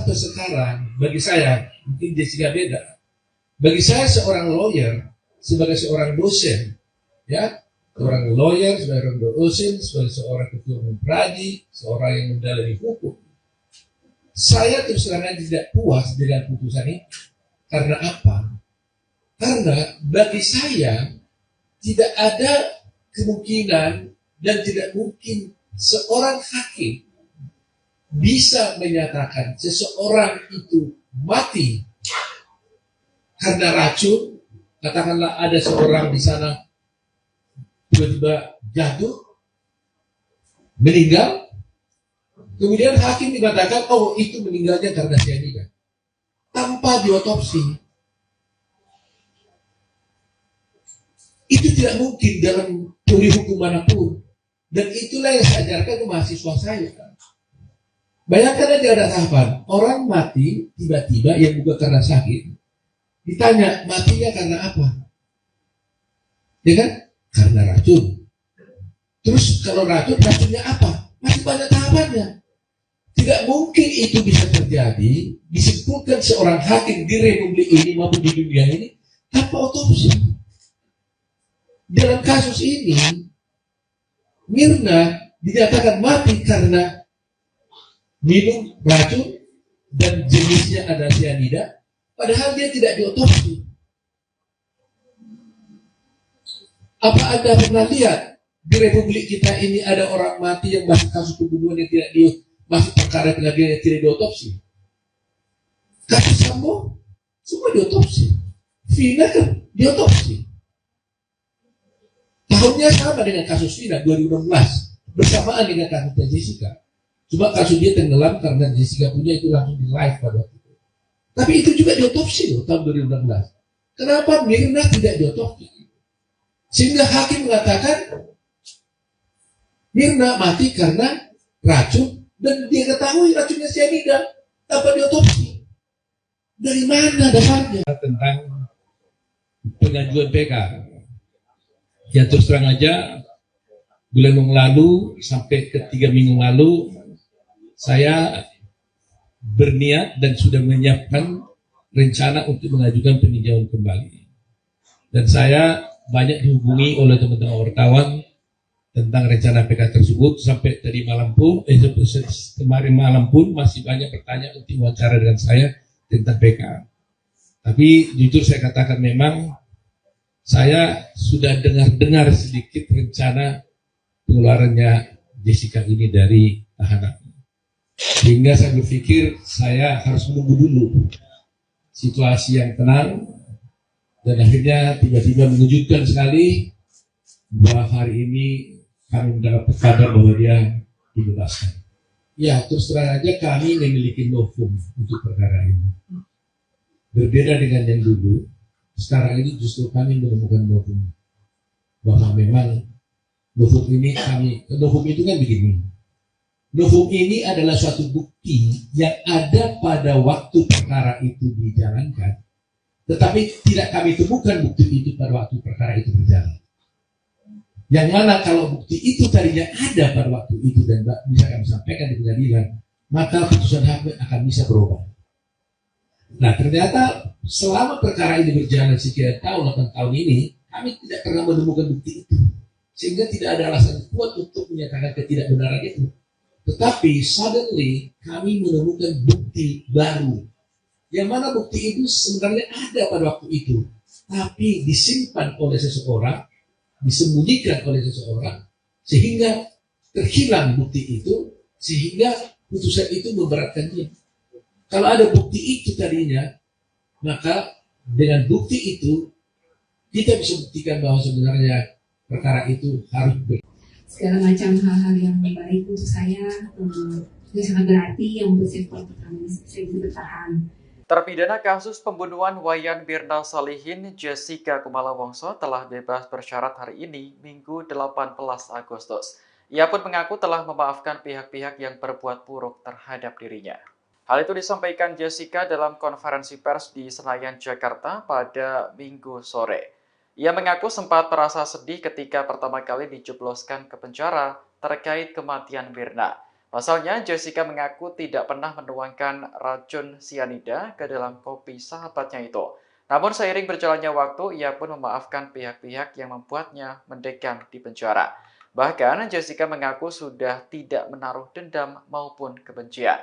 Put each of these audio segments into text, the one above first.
sampai sekarang, bagi saya, mungkin Jessica beda. Bagi saya seorang lawyer, sebagai seorang dosen, ya, seorang lawyer, sebagai seorang dosen, sebagai seorang ketua umum pradi, seorang yang mendalami hukum, saya terus terang tidak puas dengan putusan ini. Karena apa? Karena bagi saya tidak ada kemungkinan dan tidak mungkin seorang hakim bisa menyatakan seseorang itu mati karena racun. Katakanlah ada seorang di sana tiba-tiba jatuh, meninggal, kemudian hakim mengatakan, oh itu meninggalnya karena cyanida, tanpa diotopsi. Itu tidak mungkin dalam teori hukum manapun. Dan itulah yang saya ajarkan ke mahasiswa saya. Bayangkan aja ada tahapan, orang mati tiba-tiba yang bukan karena sakit. Ditanya, matinya karena apa? Ya kan? Karena racun. Terus kalau racun, racunnya apa? Masih banyak tahapannya. Tidak mungkin itu bisa terjadi, disimpulkan seorang hakim di republik ini maupun di dunia ini tanpa otopsi. Dalam kasus ini, Mirna dinyatakan mati karena minum racun dan jenisnya ada cyanida, padahal dia tidak diotopsi. Apa Anda pernah lihat di republik kita ini ada orang mati yang masih kasus pembunuhan yang tidak masih perkara pengadilan yang tidak diotopsi? Kasus Sambo semua diotopsi, Vina kan diotopsi. Tahunnya sama dengan kasus Vina 2016, bersamaan dengan kasusnya Jessica. Cuma kasus dia tenggelam karena Jessica punya itu langsung di live pada waktu itu. Tapi itu juga diotopsi loh tahun 2016. Kenapa Mirna tidak diotopsi? Sehingga hakim mengatakan Mirna mati karena racun dan dia ketahui racunnya cyanida tanpa diotopsi. Dari mana dasarnya? Tentang pengajuan PK. Ya terus terang aja, bulan yang lalu sampai ke 3 minggu lalu saya berniat dan sudah menyiapkan rencana untuk mengajukan peninjauan kembali. Dan saya banyak dihubungi oleh teman-teman wartawan tentang rencana PK tersebut. Sampai tadi malam pun, kemarin malam pun masih banyak pertanyaan untuk wawancara dengan saya tentang PK. Tapi jujur saya katakan memang saya sudah dengar sedikit rencana pengeluarannya Jessica ini dari tahanan. Sehingga saya berpikir saya harus menunggu dulu situasi yang tenang. Dan akhirnya tiba-tiba mengejutkan sekali bahwa hari ini kami mendapat kabar bahwa dia dibebaskan. Ya, terus terang aja kami memiliki novum untuk perkara ini. Berbeda dengan yang dulu, sekarang ini justru kami menemukan novum. Bahwa memang novum ini novum itu kan begini. Novum ini adalah suatu bukti yang ada pada waktu perkara itu dijalankan. Tetapi tidak kami temukan bukti itu pada waktu perkara itu berjalan. Yang mana kalau bukti itu tadinya ada pada waktu itu dan bisa kami sampaikan di pengadilan, maka putusan hakim akan bisa berubah. Nah ternyata selama perkara ini berjalan sekian tahun, 8 tahun ini, kami tidak pernah menemukan bukti itu. Sehingga tidak ada alasan kuat untuk menyatakan ketidakbenaran itu. Tetapi suddenly kami menemukan bukti baru. Yang mana bukti itu sebenarnya ada pada waktu itu, tapi disimpan oleh seseorang, disembunyikan oleh seseorang, sehingga terhilang bukti itu, sehingga putusan itu memberatkan dia. Kalau ada bukti itu tadinya, maka dengan bukti itu, kita bisa buktikan bahwa sebenarnya perkara itu harus segala macam hal-hal yang baik untuk saya, itu sangat berarti yang untuk saya bisa bertahan. Terpidana kasus pembunuhan Wayan Mirna Salihin, Jessica Kumala Wongso telah bebas bersyarat hari ini, Minggu 18 Agustus. Ia pun mengaku telah memaafkan pihak-pihak yang berbuat buruk terhadap dirinya. Hal itu disampaikan Jessica dalam konferensi pers di Senayan, Jakarta pada Minggu sore. Ia mengaku sempat merasa sedih ketika pertama kali dijebloskan ke penjara terkait kematian Mirna. Pasalnya, Jessica mengaku tidak pernah menuangkan racun sianida ke dalam kopi sahabatnya itu. Namun seiring berjalannya waktu, ia pun memaafkan pihak-pihak yang membuatnya mendekam di penjara. Bahkan, Jessica mengaku sudah tidak menaruh dendam maupun kebencian.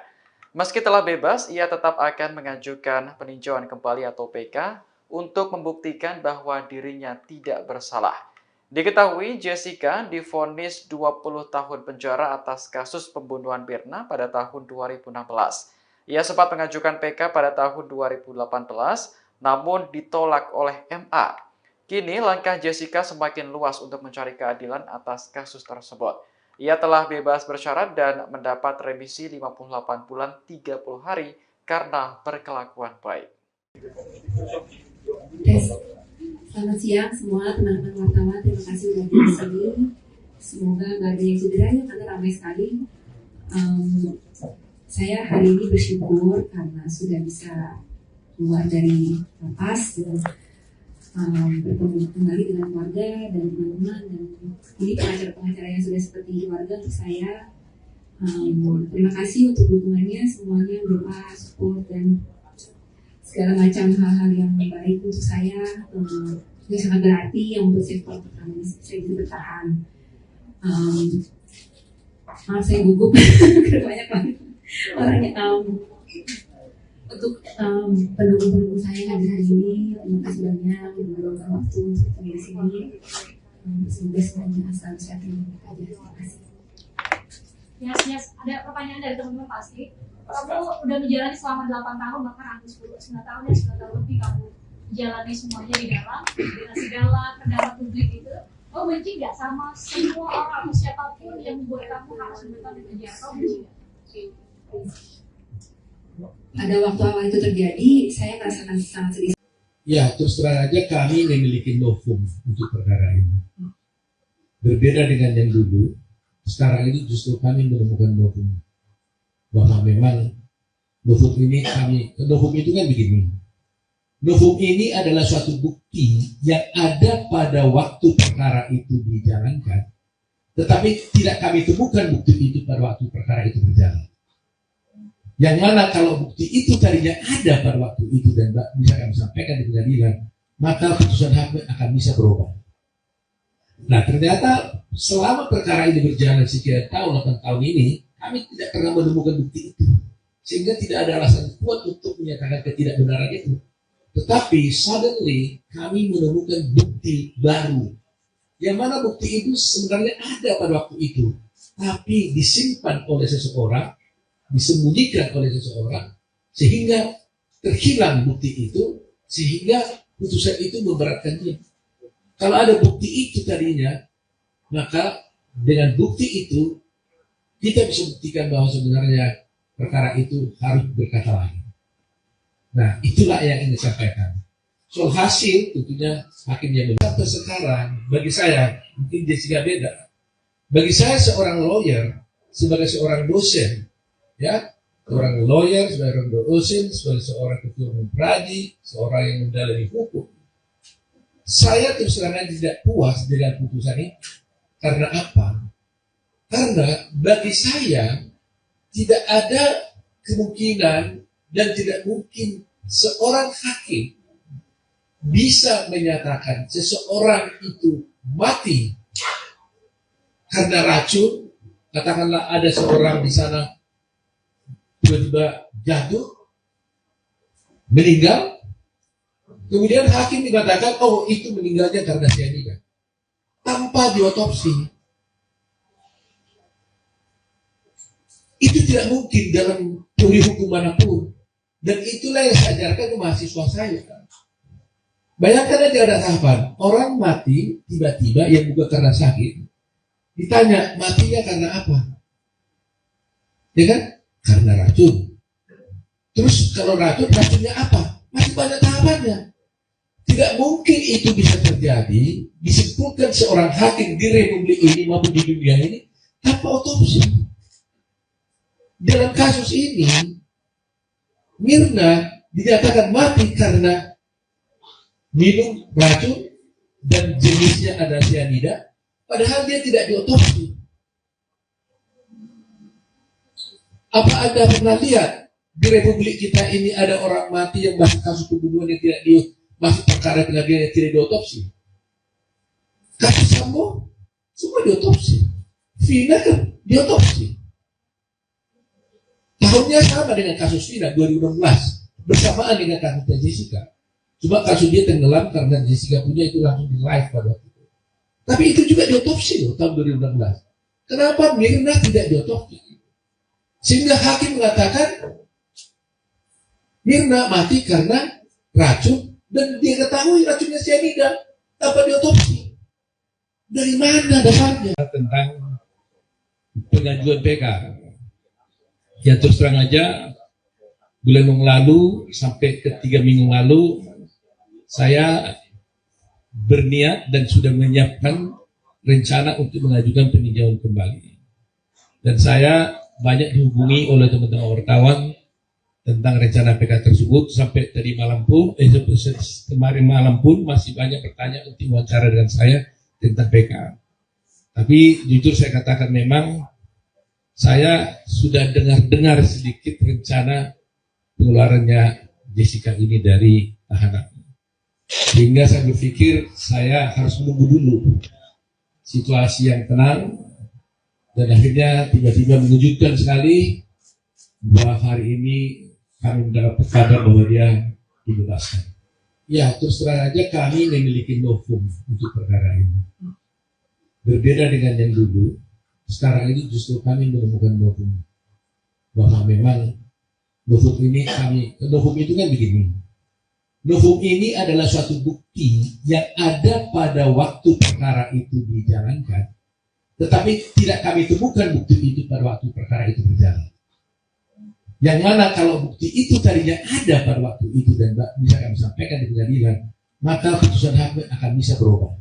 Meski telah bebas, ia tetap akan mengajukan peninjauan kembali atau PK untuk membuktikan bahwa dirinya tidak bersalah. Diketahui Jessica divonis 20 tahun penjara atas kasus pembunuhan Mirna pada tahun 2016. Ia sempat mengajukan PK pada tahun 2018, namun ditolak oleh MA. Kini langkah Jessica semakin luas untuk mencari keadilan atas kasus tersebut. Ia telah bebas bersyarat dan mendapat remisi 58 bulan 30 hari karena berkelakuan baik. Selamat siang semua teman-teman wartawan, terima kasih sudah di sini. Semoga nggak ada yang cedera ya, karena ramai sekali. Saya hari ini bersyukur karena sudah bisa keluar dari lapas dan bertemu kembali dengan keluarga dan teman-teman, dan ini pengacara-pengacara yang sudah seperti keluarga untuk saya. Terima kasih untuk dukungannya semuanya, doa, support, dan segala macam hal-hal yang baik untuk saya. Yang sangat berarti, yang membuat saya kuat pertama ini saya bisa bertahan. Maaf saya gugup banyak banget orangnya. Untuk pendukung-pendukung saya hadir hari ini, terima kasih banyak yang meluangkan waktu untuk ketemu di sini. Semoga semuanya asal sehat dan baik aja. Terima kasih. Yes. Ada pertanyaan dari teman-teman pasti. Kamu udah menjalani selama 8 tahun, bahkan hampir 9 tahun ya, 9 tahun lebih kamu jalani semuanya di dalam, dengan segala pendapat publik itu. Kamu benci nggak sama semua orang atau siapapun yang membuat kamu harus menetap di penjara? Kamu benci nggak? Pada waktu awal itu terjadi, saya merasakan sangat sedih. Ya, terus terang aja kami memiliki novum untuk perkara ini. Berbeda dengan yang dulu, sekarang ini justru kami menemukan novum. Bahwa memang novum ini novum itu kan begini. Novum ini adalah suatu bukti yang ada pada waktu perkara itu dijalankan, tetapi tidak kami temukan bukti itu pada waktu perkara itu berjalan. Yang mana kalau bukti itu tadinya ada pada waktu itu dan bisa kami sampaikan di pengadilan, maka putusan hakim akan bisa berubah. Nah, ternyata selama perkara ini berjalan sekian tahun, 8 tahun ini, kami tidak pernah menemukan bukti itu. Sehingga tidak ada alasan kuat untuk menyatakan ketidakbenaran itu. Tetapi suddenly kami menemukan bukti baru. Yang mana bukti itu sebenarnya ada pada waktu itu. Tapi disimpan oleh seseorang, disembunyikan oleh seseorang, sehingga terhilang bukti itu, sehingga putusan itu memberatkan dia. Kalau ada bukti itu tadinya, maka dengan bukti itu kita bisa buktikan bahwa sebenarnya perkara itu harus berkata lain. Nah, itulah yang ingin disampaikan. Soal hasil tentunya hakim yang benar. Sampai sekarang, bagi saya mungkin Jessica beda. Bagi saya seorang lawyer, sebagai seorang dosen, ya, seorang lawyer, seorang dosen, sebagai seorang ketua umum pradi, seorang yang mendalami hukum, saya terus terang tidak puas dengan putusan ini. Karena apa? Karena bagi saya tidak ada kemungkinan dan tidak mungkin seorang hakim bisa menyatakan seseorang itu mati karena racun. Katakanlah ada seorang di sana tiba-tiba jatuh, meninggal, kemudian hakim dikatakan, oh itu meninggalnya karena cyanida, tanpa diotopsi. Itu tidak mungkin dalam teori hukum manapun. Dan itulah yang saya ajarkan ke mahasiswa saya. Bayangkan aja ada tahapan, orang mati tiba-tiba yang bukan karena sakit. Ditanya, matinya karena apa? Ya kan? Karena racun. Terus kalau racunnya apa? Masih banyak tahapannya. Tidak mungkin itu bisa terjadi, disebutkan seorang hakim di republik ini maupun di dunia ini tanpa otopsi. Dalam kasus ini, Mirna dinyatakan mati karena minum racun dan jenisnya ada cyanida, padahal dia tidak diotopsi. Apa Anda pernah lihat di Republik kita ini ada orang mati yang masuk kasus pembunuhan yang tidak masuk perkara pengadilan yang tidak diotopsi? Kasus Sambo semua diotopsi, Vina kan diotopsi. Tahunnya sama dengan kasus Vina 2016, bersamaan dengan kasusnya Jessica. Cuma kasus dia tenggelam karena Jessica punya itu langsung di live pada waktu itu. Tapi itu juga diotopsi loh tahun 2016. Kenapa Mirna tidak diotopsi? Sehingga hakim mengatakan Mirna mati karena racun dan dia ketahui racunnya cyanida tanpa diotopsi. Dari mana dasarnya? Tentang pengajuan PK. Ya terus terang aja, bulan yang lalu sampai ke 3 minggu lalu saya berniat dan sudah menyiapkan rencana untuk mengajukan peninjauan kembali. Dan saya banyak dihubungi oleh teman-teman wartawan tentang rencana PK tersebut. Sampai tadi malam pun, kemarin malam pun masih banyak pertanyaan untuk wawancara dengan saya tentang PK. Tapi jujur saya katakan memang saya sudah dengar sedikit rencana pengeluarannya Jessica ini dari tahanan. Sehingga saya berpikir saya harus menunggu dulu situasi yang tenang. Dan akhirnya tiba-tiba mengejutkan sekali bahwa hari ini kami mendapat kabar bahwa dia dibebaskan. Ya, terus terang aja kami memiliki novum untuk perkara ini. Berbeda dengan yang dulu, sekarang ini justru kami menemukan novum. Bahwa memang novum itu kan begini. Novum ini adalah suatu bukti yang ada pada waktu perkara itu dijalankan. Tetapi tidak kami temukan bukti itu pada waktu perkara itu berjalan. Yang mana kalau bukti itu tadinya ada pada waktu itu dan bisa kami sampaikan di pengadilan, maka putusan hakim akan bisa berubah.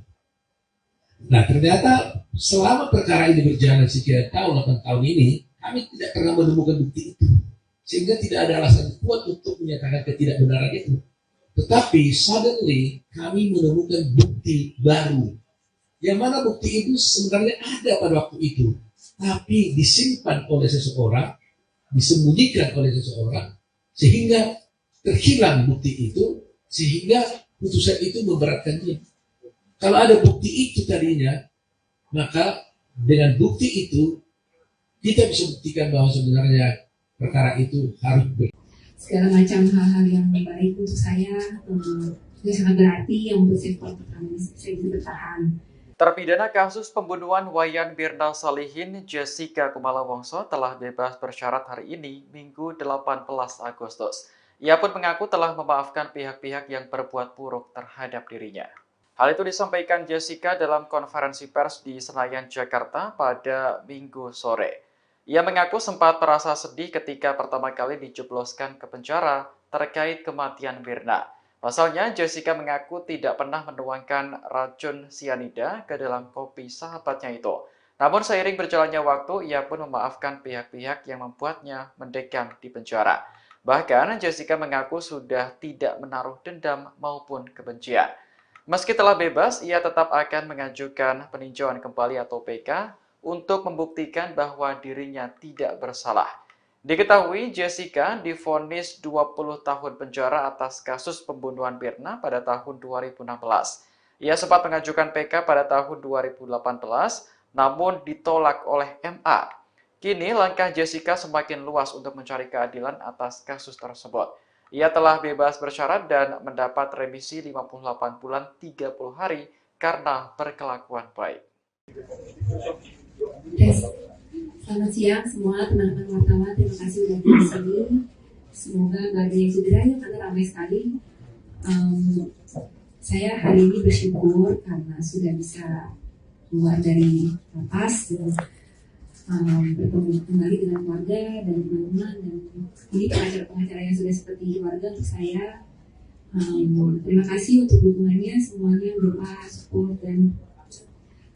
Nah ternyata selama perkara ini berjalan sekian tahun, 8 tahun ini, kami tidak pernah menemukan bukti itu. Sehingga tidak ada alasan kuat untuk menyatakan ketidakbenaran itu. Tetapi suddenly kami menemukan bukti baru. Yang mana bukti itu sebenarnya ada pada waktu itu, tapi disimpan oleh seseorang, disembunyikan oleh seseorang, sehingga terhilang bukti itu, sehingga putusan itu memberatkan dia. Kalau ada bukti itu tadinya, maka dengan bukti itu, kita bisa buktikan bahwa sebenarnya perkara itu harus segala macam hal-hal yang baik untuk saya, yang sangat berarti, yang membuat saya bisa bertahan. Terpidana kasus pembunuhan Wayan Mirna Salihin, Jessica Kumala Wongso telah bebas bersyarat hari ini, Minggu 18 Agustus. Ia pun mengaku telah memaafkan pihak-pihak yang berbuat buruk terhadap dirinya. Hal itu disampaikan Jessica dalam konferensi pers di Senayan, Jakarta pada Minggu sore. Ia mengaku sempat merasa sedih ketika pertama kali dijebloskan ke penjara terkait kematian Mirna. Pasalnya, Jessica mengaku tidak pernah menuangkan racun cyanida ke dalam kopi sahabatnya itu. Namun seiring berjalannya waktu, ia pun memaafkan pihak-pihak yang membuatnya mendekam di penjara. Bahkan, Jessica mengaku sudah tidak menaruh dendam maupun kebencian. Meski telah bebas, ia tetap akan mengajukan peninjauan kembali atau PK untuk membuktikan bahwa dirinya tidak bersalah. Diketahui Jessica divonis 20 tahun penjara atas kasus pembunuhan Mirna pada tahun 2016. Ia sempat mengajukan PK pada tahun 2018, namun ditolak oleh MA. Kini langkah Jessica semakin luas untuk mencari keadilan atas kasus tersebut. Ia telah bebas bersyarat dan mendapat remisi 58 bulan 30 hari karena berkelakuan baik. Selamat siang semua teman-teman wartawan, terima kasih sudah di sini. Semoga nggak ada yang cedera ya, karena ramai sekali. Saya hari ini bersyukur karena sudah bisa keluar dari lapas dan bertemu kembali dengan keluarga dan teman-teman, dan ini pengacara-pengacara yang sudah seperti keluarga untuk saya. Terima kasih untuk dukungannya semuanya, doa, support, dan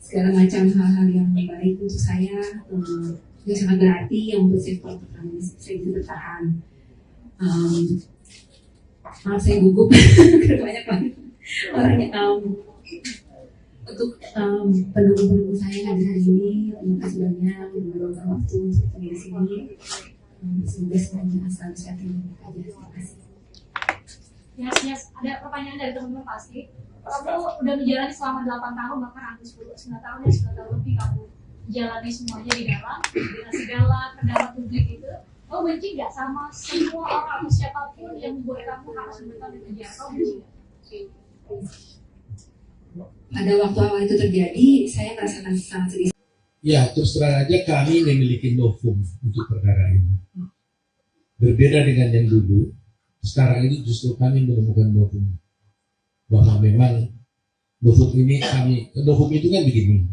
segala macam hal-hal yang baik untuk saya, yang sangat berarti, yang membuat saya bisa bertahan. Maaf saya gugup karena banyak banget orangnya. Untuk pendukung-pendukung saya yang hadir hari ini, terima kasih banyak meluangkan waktu untuk di sini. Semoga semuanya selalu sehat dan baik aja. Terima kasih. Yes. Ada pertanyaan dari teman-teman pasti. Kamu udah menjalani selama 8 tahun, bahkan hampir 9 tahun ya, 9 tahun lebih kamu jalani semuanya di dalam, dengan segala pendapat publik itu. Kamu benci nggak sama semua orang atau siapapun yang membuat kamu harus memberikan di penjara? Kamu benci nggak? Pada waktu awal itu terjadi, saya merasakan sangat sedih. Ya, terus terang aja kami memiliki novum untuk perkara ini. Berbeda dengan yang dulu, sekarang ini justru kami menemukan novum. Bahwa memang novum itu kan begini.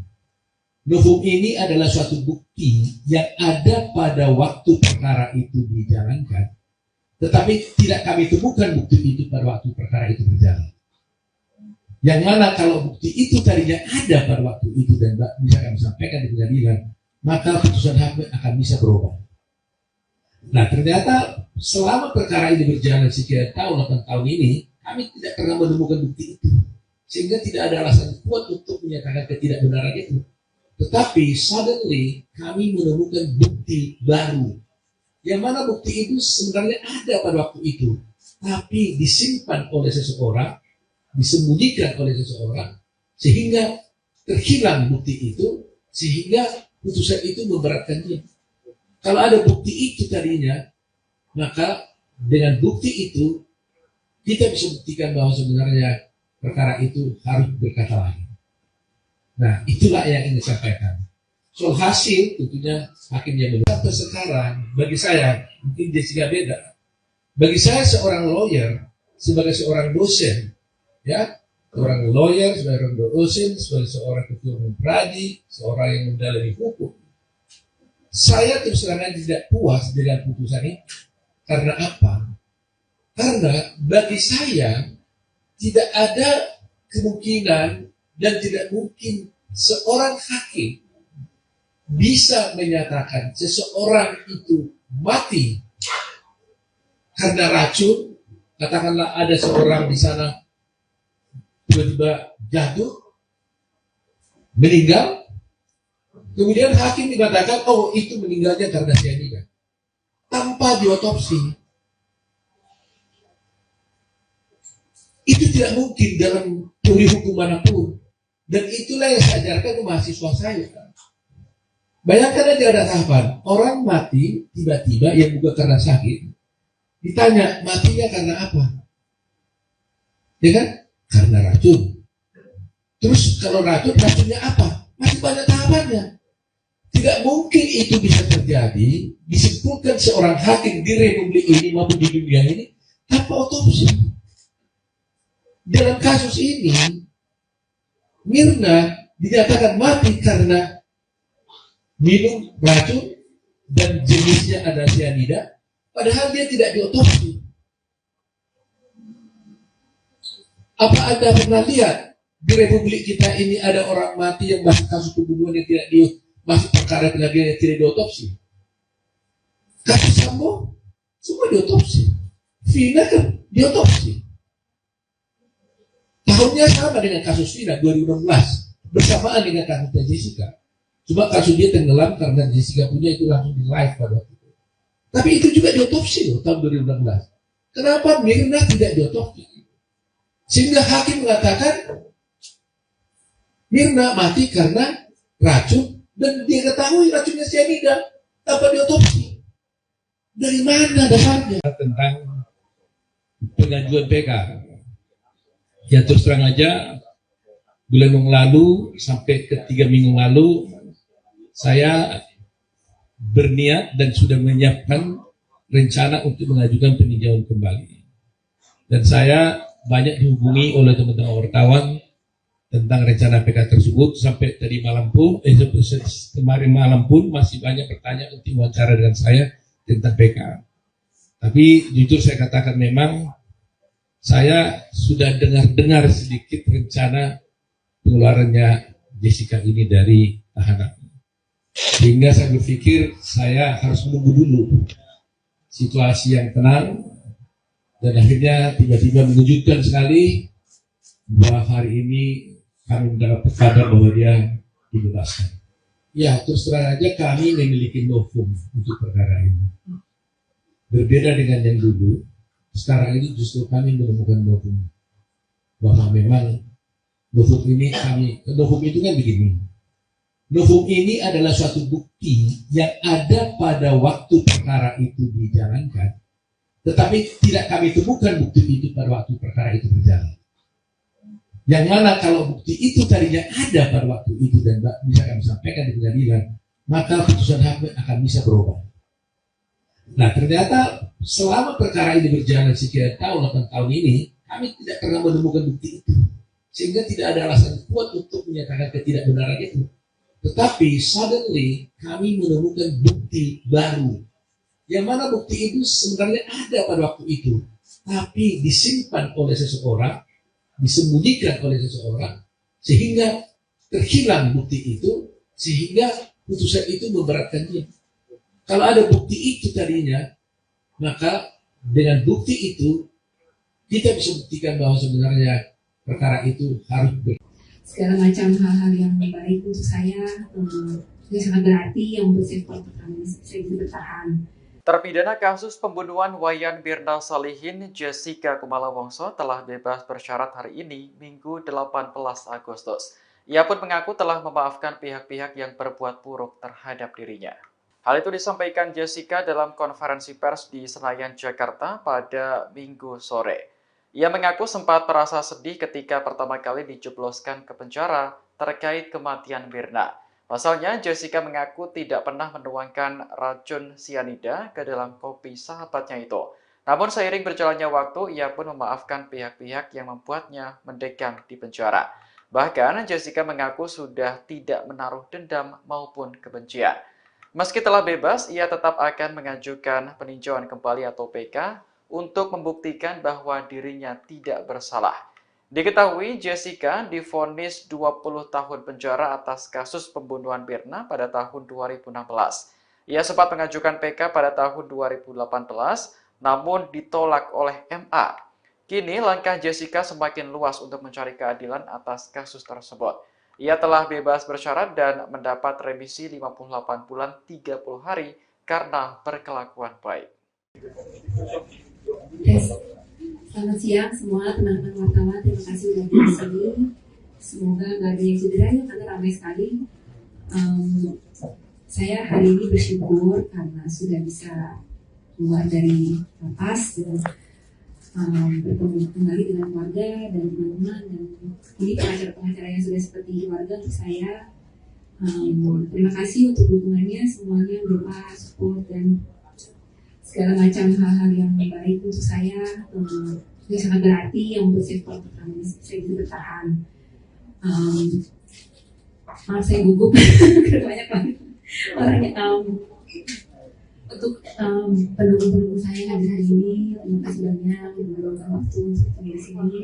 Novum ini adalah suatu bukti yang ada pada waktu perkara itu dijalankan. Tetapi tidak kami temukan bukti itu pada waktu perkara itu berjalan. Yang mana kalau bukti itu tadinya ada pada waktu itu dan bisa kami sampaikan di pengadilan, maka putusan hakim akan bisa berubah. Nah, ternyata selama perkara ini berjalan sekian tahun, 8 tahun ini, kami tidak pernah menemukan bukti itu. Sehingga tidak ada alasan kuat untuk menyatakan ketidakbenaran itu. Tetapi suddenly kami menemukan bukti baru. Yang mana bukti itu sebenarnya ada pada waktu itu. Tapi disimpan oleh seseorang, disembunyikan oleh seseorang, sehingga terhilang bukti itu, sehingga putusan itu memberatkan dia. Kalau ada bukti itu tadinya, maka dengan bukti itu kita bisa buktikan bahwa sebenarnya perkara itu harus berkata lain. Nah, itulah yang ingin disampaikan. Soal hasil tentunya hakim yang menentukan. Sampai sekarang bagi saya mungkin Jessica beda. Bagi saya seorang lawyer sebagai seorang dosen, ya, seorang lawyer, seorang dosen, sebagai seorang ketua umum pradi, seorang yang mendalami hukum. Saya terus terang tidak puas dengan putusan ini. Karena apa? Karena bagi saya tidak ada kemungkinan dan tidak mungkin seorang hakim bisa menyatakan seseorang itu mati karena racun. Katakanlah ada seorang di sana tiba-tiba jatuh, meninggal, kemudian hakim mengatakan, oh itu meninggalnya karena cyanida, tanpa diotopsi. Itu tidak mungkin dalam teori hukum manapun. Dan itulah yang saya ajarkan ke mahasiswa saya. Bayangkan aja ada tahapan, orang mati tiba-tiba yang bukan karena sakit, ditanya matinya karena apa? Ya kan? Karena racun. Terus kalau racunnya apa? Masih banyak tahapannya. Tidak mungkin itu bisa terjadi, disimpulkan seorang hakim di republik ini maupun di dunia ini tanpa otopsi. Dalam kasus ini, Mirna dinyatakan mati karena minum racun dan jenisnya ada cyanida, padahal dia tidak diotopsi. Apa Anda pernah lihat di republik kita ini ada orang mati yang masih kasus pembunuhan yang masih perkara pengadilan yang tidak diotopsi? Kasus Sambo semua diotopsi, Vina kan diotopsi. Tahunnya sama dengan kasus Vina 2016, bersamaan dengan kasusnya Jessica. Cuma kasus dia tenggelam karena Jessica punya itu langsung di live pada waktu itu. Tapi itu juga diotopsi loh tahun 2016. Kenapa Mirna tidak diotopsi? Sehingga hakim mengatakan Mirna mati karena racun dan dia ketahui racunnya cyanida tanpa diotopsi. Dari mana dasarnya? Tentang pengajuan PK. Ya terus terang aja, bulan yang lalu sampai ke 3 minggu lalu saya berniat dan sudah menyiapkan rencana untuk mengajukan peninjauan kembali. Dan saya banyak dihubungi oleh teman-teman wartawan tentang rencana PK tersebut. Sampai tadi malam pun, kemarin malam pun masih banyak pertanyaan untuk wawancara dengan saya tentang PK. Tapi jujur saya katakan memang saya sudah dengar sedikit rencana pengeluarannya Jessica ini dari tahanan. Sehingga saya berpikir saya harus menunggu dulu situasi yang tenang. Dan akhirnya tiba-tiba mengejutkan sekali bahwa hari ini kami mendapat kabar bahwa dia dibebaskan. Ya, terus terang aja kami memiliki novum untuk perkara ini. Berbeda dengan yang dulu, sekarang ini justru kami menemukan novum. Bahwa memang novum itu kan begini. Novum ini adalah suatu bukti yang ada pada waktu perkara itu dijalankan, tetapi tidak kami temukan bukti itu pada waktu perkara itu berjalan. Yang mana kalau bukti itu tadinya ada pada waktu itu dan bisa kami sampaikan di pengadilan, maka putusan hakim akan bisa berubah. Nah, ternyata selama perkara ini berjalan sekian tahun, 8 tahun ini, kami tidak pernah menemukan bukti itu. Sehingga tidak ada alasan kuat untuk menyatakan ketidakbenaran itu. Tetapi suddenly kami menemukan bukti baru. Yang mana bukti itu sebenarnya ada pada waktu itu. Tapi disimpan oleh seseorang, disembunyikan oleh seseorang, sehingga terhilang bukti itu, sehingga putusan itu memberatkan dia. Kalau ada bukti itu tadinya, maka dengan bukti itu kita bisa buktikan bahwa sebenarnya perkara itu harus segala macam hal-hal yang baik untuk saya yang sangat berarti yang membuat saya bisa bertahan. Terpidana kasus pembunuhan Wayan Mirna Salihin, Jessica Kumala Wongso telah bebas bersyarat hari ini, Minggu 18 Agustus. Ia pun mengaku telah memaafkan pihak-pihak yang berbuat buruk terhadap dirinya. Hal itu disampaikan Jessica dalam konferensi pers di Senayan, Jakarta pada Minggu sore. Ia mengaku sempat merasa sedih ketika pertama kali dijebloskan ke penjara terkait kematian Mirna. Pasalnya, Jessica mengaku tidak pernah menuangkan racun sianida ke dalam kopi sahabatnya itu. Namun seiring berjalannya waktu, ia pun memaafkan pihak-pihak yang membuatnya mendekam di penjara. Bahkan, Jessica mengaku sudah tidak menaruh dendam maupun kebencian. Meski telah bebas, ia tetap akan mengajukan peninjauan kembali atau PK untuk membuktikan bahwa dirinya tidak bersalah. Diketahui Jessica divonis 20 tahun penjara atas kasus pembunuhan Mirna pada tahun 2016. Ia sempat mengajukan PK pada tahun 2018, namun ditolak oleh MA. Kini langkah Jessica semakin luas untuk mencari keadilan atas kasus tersebut. Ia telah bebas bersyarat dan mendapat remisi 58 bulan 30 hari karena berkelakuan baik. Selamat siang semua teman-teman wartawan, terima kasih sudah di sini. Semoga nggak ada yang cedera ya, karena ramai sekali. Saya hari ini bersyukur karena sudah bisa keluar dari lapas dan bertemu kembali dengan keluarga dan teman-teman, dan ini pengacara-pengacara yang sudah seperti keluarga untuk saya. Terima kasih untuk dukungannya semuanya, doa, support, dan segala macam hal-hal yang baik untuk saya yang sangat berarti yang membuat saya bisa bertahan. Maaf saya gugup banyak banget orangnya. Untuk pendukung-pendukung saya hadir hari ini, terima kasih banyak yang meluangkan waktu untuk ketemu di sini.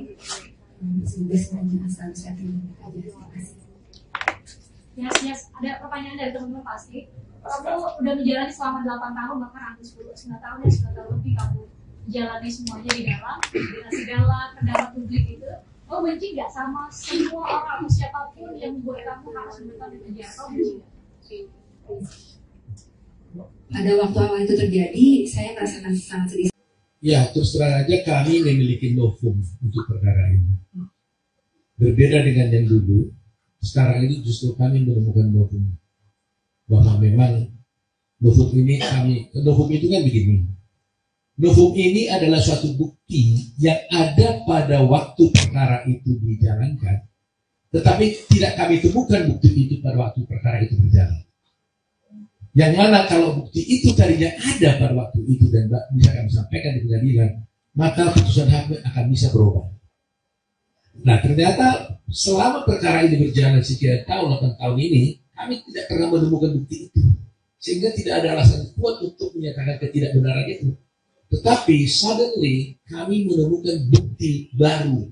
Semoga semuanya selalu sehat dan baik aja. Terima kasih. Yes. Ada pertanyaan dari teman-teman pasti. Kamu udah menjalani selama 8 tahun, bahkan hampir 9 tahun ya, 9 tahun lebih kamu menjalani semuanya di dalam, dengan segala pendapat publik itu. Kamu benci nggak sama semua orang atau siapapun yang membuat kamu harus menetap di penjara? Kamu benci nggak? Pada waktu awal itu terjadi, saya merasakan sangat sedih. Ya, terus terang aja kami memiliki novum untuk perkara ini. Berbeda dengan yang dulu, sekarang ini justru kami menemukan novum. Bahwa memang novum itu kan begini. Novum ini adalah suatu bukti yang ada pada waktu perkara itu dijalankan, tetapi tidak kami temukan bukti itu pada waktu perkara itu berjalan. Yang mana kalau bukti itu tadinya ada pada waktu itu dan bisa kami sampaikan di pengadilan, maka putusan hakim akan bisa berubah. Nah, ternyata selama perkara ini berjalan sekian tahun, 8 tahun ini, kami tidak pernah menemukan bukti itu. Sehingga tidak ada alasan kuat untuk menyatakan ketidakbenaran itu. Tetapi suddenly kami menemukan bukti baru.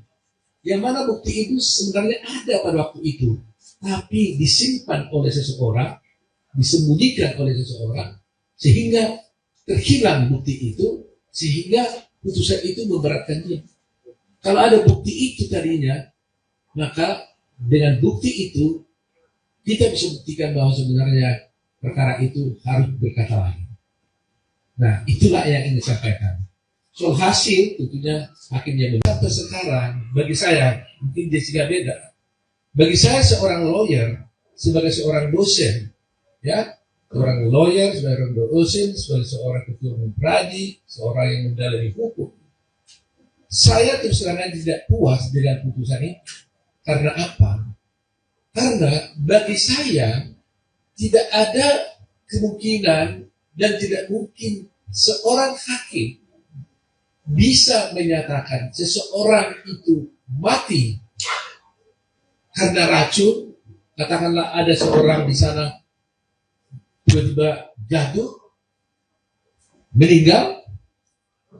Yang mana bukti itu sebenarnya ada pada waktu itu. Tapi disimpan oleh seseorang, disembunyikan oleh seseorang, sehingga terhilang bukti itu, sehingga putusan itu memberatkan dia. Kalau ada bukti itu tadinya, maka dengan bukti itu kita bisa buktikan bahwa sebenarnya perkara itu harus berkata lain. Nah, itulah yang ingin disampaikan. Soal hasil, tentunya hakim yang benar. Sampai sekarang, bagi saya, mungkin Jessica beda. Bagi saya seorang lawyer, sebagai seorang dosen, ya, seorang lawyer, seorang dosen, sebagai seorang ketua umum pradi, seorang yang mendalami hukum, saya terus terang tidak puas dengan putusan ini. Karena apa? Karena bagi saya tidak ada kemungkinan dan tidak mungkin seorang hakim bisa menyatakan seseorang itu mati karena racun. Katakanlah ada seorang di sana tiba-tiba jatuh, meninggal,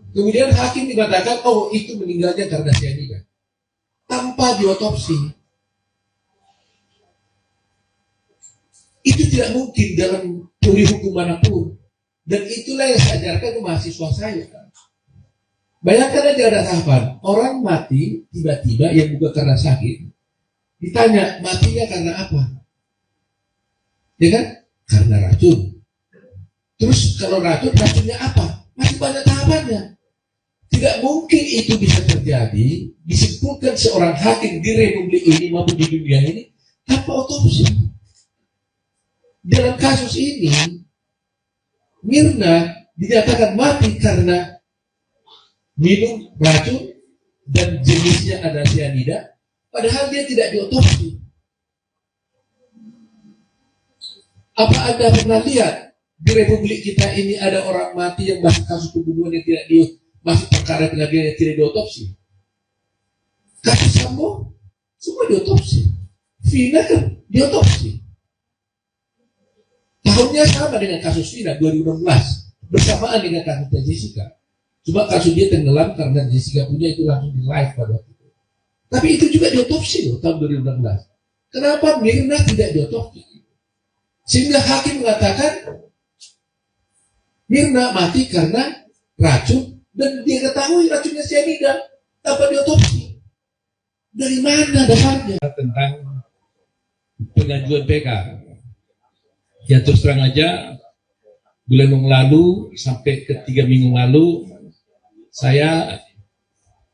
kemudian hakim dikatakan, oh itu meninggalnya karena cyanida, tanpa diotopsi. Itu tidak mungkin dalam teori hukum manapun. Dan itulah yang saya ajarkan ke mahasiswa saya. Bayangkan aja ada tahapan, orang mati tiba-tiba yang bukan karena sakit. Ditanya, matinya karena apa? Ya kan? Karena racun. Terus kalau racunnya apa? Masih banyak tahapannya. Tidak mungkin itu bisa terjadi, disimpulkan seorang hakim di Republik ini maupun di dunia ini tanpa otopsi. Dalam kasus ini, Mirna dinyatakan mati karena minum racun dan jenisnya ada cyanida, padahal dia tidak diotopsi. Apa Anda pernah lihat di Republik kita ini ada orang mati yang masuk kasus pembunuhan yang tidak masuk perkara pengadilan yang tidak diotopsi? Kasus Sambo semua diotopsi, Vina kan diotopsi. Tahunnya sama dengan kasus Vina 2016, bersamaan dengan kasusnya Jessica. Cuma kasus dia tenggelam karena Jessica punya itu langsung di live pada waktu itu. Tapi itu juga diotopsi loh tahun 2016. Kenapa Mirna tidak diotopsi? Sehingga hakim mengatakan Mirna mati karena racun dan dia ketahui racunnya cyanida tanpa diotopsi. Dari mana dasarnya? Tentang pengajuan PK. Ya terus terang aja, bulan yang lalu sampai ke 3 minggu lalu, saya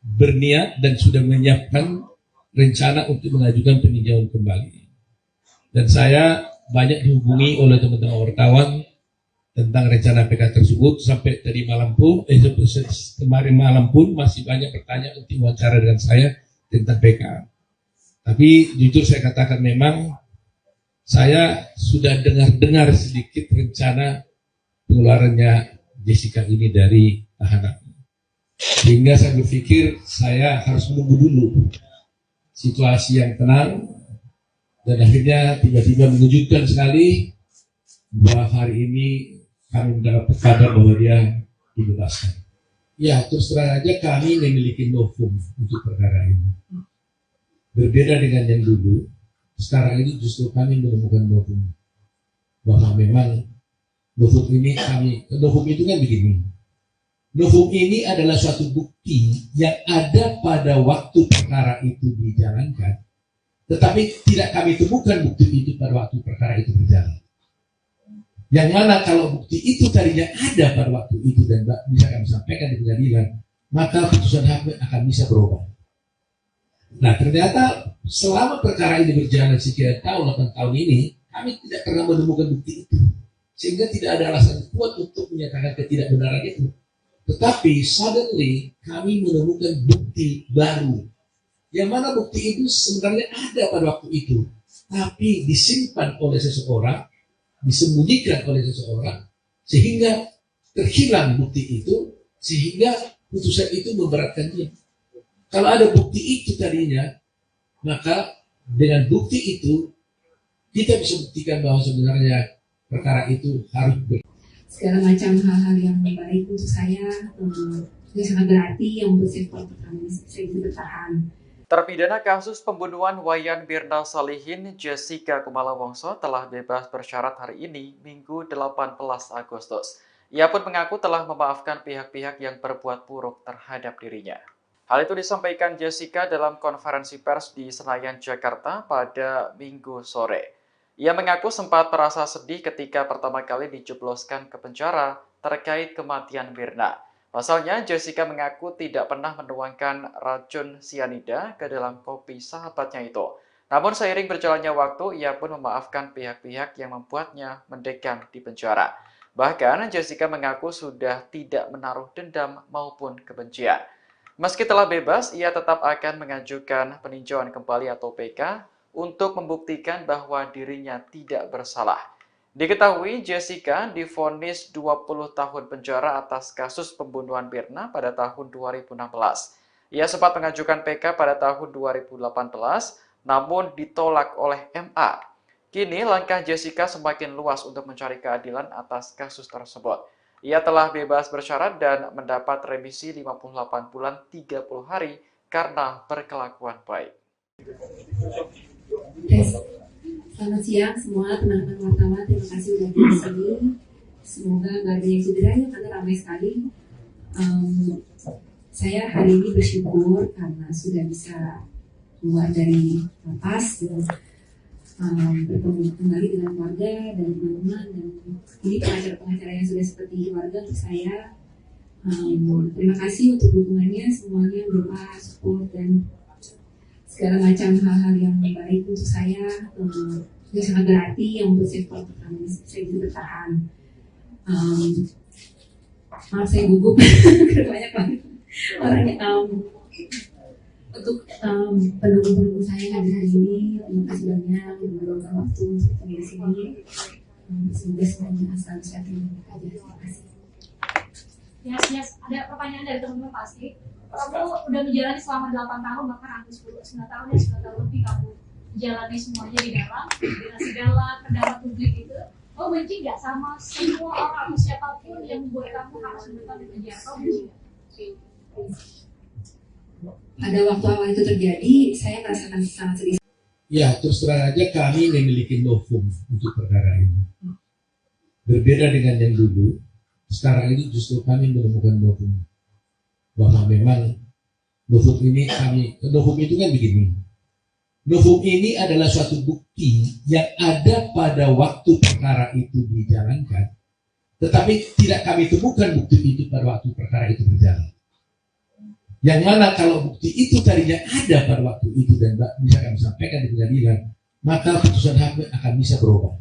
berniat dan sudah menyiapkan rencana untuk mengajukan peninjauan kembali. Dan saya banyak dihubungi oleh teman-teman wartawan tentang rencana PK tersebut. Sampai tadi malam pun, kemarin malam pun masih banyak pertanyaan untuk wawancara dengan saya tentang PK. Tapi jujur saya katakan memang saya sudah dengar sedikit rencana pengeluarannya Jessica ini dari tahanan. Sehingga saya berpikir saya harus menunggu dulu situasi yang tenang. Dan akhirnya tiba-tiba mengejutkan sekali bahwa hari ini kami mendapat kabar bahwa dia dibebaskan. Ya, terus terang aja kami memiliki novum untuk perkara ini. Berbeda dengan yang dulu. Sekarang ini justru kami menemukan novum bahwa memang novum itu kan begini. Novum ini adalah suatu bukti yang ada pada waktu perkara itu dijalankan, tetapi tidak kami temukan bukti itu pada waktu perkara itu berjalan. Yang mana kalau bukti itu tadinya ada pada waktu itu dan bisa kami sampaikan di pengadilan, maka putusan hakim akan bisa berubah. Nah ternyata selama perkara ini berjalan sekian tahun, 8 tahun ini, kami tidak pernah menemukan bukti itu. Sehingga tidak ada alasan kuat untuk menyatakan ketidakbenaran itu. Tetapi suddenly kami menemukan bukti baru. Yang mana bukti itu sebenarnya ada pada waktu itu. Tapi disimpan oleh seseorang, disembunyikan oleh seseorang, sehingga terhilang bukti itu, sehingga putusan itu memberatkan dia. Kalau ada bukti itu tadinya, maka dengan bukti itu kita bisa buktikan bahwa sebenarnya perkara itu harus segala macam hal-hal yang baik untuk saya yang sangat berarti yang membuat saya bisa bertahan. Terpidana kasus pembunuhan Wayan Mirna Salihin, Jessica Kumala Wongso telah bebas bersyarat hari ini, Minggu 18 Agustus. Ia pun mengaku telah memaafkan pihak-pihak yang berbuat buruk terhadap dirinya. Hal itu disampaikan Jessica dalam konferensi pers di Senayan, Jakarta pada Minggu sore. Ia mengaku sempat merasa sedih ketika pertama kali dijebloskan ke penjara terkait kematian Mirna. Pasalnya, Jessica mengaku tidak pernah menuangkan racun sianida ke dalam kopi sahabatnya itu. Namun seiring berjalannya waktu, ia pun memaafkan pihak-pihak yang membuatnya mendekam di penjara. Bahkan, Jessica mengaku sudah tidak menaruh dendam maupun kebencian. Meski telah bebas, ia tetap akan mengajukan peninjauan kembali atau PK untuk membuktikan bahwa dirinya tidak bersalah. Diketahui Jessica divonis 20 tahun penjara atas kasus pembunuhan Mirna pada tahun 2016. Ia sempat mengajukan PK pada tahun 2018, namun ditolak oleh MA. Kini langkah Jessica semakin luas untuk mencari keadilan atas kasus tersebut. Ia telah bebas bersyarat dan mendapat remisi 58 bulan 30 hari karena berkelakuan baik. Selamat siang semua teman-teman wartawan, terima kasih sudah di sini. Semoga nggak ada yang cederanya karena ramai sekali. Saya hari ini bersyukur karena sudah bisa keluar dari lapas dan bertemu kembali dengan keluarga dan teman-teman, dan ini pengacara-pengacara yang sudah seperti keluarga untuk saya. Terima kasih untuk dukungannya semuanya, doa, support, dan segala macam hal-hal yang baik untuk saya. Yang sangat berarti yang untuk saya pertama saya bisa bertahan. Maaf saya gugup banyak banget orangnya. Untuk pendukung-pendukung saya hadir hari ini, terima kasih banyak yang meluangkan waktu untuk di sini. Semoga semuanya asal sehat dan baik aja. Terima kasih. Yes. Ada pertanyaan dari teman-teman pasti. Kamu udah menjalani selama 8 tahun, bahkan hampir 9 tahun ya, 9 tahun lebih kamu menjalani semuanya di dalam segala kendala publik itu. Kamu benci nggak sama semua orang atau siapapun yang membuat kamu harus menetap di penjara? Kamu benci nggak? Pada waktu awal itu terjadi, saya merasakan sangat sedih. Ya, terus terang aja kami memiliki novum untuk perkara ini. Berbeda dengan yang dulu, sekarang ini justru kami menemukan novum. Bahwa memang novum itu kan begini. Novum ini adalah suatu bukti yang ada pada waktu perkara itu dijalankan, tetapi tidak kami temukan bukti itu pada waktu perkara itu berjalan. Yang mana kalau bukti itu tadinya ada pada waktu itu dan bisa kami sampaikan di pengadilan, maka putusan hakim akan bisa berubah.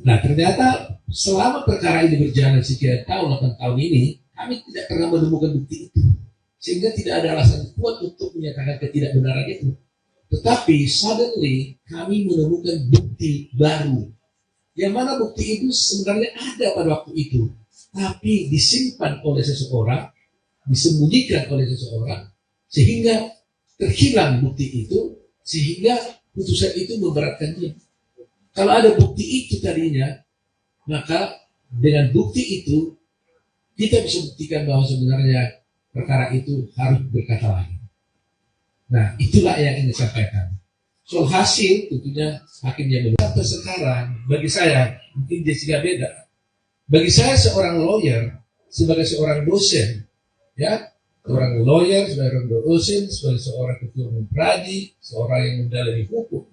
Nah, ternyata selama perkara ini berjalan sekian tahun, 8 tahun ini, kami tidak pernah menemukan bukti itu. Sehingga tidak ada alasan kuat untuk menyatakan ketidakbenaran itu. Tetapi suddenly kami menemukan bukti baru. Yang mana bukti itu sebenarnya ada pada waktu itu, tapi disimpan oleh seseorang, disembunyikan oleh seseorang, sehingga terhilang bukti itu, sehingga putusan itu memberatkan dia. Kalau ada bukti itu tadinya, maka dengan bukti itu kita bisa buktikan bahwa sebenarnya perkara itu harus berkata lain. Nah, itulah yang ingin sampaikan. Soal hasil tentunya hakim yang menentukan. Sampai sekarang bagi saya mungkin Jessica beda. Bagi saya seorang lawyer sebagai seorang dosen, ya, seorang lawyer, sebagai seorang dosen, sebagai seorang ketua umum pradi, seorang yang mendalami hukum,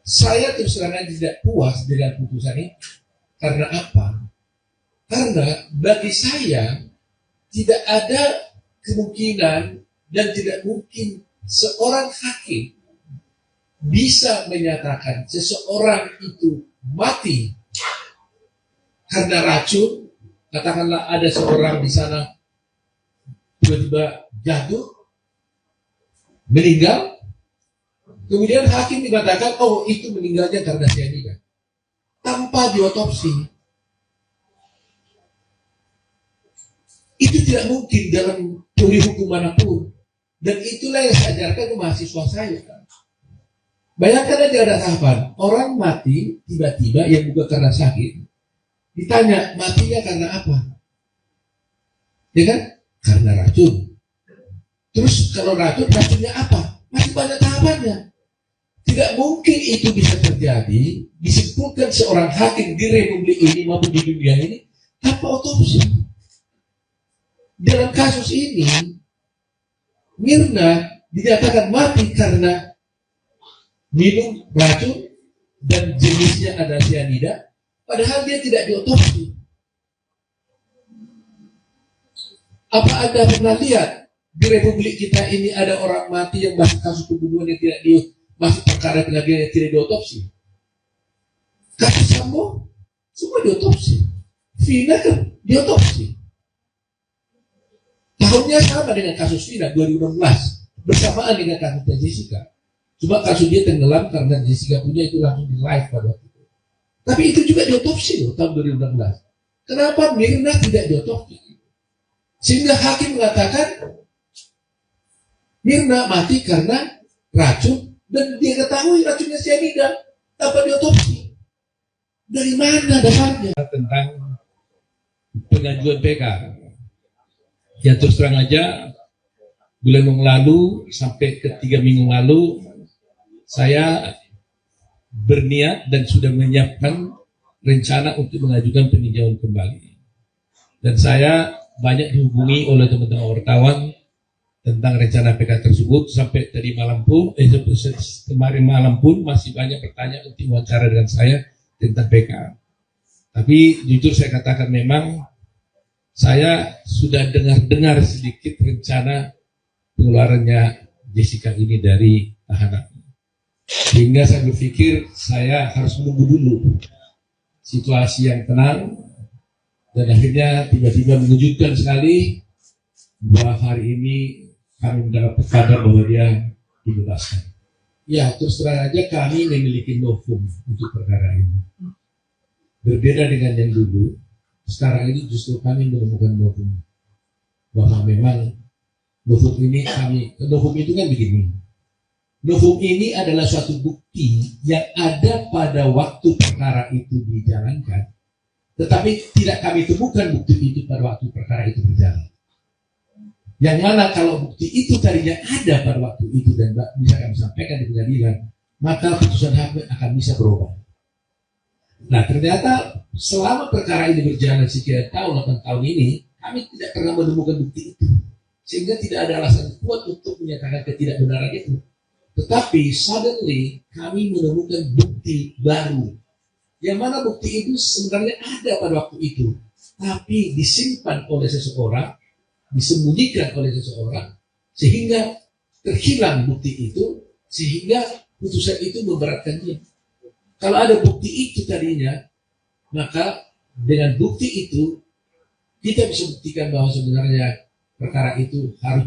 saya terus terang tidak puas dengan putusan ini. Karena apa? Karena bagi saya tidak ada kemungkinan dan tidak mungkin seorang hakim bisa menyatakan seseorang itu mati karena racun. Katakanlah ada seorang di sana tiba-tiba jatuh, meninggal, kemudian hakim mengatakan, oh itu meninggalnya karena cyanida, tanpa diotopsi. Itu tidak mungkin dalam teori hukum manapun. Dan itulah yang saya ajarkan ke mahasiswa saya. Bayangkan aja ada tahapan, orang mati tiba-tiba yang bukan karena sakit, ditanya matinya karena apa? Ya kan? Karena racun. Terus kalau racunnya apa? Masih banyak tahapannya. Tidak mungkin itu bisa terjadi, disimpulkan seorang hakim di republik ini maupun di dunia ini tanpa otopsi. Dalam kasus ini, Mirna dinyatakan mati karena minum racun dan jenisnya ada cyanida, padahal dia tidak diotopsi. Apa Anda pernah lihat di Republik kita ini ada orang mati yang masih kasus pembunuhan yang masih perkara pengadilan yang tidak diotopsi? Kasus Sambo semua diotopsi, Vina kan diotopsi. Tahunnya sama dengan kasus Vina 2016, bersamaan dengan kasusnya Jessica. Cuma kasus dia tenggelam karena Jessica punya itu langsung di live pada waktu itu. Tapi itu juga diotopsi loh tahun 2016. Kenapa Mirna tidak diotopsi? Sehingga hakim mengatakan Mirna mati karena racun dan dia ketahui racunnya cyanida tanpa diotopsi. Dari mana dasarnya? Tentang pengajuan PK. Ya terus terang aja, bulan yang lalu sampai ke 3 minggu lalu saya berniat dan sudah menyiapkan rencana untuk mengajukan peninjauan kembali. Dan saya banyak dihubungi oleh teman-teman wartawan tentang rencana PK tersebut sampai tadi malam pun, kemarin malam pun masih banyak pertanyaan untuk wawancara dengan saya tentang PK. Tapi jujur saya katakan memang saya sudah dengar sedikit rencana pengeluarannya Jessica ini dari tahanan. Sehingga saya berpikir saya harus menunggu dulu situasi yang tenang, dan akhirnya tiba-tiba mengejutkan sekali bahwa hari ini kami mendapat kabar bahwa dia dibebaskan. Ya, terus terang aja kami memiliki novum untuk perkara ini. Berbeda dengan yang dulu, sekarang ini justru kami menemukan novum. Bahwa memang novum itu kan begini. Novum ini adalah suatu bukti yang ada pada waktu perkara itu dijalankan, tetapi tidak kami temukan bukti itu pada waktu perkara itu berjalan. Yang mana kalau bukti itu tadinya ada pada waktu itu dan bisa kami sampaikan di pengadilan, maka putusan hakim akan bisa berubah. Nah ternyata selama perkara ini berjalan sekian tahun, 8 tahun ini, kami tidak pernah menemukan bukti itu. Sehingga tidak ada alasan kuat untuk menyatakan ketidakbenaran itu. Tetapi suddenly kami menemukan bukti baru. Yang mana bukti itu sebenarnya ada pada waktu itu, tapi disimpan oleh seseorang, disembunyikan oleh seseorang, sehingga terhilang bukti itu, sehingga putusan itu memberatkan dia. Kalau ada bukti itu tadinya, maka dengan bukti itu kita bisa buktikan bahwa sebenarnya perkara itu harus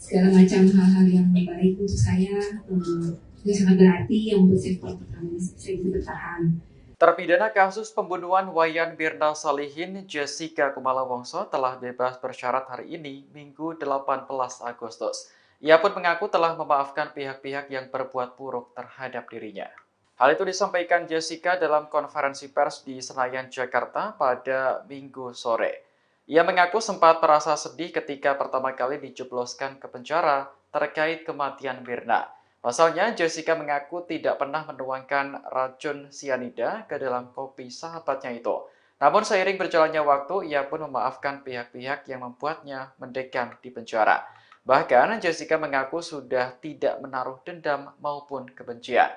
segala macam hal-hal yang baik untuk saya itu sangat berarti yang membuat saya bisa bertahan. Terpidana kasus pembunuhan Wayan Mirna Salihin, Jessica Kumala Wongso telah bebas bersyarat hari ini, Minggu 18 Agustus. Ia pun mengaku telah memaafkan pihak-pihak yang berbuat buruk terhadap dirinya. Hal itu disampaikan Jessica dalam konferensi pers di Senayan, Jakarta pada Minggu sore. Ia mengaku sempat merasa sedih ketika pertama kali dijebloskan ke penjara terkait kematian Mirna. Pasalnya, Jessica mengaku tidak pernah menuangkan racun sianida ke dalam kopi sahabatnya itu. Namun seiring berjalannya waktu, ia pun memaafkan pihak-pihak yang membuatnya mendekam di penjara. Bahkan, Jessica mengaku sudah tidak menaruh dendam maupun kebencian.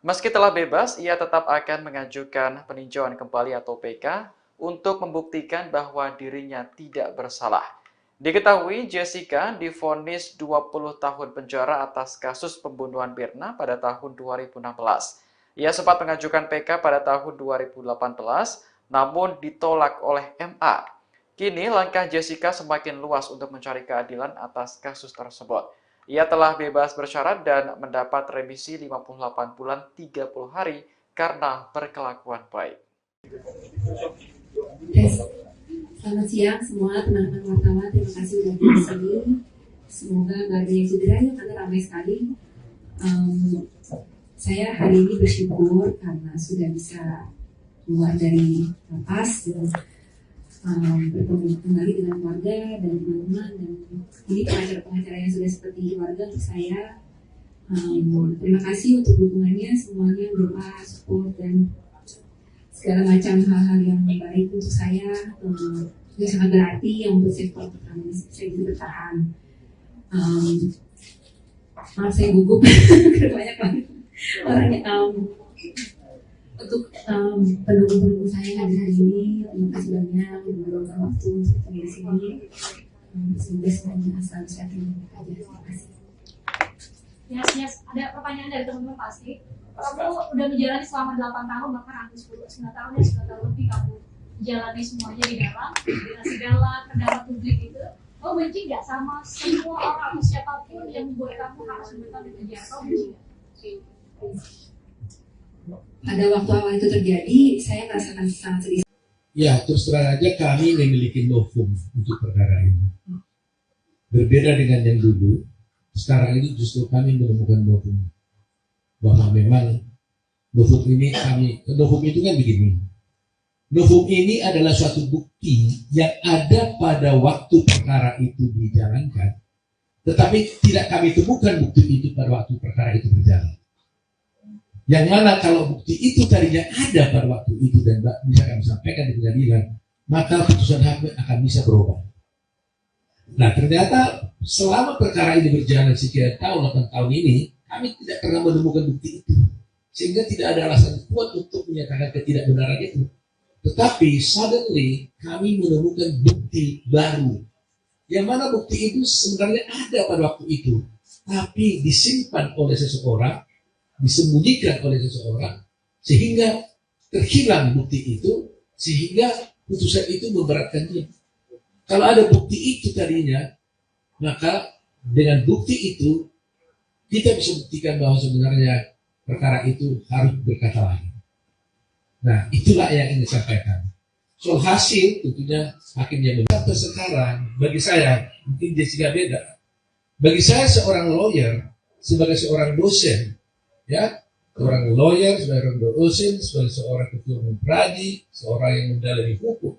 Meski telah bebas, ia tetap akan mengajukan peninjauan kembali atau PK untuk membuktikan bahwa dirinya tidak bersalah. Diketahui Jessica divonis 20 tahun penjara atas kasus pembunuhan Mirna pada tahun 2016. Ia sempat mengajukan PK pada tahun 2018, namun ditolak oleh MA. Kini langkah Jessica semakin luas untuk mencari keadilan atas kasus tersebut. Ia telah bebas bersyarat dan mendapat remisi 58 bulan 30 hari karena berkelakuan baik. Selamat siang semua teman-teman wartawan, terima kasih sudah di sini. Semoga nggak ada yang cedera ya, karena ramai sekali. Saya hari ini bersyukur karena sudah bisa keluar dari lapas dan bertemu kembali dengan keluarga dan teman-teman, dan ini pengacara-pengacara yang sudah seperti keluarga untuk saya. Terima kasih untuk dukungannya semuanya, doa, support, dan segala macam hal-hal yang baik untuk saya. Itu sangat berarti yang membuat saya bisa bertahan. Maaf saya gugup banyak banget orangnya. Untuk pendukung-pendukung saya hadir hari ini, terima kasih banyak untuk meluangkan waktu untuk di sini. Semoga semuanya selalu sehat dan baik aja. Terima kasih. Yes, ada pertanyaan dari teman-teman pasti. Kamu udah menjalani selama 8 tahun, bahkan hampir 9 tahun ya, 9 tahun lebih kamu menjalani semuanya di dalam segala pendapat publik itu. Kamu benci nggak sama semua orang atau siapapun yang membuat kamu harus memberikan di penjara? Kamu benci nggak? Pada waktu awal itu terjadi, saya merasakan sangat sedih. Ya, terus terang aja kami memiliki novum untuk perkara ini. Berbeda dengan yang dulu, sekarang ini justru kami menemukan novum. Bahwa memang novum ini novum itu kan begini. Novum ini adalah suatu bukti yang ada pada waktu perkara itu dijalankan, tetapi tidak kami temukan bukti itu pada waktu perkara itu berjalan. Yang mana kalau bukti itu tadinya ada pada waktu itu dan bisa kami sampaikan di pengadilan, maka putusan hakim akan bisa berubah. Nah, ternyata selama perkara ini berjalan sekian tahun, 8 tahun ini, kami tidak pernah menemukan bukti itu. Sehingga tidak ada alasan kuat untuk menyatakan ketidakbenaran itu. Tetapi suddenly kami menemukan bukti baru. Yang mana bukti itu sebenarnya ada pada waktu itu. Tapi disimpan oleh seseorang, disembunyikan oleh seseorang, sehingga terhilang bukti itu, sehingga putusan itu memberatkan dia. Kalau ada bukti itu tadinya, maka dengan bukti itu kita bisa buktikan bahwa sebenarnya perkara itu harus berkata lain. Nah, itulah yang ingin disampaikan. Soal hasil tentunya hakim yang benar. Sampai sekarang, bagi saya mungkin Jessica beda. Bagi saya seorang lawyer sebagai seorang dosen, ya, seorang lawyer, seorang dosen, sebagai seorang ketua umum pradi, seorang yang mendalami hukum.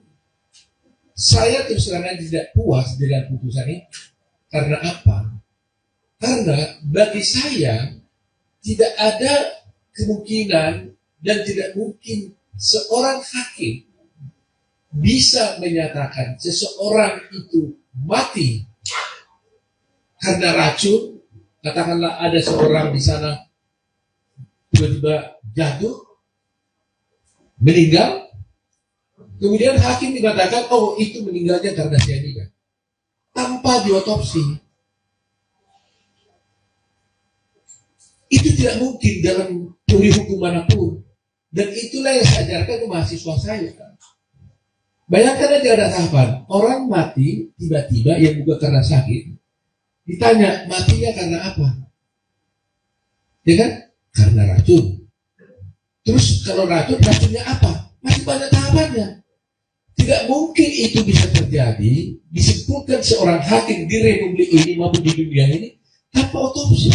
Saya terus terang tidak puas dengan putusan ini. Karena apa? Karena bagi saya tidak ada kemungkinan dan tidak mungkin seorang hakim bisa menyatakan seseorang itu mati karena racun. Katakanlah ada seorang di sana tiba-tiba jatuh, meninggal, kemudian hakim dikatakan, oh itu meninggalnya karena cyanida, tanpa diotopsi. Itu tidak mungkin dalam teori hukum manapun. Dan itulah yang saya ajarkan ke mahasiswa saya. Bayangkan aja ada tahapan, orang mati tiba-tiba yang bukan karena sakit, ditanya matinya karena apa? Ya kan? Karena racun. Terus kalau racunnya apa? Masih banyak tahapannya. Tidak mungkin itu bisa terjadi, disebutkan seorang hakim di republik ini maupun di dunia ini tanpa otopsi.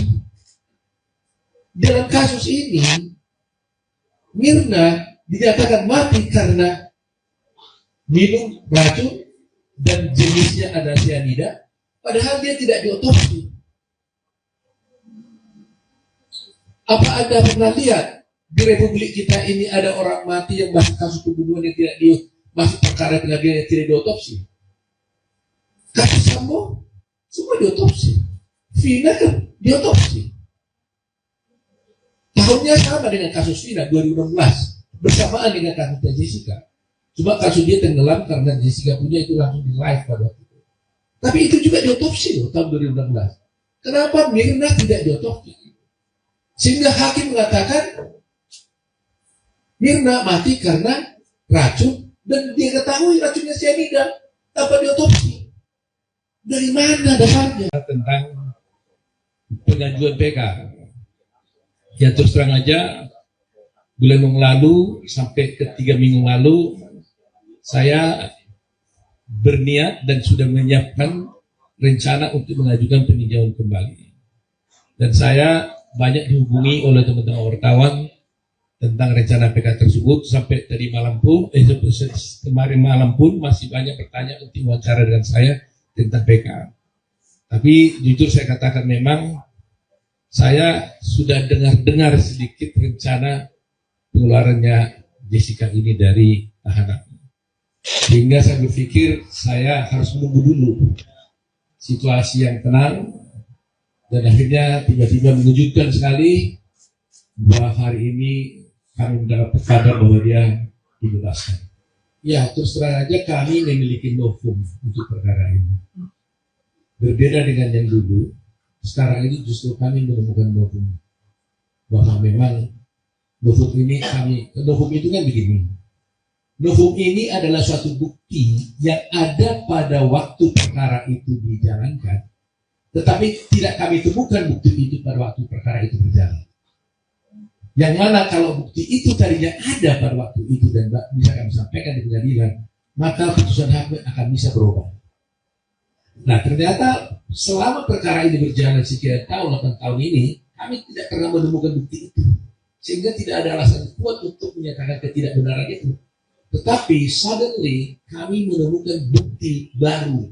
Dalam kasus ini, Mirna dinyatakan mati karena minum racun dan jenisnya ada cyanida, padahal dia tidak diotopsi. Apa Anda pernah lihat di republik kita ini ada orang mati yang masuk kasus pembunuhan yang tidak masuk perkara pengadilan yang tidak diotopsi? Kasus Sambo semua diotopsi, Vina kan diotopsi. Tahunnya sama dengan kasus Vina 2016, bersamaan dengan kasusnya Jessica. Cuma kasus dia tenggelam karena Jessica punya itu langsung di live pada waktu itu. Tapi itu juga diotopsi loh tahun 2016. Kenapa Mirna tidak diotopsi? Sehingga hakim mengatakan Mirna mati karena racun dan dia ketahui racunnya cyanida tanpa diotopsi. Dari mana dasarnya? Tentang pengajuan PK. Ya terus terang aja, bulan yang lalu sampai ke 3 minggu lalu, saya berniat dan sudah menyiapkan rencana untuk mengajukan peninjauan kembali. Dan saya banyak dihubungi oleh teman-teman wartawan tentang rencana PK tersebut. Sampai tadi malam pun, kemarin malam pun masih banyak pertanyaan untuk wawancara dengan saya tentang PK. Tapi jujur saya katakan memang saya sudah dengar sedikit rencana pengeluarannya Jessica ini dari tahanan. Sehingga saya berpikir saya harus menunggu dulu situasi yang tenang. Dan akhirnya tiba-tiba mengejutkan sekali bahwa hari ini kami mendapat kabar bahwa dia dibebaskan. Ya, terus terang aja kami memiliki novum untuk perkara ini. Berbeda dengan yang dulu, sekarang ini justru kami menemukan novum, bahwa memang novum itu kan begini. Novum ini adalah suatu bukti yang ada pada waktu perkara itu dijalankan, tetapi tidak kami temukan bukti itu pada waktu perkara itu berjalan. Yang mana kalau bukti itu tadinya ada pada waktu itu dan bisa kami sampaikan di pengadilan, maka putusan hakim akan bisa berubah. Nah, ternyata selama perkara ini berjalan sekian tahun, 8 tahun ini, kami tidak pernah menemukan bukti itu. Sehingga tidak ada alasan kuat untuk menyatakan ketidakbenaran itu. Tetapi suddenly kami menemukan bukti baru.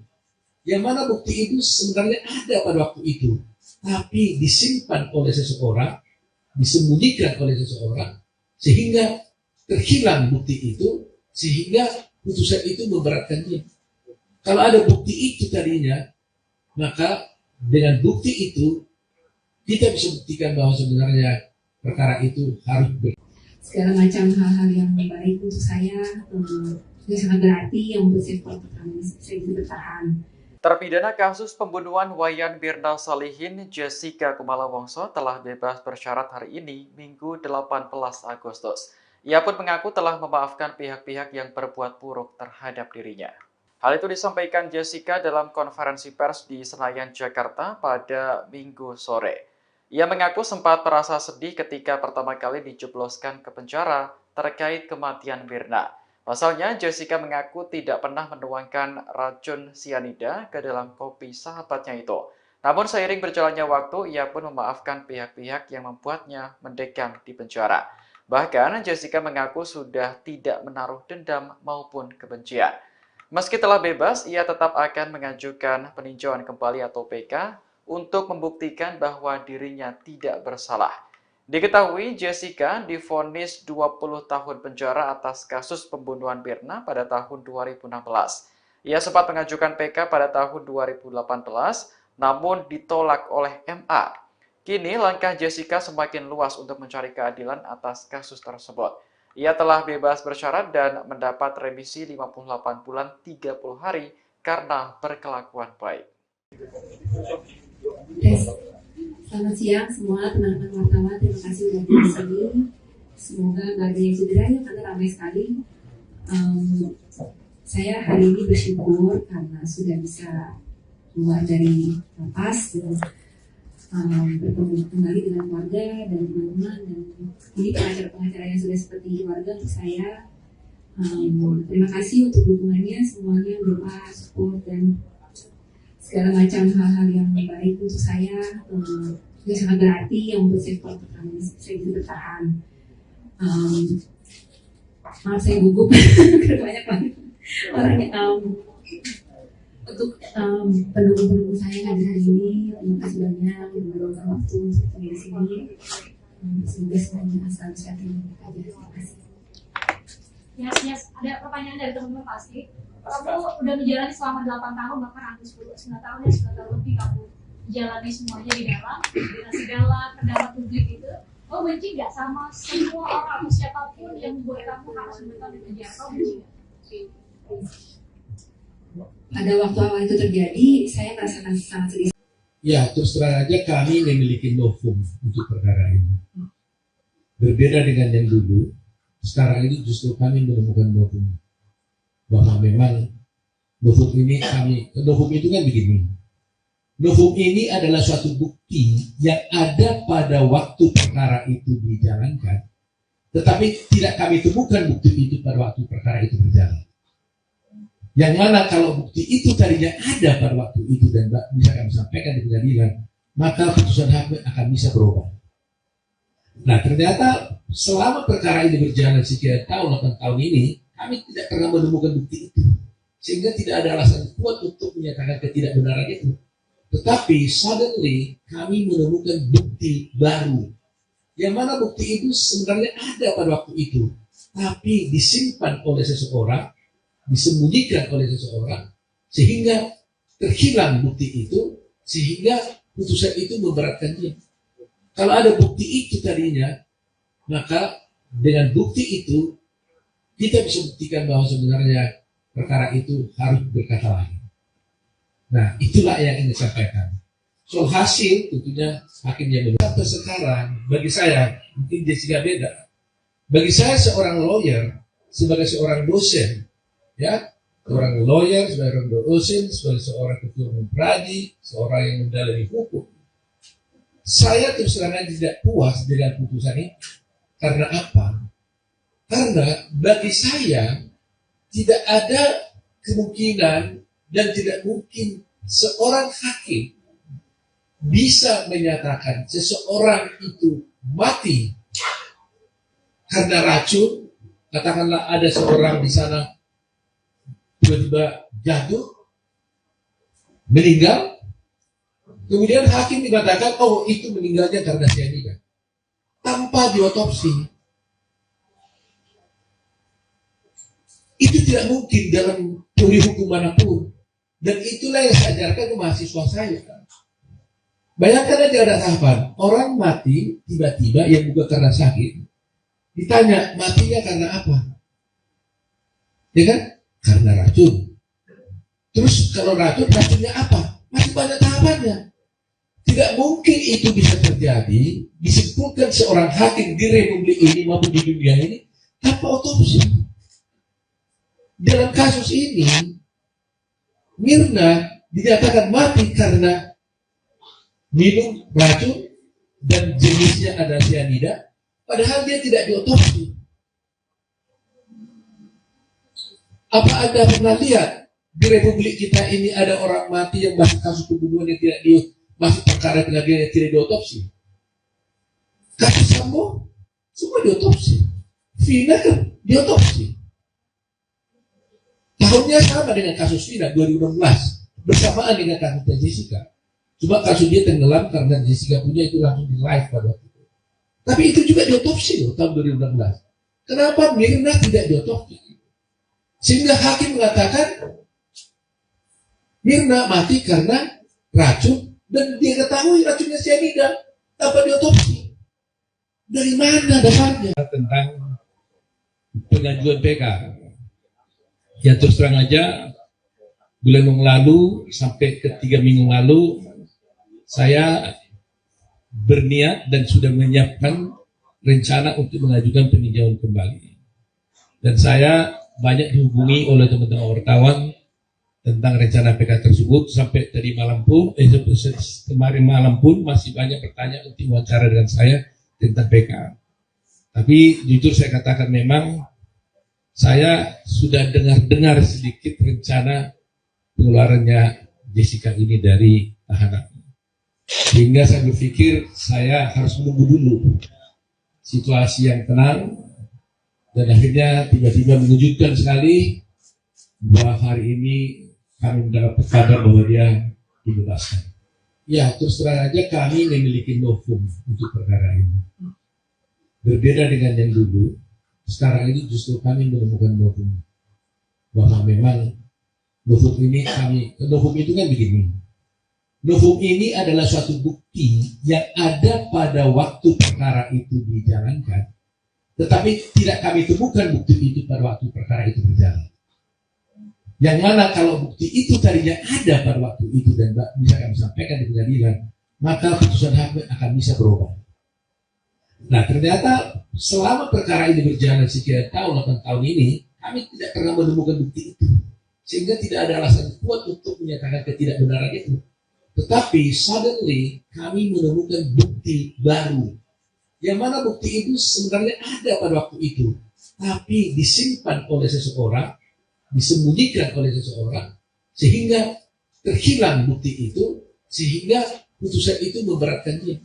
Yang mana bukti itu sebenarnya ada pada waktu itu. Tapi disimpan oleh seseorang, disembunyikan oleh seseorang, sehingga terhilang bukti itu, sehingga putusan itu memberatkan dia. Kalau ada bukti itu tadinya, maka dengan bukti itu kita bisa buktikan bahwa sebenarnya perkara itu harus segala macam hal-hal yang baik untuk saya yang sangat berarti yang membuat saya bisa bertahan. Terpidana kasus pembunuhan Wayan Mirna Salihin, Jessica Kumala Wongso telah bebas bersyarat hari ini, Minggu 18 Agustus. Ia pun mengaku telah memaafkan pihak-pihak yang berbuat buruk terhadap dirinya. Hal itu disampaikan Jessica dalam konferensi pers di Senayan, Jakarta pada Minggu sore. Ia mengaku sempat merasa sedih ketika pertama kali dijebloskan ke penjara terkait kematian Mirna. Pasalnya, Jessica mengaku tidak pernah menuangkan racun sianida ke dalam kopi sahabatnya itu. Namun seiring berjalannya waktu, ia pun memaafkan pihak-pihak yang membuatnya mendekam di penjara. Bahkan, Jessica mengaku sudah tidak menaruh dendam maupun kebencian. Meski telah bebas, ia tetap akan mengajukan peninjauan kembali atau PK untuk membuktikan bahwa dirinya tidak bersalah. Diketahui Jessica divonis 20 tahun penjara atas kasus pembunuhan Mirna pada tahun 2016. Ia sempat mengajukan PK pada tahun 2018, namun ditolak oleh MA. Kini langkah Jessica semakin luas untuk mencari keadilan atas kasus tersebut. Ia telah bebas bersyarat dan mendapat remisi 58 bulan 30 hari karena berkelakuan baik. Selamat siang semua teman-teman wartawan, terima kasih sudah di sini. Semoga nggak ada yang cedera ya, karena ramai sekali. Saya hari ini bersyukur karena sudah bisa keluar dari lapas dan bertemu kembali dengan keluarga dan teman-teman, dan ini pengacara-pengacara yang sudah seperti keluarga untuk saya. Terima kasih untuk dukungannya semuanya, doa, support, dan segala macam hal-hal yang baik untuk saya yang sangat berarti yang membuat saya bisa bertahan. Maaf saya gugup banyak banget orangnya. Untuk pendukung-pendukung saya yang hadir hari ini, terima kasih banyak yang meluangkan waktu untuk di sini. Semoga semuanya selalu sehat dan baik aja. Terima kasih. Yes. Ada pertanyaan dari teman-teman pasti. Kamu udah menjalani selama 8 tahun, bahkan hampir 9 tahun ya, 9 tahun lebih kamu jalani semuanya di dalam segala pendapat publik itu. Kamu benci nggak sama semua orang atau siapapun yang membuat kamu harus menetap di penjara? Kamu benci nggak? Pada waktu awal itu terjadi, saya merasakan sangat sedih. Ya, terus terang aja kami memiliki novum untuk perkara ini. Berbeda dengan yang dulu, sekarang ini justru kami menemukan novum, bahwa memang novum itu kan begini. Novum ini adalah suatu bukti yang ada pada waktu perkara itu dijalankan, tetapi tidak kami temukan bukti itu pada waktu perkara itu berjalan. Yang mana kalau bukti itu tadinya ada pada waktu itu dan bisa kami sampaikan di pengadilan, maka putusan hakim akan bisa berubah. Nah, ternyata selama perkara ini berjalan sekian tahun, 8 tahun ini, kami tidak pernah menemukan bukti itu. Sehingga tidak ada alasan kuat untuk menyatakan ketidakbenaran itu. Tetapi suddenly kami menemukan bukti baru. Yang mana bukti itu sebenarnya ada pada waktu itu. Tapi disimpan oleh seseorang, disembunyikan oleh seseorang, sehingga terhilang bukti itu, sehingga putusan itu memberatkan dia. Kalau ada bukti itu tadinya, maka dengan bukti itu kita bisa buktikan bahwa sebenarnya perkara itu harus berkata lain. Nah, itulah yang ingin saya sampaikan. Soal hasil, tentunya hakim yang menilai. Sampai sekarang, bagi saya, mungkin Jessica beda. Bagi saya seorang lawyer, sebagai seorang dosen, ya, seorang lawyer, sebagai seorang dosen, sebagai seorang ketua umum pradi, seorang yang mendalami hukum, saya terus terang tidak puas dengan putusan ini. Karena apa? Karena bagi saya tidak ada kemungkinan dan tidak mungkin seorang hakim bisa menyatakan seseorang itu mati karena racun. Katakanlah ada seorang di sana tiba-tiba jatuh, meninggal, kemudian hakim mengatakan, oh itu meninggalnya karena cyanida, tanpa diotopsi. Itu tidak mungkin dalam teori hukum manapun. Dan itulah yang saya ajarkan ke mahasiswa saya. Bayangkan aja ada tahapan, orang mati tiba-tiba yang bukan karena sakit. Ditanya, matinya karena apa? Ya kan? Karena racun. Terus kalau racun, racunnya apa? Masih banyak tahapannya. Tidak mungkin itu bisa terjadi, disimpulkan seorang hakim di republik ini maupun di dunia ini tanpa otopsi. Dalam kasus ini, Mirna dinyatakan mati karena minum racun dan jenisnya ada cyanida, padahal dia tidak diotopsi. Apa Anda pernah lihat di republik kita ini ada orang mati yang masih kasus pembunuhan yang tidak masih perkara pengadilan yang tidak diotopsi? Kasus Sambo semua diotopsi. Vina kan diotopsi. Tahunnya sama dengan kasus Vina 2016, bersamaan dengan kasusnya Jessica. Cuma kasus dia tenggelam karena Jessica punya itu langsung di live pada waktu itu. Tapi itu juga diotopsi loh tahun 2016. Kenapa Mirna tidak diotopsi? Sehingga hakim mengatakan Mirna mati karena racun dan dia ketahui racunnya cyanida tanpa diotopsi. Dari mana dasarnya? Tentang pengajuan PK. Ya terus terang aja, bulan yang lalu sampai ke 3 minggu lalu saya berniat dan sudah menyiapkan rencana untuk mengajukan peninjauan kembali. Dan saya banyak dihubungi oleh teman-teman wartawan tentang rencana PK tersebut. Sampai tadi malam pun, kemarin malam pun masih banyak pertanyaan untuk wawancara dengan saya tentang PK. Tapi jujur saya katakan memang saya sudah dengar sedikit rencana pengeluarannya Jessica ini dari tahanan. Sehingga saya berpikir saya harus menunggu dulu situasi yang tenang. Dan akhirnya tiba-tiba mengejutkan sekali bahwa hari ini kami mendapat kabar bahwa dia dibebaskan. Ya, terus terang aja kami memiliki novum untuk perkara ini. Berbeda dengan yang dulu, sekarang ini justru kami menemukan novum. Bahwa memang novum ini novum itu kan begini. Novum ini adalah suatu bukti yang ada pada waktu perkara itu dijalankan. Tetapi tidak kami temukan bukti itu pada waktu perkara itu berjalan. Yang mana kalau bukti itu tadinya ada pada waktu itu dan bisa kami sampaikan di pengadilan, maka putusan hakim akan bisa berubah. Nah ternyata selama perkara ini berjalan sekian tahun, 8 tahun ini, kami tidak pernah menemukan bukti itu. Sehingga tidak ada alasan kuat untuk menyatakan ketidakbenaran itu. Tetapi suddenly kami menemukan bukti baru. Yang mana bukti itu sebenarnya ada pada waktu itu, tapi disimpan oleh seseorang, disembunyikan oleh seseorang, sehingga terhilang bukti itu, sehingga putusan itu memberatkan dia.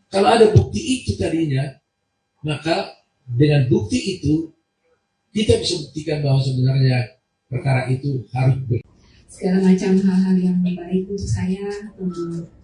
Kalau ada bukti itu tadinya, maka dengan bukti itu, kita bisa buktikan bahwa sebenarnya perkara itu harus segala macam hal-hal yang baik untuk saya,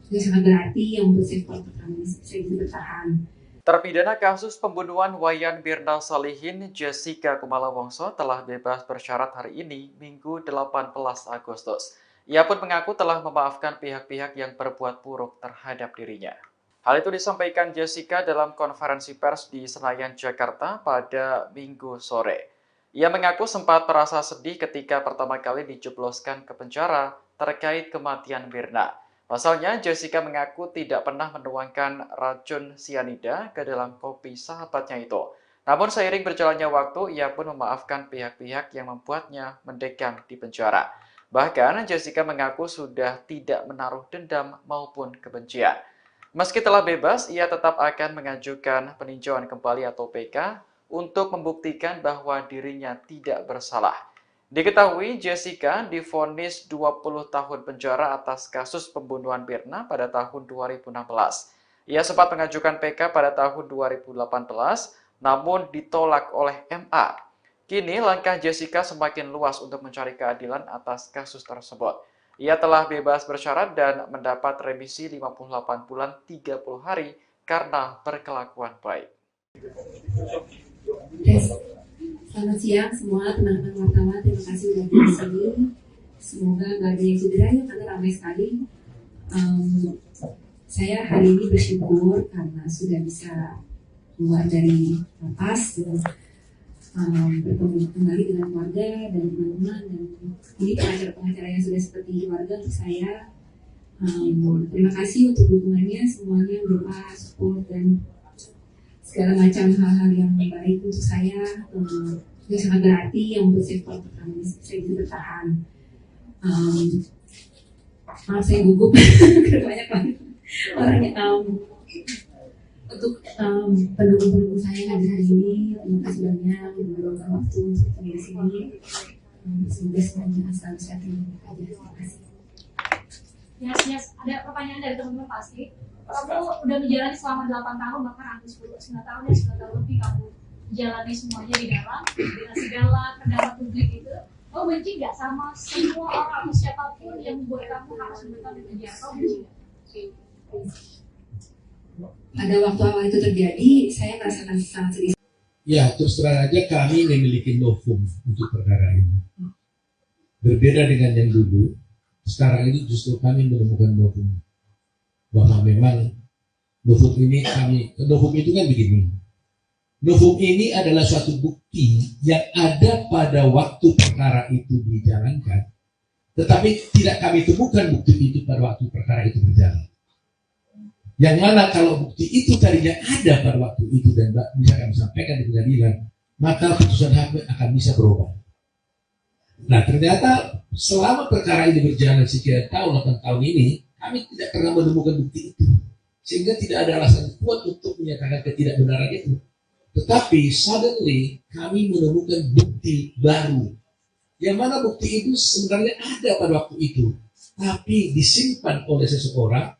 yang sangat berarti, yang membuat saya bisa bertahan. Terpidana kasus pembunuhan Wayan Mirna Salihin, Jessica Kumala Wongso telah bebas bersyarat hari ini, Minggu 18 Agustus. Ia pun mengaku telah memaafkan pihak-pihak yang berbuat buruk terhadap dirinya. Hal itu disampaikan Jessica dalam konferensi pers di Senayan, Jakarta pada Minggu sore. Ia mengaku sempat merasa sedih ketika pertama kali dijebloskan ke penjara terkait kematian Mirna. Pasalnya, Jessica mengaku tidak pernah menuangkan racun sianida ke dalam kopi sahabatnya itu. Namun seiring berjalannya waktu, ia pun memaafkan pihak-pihak yang membuatnya mendekam di penjara. Bahkan, Jessica mengaku sudah tidak menaruh dendam maupun kebencian. Meski telah bebas, ia tetap akan mengajukan peninjauan kembali atau PK untuk membuktikan bahwa dirinya tidak bersalah. Diketahui Jessica divonis 20 tahun penjara atas kasus pembunuhan Mirna pada tahun 2016. Ia sempat mengajukan PK pada tahun 2018, namun ditolak oleh MA. Kini langkah Jessica semakin luas untuk mencari keadilan atas kasus tersebut. Ia telah bebas bersyarat dan mendapat remisi 58 bulan 30 hari karena berkelakuan baik. Selamat siang semua teman-teman wartawan, terima kasih sudah di sini. Semoga nggak ada yang cedera ya, karena ramai sekali. Saya hari ini bersyukur karena sudah bisa keluar dari lapas dan bertemu kembali dengan keluarga dan teman-teman, dan ini pengacara-pengacara yang sudah seperti keluarga untuk saya. Terima kasih untuk dukungannya semuanya, doa, support, dan segala macam hal-hal yang baik untuk saya, yang sangat berarti, yang membuat saya kuat saya bisa bertahan. Maaf saya gugup karena banyak banget orangnya. Untuk pendukung-pendukung saya yang hadir hari ini, terima kasih banyak untuk meluangkan waktu untuk tinggal di sini. Semoga semuanya selalu sehat dan baik aja. Terima kasih. Yes. Ada pertanyaan dari teman-teman pasti. Kamu udah menjalani selama 8 tahun, bahkan hampir 9 tahun ya, 9 tahun lebih kamu jalani semuanya di dalam, dengan segala pendapat publik itu. Kamu benci nggak sama semua orang atau siapapun yang membuat kamu harus menetap di penjara? Kamu benci nggak? Pada waktu awal itu terjadi, saya merasakan sangat sedih. Ya, terus terang aja kami memiliki novum untuk perkara ini. Berbeda dengan yang dulu, sekarang ini justru kami menemukan novum. Bahwa memang novum ini novum itu kan begini. Novum ini adalah suatu bukti yang ada pada waktu perkara itu dijalankan, tetapi tidak kami temukan bukti itu pada waktu perkara itu berjalan. Yang mana kalau bukti itu tadinya ada pada waktu itu dan bisa kami sampaikan di pengadilan, maka putusan hakim akan bisa berubah. Nah, ternyata selama perkara ini berjalan sekian tahun, 8 tahun ini, kami tidak pernah menemukan bukti itu. Sehingga tidak ada alasan kuat untuk menyatakan ketidakbenaran itu. Tetapi suddenly kami menemukan bukti baru. Yang mana bukti itu sebenarnya ada pada waktu itu. Tapi disimpan oleh seseorang,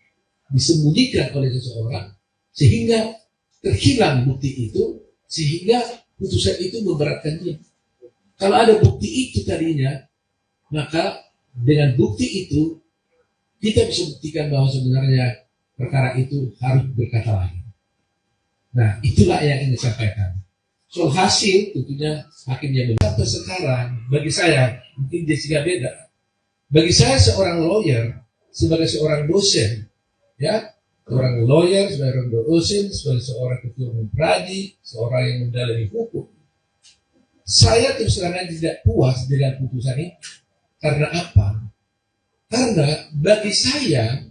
disembunyikan oleh seseorang, sehingga terhilang bukti itu, sehingga putusan itu memberatkan dia. Kalau ada bukti itu tadinya, maka dengan bukti itu kita bisa buktikan bahwa sebenarnya perkara itu harus berkata lain. Nah, itulah yang ingin disampaikan. Soal hasil tentunya hakim yang benar. Sampai sekarang, bagi saya, mungkin Jessica beda. Bagi saya seorang lawyer, sebagai seorang dosen, ya, seorang lawyer, seorang dosen, sebagai seorang ketua umum pradi, seorang yang mendalami hukum, saya terus terang tidak puas dengan putusan ini. Karena apa? Karena bagi saya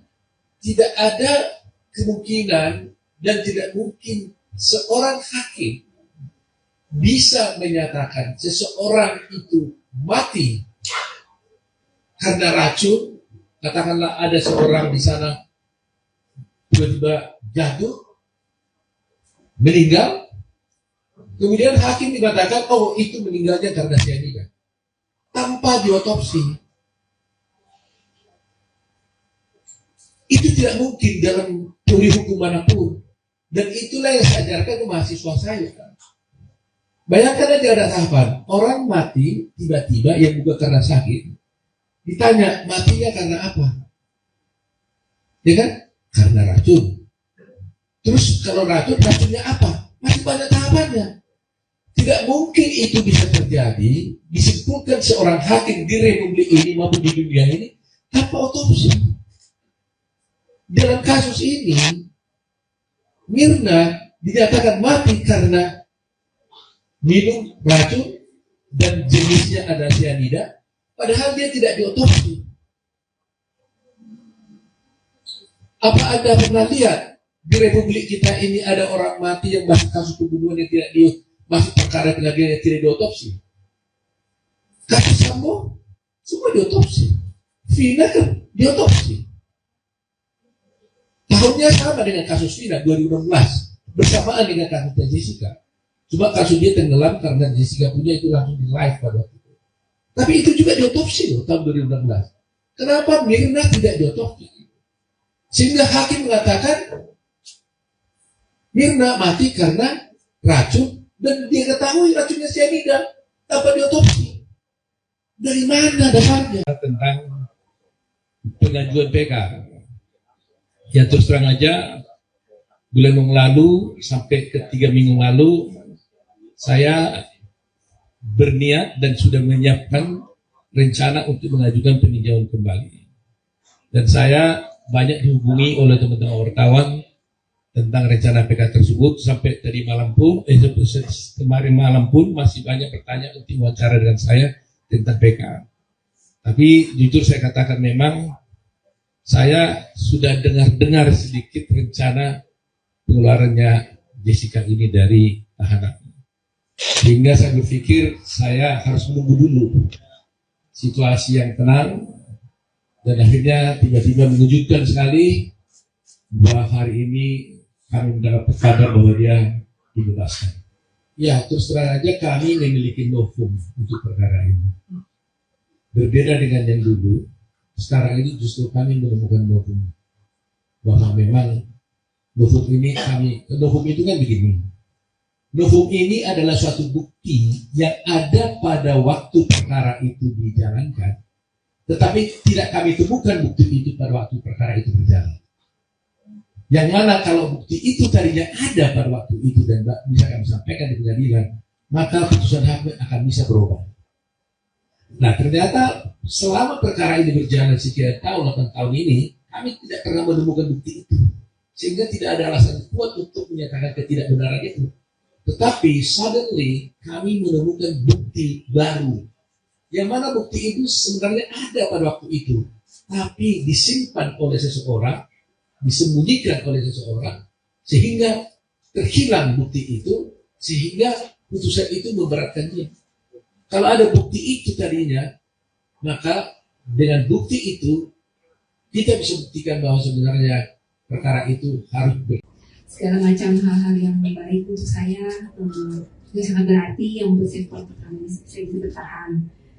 tidak ada kemungkinan dan tidak mungkin seorang hakim bisa menyatakan seseorang itu mati karena racun. Katakanlah ada seorang di sana tiba-tiba jatuh, meninggal, kemudian hakim dikatakan, oh itu meninggalnya karena cyanida, tanpa diotopsi. Itu tidak mungkin dalam teori hukum manapun. Dan itulah yang saya ajarkan ke mahasiswa saya. Bayangkan aja ada tahapan, orang mati tiba-tiba yang bukan karena sakit, ditanya matinya karena apa? Ya kan? Karena racun. Terus kalau racunnya apa? Masih banyak tahapannya. Tidak mungkin itu bisa terjadi, disimpulkan seorang hakim di republik ini maupun di dunia ini tanpa otopsi. Dalam kasus ini, Mirna dinyatakan mati karena minum racun dan jenisnya ada cyanida, padahal dia tidak diotopsi. Apa Anda pernah lihat di Republik kita ini ada orang mati yang masuk kasus pembunuhan yang tidak masuk perkara pengadilan yang tidak diotopsi? Kasus Sambo semua diotopsi, Vina kan diotopsi. Tahunnya sama dengan kasus Vina 2016, bersamaan dengan kasusnya Jessica. Cuma kasus dia tenggelam karena Jessica punya itu langsung di live pada waktu itu. Tapi itu juga diotopsi loh tahun 2016. Kenapa Mirna tidak diotopsi? Sehingga hakim mengatakan Mirna mati karena racun dan dia ketahui racunnya cyanida tanpa diotopsi. Dari mana dasarnya? Tentang pengajuan PK. Ya terus terang aja, bulan yang lalu sampai ke 3 minggu lalu, saya berniat dan sudah menyiapkan rencana untuk mengajukan peninjauan kembali. Dan saya banyak dihubungi oleh teman-teman wartawan tentang rencana PK tersebut. Sampai tadi malam pun, kemarin malam pun masih banyak pertanyaan untuk wawancara dengan saya tentang PK. Tapi jujur saya katakan memang saya sudah dengar sedikit rencana pengeluarannya Jessica ini dari tahanan. Sehingga saya berpikir saya harus menunggu dulu situasi yang tenang, dan akhirnya tiba-tiba mengejutkan sekali bahwa hari ini kami mendapat kabar bahwa dia dibebaskan. Ya, terus terang aja kami memiliki novum untuk perkara ini. Berbeda dengan yang dulu, sekarang ini justru kami menemukan novum. Bahwa memang novum ini novum itu kan begini. Novum ini adalah suatu bukti yang ada pada waktu perkara itu dijalankan, tetapi tidak kami temukan bukti itu pada waktu perkara itu berjalan. Yang mana kalau bukti itu tadinya ada pada waktu itu dan bisa kami sampaikan di pengadilan, maka putusan hakim akan bisa berubah. Nah ternyata selama perkara ini berjalan sekian tahun, 8 tahun ini, kami tidak pernah menemukan bukti itu. Sehingga tidak ada alasan kuat untuk menyatakan ketidakbenaran itu. Tetapi suddenly kami menemukan bukti baru. Yang mana bukti itu sebenarnya ada pada waktu itu, tapi disimpan oleh seseorang, disembunyikan oleh seseorang, sehingga terhilang bukti itu, sehingga putusan itu memberatkan dia. Kalau ada bukti itu tadinya, maka dengan bukti itu kita bisa buktikan bahwa sebenarnya perkara itu harus segala macam hal-hal yang baik untuk saya, yang sangat berarti, yang membuat saya bisa bertahan.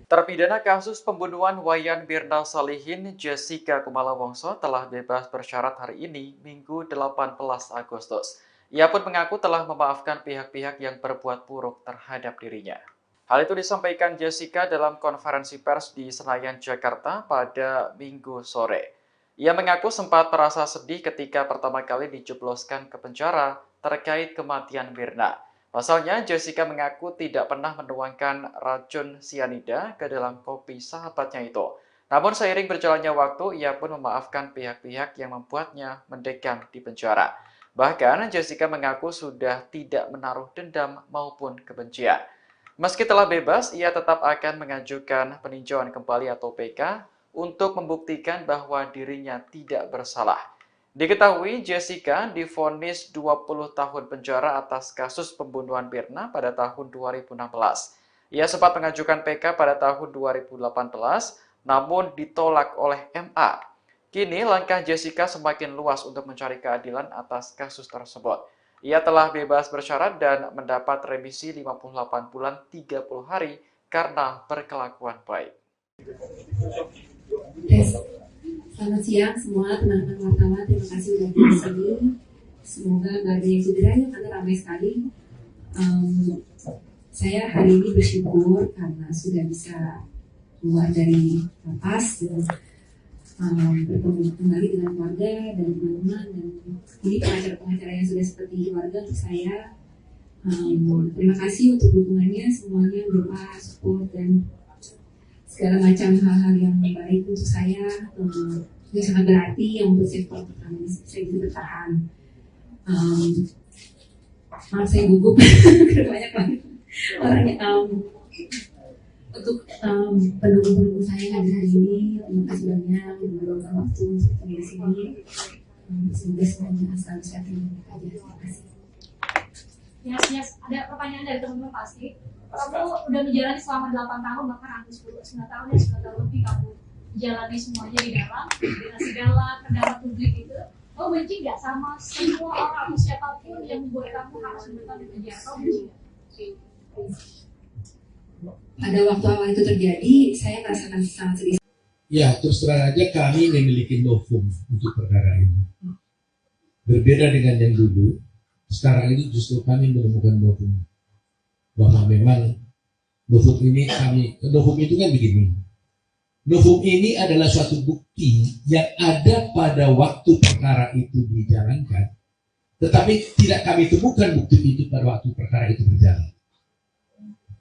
Terpidana kasus pembunuhan Wayan Mirna Salihin, Jessica Kumala Wongso telah bebas bersyarat hari ini, Minggu 18 Agustus. Ia pun mengaku telah memaafkan pihak-pihak yang berbuat buruk terhadap dirinya. Hal itu disampaikan Jessica dalam konferensi pers di Senayan, Jakarta pada Minggu sore. Ia mengaku sempat merasa sedih ketika pertama kali dijebloskan ke penjara terkait kematian Mirna. Pasalnya, Jessica mengaku tidak pernah menuangkan racun sianida ke dalam kopi sahabatnya itu. Namun seiring berjalannya waktu, ia pun memaafkan pihak-pihak yang membuatnya mendekam di penjara. Bahkan, Jessica mengaku sudah tidak menaruh dendam maupun kebencian. Meski telah bebas, ia tetap akan mengajukan peninjauan kembali atau PK untuk membuktikan bahwa dirinya tidak bersalah. Diketahui Jessica divonis 20 tahun penjara atas kasus pembunuhan Mirna pada tahun 2016. Ia sempat mengajukan PK pada tahun 2018, namun ditolak oleh MA. Kini langkah Jessica semakin luas untuk mencari keadilan atas kasus tersebut. Ia telah bebas bersyarat dan mendapat remisi 58 bulan 30 hari karena berkelakuan baik. Selamat siang semua teman-teman wartawan, terima kasih sudah di sini. Semoga nggak ada yang cederanya karena ramai sekali. Saya hari ini bersyukur karena sudah bisa keluar dari lapas dan bertemu kembali dengan keluarga dan teman-teman, dan ini pengacara-pengacara yang sudah seperti keluarga untuk saya. Terima kasih untuk dukungannya semuanya, doa, support, dan segala macam hal-hal yang baik untuk saya, yang sangat berarti, yang membuat saya bisa bertahan. Maaf saya gugup banyak banget orangnya. Untuk pendukung-pendukung saya yang hadir hari ini, terima kasih banyak yang meluangkan waktu untuk di sini. Semoga semuanya selalu sehat dan baik aja. Terima kasih. Yes. Ada pertanyaan dari teman-teman pasti. Kamu udah menjalani selama 8 tahun, bahkan hampir 9 tahun ya, 9 tahun lebih kamu jalani semuanya di dalam, dengan segala kendala publik itu. Kamu benci nggak sama semua orang atau siapapun yang membuat kamu harus memberikan di penjara? Kamu benci nggak? Pada waktu awal itu terjadi, saya merasakan sangat sedih. Ya, terus terang aja kami memiliki novum untuk perkara ini. Berbeda dengan yang dulu, sekarang ini justru kami menemukan novum. Bahwa memang novum itu kan begini. Novum ini adalah suatu bukti yang ada pada waktu perkara itu dijalankan. Tetapi tidak kami temukan bukti itu pada waktu perkara itu berjalan.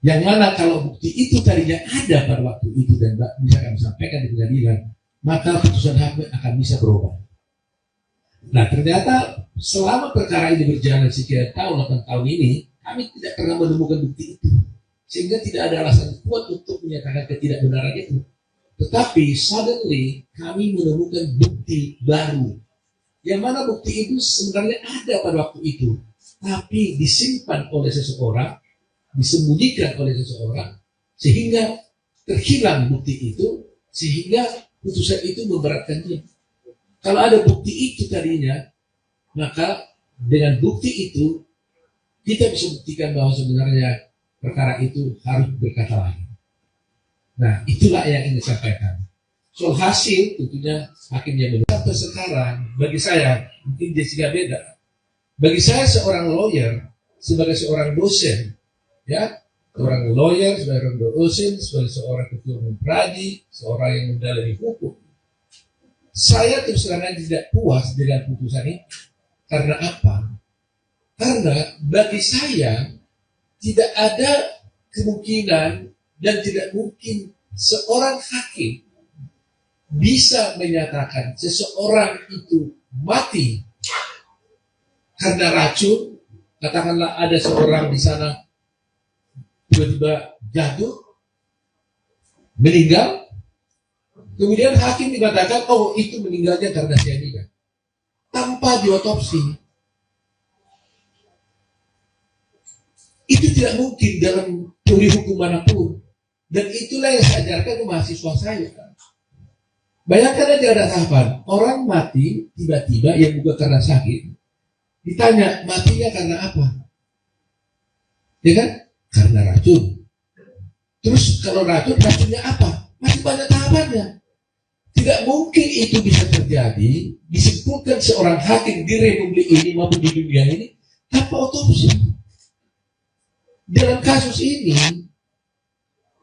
Yang mana kalau bukti itu tadinya ada pada waktu itu dan bisa kami sampaikan di pengadilan, maka putusan hakim akan bisa berubah. Nah, ternyata selama perkara ini berjalan sekian tahun, 8 tahun ini, kami tidak pernah menemukan bukti itu. Sehingga tidak ada alasan kuat untuk menyatakan ketidakbenaran itu. Tetapi suddenly kami menemukan bukti baru. Yang mana bukti itu sebenarnya ada pada waktu itu. Tapi disimpan oleh seseorang, disembunyikan oleh seseorang, sehingga terhilang bukti itu, sehingga putusan itu memberatkan dia. Kalau ada bukti itu tadinya, maka dengan bukti itu kita bisa buktikan bahwa sebenarnya perkara itu harus berkata lain. Nah, itulah yang ingin disampaikan. Soal hasil tentunya hakim yang menentukan. Sampai sekarang, bagi saya mungkin Jessica beda. Bagi saya seorang lawyer sebagai seorang dosen, ya, seorang lawyer, seorang dosen, sebagai seorang ketua umum pradi, seorang yang mendalami hukum. Saya terus terang tidak puas dengan putusan ini. Karena apa? Karena bagi saya tidak ada kemungkinan dan tidak mungkin seorang hakim bisa menyatakan seseorang itu mati karena racun. Katakanlah ada seorang di sana tiba-tiba jatuh, meninggal, kemudian hakim dikatakan, oh itu meninggalnya karena cyanida, tanpa diotopsi. Itu tidak mungkin dalam teori hukum manapun. Dan itulah yang saya ajarkan ke mahasiswa saya. Bayangkan aja ada tahapan, orang mati tiba-tiba yang bukan karena sakit, ditanya matinya karena apa? Ya kan? Karena racun. Terus kalau racunnya apa? Masih banyak tahapannya. Tidak mungkin itu bisa terjadi, disimpulkan seorang hakim di republik ini maupun di dunia ini tanpa otopsi. Dalam kasus ini,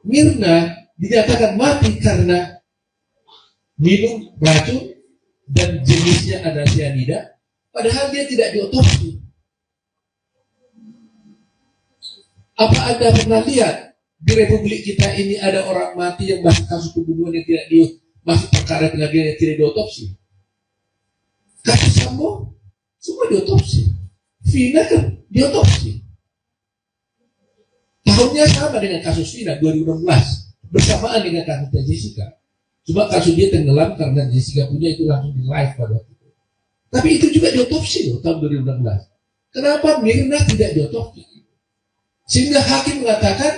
Mirna dinyatakan mati karena minum racun dan jenisnya ada cyanida, padahal dia tidak diotopsi. Apa Anda pernah lihat di republik kita ini ada orang mati yang masih kasus pembunuhan yang tidak masih perkara pengadilan yang tidak diotopsi? Kasus Sambo semua diotopsi, Vina kan diotopsi. Tahunnya sama dengan kasus Vina 2016, bersamaan dengan kasusnya Jessica. Cuma kasus dia tenggelam karena Jessica punya itu langsung di live pada waktu itu. Tapi itu juga diotopsi loh tahun 2016. Kenapa Mirna tidak diotopsi? Sehingga hakim mengatakan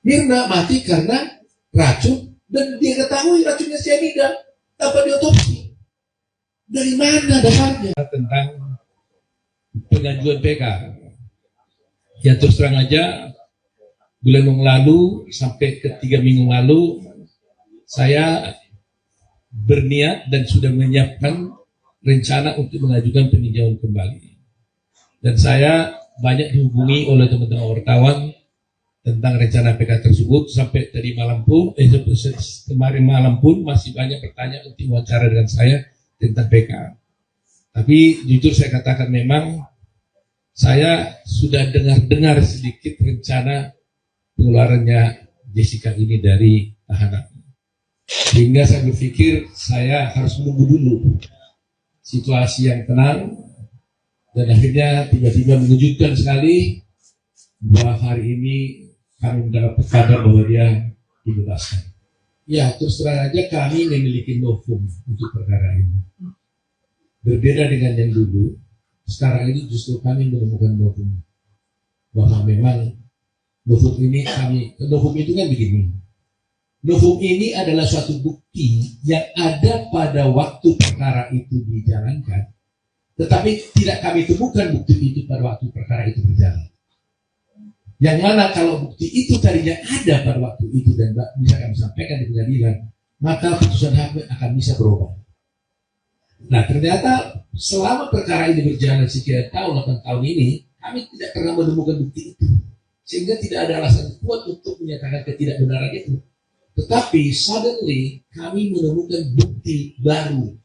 Mirna mati karena racun dan dia ketahui racunnya cyanida tanpa diotopsi. Dari mana dasarnya? Tentang pengajuan PK. Ya terus terang aja, bulan yang lalu sampai ke 3 minggu lalu, saya berniat dan sudah menyiapkan rencana untuk mengajukan peninjauan kembali. Dan saya banyak dihubungi oleh teman-teman wartawan tentang rencana PK tersebut. Sampai tadi malam pun, kemarin malam pun masih banyak pertanyaan untuk wawancara dengan saya tentang PK. Tapi jujur saya katakan memang saya sudah dengar sedikit rencana pengeluarannya Jessica ini dari tahanan. Sehingga saya berpikir saya harus menunggu dulu situasi yang tenang. Dan akhirnya tiba-tiba mengejutkan sekali bahwa hari ini kami mendapat kabar bahwa dia dibebaskan. Ya terus terang aja kami memiliki novum untuk perkara ini. Berbeda dengan yang dulu, sekarang ini justru kami menemukan novum. Bahwa memang novum itu kan begini. Novum ini adalah suatu bukti yang ada pada waktu perkara itu dijalankan, tetapi tidak kami temukan bukti itu pada waktu perkara itu berjalan. Yang mana kalau bukti itu tadinya ada pada waktu itu dan bisa kami sampaikan di pengadilan, maka putusan hakim akan bisa berubah. Nah, ternyata selama perkara ini berjalan sekian tahun, 8 tahun ini, kami tidak pernah menemukan bukti itu. Sehingga tidak ada alasan kuat untuk menyatakan ketidakbenaran itu. Tetapi suddenly kami menemukan bukti baru.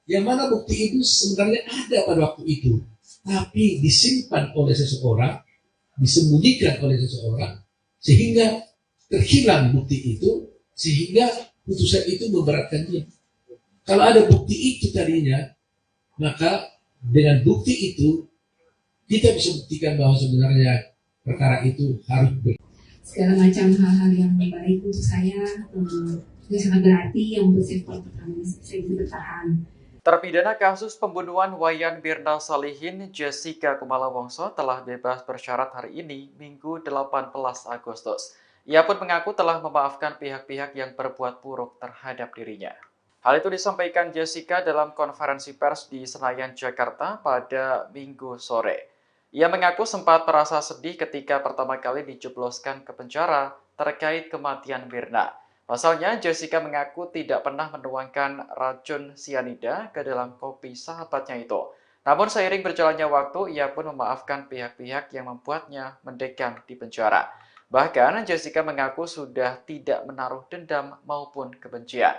Yang mana bukti itu sebenarnya ada pada waktu itu. Tapi disimpan oleh seseorang, disembunyikan oleh seseorang, sehingga terhilang bukti itu, sehingga putusan itu memberatkan dia. Kalau ada bukti itu tadinya, maka dengan bukti itu kita bisa buktikan bahwa sebenarnya perkara itu harus segala macam hal-hal yang baik untuk saya yang sangat berarti yang untuk saya bisa bertahan. Terpidana kasus pembunuhan Wayan Mirna Salihin, Jessica Kumala Wongso telah bebas bersyarat hari ini, Minggu 18 Agustus. Ia pun mengaku telah memaafkan pihak-pihak yang berbuat buruk terhadap dirinya. Hal itu disampaikan Jessica dalam konferensi pers di Senayan, Jakarta pada Minggu sore. Ia mengaku sempat merasa sedih ketika pertama kali dijebloskan ke penjara terkait kematian Mirna. Pasalnya, Jessica mengaku tidak pernah menuangkan racun sianida ke dalam kopi sahabatnya itu. Namun seiring berjalannya waktu, ia pun memaafkan pihak-pihak yang membuatnya mendekam di penjara. Bahkan, Jessica mengaku sudah tidak menaruh dendam maupun kebencian.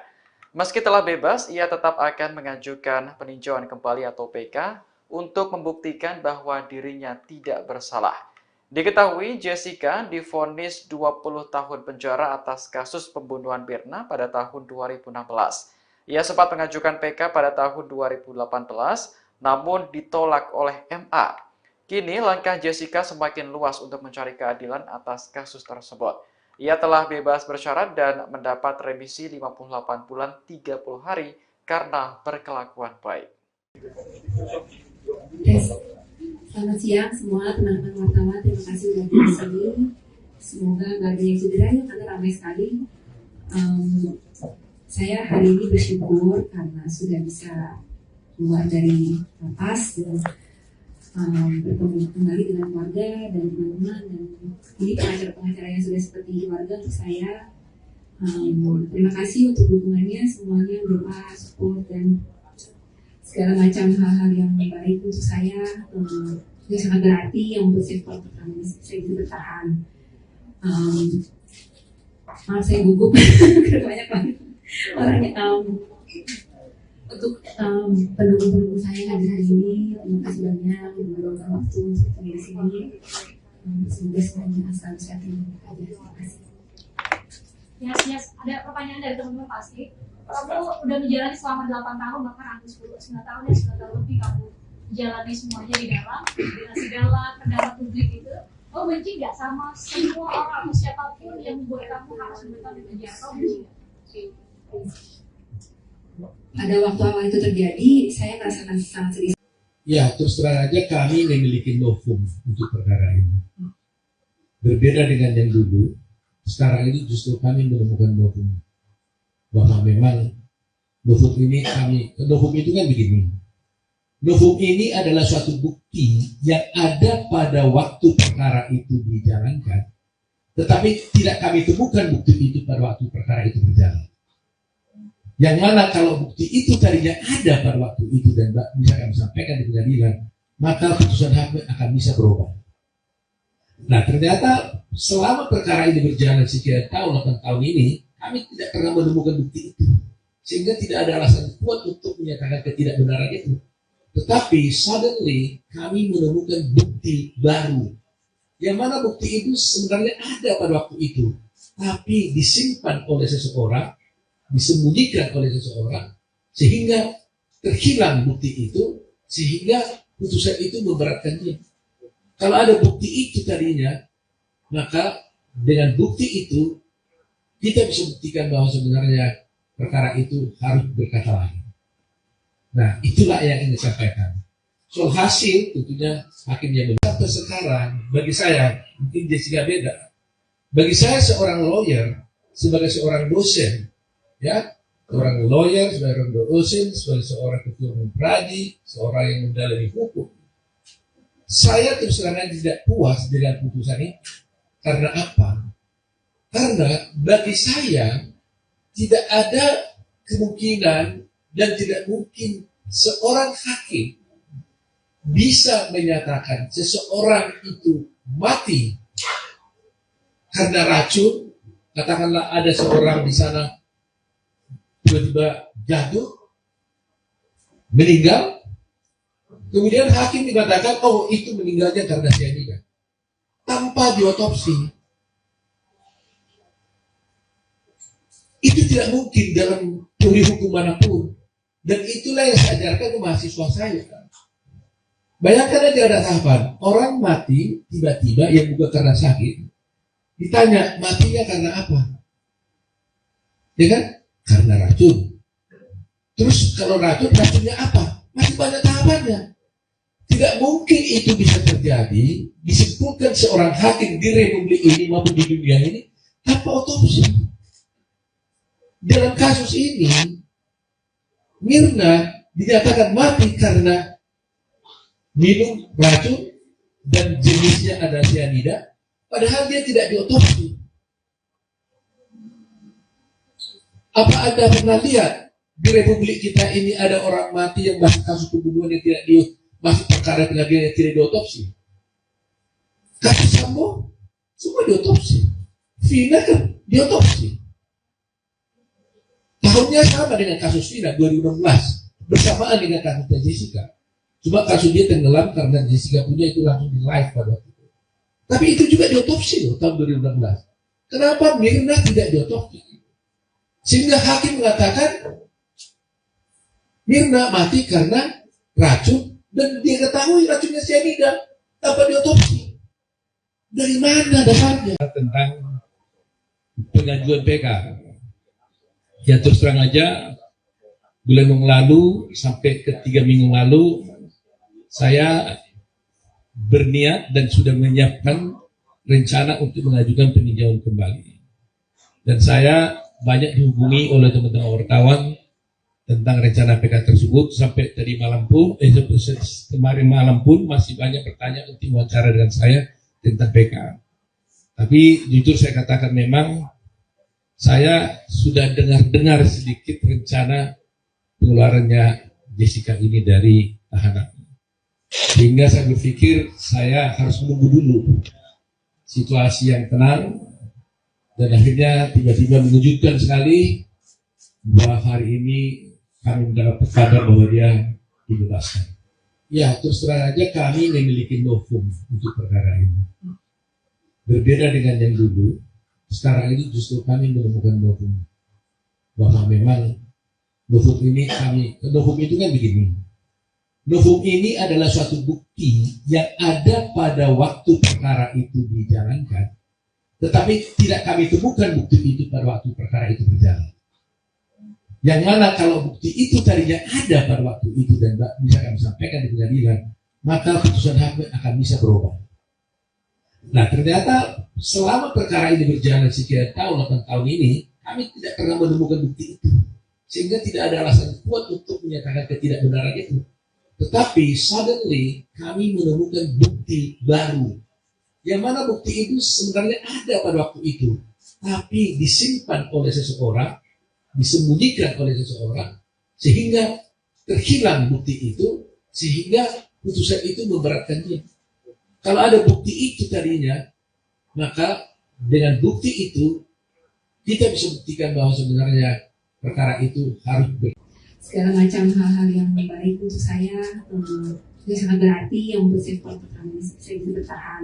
Meski telah bebas, ia tetap akan mengajukan peninjauan kembali atau PK untuk membuktikan bahwa dirinya tidak bersalah. Diketahui Jessica divonis 20 tahun penjara atas kasus pembunuhan Mirna pada tahun 2016. Ia sempat mengajukan PK pada tahun 2018, namun ditolak oleh MA. Kini langkah Jessica semakin luas untuk mencari keadilan atas kasus tersebut. Ia telah bebas bersyarat dan mendapat remisi 58 bulan 30 hari karena berkelakuan baik. Selamat siang semua teman-teman wartawan, terima kasih sudah di sini. Semoga nggak ada yang cedera ya, karena ramai sekali. Saya hari ini bersyukur karena sudah bisa keluar dari lapas dan bertemu kembali dengan keluarga dan teman-teman, dan ini pengacara-pengacara yang sudah seperti keluarga untuk saya. Terima kasih untuk dukungannya semuanya, doa, support, dan segala macam hal-hal yang baik untuk saya yang sangat berarti yang membuat saya bisa bertahan. Maaf saya gugup banyak banget orangnya. Untuk pendukung-pendukung saya yang hadir hari ini, terima kasih banyak meluangkan waktu untuk di sini. Semoga semuanya asal sehat dan bahagia. Terima kasih. Yes. Ada pertanyaan dari teman-teman pasti. Kamu udah menjalani selama 8 tahun, bahkan hampir 9 tahun ya, 9 tahun lebih kamu menjalani semuanya di dalam segala kendala publik itu. Kamu benci nggak sama semua orang atau siapapun yang membuat kamu harus menetap di penjara? Kamu benci nggak? Pada waktu awal itu terjadi, saya merasakan sangat sedih. Ya, terus terang aja kami memiliki novum untuk perkara ini. Berbeda dengan yang dulu, sekarang ini justru kami menemukan novum. Bahwa memang novum itu kan begini. Novum ini adalah suatu bukti yang ada pada waktu perkara itu dijalankan, tetapi tidak kami temukan bukti itu pada waktu perkara itu berjalan. Yang mana kalau bukti itu tadinya ada pada waktu itu dan bisa kami sampaikan di pengadilan, maka putusan hakim akan bisa berubah. Nah, ternyata selama perkara ini berjalan sekian tahun, 8 tahun ini, kami tidak pernah menemukan bukti itu. Sehingga tidak ada alasan kuat untuk menyatakan ketidakbenaran itu. Tetapi suddenly kami menemukan bukti baru. Yang mana bukti itu sebenarnya ada pada waktu itu. Tapi disimpan oleh seseorang, disembunyikan oleh seseorang, sehingga terhilang bukti itu, sehingga putusan itu memberatkan dia. Kalau ada bukti itu tadinya, maka dengan bukti itu kita bisa buktikan bahwa sebenarnya perkara itu harus berkata lain. Nah, itulah yang ingin disampaikan. Soal hasil, tentunya hakim yang benar. Sampai sekarang, bagi saya, mungkin Jessica beda. Bagi saya seorang lawyer, sebagai seorang dosen, ya, seorang lawyer, seorang dosen, sebagai seorang ketua umum pradi, seorang yang mendalami hukum, saya terus terang tidak puas dengan putusan ini. Karena apa? Karena bagi saya tidak ada kemungkinan dan tidak mungkin seorang hakim bisa menyatakan seseorang itu mati karena racun. Katakanlah ada seorang di sana tiba-tiba jatuh, meninggal, kemudian hakim mengatakan, oh itu meninggalnya karena cyanida, tanpa diotopsi. Itu tidak mungkin dalam teori hukum manapun. Dan itulah yang saya ajarkan ke mahasiswa saya. Bayangkan aja ada tahapan, orang mati tiba-tiba yang bukan karena sakit, ditanya matinya karena apa? Ya kan? Karena racun. Terus kalau racunnya apa? Masih banyak tahapannya. Tidak mungkin itu bisa terjadi, disimpulkan seorang hakim di republik ini maupun di dunia ini tanpa otopsi. Dalam kasus ini, Mirna dinyatakan mati karena minum racun dan jenisnya ada cyanida, padahal dia tidak diotopsi. Apa Anda pernah lihat di republik kita ini ada orang mati yang masih kasus pembunuhan yang tidak masih perkara pengadilan yang tidak diotopsi? Kasus Sambo semua diotopsi, Vina kan diotopsi. Tahunnya sama dengan kasus Vina 2016, bersamaan dengan kasusnya Jessica. Cuma kasus dia tenggelam karena Jessica punya itu langsung di live pada waktu itu. Tapi itu juga diotopsi loh tahun 2016. Kenapa Mirna tidak diotopsi? Sehingga hakim mengatakan Mirna mati karena racun dan dia ketahui racunnya cyanida tanpa diotopsi. Dari mana dasarnya? Tentang pengajuan PK. Ya terus terang aja, bulan yang lalu sampai ke 3 minggu lalu, saya berniat dan sudah menyiapkan rencana untuk mengajukan peninjauan kembali. Dan saya banyak dihubungi oleh teman-teman wartawan tentang rencana PK tersebut. Sampai tadi malam pun, kemarin malam pun masih banyak bertanya untuk wawancara dengan saya tentang PK. Tapi jujur saya katakan memang saya sudah dengar sedikit rencana pengeluarannya Jessica ini dari tahanan. Sehingga saya berpikir saya harus menunggu dulu situasi yang tenang. Dan akhirnya tiba-tiba mengejutkan sekali bahwa hari ini kami mendapat kabar bahwa dia dibebaskan. Ya, terus terang aja kami memiliki novum untuk perkara ini. Berbeda dengan yang dulu, sekarang ini justru kami menemukan novum. Bahwa memang novum ini novum itu kan begini. Novum ini adalah suatu bukti yang ada pada waktu perkara itu dijalankan. Tetapi tidak kami temukan bukti itu pada waktu perkara itu berjalan. Yang mana kalau bukti itu tadinya ada pada waktu itu dan bisa kami sampaikan di pengadilan, maka putusan hakim akan bisa berubah. Nah ternyata selama perkara ini berjalan sekian tahun, 8 tahun ini, kami tidak pernah menemukan bukti itu. Sehingga tidak ada alasan kuat untuk menyatakan ketidakbenaran itu. Tetapi suddenly kami menemukan bukti baru. Yang mana bukti itu sebenarnya ada pada waktu itu. Tapi disimpan oleh seseorang, disembunyikan oleh seseorang, sehingga terhilang bukti itu, sehingga putusan itu memberatkan dia. Kalau ada bukti itu tadinya, maka dengan bukti itu kita bisa buktikan bahwa sebenarnya perkara itu harus segala macam hal-hal yang baik untuk saya itu sangat berarti yang untuk saya bisa bertahan.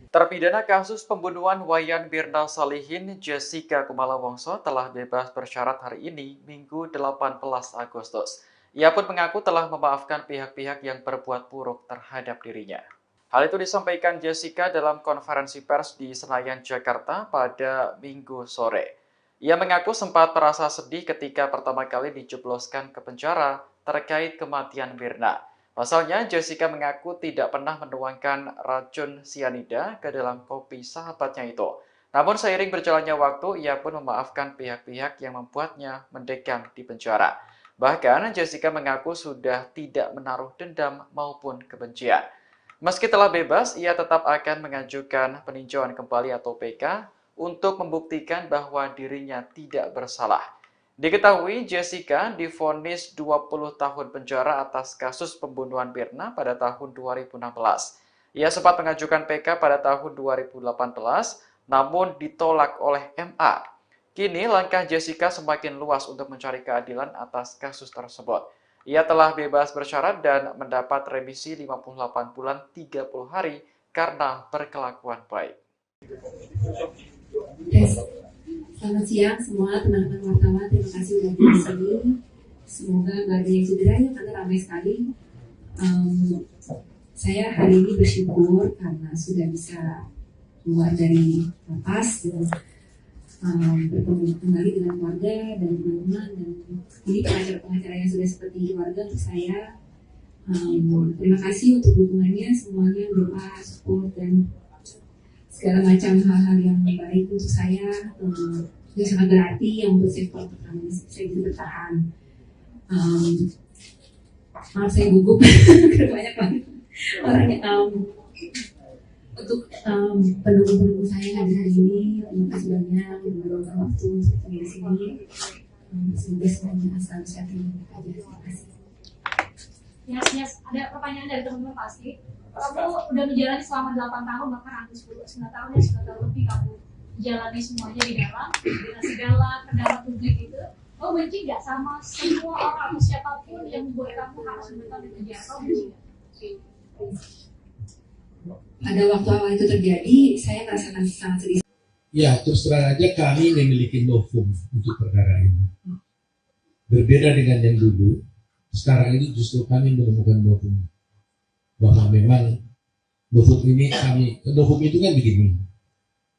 Terpidana kasus pembunuhan Wayan Mirna Salihin, Jessica Kumala Wongso telah bebas bersyarat hari ini, Minggu 18 Agustus. Ia pun mengaku telah memaafkan pihak-pihak yang berbuat buruk terhadap dirinya. Hal itu disampaikan Jessica dalam konferensi pers di Senayan, Jakarta pada Minggu sore. Ia mengaku sempat merasa sedih ketika pertama kali dijebloskan ke penjara terkait kematian Mirna. Pasalnya, Jessica mengaku tidak pernah menuangkan racun sianida ke dalam kopi sahabatnya itu. Namun seiring berjalannya waktu, ia pun memaafkan pihak-pihak yang membuatnya mendekam di penjara. Bahkan, Jessica mengaku sudah tidak menaruh dendam maupun kebencian. Meski telah bebas, ia tetap akan mengajukan peninjauan kembali atau PK untuk membuktikan bahwa dirinya tidak bersalah. Diketahui Jessica divonis 20 tahun penjara atas kasus pembunuhan Mirna pada tahun 2016. Ia sempat mengajukan PK pada tahun 2018, namun ditolak oleh MA. Kini langkah Jessica semakin luas untuk mencari keadilan atas kasus tersebut. Ia telah bebas bersyarat dan mendapat remisi 58 bulan 30 hari karena berkelakuan baik. Selamat siang semua teman-teman wartawan, terima kasih sudah di sini. Semoga nggak ada yang cederanya karena ramai sekali. Saya hari ini bersyukur karena sudah bisa keluar dari lapas dan bertemu kembali dengan keluarga dan teman-teman, dan ini pengacara-pengacara yang sudah seperti keluarga untuk saya. Terima kasih untuk dukungannya semuanya, doa, support, dan segala macam hal-hal yang baik untuk saya. Itu sangat berarti yang membuat saya kuat pertama saya bisa bertahan. Maaf saya gugup karena banyak banget orangnya. Untuk pendukung-pendukung saya hadir hari ini, terima kasih banyak yang meluangkan waktu untuk di sini. Semoga semuanya selalu sehat dan baik aja. Terima kasih. Yes. Ada pertanyaan dari teman-teman pasti. Kamu udah menjalani selama 8 tahun, bahkan hampir 9 tahun ya, 9 tahun lebih kamu jalani semuanya di dalam, dengan segala kendala publik itu. Kamu benci nggak sama semua orang atau siapapun yang membuat kamu harus menetap di penjara? Kamu benci nggak? Pada waktu awal itu terjadi, saya merasakan sangat sedih. Ya, terus terang aja kami memiliki novum untuk perkara ini. Berbeda dengan yang dulu, sekarang ini justru kami menemukan novum. Bahwa memang novum itu kan begini.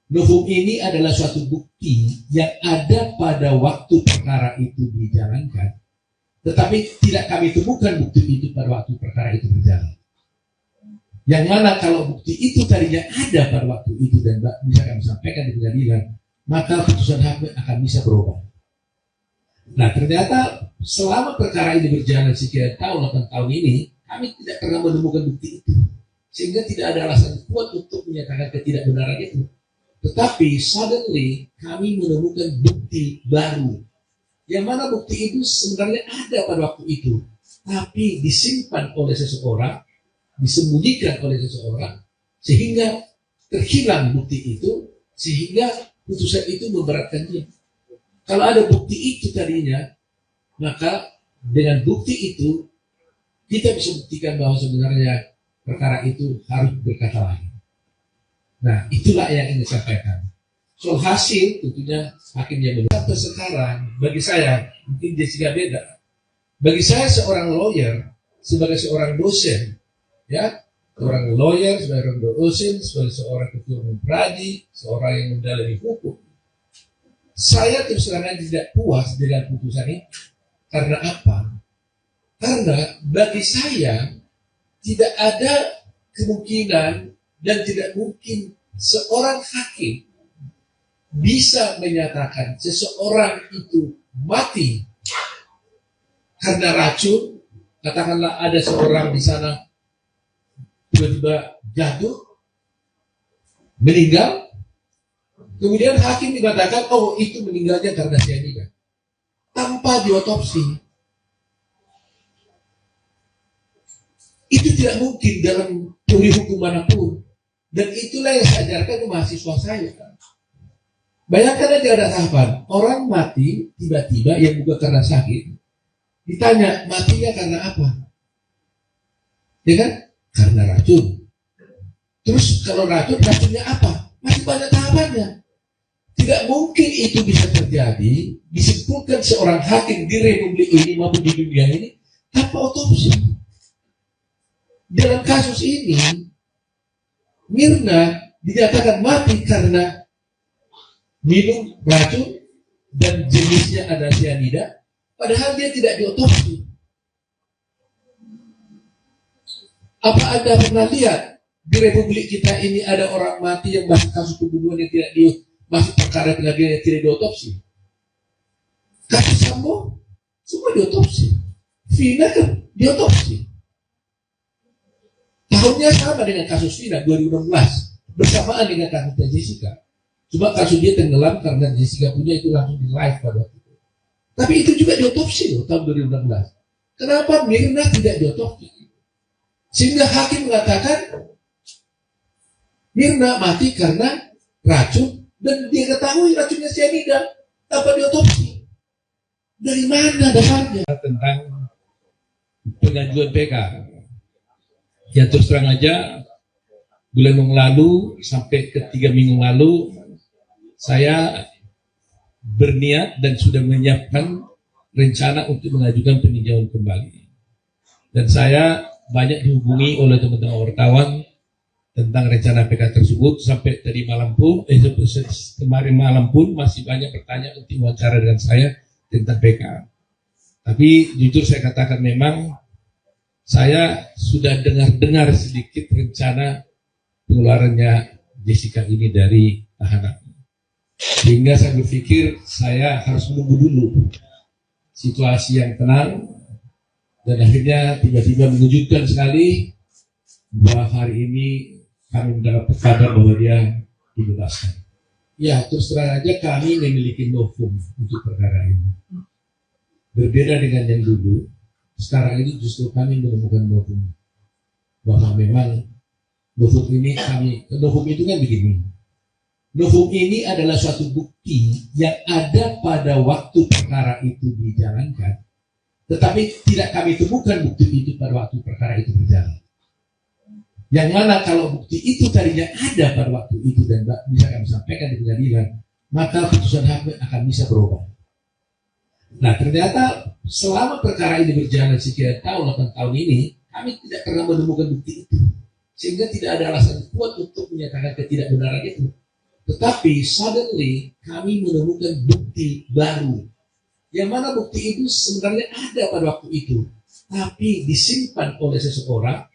Novum ini adalah suatu bukti yang ada pada waktu perkara itu dijalankan, tetapi tidak kami temukan bukti itu pada waktu perkara itu berjalan. Yang mana kalau bukti itu tadinya ada pada waktu itu dan bisa kami sampaikan di pengadilan, maka putusan hakim akan bisa berubah. Nah ternyata selama perkara ini berjalan sekian tahun, 8 tahun ini, kami tidak pernah menemukan bukti itu. Sehingga tidak ada alasan kuat untuk menyatakan ketidakbenaran itu. Tetapi suddenly kami menemukan bukti baru. Yang mana bukti itu sebenarnya ada pada waktu itu. Tapi disimpan oleh seseorang, disembunyikan oleh seseorang, sehingga terhilang bukti itu, sehingga putusan itu memberatkan dia. Kalau ada bukti itu tadinya, maka dengan bukti itu kita bisa buktikan bahwa sebenarnya perkara itu harus berkata lain. Nah, itulah yang ingin saya sampaikan. Soal hasil, tentunya hakim yang menentukan. Sampai sekarang, bagi saya, mungkin Jessica beda. Bagi saya seorang lawyer, sebagai seorang dosen, ya, seorang lawyer, sebagai dosen, sebagai seorang ketua umum pradi, seorang yang mendalami hukum, saya terus terang tidak puas dengan putusan ini. Karena apa? Karena bagi saya tidak ada kemungkinan dan tidak mungkin seorang hakim bisa menyatakan seseorang itu mati karena racun. Katakanlah ada seorang di sana tiba-tiba jatuh, meninggal, kemudian hakim mengatakan, oh itu meninggalnya karena cyanida, tanpa diotopsi. Itu tidak mungkin dalam teori hukum manapun. Dan itulah yang saya ajarkan ke mahasiswa saya. Bayangkan aja ada tahapan, orang mati tiba-tiba yang bukan karena sakit. Ditanya, matinya karena apa? Ya kan? Karena racun. Terus kalau racunnya apa? Masih banyak tahapannya. Tidak mungkin itu bisa terjadi, disimpulkan seorang hakim di republik ini maupun di dunia ini tanpa otopsi. Dalam kasus ini, Mirna dinyatakan mati karena minum racun dan jenisnya ada cyanida, padahal dia tidak diotopsi. Apa Anda pernah lihat di Republik kita ini ada orang mati yang masuk kasus pembunuhan yang tidak masuk perkara pengadilan yang tidak diotopsi? Kasus Sambo semua diotopsi, Vina kan diotopsi. Tahunnya sama dengan kasus Vina 2016, bersamaan dengan kasusnya Jessica. Cuma kasus dia tenggelam karena Jessica punya itu langsung di live pada waktu itu. Tapi itu juga diotopsi loh tahun 2016. Kenapa Mirna tidak diotopsi? Sehingga hakim mengatakan Mirna mati karena racun dan dia ketahui racunnya cyanida tanpa diotopsi. Dari mana dasarnya? Tentang pengajuan PK. Ya terus terang aja, bulan yang lalu sampai ke 3 minggu lalu, saya berniat dan sudah menyiapkan rencana untuk mengajukan peninjauan kembali. Dan saya banyak dihubungi oleh teman-teman wartawan tentang rencana PK tersebut. Sampai tadi malam pun, kemarin malam pun masih banyak pertanyaan untuk wawancara dengan saya tentang PK. Tapi jujur saya katakan memang saya sudah dengar sedikit rencana pengeluarannya Jessica ini dari tahanan. Sehingga saya berpikir saya harus menunggu dulu situasi yang tenang, dan akhirnya tiba-tiba mengejutkan sekali bahwa hari ini kami mendapat kabar bahwa dia dibebaskan. Ya, terus terang aja kami memiliki novum untuk perkara ini. Berbeda dengan yang dulu, sekarang ini justru kami menemukan novum. Bahwa memang novum itu kan begini. Novum ini adalah suatu bukti yang ada pada waktu perkara itu dijalankan, tetapi tidak kami temukan bukti itu pada waktu perkara itu berjalan. Yang mana kalau bukti itu tadinya ada pada waktu itu dan bisa kami sampaikan di pengadilan, maka putusan hakim akan bisa berubah. Nah ternyata selama perkara ini berjalan sekian tahun, 8 tahun ini, kami tidak pernah menemukan bukti itu. Sehingga tidak ada alasan kuat untuk menyatakan ketidakbenaran itu. Tetapi suddenly kami menemukan bukti baru. Yang mana bukti itu sebenarnya ada pada waktu itu, tapi disimpan oleh seseorang,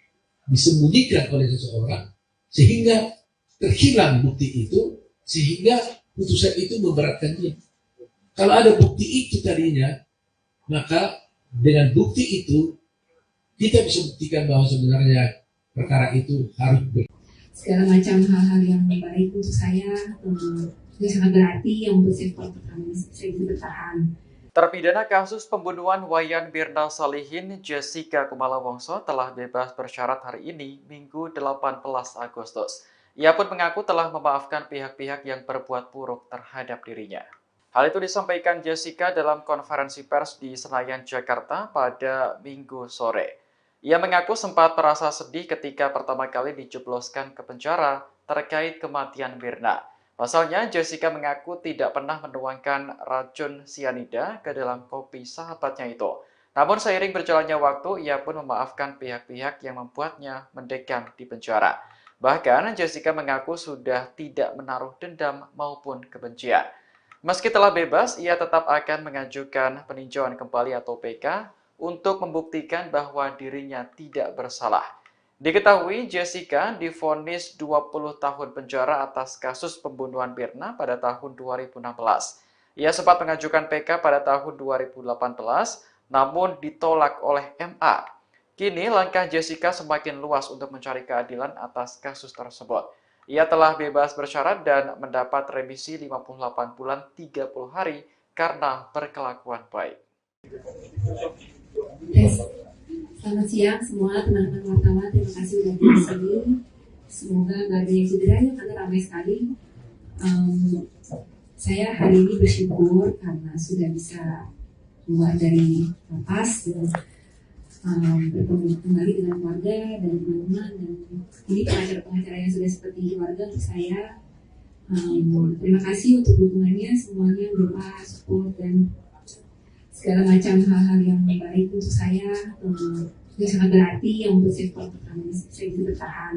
disembunyikan oleh seseorang, sehingga terhilang bukti itu, sehingga putusan itu memberatkan dia. Kalau ada bukti itu tadinya, maka dengan bukti itu kita bisa buktikan bahwa sebenarnya perkara itu harus segala macam hal-hal yang baik untuk saya, yang sangat berarti, yang membuat saya bisa bertahan. Terpidana kasus pembunuhan Wayan Mirna Salihin, Jessica Kumala Wongso telah bebas bersyarat hari ini, Minggu 18 Agustus. Ia pun mengaku telah memaafkan pihak-pihak yang berbuat buruk terhadap dirinya. Hal itu disampaikan Jessica dalam konferensi pers di Senayan, Jakarta pada Minggu sore. Ia mengaku sempat merasa sedih ketika pertama kali dijebloskan ke penjara terkait kematian Mirna. Pasalnya, Jessica mengaku tidak pernah menuangkan racun sianida ke dalam kopi sahabatnya itu. Namun seiring berjalannya waktu, ia pun memaafkan pihak-pihak yang membuatnya mendekam di penjara. Bahkan, Jessica mengaku sudah tidak menaruh dendam maupun kebencian. Meski telah bebas, ia tetap akan mengajukan peninjauan kembali atau PK untuk membuktikan bahwa dirinya tidak bersalah. Diketahui Jessica divonis 20 tahun penjara atas kasus pembunuhan Mirna pada tahun 2016. Ia sempat mengajukan PK pada tahun 2018, namun ditolak oleh MA. Kini langkah Jessica semakin luas untuk mencari keadilan atas kasus tersebut. Ia telah bebas bersyarat dan mendapat remisi 58 bulan 30 hari karena berkelakuan baik. Selamat siang semua teman-teman wartawan, terima kasih sudah di sini. Semoga nggak ada yang cedera ya, karena ramai sekali. Saya hari ini bersyukur karena sudah bisa keluar dari lapas dan bertemu kembali dengan keluarga dan teman-teman, dan ini pengacara-pengacara yang sudah seperti keluarga untuk saya. Terima kasih untuk dukungannya semuanya, doa, support, dan segala macam hal-hal yang baik untuk saya, yang sangat berarti, yang membuat saya bisa bertahan.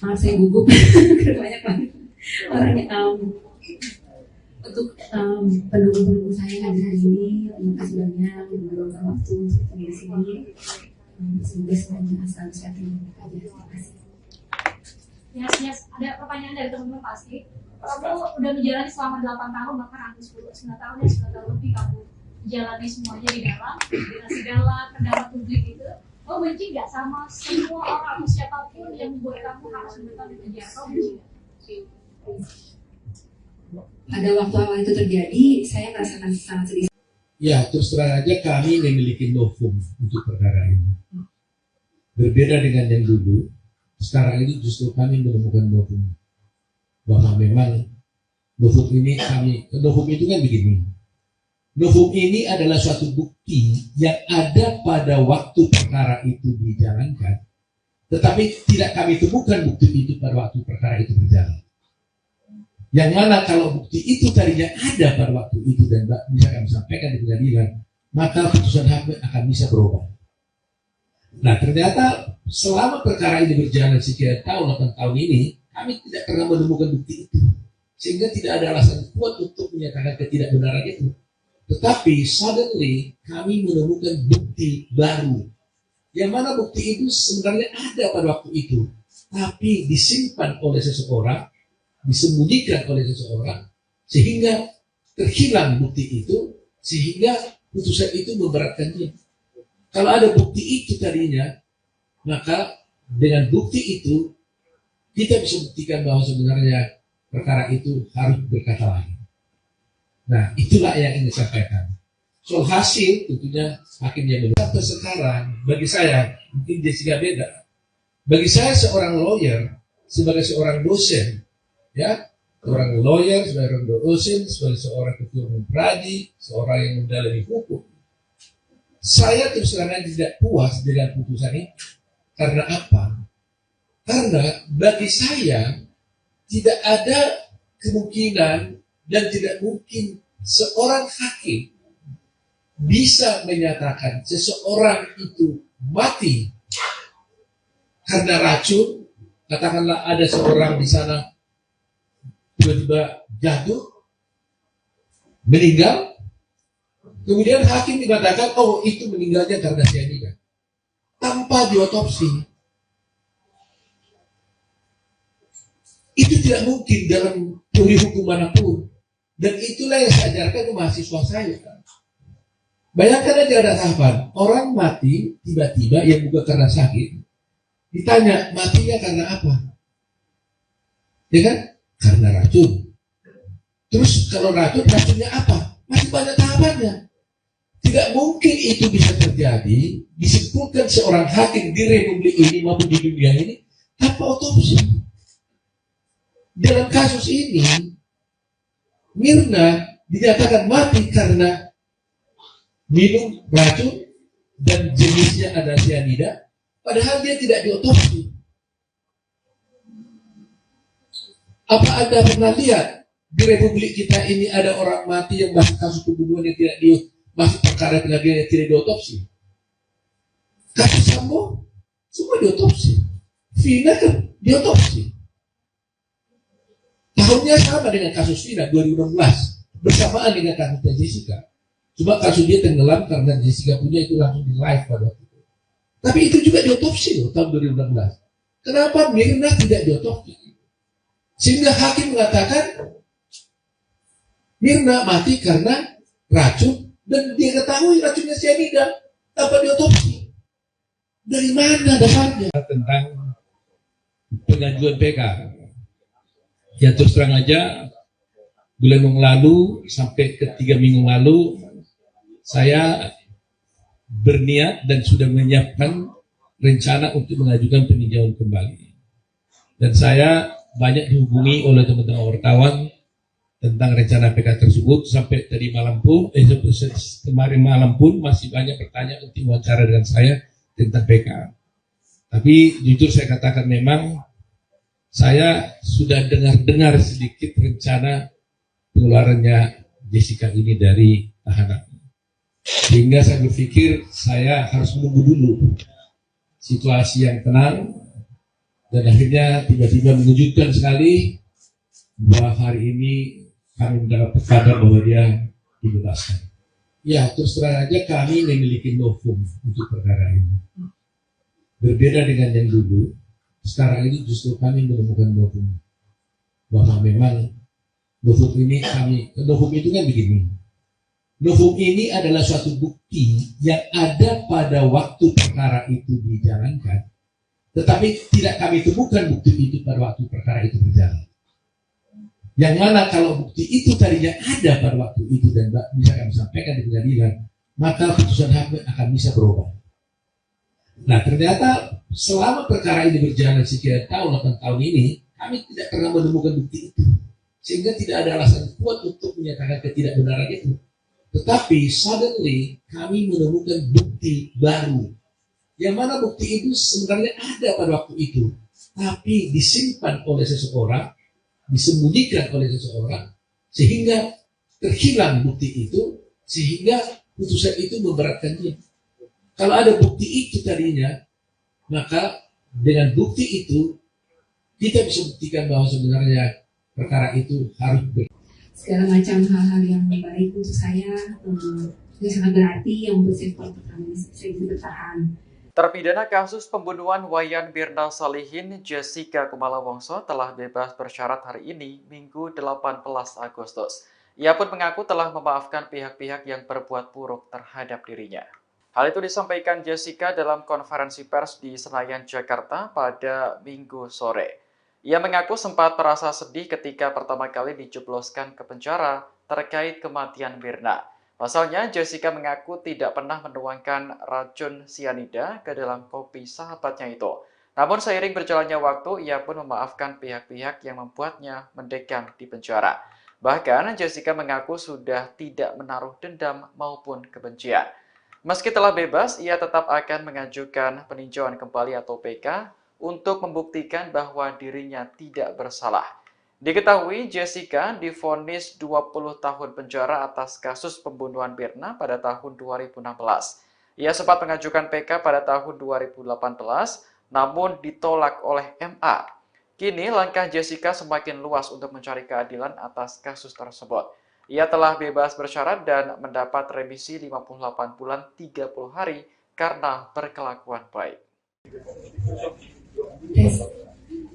Maaf saya gugup banyak banget orangnya. Untuk pendukung-pendukung saya hadir hari ini, terima kasih banyak yang meluangkan waktu untuk di sini. Semoga semuanya selalu sehat dan baik aja. Terima kasih. Yes. Ada pertanyaan dari teman-teman pasti. Kamu udah menjalani selama 8 tahun, bahkan hampir 9 tahun ya, 9 tahun lebih kamu menjalani semuanya di dalam dinasti galak, pendapat publik itu. Kamu benci nggak sama semua orang atau siapapun yang membuat kamu harus menetap di penjara? Kamu benci nggak? Pada waktu awal itu terjadi, saya merasakan sangat sedih. Ya, terus terang aja kami memiliki novum untuk perkara ini. Berbeda dengan yang dulu, sekarang ini justru kami menemukan novum. Bahwa memang novum itu kan begini. Novum ini adalah suatu bukti yang ada pada waktu perkara itu dijalankan. Tetapi tidak kami temukan bukti itu pada waktu perkara itu berjalan. Yang mana kalau bukti itu tadinya ada pada waktu itu dan bisa kami sampaikan di pengadilan, maka putusan hakim akan bisa berubah. Nah, ternyata selama perkara ini berjalan sekian tahun, 8 tahun ini, kami tidak pernah menemukan bukti itu. Sehingga tidak ada alasan kuat untuk menyatakan ketidakbenaran itu. Tetapi suddenly kami menemukan bukti baru. Yang mana bukti itu sebenarnya ada pada waktu itu. Tapi disimpan oleh seseorang, disembunyikan oleh seseorang, sehingga terhilang bukti itu, sehingga putusan itu memberatkan dia. Kalau ada bukti itu tadinya, maka dengan bukti itu kita bisa buktikan bahwa sebenarnya perkara itu harus berkata lain. Nah, itulah yang ingin disampaikan. Soal hasil tentunya hakim yang menentukan. Sampai sekarang bagi saya mungkin Jessica beda. Bagi saya seorang lawyer sebagai seorang dosen, ya, seorang lawyer, sebagai dosen, sebagai seorang ketua umum pradi, seorang yang mendalami hukum. Saya terus terang tidak puas dengan putusan ini. Karena apa? Karena bagi saya tidak ada kemungkinan dan tidak mungkin seorang hakim bisa menyatakan seseorang itu mati karena racun. Katakanlah ada seorang di sana tiba-tiba jatuh, meninggal, kemudian hakim mengatakan, oh itu meninggalnya karena cyanida, tanpa diotopsi. Itu tidak mungkin dalam teori hukum manapun. Dan itulah yang saya ajarkan ke mahasiswa saya. Bayangkan aja ada tahapan, orang mati tiba-tiba yang bukan karena sakit, ditanya matinya karena apa? Ya kan? Karena racun. Terus kalau racunnya apa? Masih banyak tahapannya. Tidak mungkin itu bisa terjadi, disimpulkan seorang hakim di republik ini maupun di dunia ini tanpa otopsi. Dalam kasus ini, Mirna dinyatakan mati karena minum racun dan jenisnya ada cyanida, padahal dia tidak diotopsi. Apa Anda pernah lihat di republik kita ini ada orang mati yang masih kasus pembunuhan yang masih perkara pengadilan yang tidak diotopsi? Kasus Sambo semua diotopsi, Vina kan diotopsi. Tahunnya sama dengan kasus Vina 2016, bersamaan dengan kasusnya Jessica. Cuma kasus dia tenggelam karena Jessica punya itu langsung di live pada waktu itu. Tapi itu juga diotopsi loh tahun 2016. Kenapa Mirna tidak diotopsi? Sehingga hakim mengatakan Mirna mati karena racun dan dia ketahui racunnya cyanida tanpa diotopsi. Dari mana dasarnya? Tentang pengajuan PK. Ya terus terang aja, bulan yang lalu sampai ke 3 minggu lalu saya berniat dan sudah menyiapkan rencana untuk mengajukan peninjauan kembali. Dan saya banyak dihubungi oleh teman-teman wartawan tentang rencana PK tersebut. Sampai tadi malam pun, kemarin malam pun masih banyak pertanyaan untuk wawancara dengan saya tentang PK. Tapi jujur saya katakan memang saya sudah dengar sedikit rencana pengeluarannya Jessica ini dari tahanan. Sehingga saya berpikir saya harus menunggu dulu situasi yang tenang. Dan akhirnya tiba-tiba mengejutkan sekali bahwa hari ini kami mendapat kabar bahwa dia dibebaskan. Ya, terus terang aja kami memiliki novum untuk perkara ini. Berbeda dengan yang dulu, sekarang ini justru kami menemukan novum. Bahwa memang novum itu kan begini. Novum ini adalah suatu bukti yang ada pada waktu perkara itu dijalankan, tetapi tidak kami temukan bukti itu pada waktu perkara itu berjalan. Yang mana kalau bukti itu tadinya ada pada waktu itu dan bisa kami sampaikan di pengadilan, maka putusan hakim akan bisa berubah. Nah, ternyata selama perkara ini berjalan sekian tahun, 8 tahun ini, kami tidak pernah menemukan bukti itu. Sehingga tidak ada alasan kuat untuk menyatakan ketidakbenaran itu. Tetapi suddenly kami menemukan bukti baru. Yang mana bukti itu sebenarnya ada pada waktu itu. Tapi disimpan oleh seseorang, disembunyikan oleh seseorang, sehingga terhilang bukti itu, sehingga putusan itu memberatkan dia. Kalau ada bukti itu tadinya, maka dengan bukti itu kita bisa buktikan bahwa sebenarnya perkara itu harus segala macam hal-hal yang baik untuk saya itu sangat berarti yang membuat saya kuat saya bisa bertahan. Terpidana kasus pembunuhan Wayan Mirna Salihin, Jessica Kumala Wongso telah bebas bersyarat hari ini, Minggu 18 Agustus. Ia pun mengaku telah memaafkan pihak-pihak yang berbuat buruk terhadap dirinya. Hal itu disampaikan Jessica dalam konferensi pers di Senayan, Jakarta pada Minggu sore. Ia mengaku sempat merasa sedih ketika pertama kali dijebloskan ke penjara terkait kematian Mirna. Pasalnya, Jessica mengaku tidak pernah menuangkan racun sianida ke dalam kopi sahabatnya itu. Namun seiring berjalannya waktu, ia pun memaafkan pihak-pihak yang membuatnya mendekam di penjara. Bahkan, Jessica mengaku sudah tidak menaruh dendam maupun kebencian. Meski telah bebas, ia tetap akan mengajukan peninjauan kembali atau PK untuk membuktikan bahwa dirinya tidak bersalah. Diketahui Jessica divonis 20 tahun penjara atas kasus pembunuhan Mirna pada tahun 2016. Ia sempat mengajukan PK pada tahun 2018, namun ditolak oleh MA. Kini langkah Jessica semakin luas untuk mencari keadilan atas kasus tersebut. Ia telah bebas bersyarat dan mendapat remisi 58 bulan 30 hari karena berkelakuan baik.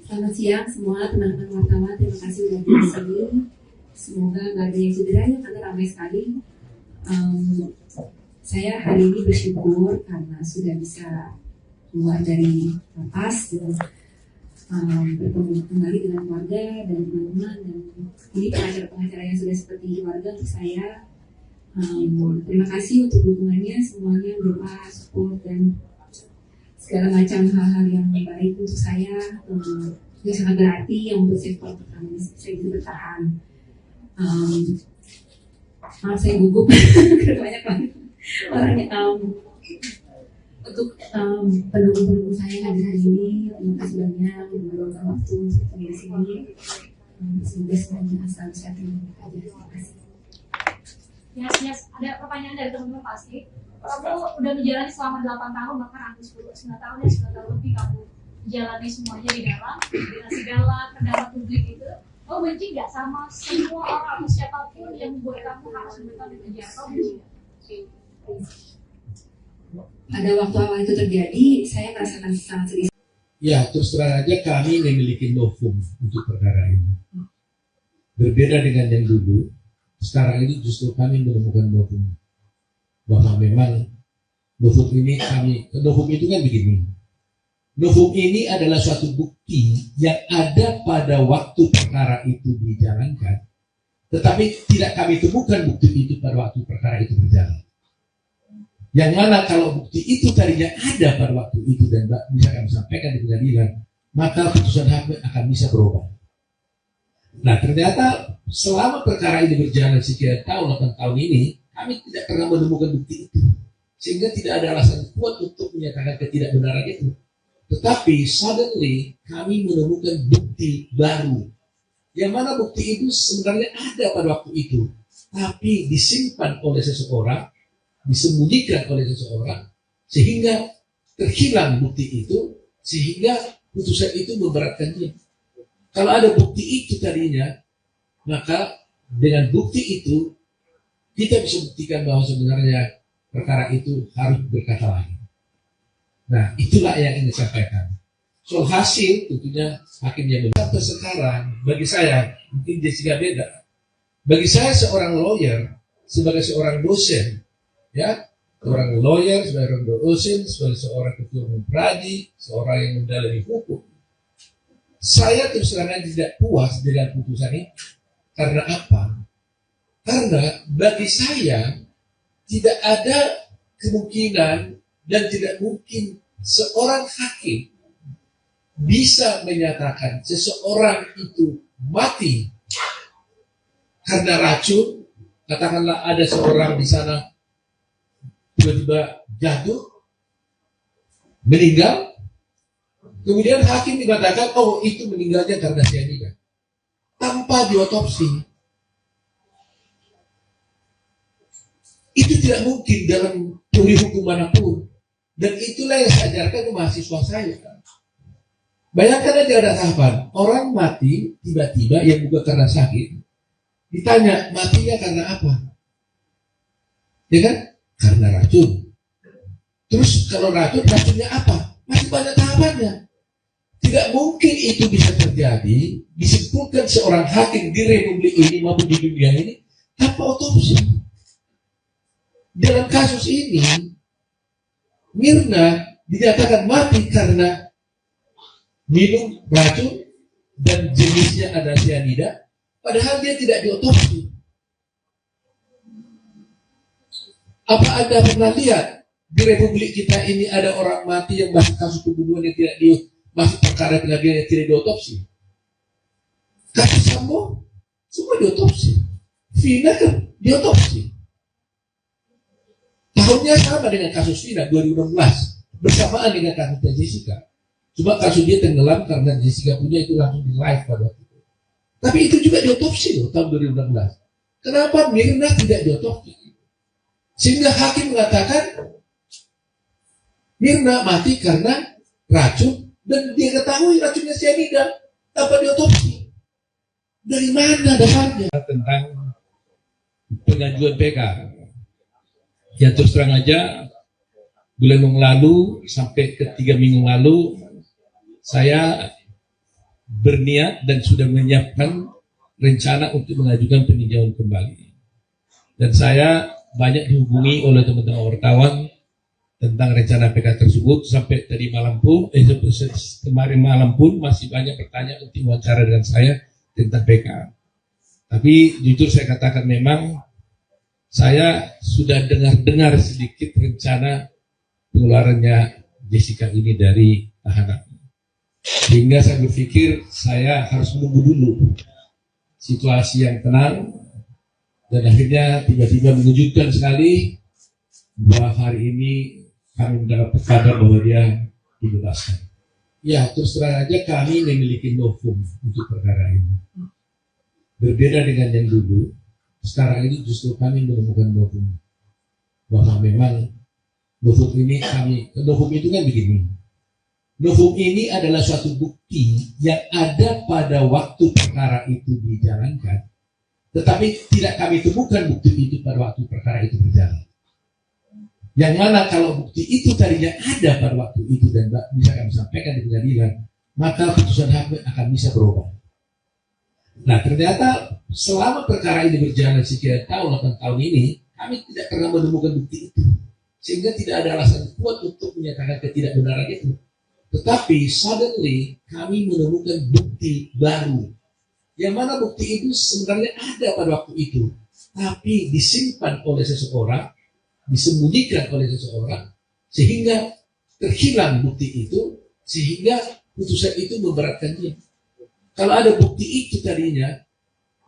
Selamat siang semua teman-teman wartawan, terima kasih sudah di sini. Semoga nggak ada yang cedera ya, karena ramai sekali. Saya hari ini bersyukur karena sudah bisa keluar dari lapas dan bertemu kembali dengan keluarga dan teman-teman, dan ini pengacara-pengacara yang sudah seperti keluarga untuk saya. Terima kasih untuk dukungannya semuanya, doa, support, dan segala macam hal-hal yang baik untuk saya itu sangat berarti yang membuat saya kuat saya bisa bertahan. Maaf saya gugup banyak banget orangnya. Untuk pendukung-pendukung saya hadir hari ini, terima kasih banyak untuk meluangkan waktu untuk di sini. Semoga semuanya asal sehat dan baik aja. Terima kasih. Yes. Ada pertanyaan dari teman-teman pasti. Kamu udah menjalani selama 8 tahun, bahkan hampir 9 tahun ya, 9 tahun lebih kamu menjalani semuanya di dalam, dengan segala pendapat publik itu. Kamu benci nggak sama semua orang atau siapapun yang membuat kamu harus menetap di penjara? Kamu benci nggak? Pada waktu awal itu terjadi, saya merasakan sangat sedih. Ya, terus terang aja kami memiliki novum untuk perkara ini. Berbeda dengan yang dulu, sekarang ini justru kami menemukan novum. Bahwa memang novum itu kan begini. Novum ini adalah suatu bukti yang ada pada waktu perkara itu dijalankan, tetapi tidak kami temukan bukti itu pada waktu perkara itu berjalan. Yang mana kalau bukti itu tadinya ada pada waktu itu dan bisa kami sampaikan di pengadilan, maka putusan hakim akan bisa berubah. Nah, ternyata selama perkara ini berjalan sekian tahun, 8 tahun ini, kami tidak pernah menemukan bukti itu. Sehingga tidak ada alasan kuat untuk menyatakan ketidakbenaran itu. Tetapi suddenly kami menemukan bukti baru. Yang mana bukti itu sebenarnya ada pada waktu itu. Tapi disimpan oleh seseorang, disembunyikan oleh seseorang, sehingga terhilang bukti itu, sehingga putusan itu memberatkan dia. Kalau ada bukti itu tadinya, maka dengan bukti itu kita bisa buktikan bahwa sebenarnya perkara itu harus berkata lain. Nah, itulah yang ingin disampaikan. Soal hasil, tentunya hakim yang benar. Sampai sekarang, bagi saya, mungkin Jessica beda. Bagi saya seorang lawyer, sebagai seorang dosen, ya, seorang lawyer, sebagai dosen, sebagai seorang ketua umum pradi, seorang yang mendalami hukum, saya terus terang tidak puas dengan putusan ini. Karena apa? Karena bagi saya tidak ada kemungkinan dan tidak mungkin seorang hakim bisa menyatakan seseorang itu mati karena racun. Katakanlah ada seorang di sana tiba-tiba jatuh, meninggal, kemudian hakim dikatakan, oh itu meninggalnya karena cyanida, tanpa diotopsi. Itu tidak mungkin dalam teori hukum manapun. Dan itulah yang saya ajarkan ke mahasiswa saya. Bayangkan aja ada tahapan, orang mati tiba-tiba yang bukan karena sakit. Ditanya, matinya karena apa? Ya kan? Karena racun. Terus kalau racunnya apa? Masih banyak tahapannya. Tidak mungkin itu bisa terjadi, disimpulkan seorang hakim di republik ini maupun di dunia ini tanpa otopsi. Dalam kasus ini, Mirna dinyatakan mati karena minum racun dan jenisnya ada cyanida, padahal dia tidak diotopsi. Apa Anda pernah lihat di republik kita ini ada orang mati yang masih kasus pembunuhan yang tidak masih perkara pengadilan yang tidak diotopsi? Kasus Sambo semua diotopsi, Vina kan diotopsi. Tahunnya sama dengan kasus Vina 2016, bersamaan dengan kasusnya Jessica. Cuma kasus dia tenggelam karena Jessica punya itu langsung di live pada waktu itu. Tapi itu juga diotopsi loh tahun 2016. Kenapa Mirna tidak diotopsi? Sehingga hakim mengatakan Mirna mati karena racun dan dia ketahui racunnya cyanida tanpa diotopsi. Dari mana dasarnya? Tentang pengajuan PK. Ya terus terang aja, bulan yang lalu sampai ke 3 minggu lalu, saya berniat dan sudah menyiapkan rencana untuk mengajukan peninjauan kembali. Dan saya banyak dihubungi oleh teman-teman wartawan tentang rencana PK tersebut. Sampai tadi malam pun, kemarin malam pun masih banyak pertanyaan untuk wawancara dengan saya tentang PK. Tapi jujur saya katakan memang saya sudah dengar sedikit rencana pengeluarannya Jessica ini dari tahanan. Sehingga saya berpikir saya harus menunggu dulu situasi yang tenang. Dan akhirnya tiba-tiba mengejutkan sekali bahwa hari ini kami mendapat kabar bahwa dia dibebaskan. Ya, terus terang aja kami memiliki novum untuk perkara ini. Berbeda dengan yang dulu, sekarang ini justru kami menemukan novum. Bahwa memang novum itu kan begini. Novum ini adalah suatu bukti yang ada pada waktu perkara itu dijalankan. Tetapi tidak kami temukan bukti itu pada waktu perkara itu berjalan. Yang mana kalau bukti itu tadinya ada pada waktu itu dan bisa kami sampaikan di pengadilan, maka putusan hakim akan bisa berubah. Nah ternyata selama perkara ini berjalan sekian tahun, 8 tahun ini, kami tidak pernah menemukan bukti itu. Sehingga tidak ada alasan kuat untuk menyatakan ketidakbenaran itu. Tetapi suddenly kami menemukan bukti baru. Yang mana bukti itu sebenarnya ada pada waktu itu, tapi disimpan oleh seseorang, disembunyikan oleh seseorang, sehingga terhilang bukti itu, sehingga putusan itu memberatkan dia. Kalau ada bukti itu tadinya,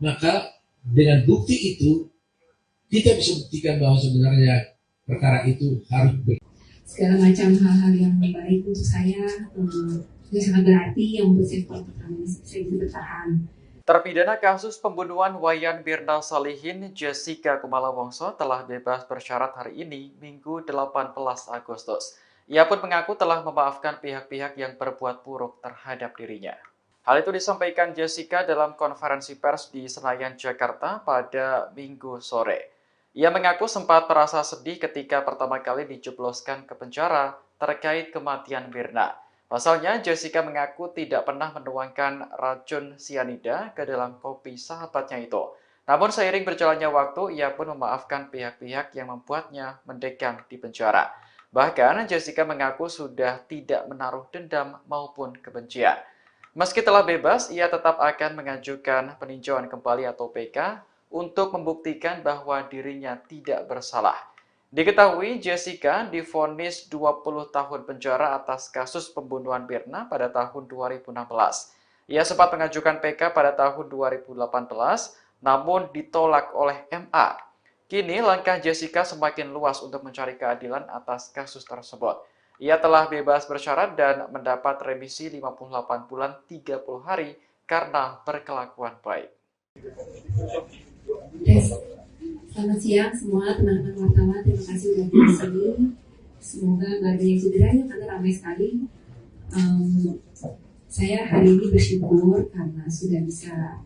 maka dengan bukti itu, kita bisa buktikan bahwa sebenarnya perkara itu harus segala macam hal-hal yang baik untuk saya, yang sangat berarti, yang membuat saya bisa bertahan. Terpidana kasus pembunuhan Wayan Mirna Salihin, Jessica Kumala Wongso telah bebas bersyarat hari ini, Minggu 18 Agustus. Ia pun mengaku telah memaafkan pihak-pihak yang berbuat buruk terhadap dirinya. Hal itu disampaikan Jessica dalam konferensi pers di Senayan, Jakarta pada Minggu sore. Ia mengaku sempat merasa sedih ketika pertama kali dijebloskan ke penjara terkait kematian Mirna. Pasalnya, Jessica mengaku tidak pernah menuangkan racun sianida ke dalam kopi sahabatnya itu. Namun seiring berjalannya waktu, ia pun memaafkan pihak-pihak yang membuatnya mendekam di penjara. Bahkan, Jessica mengaku sudah tidak menaruh dendam maupun kebencian. Meski telah bebas, ia tetap akan mengajukan peninjauan kembali atau PK untuk membuktikan bahwa dirinya tidak bersalah. Diketahui Jessica divonis 20 tahun penjara atas kasus pembunuhan Mirna pada tahun 2016. Ia sempat mengajukan PK pada tahun 2018, namun ditolak oleh MA. Kini langkah Jessica semakin luas untuk mencari keadilan atas kasus tersebut. Ia telah bebas bersyarat dan mendapat remisi 58 bulan 30 hari karena berkelakuan baik. Selamat siang semua teman-teman wartawan, terima kasih sudah di sini. Semoga nggak ada yang cedera ya, karena ramai sekali. Saya hari ini bersyukur karena sudah bisa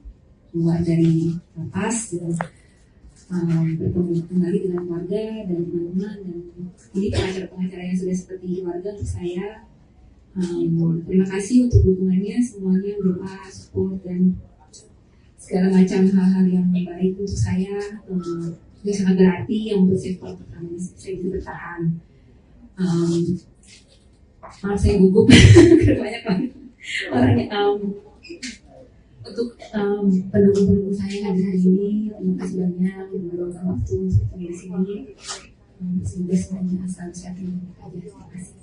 keluar dari lapas dan bertemu kembali dengan keluarga dan teman-teman, dan ini pengacara-pengacara yang sudah seperti keluarga untuk saya. Terima kasih untuk dukungannya semuanya, doa, support, dan segala macam hal-hal yang baik untuk saya. Itu sangat berarti yang membuat saya kuat pertama saya bisa bertahan. Maaf saya gugup banyak banget orangnya. Untuk pendukung-pendukung saya yang hadir hari ini, terima kasih banyak yang meluangkan waktu untuk di sini. Semoga semuanya selalu sehat dan baik aja. Terima kasih.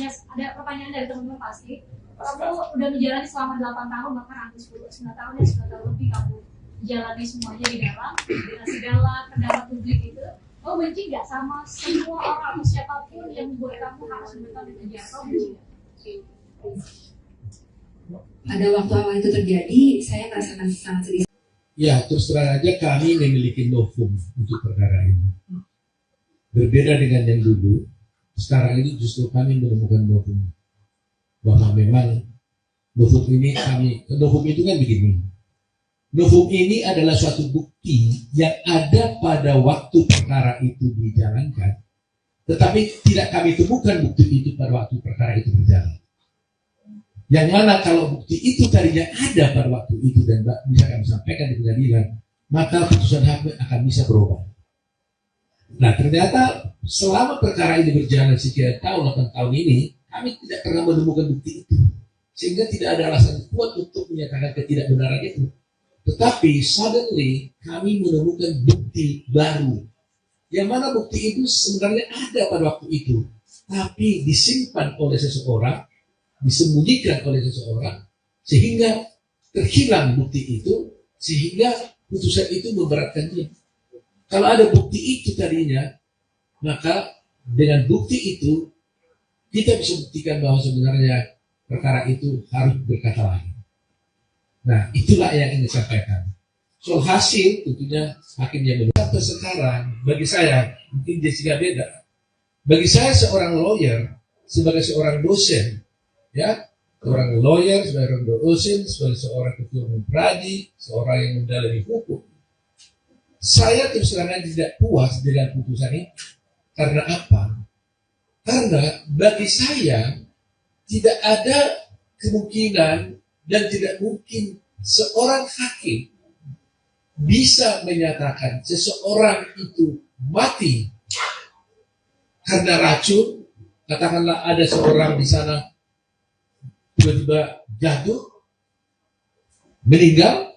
Yes. Ada pertanyaan dari teman-teman pasti. Kamu udah menjalani selama 8 tahun, bahkan hampir 9 tahun ya, 9 tahun lebih kamu jalani semuanya di dalam, dengan segala kendala publik itu. Kamu benci nggak sama semua orang atau siapapun yang membuat kamu harus menetap di penjara? Kamu benci nggak? Pada waktu awal itu terjadi, saya merasakan sangat sedih. Ya, terus terang aja kami memiliki novum untuk perkara ini. Berbeda dengan yang dulu, sekarang ini justru kami menemukan novum. Bahwa memang novum itu kan begini. Novum ini adalah suatu bukti yang ada pada waktu perkara itu dijalankan, tetapi tidak kami temukan bukti itu pada waktu perkara itu berjalan. Yang mana kalau bukti itu tadinya ada pada waktu itu dan bisa kami sampaikan di pengadilan, maka putusan hakim akan bisa berubah. Nah, ternyata selama perkara ini berjalan sekian tahun, 8 tahun ini, kami tidak pernah menemukan bukti itu, sehingga tidak ada alasan kuat untuk menyatakan ketidakbenaran itu. Tetapi suddenly kami menemukan bukti baru, yang mana bukti itu sebenarnya ada pada waktu itu, tapi disimpan oleh seseorang, disembunyikan oleh seseorang, sehingga terhilang bukti itu, sehingga putusan itu memberatkan dia. Kalau ada bukti itu tadinya, maka dengan bukti itu kita bisa buktikan bahwa sebenarnya perkara itu harus berkata lain. Nah, itulah yang ingin disampaikan. Soal hasil, tentunya hakim yang menentukan. Sampai sekarang, bagi saya, mungkin Jessica beda. Bagi saya seorang lawyer, sebagai seorang dosen, ya, seorang lawyer, seorang dosen, sebagai seorang ketua umum pradi, seorang yang mendalami hukum, saya terus terang tidak puas dengan putusan ini. Karena apa? Karena bagi saya tidak ada kemungkinan dan tidak mungkin seorang hakim bisa menyatakan seseorang itu mati karena racun. Katakanlah ada seorang di sana tiba-tiba jatuh, meninggal,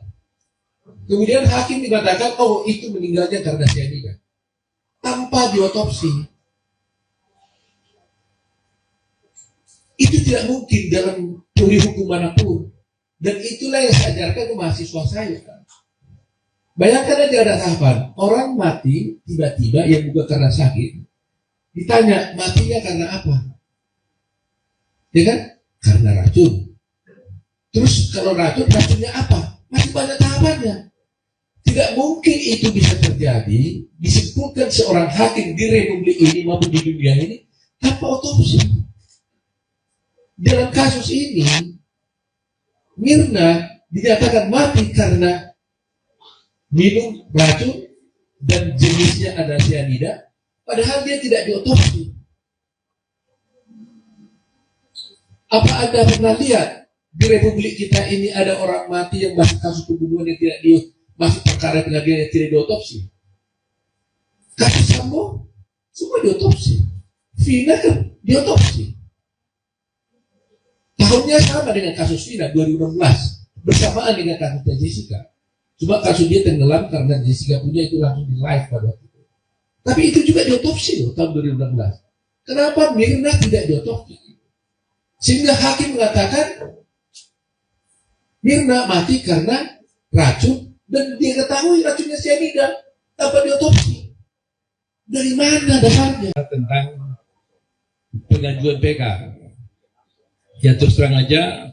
kemudian hakim dikatakan, oh itu meninggalnya karena cyanida, tanpa diotopsi. Itu tidak mungkin dalam teori hukum manapun. Dan itulah yang saya ajarkan ke mahasiswa saya. Bayangkan aja ada tahapan, orang mati tiba-tiba yang bukan karena sakit, ditanya matinya karena apa? Ya kan? Karena racun. Terus kalau racunnya apa? Masih banyak tahapannya. Tidak mungkin itu bisa terjadi, disimpulkan seorang hakim di republik ini maupun di dunia ini tanpa otopsi. Dalam kasus ini, Mirna dinyatakan mati karena minum racun dan jenisnya ada cyanida, padahal dia tidak diotopsi. Apa Anda pernah lihat di Republik kita ini ada orang mati yang masih kasus pembunuhan yang tidak masih perkara pengadilan yang tidak diotopsi? Kasus Sambo semua diotopsi, Vina kan diotopsi. Tahunnya sama dengan kasus Vina 2016, bersamaan dengan kasusnya Jessica. Cuma kasus dia tenggelam karena Jessica punya itu langsung di live pada waktu itu. Tapi itu juga diotopsi loh tahun 2016. Kenapa Mirna tidak diotopsi? Sehingga hakim mengatakan Mirna mati karena racun dan dia ketahui racunnya cyanida tanpa diotopsi. Dari mana dasarnya? Tentang pengajuan PK. Ya terus terang aja,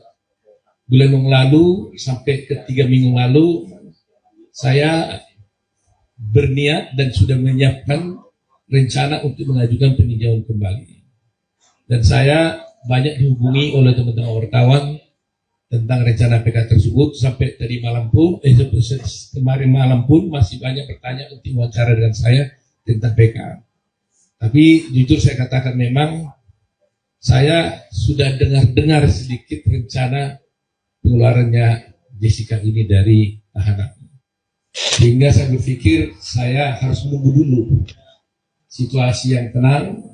bulan yang lalu sampai ke 3 minggu lalu, saya berniat dan sudah menyiapkan rencana untuk mengajukan peninjauan kembali. Dan saya banyak dihubungi oleh teman-teman wartawan tentang rencana PK tersebut. Sampai tadi malam pun, kemarin malam pun masih banyak pertanyaan untuk wawancara dengan saya tentang PK. Tapi jujur saya katakan memang saya sudah dengar sedikit rencana pengeluarannya Jessica ini dari tahanan. Sehingga saya berpikir saya harus menunggu dulu situasi yang tenang,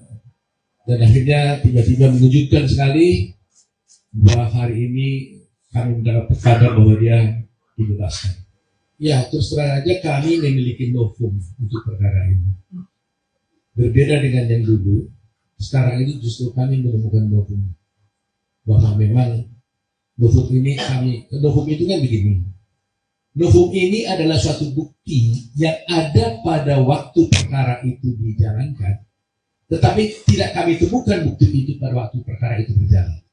dan akhirnya tiba-tiba mengejutkan sekali bahwa hari ini kami mendapat kabar bahwa dia dibebaskan. Ya, terus terang aja kami memiliki novum untuk perkara ini. Berbeda dengan yang dulu, sekarang ini justru kami menemukan novum. Bahwa memang novum ini novum itu kan begini. Novum ini adalah suatu bukti yang ada pada waktu perkara itu dijalankan, tetapi tidak kami temukan bukti itu pada waktu perkara itu berjalan.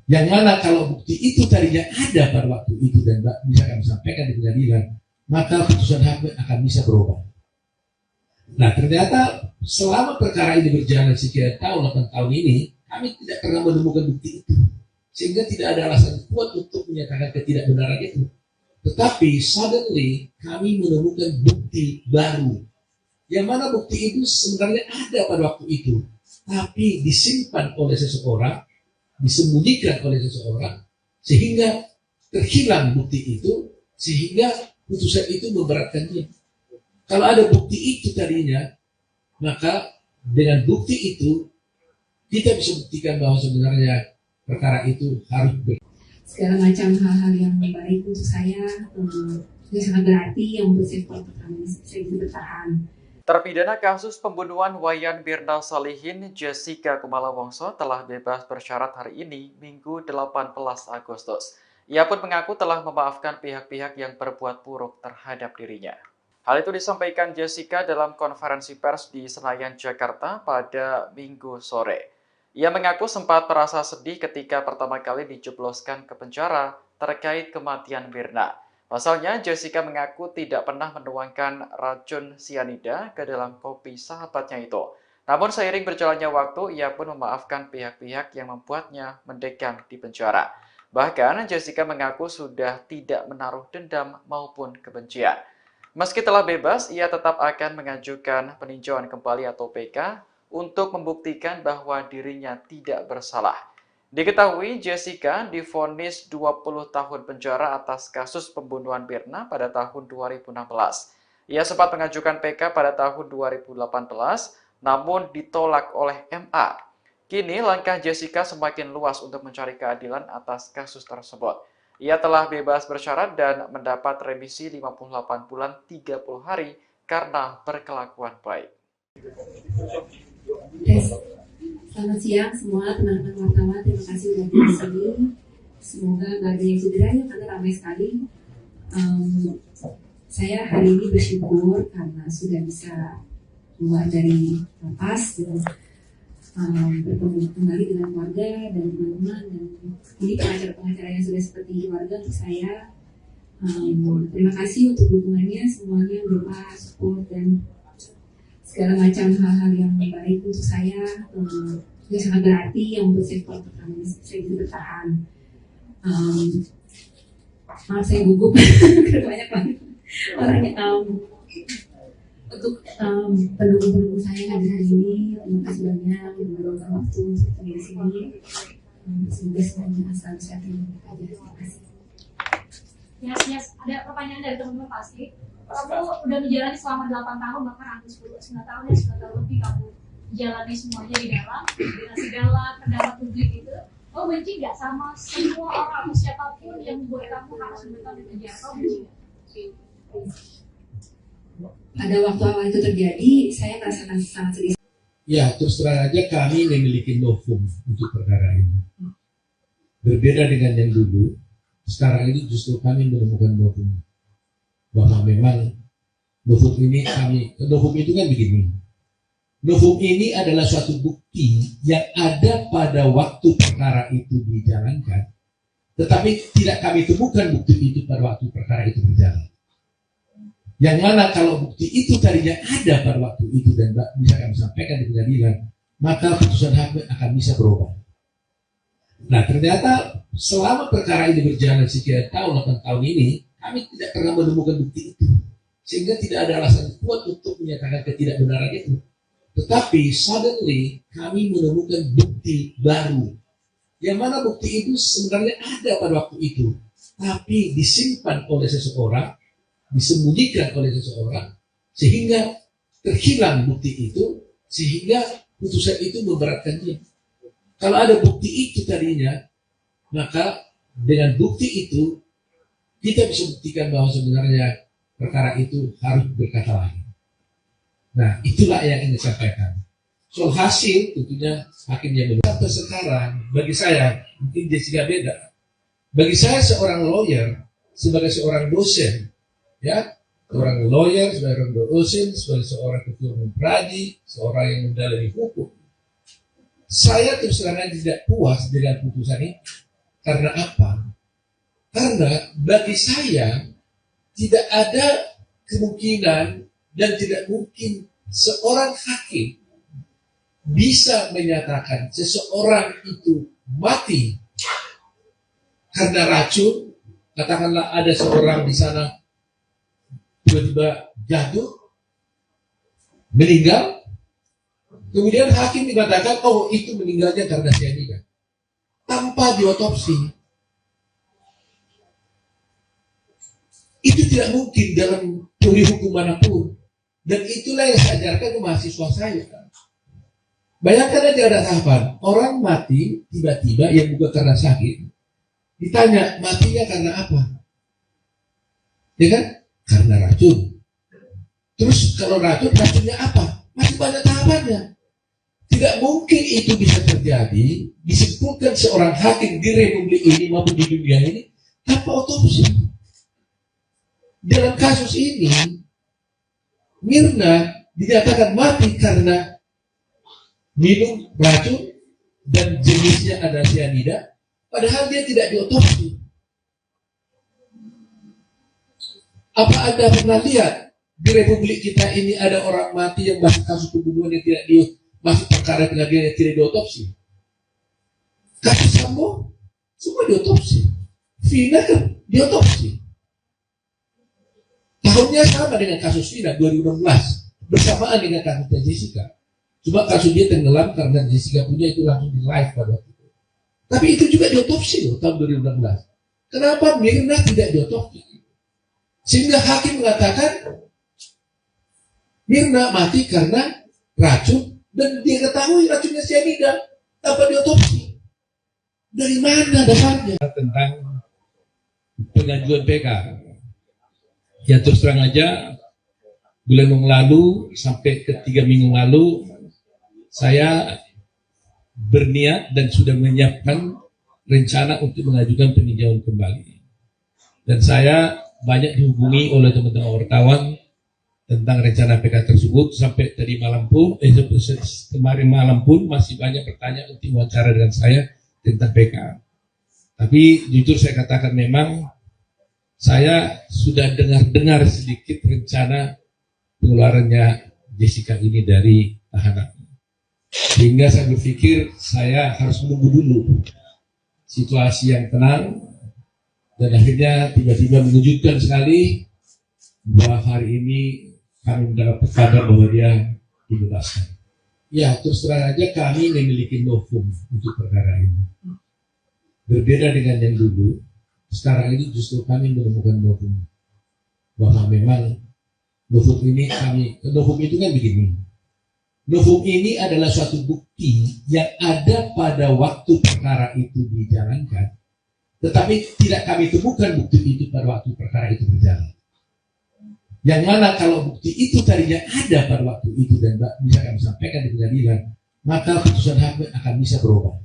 Yang mana kalau bukti itu tadinya ada pada waktu itu dan bisa kami sampaikan di pengadilan, maka putusan hakim akan bisa berubah. Nah ternyata selama perkara ini berjalan sekian tahun, 8 tahun ini, kami tidak pernah menemukan bukti itu. Sehingga tidak ada alasan kuat untuk menyatakan ketidakbenaran itu. Tetapi suddenly kami menemukan bukti baru. Yang mana bukti itu sebenarnya ada pada waktu itu, tapi disimpan oleh seseorang, disembunyikan oleh seseorang, sehingga terhilang bukti itu, sehingga putusan itu memberatkan dia. Kalau ada bukti itu tadinya, maka dengan bukti itu kita bisa buktikan bahwa sebenarnya perkara itu harus segala macam hal-hal yang baik untuk saya yang sangat berarti, yang untuk saya bisa bertahan. Terpidana kasus pembunuhan Wayan Mirna Salihin, Jessica Kumala Wongso telah bebas bersyarat hari ini, Minggu 18 Agustus. Ia pun mengaku telah memaafkan pihak-pihak yang berbuat buruk terhadap dirinya. Hal itu disampaikan Jessica dalam konferensi pers di Senayan, Jakarta pada Minggu sore. Ia mengaku sempat merasa sedih ketika pertama kali dijebloskan ke penjara terkait kematian Mirna. Pasalnya, Jessica mengaku tidak pernah menuangkan racun cyanida ke dalam kopi sahabatnya itu. Namun seiring berjalannya waktu, ia pun memaafkan pihak-pihak yang membuatnya mendekam di penjara. Bahkan, Jessica mengaku sudah tidak menaruh dendam maupun kebencian. Meski telah bebas, ia tetap akan mengajukan peninjauan kembali atau PK untuk membuktikan bahwa dirinya tidak bersalah. Diketahui Jessica divonis 20 tahun penjara atas kasus pembunuhan Mirna pada tahun 2016. Ia sempat mengajukan PK pada tahun 2018, namun ditolak oleh MA. Kini langkah Jessica semakin luas untuk mencari keadilan atas kasus tersebut. Ia telah bebas bersyarat dan mendapat remisi 58 bulan 30 hari karena berkelakuan baik. Selamat siang semua teman-teman wartawan, terima kasih sudah di sini. Semoga nggak ada yang cedera ya, karena ramai sekali. Saya hari ini bersyukur karena sudah bisa keluar dari lapas dan bertemu kembali dengan keluarga dan teman-teman, dan ini pengacara-pengacara yang sudah seperti keluarga untuk saya. Terima kasih untuk dukungannya semuanya, doa, support, dan segala macam hal-hal yang baik untuk saya, yang sangat berarti, yang membuat saya bisa bertahan. Maaf saya gugup karena banyak banget orangnya. Untuk pendukung-pendukung saya hadir hari ini, terima kasih banyak yang meluangkan waktu untuk di sini. Semoga semuanya selalu sehat dan baik aja. Terima kasih. Yes, ada pertanyaan dari teman-teman pasti. Kamu udah menjalani selama 8 tahun, bahkan hampir 9 tahun ya, 9 tahun lebih kamu menjalani semuanya di dalam segala pendapat publik itu. Kamu benci nggak sama semua orang atau siapapun yang membuat kamu harus mendekam di penjara? Kamu benci nggak? Pada waktu awal itu terjadi, saya merasakan sangat sedih. Ya, terus terang aja kami memiliki novum untuk perkara ini. Berbeda dengan yang dulu, sekarang ini justru kami menemukan novum. Bahwa memang novum itu kan begini. Novum ini adalah suatu bukti yang ada pada waktu perkara itu dijalankan, tetapi tidak kami temukan bukti itu pada waktu perkara itu berjalan. Yang mana kalau bukti itu tadinya ada pada waktu itu dan bisa kami sampaikan di pengadilan, maka putusan hakim akan bisa berubah. Nah, ternyata selama perkara ini berjalan sekian tahun, 8 tahun ini, kami tidak pernah menemukan bukti itu. Sehingga tidak ada alasan kuat untuk menyatakan ketidakbenaran itu. Tetapi suddenly kami menemukan bukti baru. Yang mana bukti itu sebenarnya ada pada waktu itu. Tapi disimpan oleh seseorang, disembunyikan oleh seseorang, sehingga terhilang bukti itu, sehingga putusan itu memberatkan dia. Kalau ada bukti itu tadinya, maka dengan bukti itu kita bisa buktikan bahwa sebenarnya perkara itu harus berkata lain. Nah, itulah yang ingin disampaikan. Soal hasil tentunya hakim yang menilai. Sampai sekarang bagi saya mungkin Jessica beda. Bagi saya seorang lawyer sebagai seorang dosen, ya, seorang lawyer, sebagai dosen, sebagai seorang ketua umum pradi, seorang yang mendalami hukum. Saya terus terang tidak puas dengan putusan ini. Karena apa? Karena bagi saya tidak ada kemungkinan dan tidak mungkin seorang hakim bisa menyatakan seseorang itu mati karena racun. Katakanlah ada seorang di sana tiba-tiba jatuh, meninggal, kemudian hakim mengatakan, oh itu meninggalnya karena cyanida, tanpa diotopsi. Itu tidak mungkin dalam teori hukum manapun. Dan itulah yang saya ajarkan ke mahasiswa saya. Bayangkan aja ada tahapan, orang mati tiba-tiba yang bukan karena sakit. Ditanya, matinya karena apa? Ya kan? Karena racun. Terus kalau racunnya apa? Masih banyak tahapannya. Tidak mungkin itu bisa terjadi, disimpulkan seorang hakim di republik ini maupun di dunia ini tanpa otopsi. Dalam kasus ini, Mirna dinyatakan mati karena minum racun dan jenisnya ada cyanida, padahal dia tidak diotopsi. Apa Anda pernah lihat di republik kita ini ada orang mati yang masuk kasus pembunuhan yang tidak masuk perkara pengadilan yang tidak diotopsi? Kasus Sambo semua diotopsi, Vina kan diotopsi. Tahunnya sama dengan kasus Vina 2016, bersamaan dengan kasusnya Jessica. Cuma kasus dia tenggelam karena Jessica punya itu langsung di live pada waktu itu. Tapi itu juga diotopsi loh tahun 2016. Kenapa Mirna tidak diotopsi? Sehingga hakim mengatakan Mirna mati karena racun dan dia ketahui racunnya cyanida tanpa diotopsi. Dari mana dasarnya? Tentang pengajuan PK. Ya terus terang aja, bulan yang lalu sampai ke 3 minggu lalu saya berniat dan sudah menyiapkan rencana untuk mengajukan peninjauan kembali. Dan saya banyak dihubungi oleh teman-teman wartawan tentang rencana PK tersebut. Sampai tadi malam pun, kemarin malam pun masih banyak bertanya untuk wawancara dengan saya tentang PK. Tapi jujur saya katakan memang saya sudah dengar sedikit rencana pengeluarannya Jessica ini dari tahanan. Sehingga saya berpikir saya harus menunggu dulu situasi yang tenang. Dan akhirnya tiba-tiba mengejutkan sekali bahwa hari ini kami mendapat kabar bahwa dia dibebaskan. Ya, terus terang aja kami memiliki novum untuk perkara ini. Berbeda dengan yang dulu, sekarang ini justru kami menemukan novum. Bahwa memang novum itu kan begini. Novum ini adalah suatu bukti yang ada pada waktu perkara itu dijalankan, tetapi tidak kami temukan bukti itu pada waktu perkara itu berjalan. Yang mana kalau bukti itu tadinya ada pada waktu itu dan bisa kami sampaikan di pengadilan, maka putusan hakim akan bisa berubah.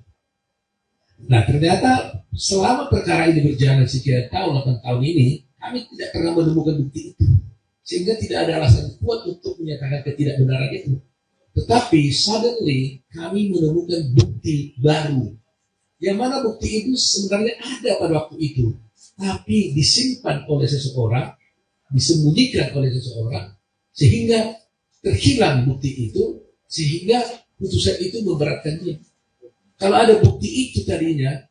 Nah, ternyata selama perkara ini berjalan sekian tahun, 8 tahun ini, kami tidak pernah menemukan bukti itu. Sehingga tidak ada alasan kuat untuk menyatakan ketidakbenaran itu. Tetapi suddenly kami menemukan bukti baru. Yang mana bukti itu sebenarnya ada pada waktu itu. Tapi disimpan oleh seseorang, disembunyikan oleh seseorang, sehingga terhilang bukti itu, sehingga putusan itu memberatkan dia. Kalau ada bukti itu tadinya,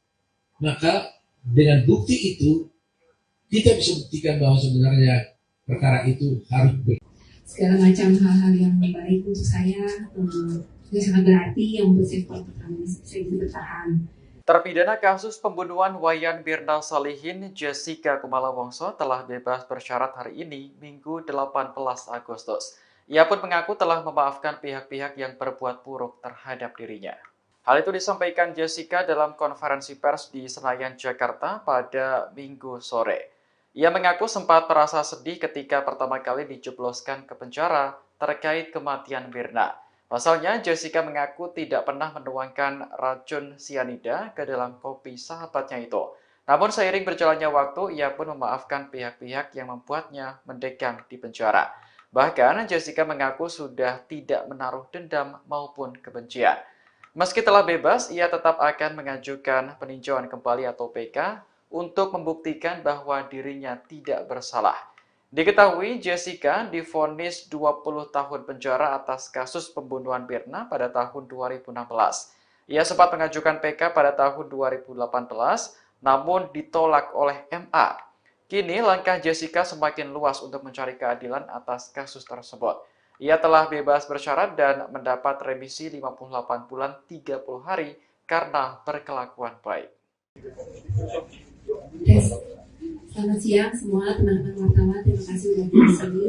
maka dengan bukti itu kita bisa buktikan bahwa sebenarnya perkara itu harus segala macam hal-hal yang baik untuk saya itu sangat berarti yang membuat saya bisa bertahan. Terpidana kasus pembunuhan Wayan Mirna Salihin, Jessica Kumala Wongso telah bebas bersyarat hari ini, Minggu 18 Agustus. Ia pun mengaku telah memaafkan pihak-pihak yang berbuat buruk terhadap dirinya. Hal itu disampaikan Jessica dalam konferensi pers di Senayan, Jakarta pada Minggu sore. Ia mengaku sempat merasa sedih ketika pertama kali dijebloskan ke penjara terkait kematian Mirna. Pasalnya, Jessica mengaku tidak pernah menuangkan racun sianida ke dalam kopi sahabatnya itu. Namun seiring berjalannya waktu, ia pun memaafkan pihak-pihak yang membuatnya mendekam di penjara. Bahkan, Jessica mengaku sudah tidak menaruh dendam maupun kebencian. Meski telah bebas, ia tetap akan mengajukan peninjauan kembali atau PK untuk membuktikan bahwa dirinya tidak bersalah. Diketahui Jessica divonis 20 tahun penjara atas kasus pembunuhan Mirna pada tahun 2016. Ia sempat mengajukan PK pada tahun 2018, namun ditolak oleh MA. Kini langkah Jessica semakin luas untuk mencari keadilan atas kasus tersebut. Ia telah bebas bersyarat dan mendapat remisi 58 bulan 30 hari karena berkelakuan baik. Selamat siang semua teman-teman wartawan, terima kasih sudah di sini.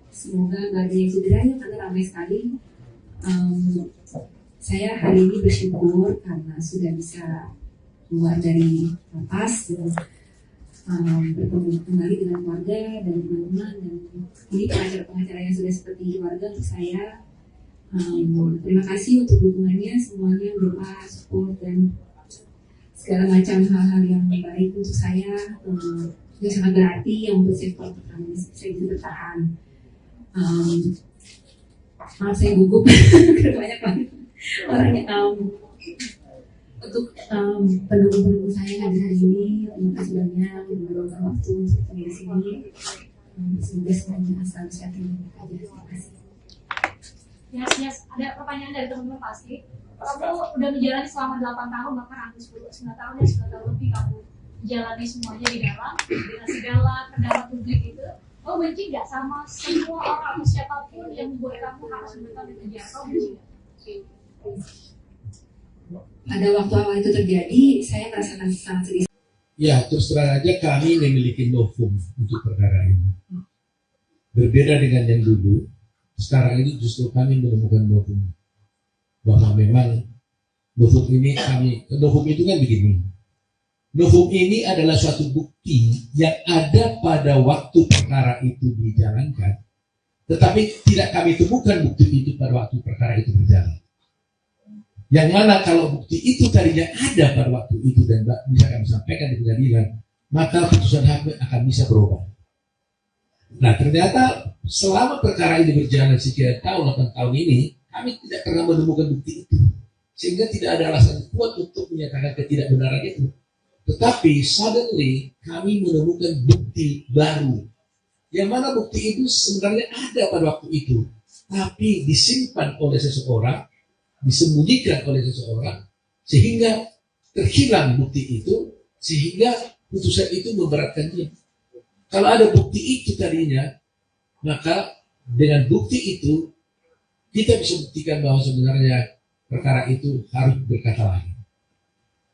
Semoga gak ada yang cedera ya, karena ramai sekali. Saya hari ini bersyukur karena sudah bisa keluar dari lapas dan bertemu kembali dengan keluarga dan teman-teman, dan ini pengacara-pengacara yang sudah seperti keluarga untuk saya. Terima kasih untuk dukungannya semuanya, doa, support, dan segala macam hal-hal yang baik untuk saya. Itu sangat berarti yang membuat saya bisa bertahan. Maaf saya gugup banyak banget orangnya. Untuk pendukung-pendukung saya yang hadir hari ini, terima kasih banyak yang meluangkan waktu untuk di sini. Semoga semuanya selalu sehat dan bahagia. Terima kasih. Yes. Ada pertanyaan dari teman-teman pasti. Kamu udah menjalani selama 8 tahun, bahkan hampir 9 tahun ya, 9 tahun lebih kamu jalani semuanya di dalam, dengan segala pendapat publik itu. Kamu benci nggak sama semua orang atau siapapun yang membuat kamu harus menetap di penjara? Kamu benci nggak? Pada waktu awal itu terjadi, saya merasakan sangat sedih. Ya, terus terang aja kami memiliki novum untuk perkara ini. Berbeda dengan yang dulu, sekarang ini justru kami menemukan novum. Bahwa memang novum itu kan begini. Novum ini adalah suatu bukti yang ada pada waktu perkara itu dijalankan, tetapi tidak kami temukan bukti itu pada waktu perkara itu berjalan. Yang mana kalau bukti itu tadinya ada pada waktu itu dan bisa kami sampaikan di pengadilan, maka putusan hakim akan bisa berubah. Nah, ternyata selama perkara ini berjalan sekian tahun, 8 tahun ini, kami tidak pernah menemukan bukti itu. Sehingga tidak ada alasan kuat untuk menyatakan ketidakbenaran itu. Tetapi suddenly kami menemukan bukti baru. Yang mana bukti itu sebenarnya ada pada waktu itu. Tapi disimpan oleh seseorang, disembunyikan oleh seseorang, sehingga terhilang bukti itu, sehingga putusan itu memberatkan dia. Kalau ada bukti itu tadinya, maka dengan bukti itu kita bisa buktikan bahwa sebenarnya perkara itu harus berkata lain.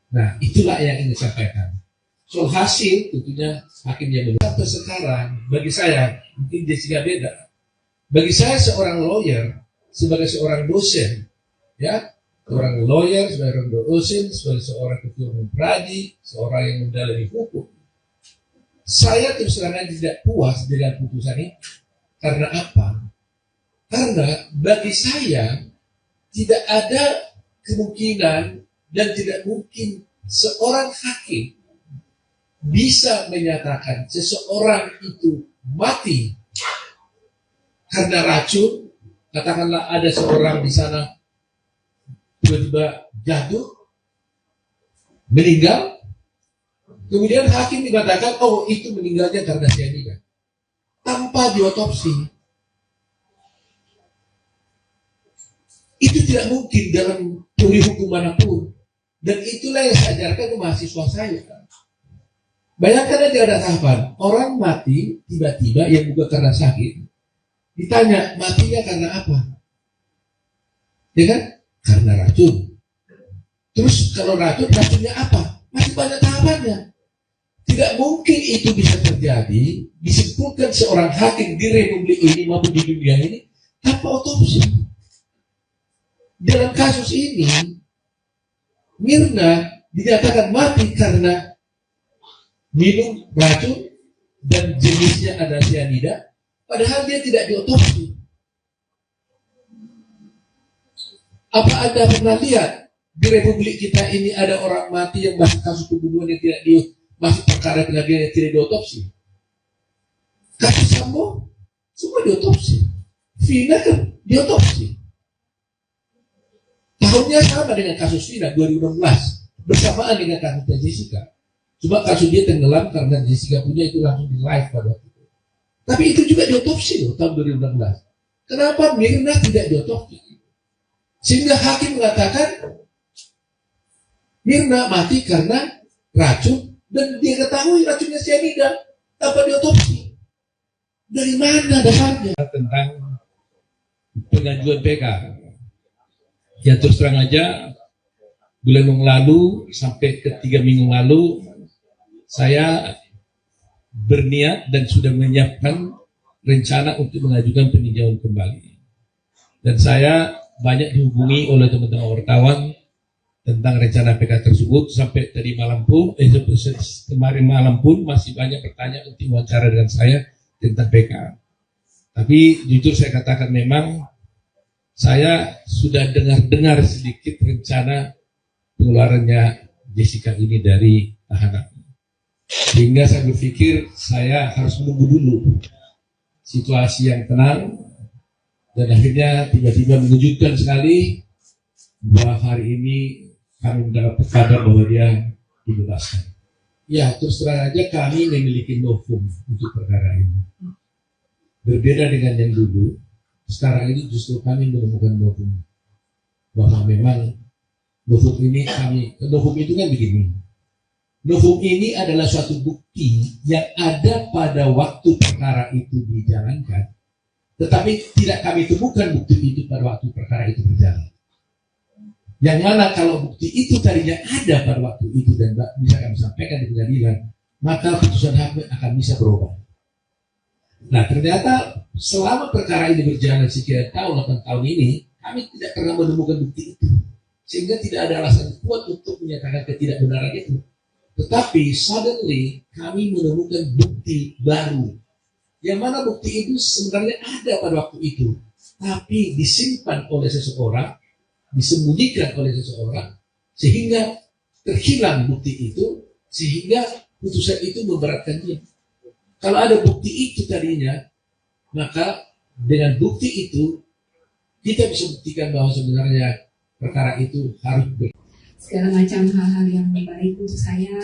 Nah, itulah yang ingin disampaikan. Soal hasil, tentunya hakim yang menentukan. Sampai sekarang, bagi saya, mungkin Jessica beda. Bagi saya seorang lawyer, sebagai seorang dosen, ya, seorang lawyer, sebagai dosen, sebagai seorang ketua umum pradi, seorang yang mendalami hukum, saya terus terang tidak puas dengan putusan ini. Karena apa? Karena bagi saya tidak ada kemungkinan dan tidak mungkin seorang hakim bisa menyatakan seseorang itu mati karena racun. Katakanlah ada seorang di sana tiba-tiba jatuh, meninggal, kemudian hakim dikatakan, oh itu meninggalnya karena cyanida, tanpa diotopsi. Itu tidak mungkin dalam teori hukum manapun. Dan itulah yang saya ajarkan ke mahasiswa saya. Bayangkan aja ada tahapan, orang mati tiba-tiba yang bukan karena sakit. Ditanya, matinya karena apa? Ya kan? Karena racun. Terus kalau racunnya apa? Masih banyak tahapannya. Tidak mungkin itu bisa terjadi, disimpulkan seorang hakim di republik ini maupun di dunia ini tanpa otopsi. Dalam kasus ini, Mirna dinyatakan mati karena minum racun dan jenisnya ada cyanida, padahal dia tidak diotopsi. Apa Anda pernah lihat di republik kita ini ada orang mati yang masih kasus pembunuhan yang tidak masih perkara pengadilan yang tidak diotopsi? Kasus Sambo semua diotopsi, Vina kan diotopsi. Tahunnya sama dengan kasus Vina 2016, bersamaan dengan kasusnya Jessica. Cuma kasus dia tenggelam karena Jessica punya itu langsung di live pada waktu itu. Tapi itu juga diotopsi loh tahun 2016. Kenapa Mirna tidak diotopsi? Sehingga hakim mengatakan Mirna mati karena racun dan dia ketahui racunnya cyanida tanpa diotopsi. Dari mana dasarnya? Tentang pengajuan PK. Ya terus terang aja, bulan yang lalu sampai ke 3 minggu lalu, saya berniat dan sudah menyiapkan rencana untuk mengajukan peninjauan kembali. Dan saya banyak dihubungi oleh teman-teman wartawan tentang rencana PK tersebut. Sampai tadi malam pun, kemarin malam pun masih banyak pertanyaan untuk wawancara dengan saya tentang PK. Tapi jujur saya katakan memang saya sudah dengar sedikit rencana pengeluarannya Jessica ini dari tahanan. Sehingga saya berpikir saya harus menunggu dulu situasi yang tenang. Dan akhirnya tiba-tiba mengejutkan sekali bahwa hari ini kami mendapat kabar bahwa dia dibebaskan. Ya, terus terang aja kami memiliki novum untuk perkara ini. Berbeda dengan yang dulu, sekarang ini justru kami menemukan novum. Bahwa memang novum itu kan begini. Novum ini adalah suatu bukti yang ada pada waktu perkara itu dijalankan. Tetapi tidak kami temukan bukti itu pada waktu perkara itu berjalan. Yang mana kalau bukti itu tadinya ada pada waktu itu dan bisa kami sampaikan di pengadilan, maka putusan hakim akan bisa berubah. Nah ternyata selama perkara ini berjalan sekian tahun, 8 tahun ini, kami tidak pernah menemukan bukti itu. Sehingga tidak ada alasan kuat untuk menyatakan ketidakbenaran itu. Tetapi suddenly kami menemukan bukti baru. Yang mana bukti itu sebenarnya ada pada waktu itu, tapi disimpan oleh seseorang, disembunyikan oleh seseorang, sehingga terhilang bukti itu, sehingga putusan itu memberatkan dia. Kalau ada bukti itu tadinya, maka dengan bukti itu, kita bisa buktikan bahwa sebenarnya perkara itu harus segala macam hal-hal yang baik untuk saya,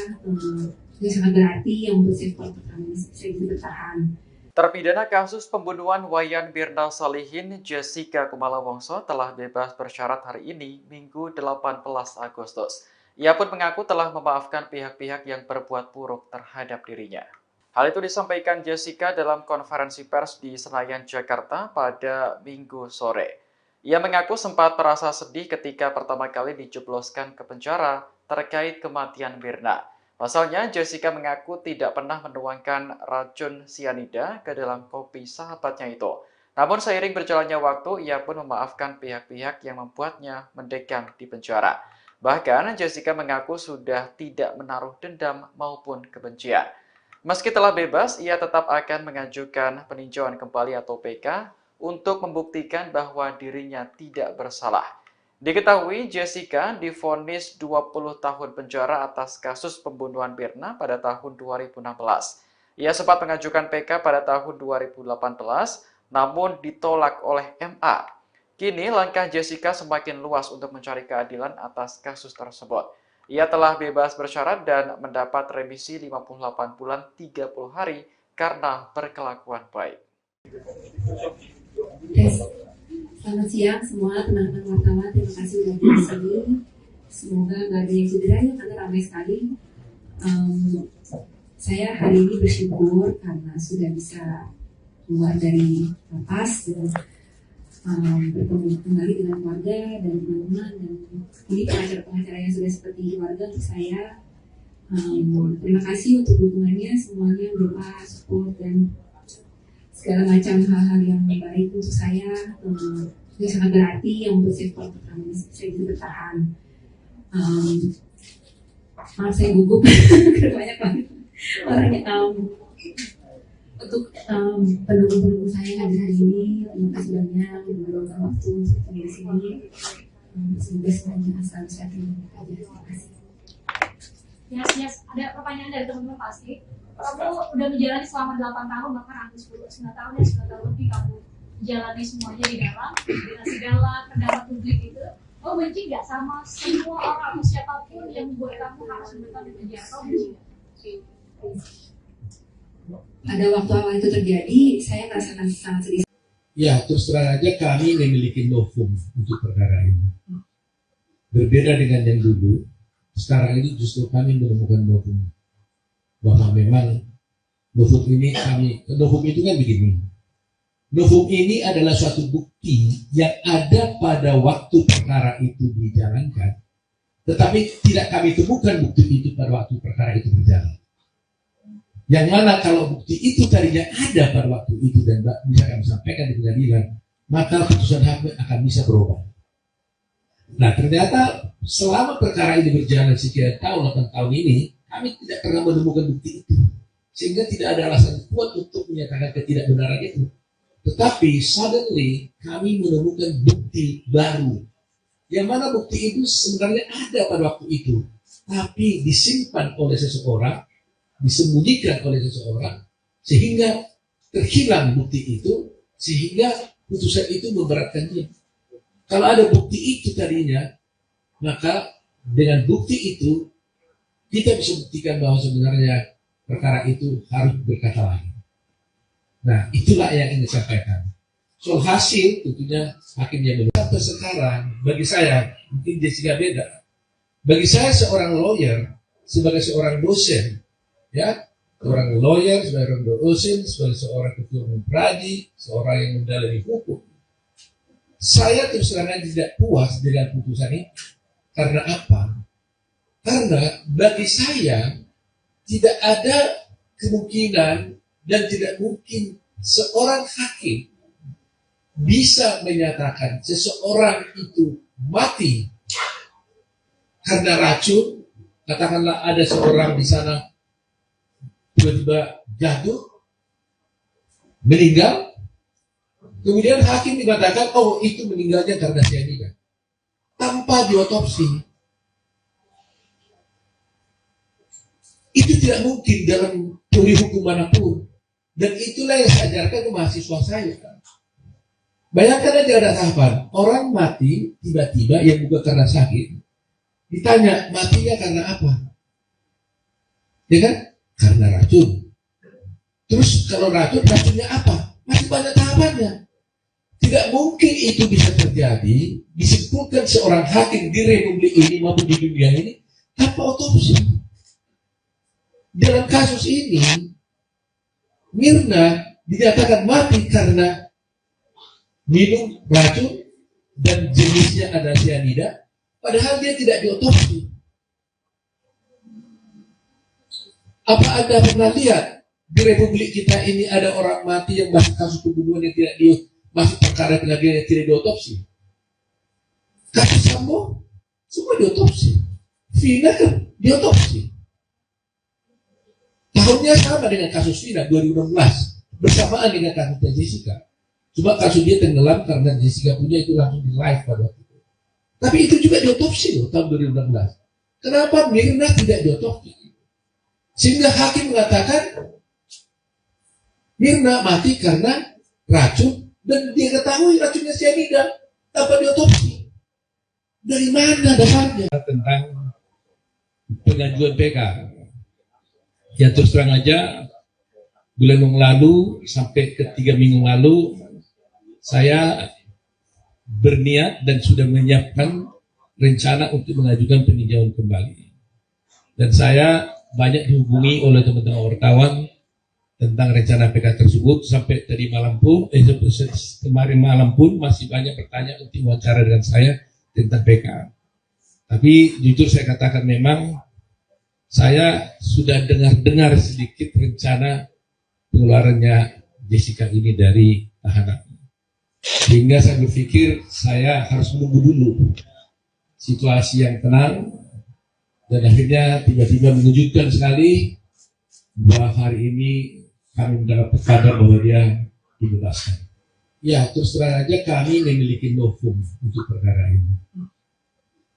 yang sangat berarti, yang membuat saya bisa bertahan. Terpidana kasus pembunuhan Wayan Mirna Salihin, Jessica Kumala Wongso telah bebas bersyarat hari ini, Minggu 18 Agustus. Ia pun mengaku telah memaafkan pihak-pihak yang berbuat buruk terhadap dirinya. Hal itu disampaikan Jessica dalam konferensi pers di Senayan, Jakarta pada Minggu sore. Ia mengaku sempat merasa sedih ketika pertama kali dijebloskan ke penjara terkait kematian Mirna. Pasalnya, Jessica mengaku tidak pernah menuangkan racun sianida ke dalam kopi sahabatnya itu. Namun seiring berjalannya waktu, ia pun memaafkan pihak-pihak yang membuatnya mendekam di penjara. Bahkan, Jessica mengaku sudah tidak menaruh dendam maupun kebencian. Meski telah bebas, ia tetap akan mengajukan peninjauan kembali atau PK untuk membuktikan bahwa dirinya tidak bersalah. Diketahui Jessica divonis 20 tahun penjara atas kasus pembunuhan Mirna pada tahun 2016. Ia sempat mengajukan PK pada tahun 2018, namun ditolak oleh MA. Kini langkah Jessica semakin luas untuk mencari keadilan atas kasus tersebut. Ia telah bebas bersyarat dan mendapat remisi 58 bulan 30 hari karena berkelakuan baik. Selamat siang semua teman-teman wartawan, terima kasih sudah di sini. Semoga nggak ada yang cedera ya, karena ramai sekali. Saya hari ini bersyukur karena sudah bisa keluar dari lapas dan bertemu kembali dengan keluarga dan teman-teman, dan ini pengacara-pengacara yang sudah seperti keluarga untuk saya. Terima kasih untuk dukungannya semuanya, doa, support, dan segala macam hal-hal yang baik untuk saya. Itu sangat berarti yang untuk saya pertama saya bisa bertahan. Maaf saya gugup banyak banget orangnya. Untuk pendukung-pendukung saya hadir hari ini, terima kasih banyak meluangkan waktu untuk di sini. Semoga semuanya selalu sehat dan baik aja. Terima kasih. Yes. Ada pertanyaan dari teman-teman pasti. Kamu udah menjalani selama 8 tahun, bahkan hampir 9 tahun ya, 9 tahun lebih kamu jalani semuanya di dalam, dengan segala pendapat publik itu. Kamu benci nggak sama semua orang atau siapapun yang membuat kamu harus menetap di penjara? Kamu benci nggak? Pada waktu awal itu terjadi, saya merasakan sangat sedih. Ya, terus terang aja kami memiliki novum untuk perkara ini. Berbeda dengan yang dulu, sekarang ini justru kami menemukan novum. Bahwa memang novum itu kan begini. Novum ini adalah suatu bukti yang ada pada waktu perkara itu dijalankan, tetapi tidak kami temukan bukti itu pada waktu perkara itu berjalan. Yang mana kalau bukti itu tadinya ada pada waktu itu dan bisa kami sampaikan di pengadilan, maka putusan hakim akan bisa berubah. Nah, ternyata selama perkara ini berjalan sekian tahun, 8 tahun ini, kami tidak pernah menemukan bukti itu, sehingga tidak ada alasan kuat untuk menyatakan ketidakbenaran itu. Tetapi suddenly kami menemukan bukti baru, yang mana bukti itu sebenarnya ada pada waktu itu, tapi disimpan oleh seseorang, disembunyikan oleh seseorang, sehingga terhilang bukti itu, sehingga putusan itu memberatkan dia. Kalau ada bukti itu tadinya, maka dengan bukti itu kita bisa buktikan bahwa sebenarnya perkara itu harus berkata lain. Nah, itulah yang ingin disampaikan. Soal hasil, tentunya hakim yang menentukan. Sampai sekarang, bagi saya, mungkin Jessica beda. Bagi saya seorang lawyer, sebagai seorang dosen, ya, seorang lawyer, seorang dosen, sebagai seorang ketua umum pradi, seorang yang mendalami hukum, saya terus terang tidak puas dengan putusan ini. Karena apa? Karena bagi saya tidak ada kemungkinan dan tidak mungkin seorang hakim bisa menyatakan seseorang itu mati karena racun. Katakanlah ada seorang di sana tiba-tiba jatuh, meninggal, kemudian hakim mengatakan, oh itu meninggalnya karena cyanida, tanpa diotopsi. Itu tidak mungkin dalam teori hukum manapun. Dan itulah yang saya ajarkan ke mahasiswa saya. Bayangkan aja ada tahapan, orang mati tiba-tiba yang bukan karena sakit, ditanya matinya karena apa? Ya kan? Karena racun. Terus kalau racunnya apa? Masih banyak tahapannya. Tidak mungkin itu bisa terjadi, disimpulkan seorang hakim di republik ini maupun di dunia ini tanpa otopsi. Dalam kasus ini, Mirna dinyatakan mati karena minum racun dan jenisnya ada cyanida, padahal dia tidak diotopsi. Apa Anda pernah lihat di Republik kita ini ada orang mati yang masuk kasus pembunuhan yang tidak masuk perkara pengadilan yang tidak diotopsi? Kasus Sambo semua diotopsi, Vina kan diotopsi. Tahunnya sama dengan kasus Vina 2016, bersamaan dengan kasusnya Jessica. Cuma kasus dia tenggelam karena Jessica punya itu langsung di live pada waktu itu. Tapi itu juga diotopsi loh tahun 2016. Kenapa Mirna tidak diotopsi? Sehingga hakim mengatakan Mirna mati karena racun dan dia ketahui racunnya cyanida tanpa diotopsi. Dari mana dasarnya? Tentang pengajuan PK. Ya terus terang aja, bulan yang lalu sampai ke 3 minggu lalu, saya berniat dan sudah menyiapkan rencana untuk mengajukan peninjauan kembali. Dan saya banyak dihubungi oleh teman-teman wartawan tentang rencana PK tersebut. Sampai tadi malam pun, kemarin malam pun masih banyak pertanyaan untuk wawancara dengan saya tentang PK. Tapi jujur saya katakan memang saya sudah dengar sedikit rencana pengeluarannya Jessica ini dari tahanan. Sehingga saya berpikir saya harus menunggu dulu situasi yang tenang, dan akhirnya tiba-tiba mengejutkan sekali bahwa hari ini kami mendapat kabar bahwa dia dibebaskan. Ya, terus terang aja kami memiliki novum untuk perkara ini.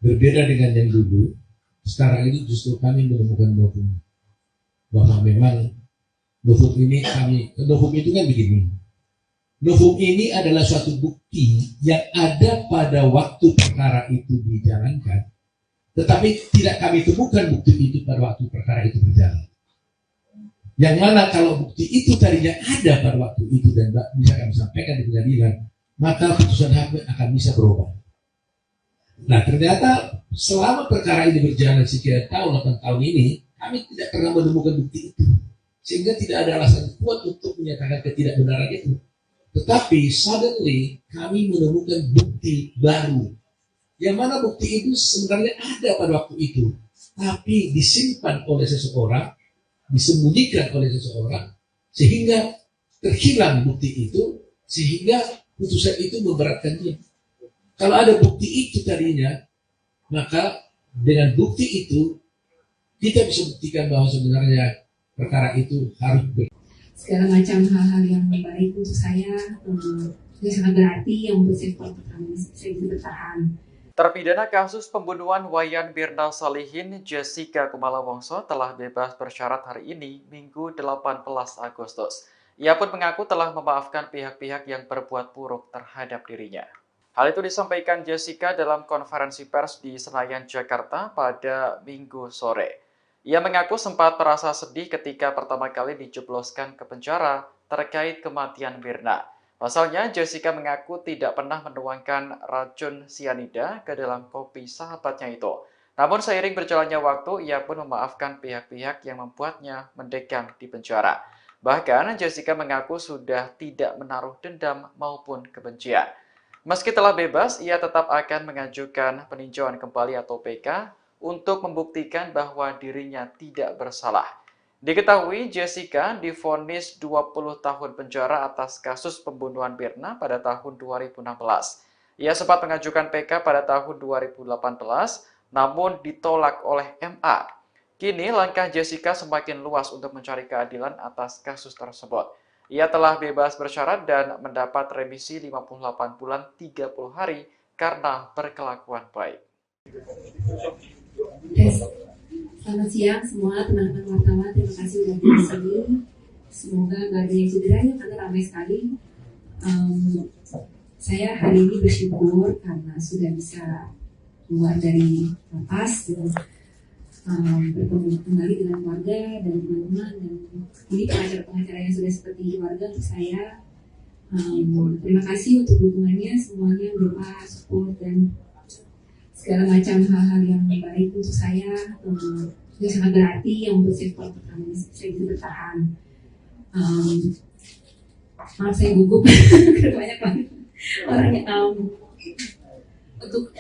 Berbeda dengan yang dulu, sekarang ini justru kami menemukan novum. Bahwa memang novum ini novum itu kan begini. Novum ini adalah suatu bukti yang ada pada waktu perkara itu dijalankan, tetapi tidak kami temukan bukti itu pada waktu perkara itu berjalan. Yang mana kalau bukti itu tadinya ada pada waktu itu dan bisa kami sampaikan di pengadilan, maka putusan hakim akan bisa berubah. Nah ternyata selama perkara ini berjalan sekian tahun, 8 tahun ini, kami tidak pernah menemukan bukti itu. Sehingga tidak ada alasan kuat untuk menyatakan ketidakbenaran itu. Tetapi suddenly kami menemukan bukti baru. Yang mana bukti itu sebenarnya ada pada waktu itu, tapi disimpan oleh seseorang, disembunyikan oleh seseorang, sehingga terhilang bukti itu, sehingga putusan itu memberatkan dia. Kalau ada bukti itu tadinya, maka dengan bukti itu kita bisa buktikan bahwa sebenarnya perkara itu harus segala macam hal-hal yang baik untuk saya yang sangat berarti, yang membuat saya bisa bertahan. Terpidana kasus pembunuhan Wayan Mirna Salihin, Jessica Kumala Wongso telah bebas bersyarat hari ini, Minggu 18 Agustus. Ia pun mengaku telah memaafkan pihak-pihak yang berbuat buruk terhadap dirinya. Hal itu disampaikan Jessica dalam konferensi pers di Senayan, Jakarta pada Minggu sore. Ia mengaku sempat merasa sedih ketika pertama kali dijebloskan ke penjara terkait kematian Mirna. Pasalnya, Jessica mengaku tidak pernah menuangkan racun cyanida ke dalam kopi sahabatnya itu. Namun seiring berjalannya waktu, ia pun memaafkan pihak-pihak yang membuatnya mendekam di penjara. Bahkan, Jessica mengaku sudah tidak menaruh dendam maupun kebencian. Meski telah bebas, ia tetap akan mengajukan peninjauan kembali atau PK untuk membuktikan bahwa dirinya tidak bersalah. Diketahui Jessica divonis 20 tahun penjara atas kasus pembunuhan Mirna pada tahun 2016. Ia sempat mengajukan PK pada tahun 2018, namun ditolak oleh MA. Kini langkah Jessica semakin luas untuk mencari keadilan atas kasus tersebut. Ia telah bebas bersyarat dan mendapat remisi 58 bulan 30 hari karena berkelakuan baik. Selamat siang semua teman-teman wartawan, terima kasih sudah di sini. Semoga nggak ada yang cedera ya, karena ramai sekali. Saya hari ini bersyukur karena sudah bisa keluar dari lapas dan bertemu kembali dengan keluarga dan teman-teman, dan ini pengacara-pengacara yang sudah seperti keluarga untuk saya. Terima kasih untuk dukungannya semuanya, doa, support, dan segala macam hal-hal yang baik untuk saya, yang sangat berarti, yang membuat saya bisa bertahan. Maaf saya gugup banyak banget orangnya. Untuk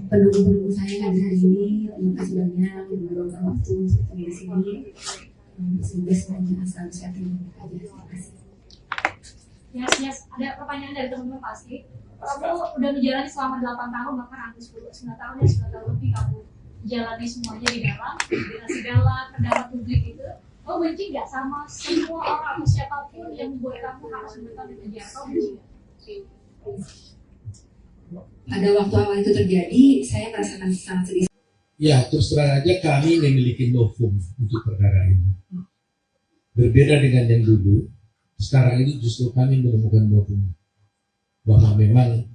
pendukung-pendukung saya hadir hari ini, terima kasih banyak meluangkan waktu untuk di sini. Semoga semuanya selalu sehat dan baik aja. Terima kasih. Yes, ada pertanyaan dari teman-teman pasti. Kamu udah menjalani selama 8 tahun, bahkan hampir 9 tahun ya, 9 tahun lebih kamu jalani semuanya di dalam segala kendala publik itu. Kamu benci nggak sama semua orang atau siapapun yang membuat kamu harus menetap di penjara? Kamu benci nggak? Pada waktu awal itu terjadi, saya merasakan sangat sedih. Ya, terus terang aja kami memiliki novum untuk perkara ini. Berbeda dengan yang dulu, sekarang ini justru kami menemukan novum. Bahwa memang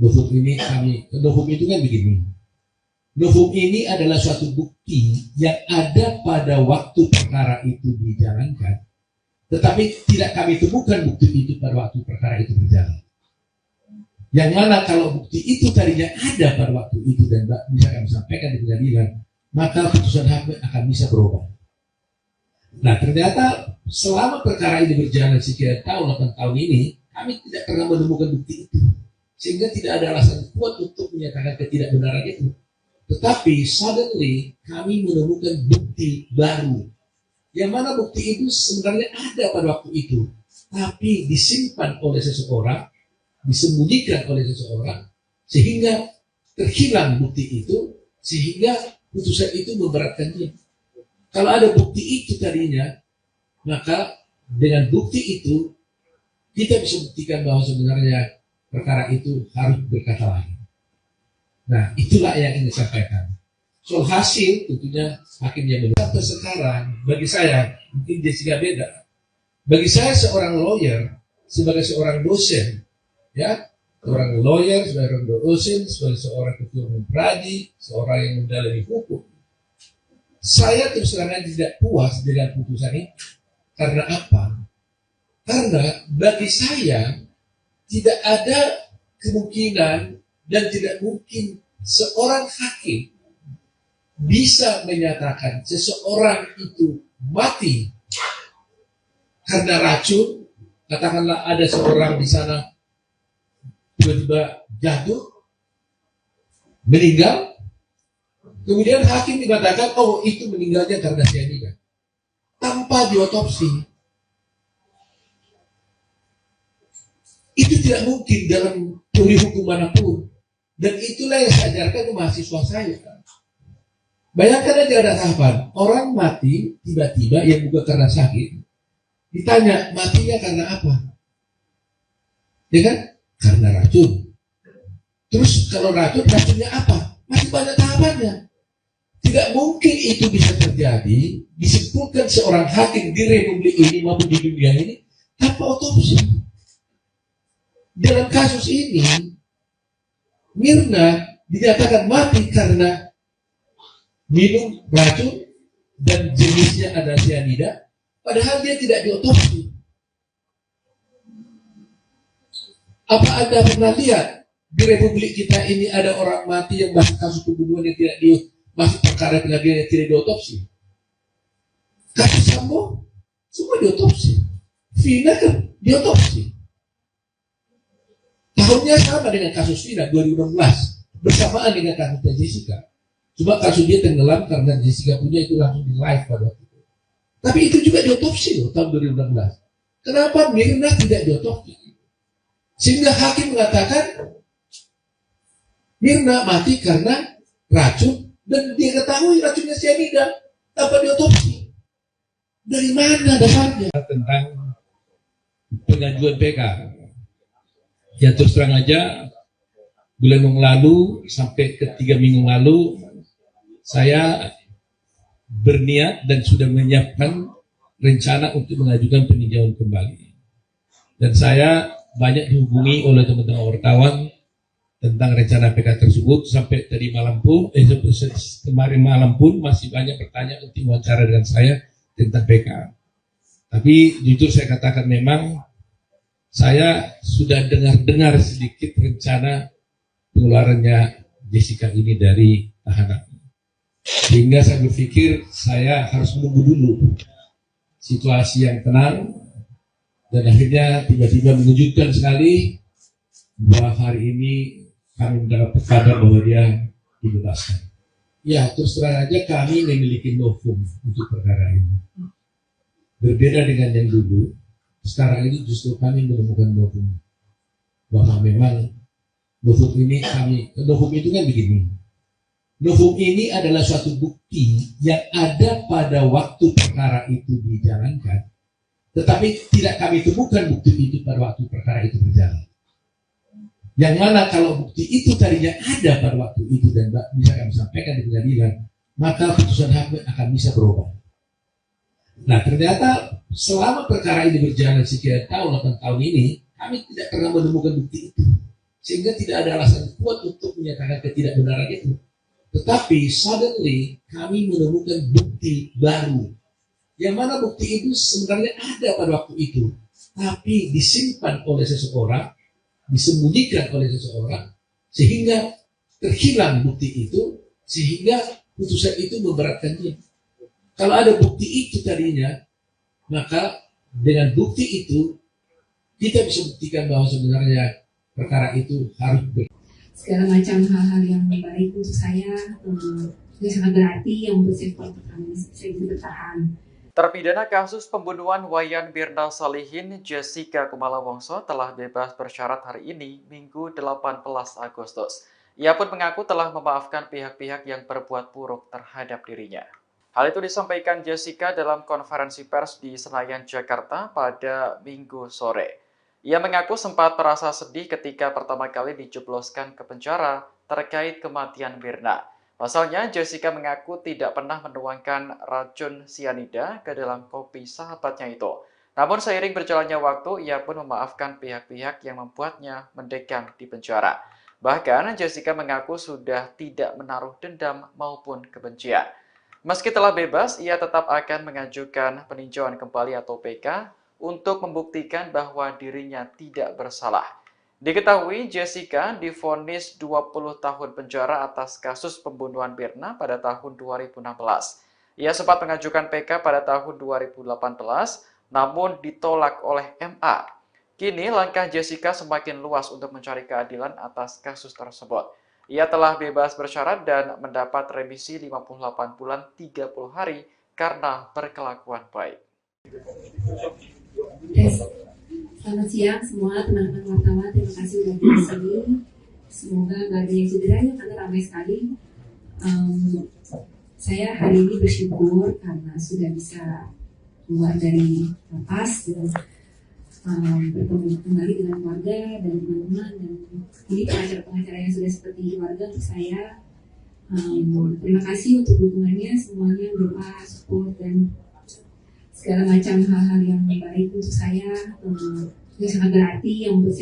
novum itu kan begini. Novum ini adalah suatu bukti yang ada pada waktu perkara itu dijalankan, tetapi tidak kami temukan bukti itu pada waktu perkara itu berjalan. Yang mana kalau bukti itu tadinya ada pada waktu itu dan bisa kami sampaikan di pengadilan, maka putusan hakim akan bisa berubah. Nah, ternyata selama perkara ini berjalan sekian tahun, 8 tahun ini, kami tidak pernah menemukan bukti itu. Sehingga tidak ada alasan kuat untuk menyatakan ketidakbenaran itu. Tetapi suddenly kami menemukan bukti baru. Yang mana bukti itu sebenarnya ada pada waktu itu. Tapi disimpan oleh seseorang, disembunyikan oleh seseorang, sehingga terhilang bukti itu, sehingga putusan itu memberatkan dia. Kalau ada bukti itu tadinya, maka dengan bukti itu kita bisa buktikan bahwa sebenarnya perkara itu harus berkata lain. Nah, itulah yang ingin disampaikan. Soal hasil tentunya hakim yang menilai. Sampai sekarang, bagi saya, mungkin Jessica beda. Bagi saya seorang lawyer, sebagai seorang dosen, ya, seorang lawyer, seorang dosen, sebagai seorang ketua umum pradi, seorang yang mendalami hukum, saya terus terang tidak puas dengan putusan ini. Karena apa? Karena bagi saya tidak ada kemungkinan dan tidak mungkin seorang hakim bisa menyatakan seseorang itu mati karena racun. Katakanlah ada seorang di sana tiba-tiba jatuh, meninggal, kemudian hakim mengatakan, oh itu meninggalnya karena cyanida, tanpa diotopsi. Itu tidak mungkin dalam teori hukum manapun. Dan itulah yang saya ajarkan ke mahasiswa saya. Bayangkan aja ada tahapan, orang mati tiba-tiba yang bukan karena sakit. Ditanya, matinya karena apa? Ya kan? Karena racun. Terus kalau racunnya apa? Masih banyak tahapannya. Tidak mungkin itu bisa terjadi, disimpulkan seorang hakim di republik ini maupun di dunia ini tanpa otopsi. Dalam kasus ini, Mirna dinyatakan mati karena minum racun dan jenisnya ada cyanida, padahal dia tidak diotopsi. Apa Anda pernah lihat di republik kita ini ada orang mati yang masih kasus pembunuhan yang tidak masih perkara pengadilan yang tidak diotopsi? Kasus Sambo semua diotopsi, Vina kan diotopsi. Tahunnya sama dengan kasus Vina 2016, bersamaan dengan kasusnya Jessica. Cuma kasus dia tenggelam karena Jessica punya itu langsung di live pada waktu itu. Tapi itu juga diotopsi loh tahun 2016. Kenapa Mirna tidak diotopsi? Sehingga hakim mengatakan Mirna mati karena racun dan dia ketahui racunnya cyanida tanpa diotopsi. Dari mana dasarnya? Tentang pengajuan PK. Ya terus terang aja, bulan yang lalu sampai ke 3 minggu lalu, saya berniat dan sudah menyiapkan rencana untuk mengajukan peninjauan kembali. Dan saya banyak dihubungi oleh teman-teman wartawan tentang rencana PK tersebut. Sampai tadi malam pun, kemarin malam pun masih banyak bertanya untuk wawancara dengan saya tentang PK. Tapi jujur saya katakan memang saya sudah dengar sedikit rencana pengeluarannya Jessica ini dari tahanan. Sehingga saya berpikir saya harus menunggu dulu situasi yang tenang. Dan akhirnya tiba-tiba mengejutkan sekali bahwa hari ini kami mendapat kabar bahwa dia dibebaskan. Ya, terus terang aja kami memiliki novum untuk perkara ini. Berbeda dengan yang dulu, sekarang ini justru kami menemukan novum. Bahwa memang novum itu kan begini. Novum ini adalah suatu bukti yang ada pada waktu perkara itu dijalankan, tetapi tidak kami temukan bukti itu pada waktu perkara itu berjalan. Yang mana kalau bukti itu tadinya ada pada waktu itu dan bisa kami sampaikan di pengadilan, maka putusan hakim akan bisa berubah. Nah, ternyata selama perkara ini berjalan sekian tahun, 8 tahun ini, kami tidak pernah menemukan bukti itu. Sehingga tidak ada alasan kuat untuk menyatakan ketidakbenaran itu. Tetapi suddenly kami menemukan bukti baru. Yang mana bukti itu sebenarnya ada pada waktu itu. Tapi disimpan oleh seseorang, disembunyikan oleh seseorang, sehingga terhilang bukti itu, sehingga putusan itu memberatkan dia. Kalau ada bukti itu tadinya, maka dengan bukti itu kita bisa buktikan bahwa sebenarnya perkara itu harus segala macam hal-hal yang baik untuk saya yang sangat berarti yang membuat saya bisa bertahan. Terpidana kasus pembunuhan Wayan Mirna Salihin, Jessica Kumala Wongso telah bebas bersyarat hari ini, Minggu 18 Agustus. Ia pun mengaku telah memaafkan pihak-pihak yang berbuat buruk terhadap dirinya. Hal itu disampaikan Jessica dalam konferensi pers di Senayan, Jakarta pada Minggu sore. Ia mengaku sempat merasa sedih ketika pertama kali dijebloskan ke penjara terkait kematian Mirna. Pasalnya, Jessica mengaku tidak pernah menuangkan racun sianida ke dalam kopi sahabatnya itu. Namun seiring berjalannya waktu, ia pun memaafkan pihak-pihak yang membuatnya mendekam di penjara. Bahkan, Jessica mengaku sudah tidak menaruh dendam maupun kebencian. Meski telah bebas, ia tetap akan mengajukan peninjauan kembali atau PK untuk membuktikan bahwa dirinya tidak bersalah. Diketahui Jessica divonis 20 tahun penjara atas kasus pembunuhan Mirna pada tahun 2016. Ia sempat mengajukan PK pada tahun 2018, namun ditolak oleh MA. Kini langkah Jessica semakin luas untuk mencari keadilan atas kasus tersebut. Ia telah bebas bersyarat dan mendapat remisi 58 bulan 30 hari karena berkelakuan baik. Selamat siang semua teman-teman wartawan, terima kasih sudah di sini. Semoga gak ada yang cederanya karena ramai sekali. Saya hari ini bersyukur karena sudah bisa keluar dari lapas dan bertemu kembali dengan keluarga dan teman-teman, dan ini pengacara-pengacara yang sudah seperti keluarga untuk saya. Terima kasih untuk dukungannya semuanya, doa, support, dan segala macam hal-hal yang baik untuk saya yang sangat berarti yang membuat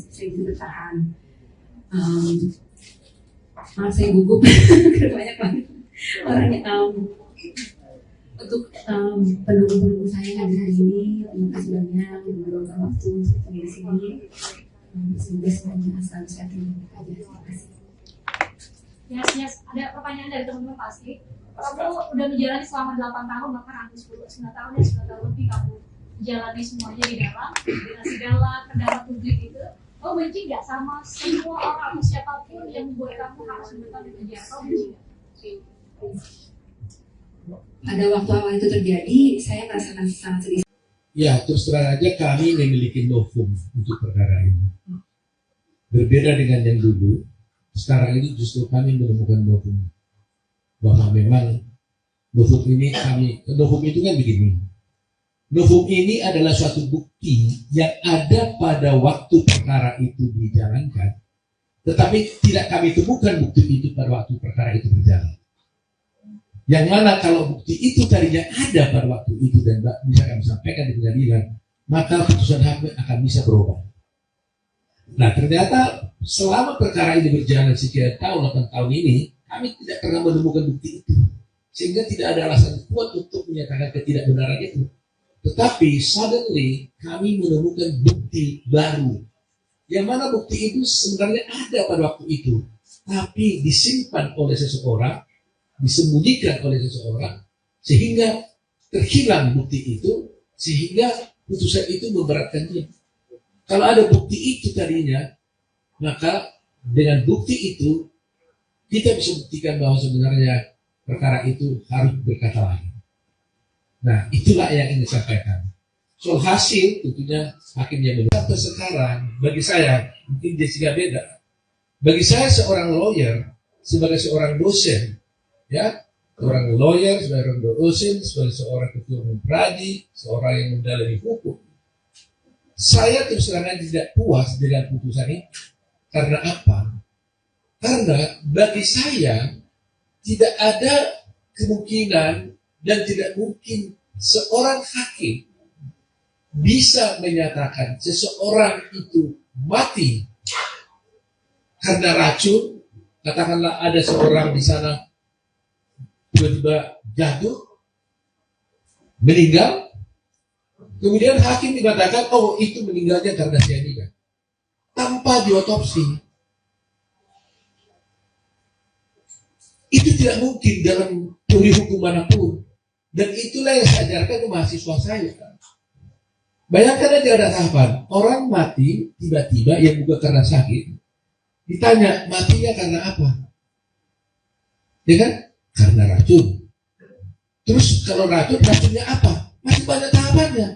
saya bisa bertahan. Maaf saya gugup karena banyak banget orangnya. Untuk pendukung-pendukung saya yang hari ini, terima kasih banyak meluangkan waktu untuk tinggal di sini. Semoga semuanya selalu sehat dan baik aja. Terima kasih. Yes. Ada pertanyaan dari teman-teman pasti. Kamu udah menjalani selama 8 tahun, bahkan hampir 9 tahun ya, 9 tahun lebih kamu jalani semuanya di dalam, dengan segala kendala publik itu. Kamu benci nggak sama semua orang atau siapapun yang membuat kamu harus menetap di penjara? Kamu benci nggak? Pada waktu awal itu terjadi, saya merasakan sangat sedih. Ya, terus terang aja kami memiliki novum untuk perkara ini. Berbeda dengan yang dulu, sekarang ini justru kami menemukan novum. Bahwa memang novum itu kan begini. Novum ini adalah suatu bukti yang ada pada waktu perkara itu dijalankan, tetapi tidak kami temukan bukti itu pada waktu perkara itu berjalan. Yang mana kalau bukti itu tadinya ada pada waktu itu dan bisa kami sampaikan di pengadilan, maka putusan hakim akan bisa berubah. Nah, ternyata selama perkara ini berjalan sekian tahun, 8 tahun ini, kami tidak pernah menemukan bukti itu. Sehingga tidak ada alasan kuat untuk menyatakan ketidakbenaran itu. Tetapi suddenly kami menemukan bukti baru. Yang mana bukti itu sebenarnya ada pada waktu itu. Tapi disimpan oleh seseorang, disembunyikan oleh seseorang, sehingga terhilang bukti itu, sehingga putusan itu memberatkan dia. Kalau ada bukti itu tadinya, maka dengan bukti itu kita bisa buktikan bahwa sebenarnya perkara itu harus berkata lain. Nah, itulah yang ingin disampaikan. Soal hasil, tentunya hakim yang menentukan. Sampai sekarang, bagi saya, mungkin Jessica beda. Bagi saya seorang lawyer, sebagai seorang dosen, ya, seorang lawyer, sebagai seorang dosen, sebagai seorang ketua umum pradi, seorang yang mendalami hukum, saya terus terang tidak puas dengan putusan ini. Karena apa? Karena bagi saya tidak ada kemungkinan dan tidak mungkin seorang hakim bisa menyatakan seseorang itu mati karena racun. Katakanlah ada seorang di sana tiba-tiba jatuh, meninggal, kemudian hakim dikatakan, oh itu meninggalnya karena cyanida, tanpa diotopsi. Itu tidak mungkin dalam teori hukum manapun. Dan itulah yang saya ajarkan ke mahasiswa saya. Bayangkan aja ada tahapan, orang mati tiba-tiba yang bukan karena sakit, ditanya matinya karena apa? Ya kan? Karena racun. Terus kalau racunnya apa? Masih banyak tahapannya.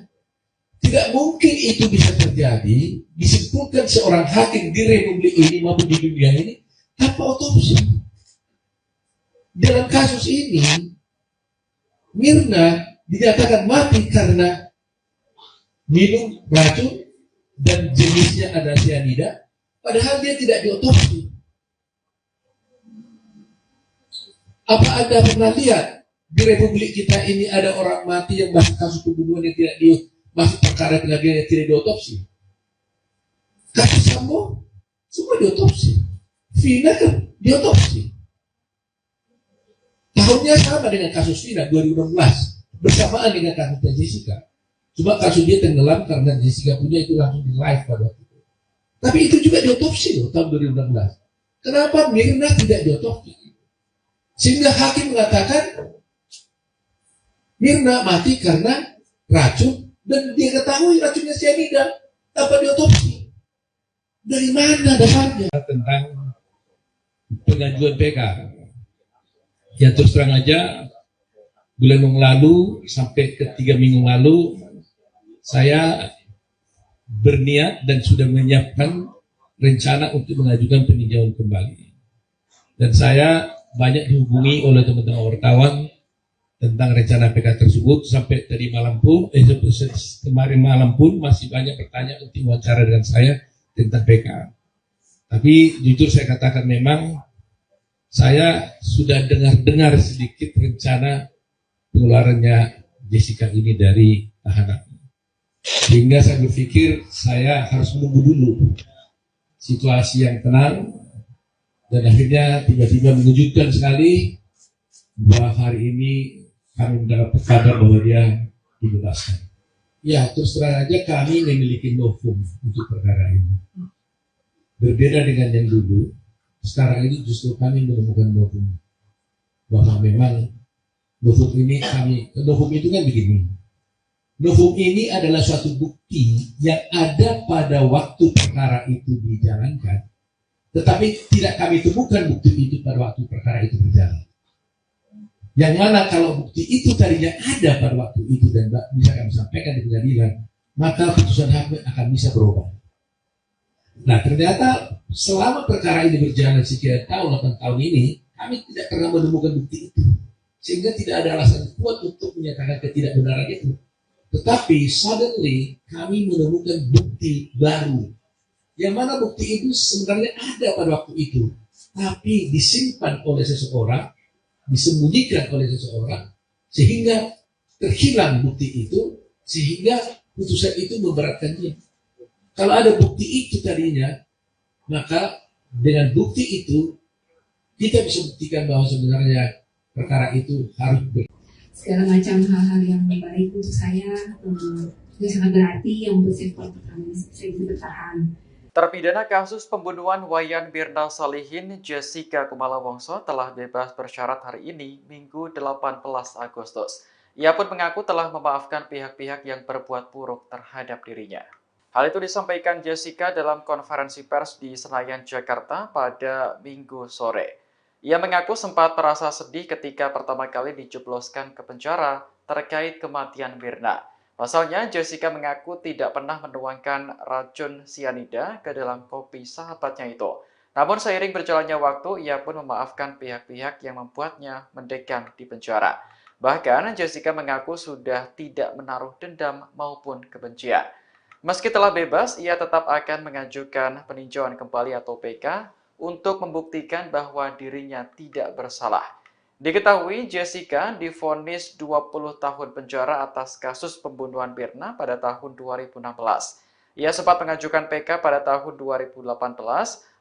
Tidak mungkin itu bisa terjadi, disimpulkan seorang hakim di republik ini maupun di dunia ini tanpa otopsi. Dalam kasus ini, Mirna dinyatakan mati karena minum racun dan jenisnya ada cyanida, padahal dia tidak diotopsi. Apa Anda pernah lihat di republik kita ini ada orang mati yang masuk kasus pembunuhan yang tidak masuk perkara pengadilan yang tidak diotopsi? Kasus Sambo semua diotopsi, Vina kan diotopsi. Tahunnya sama dengan kasus Vina 2016, bersamaan dengan kasusnya Jessica. Cuma kasus dia tenggelam karena Jessica punya itu langsung di live pada waktu itu. Tapi itu juga diotopsi loh tahun 2016. Kenapa Mirna tidak diotopsi? Sehingga hakim mengatakan Mirna mati karena racun dan dia ketahui racunnya cyanida tanpa diotopsi. Dari mana dasarnya? Tentang pengajuan PK. Ya terus terang aja, bulan yang lalu sampai ke 3 minggu lalu, saya berniat dan sudah menyiapkan rencana untuk mengajukan peninjauan kembali. Dan saya banyak dihubungi oleh teman-teman wartawan tentang rencana PK tersebut. Sampai tadi malam pun, kemarin malam pun masih banyak pertanyaan untuk wawancara dengan saya tentang PK. Tapi jujur saya katakan memang saya sudah dengar sedikit rencana pengeluarannya Jessica ini dari tahanan. Sehingga saya berpikir saya harus menunggu dulu situasi yang tenang. Dan akhirnya tiba-tiba mengejutkan sekali bahwa hari ini kami mendapat kabar bahwa dia dibebaskan. Ya, terus terang aja kami memiliki novum untuk perkara ini. Berbeda dengan yang dulu, sekarang ini justru kami menemukan novum. Bahwa memang novum itu kan begini. Novum ini adalah suatu bukti yang ada pada waktu perkara itu dijalankan, tetapi tidak kami temukan bukti itu pada waktu perkara itu berjalan. Yang mana kalau bukti itu tadinya ada pada waktu itu dan bisa kami sampaikan di pengadilan, maka putusan hakim akan bisa berubah. Nah ternyata selama perkara ini berjalan sekian tahun, 8 tahun ini, kami tidak pernah menemukan bukti itu. Sehingga tidak ada alasan kuat untuk menyatakan ketidakbenaran itu. Tetapi suddenly kami menemukan bukti baru. Yang mana bukti itu sebenarnya ada pada waktu itu. Tapi disimpan oleh seseorang, disembunyikan oleh seseorang, sehingga terhilang bukti itu, sehingga putusan itu memberatkan dia. Kalau ada bukti itu tadinya, maka dengan bukti itu kita bisa buktikan bahwa sebenarnya perkara itu harus segala macam hal-hal yang baik untuk saya yang sangat berarti yang membuat saya bisa bertahan. Terpidana kasus pembunuhan Wayan Mirna Salihin, Jessica Kumala Wongso telah bebas bersyarat hari ini, Minggu 18 Agustus. Ia pun mengaku telah memaafkan pihak-pihak yang berbuat buruk terhadap dirinya. Hal itu disampaikan Jessica dalam konferensi pers di Senayan, Jakarta pada Minggu sore. Ia mengaku sempat merasa sedih ketika pertama kali dijebloskan ke penjara terkait kematian Mirna. Pasalnya, Jessica mengaku tidak pernah menuangkan racun sianida ke dalam kopi sahabatnya itu. Namun seiring berjalannya waktu, ia pun memaafkan pihak-pihak yang membuatnya mendekam di penjara. Bahkan, Jessica mengaku sudah tidak menaruh dendam maupun kebencian. Meski telah bebas, ia tetap akan mengajukan peninjauan kembali atau PK untuk membuktikan bahwa dirinya tidak bersalah. Diketahui Jessica divonis 20 tahun penjara atas kasus pembunuhan Mirna pada tahun 2016. Ia sempat mengajukan PK pada tahun 2018,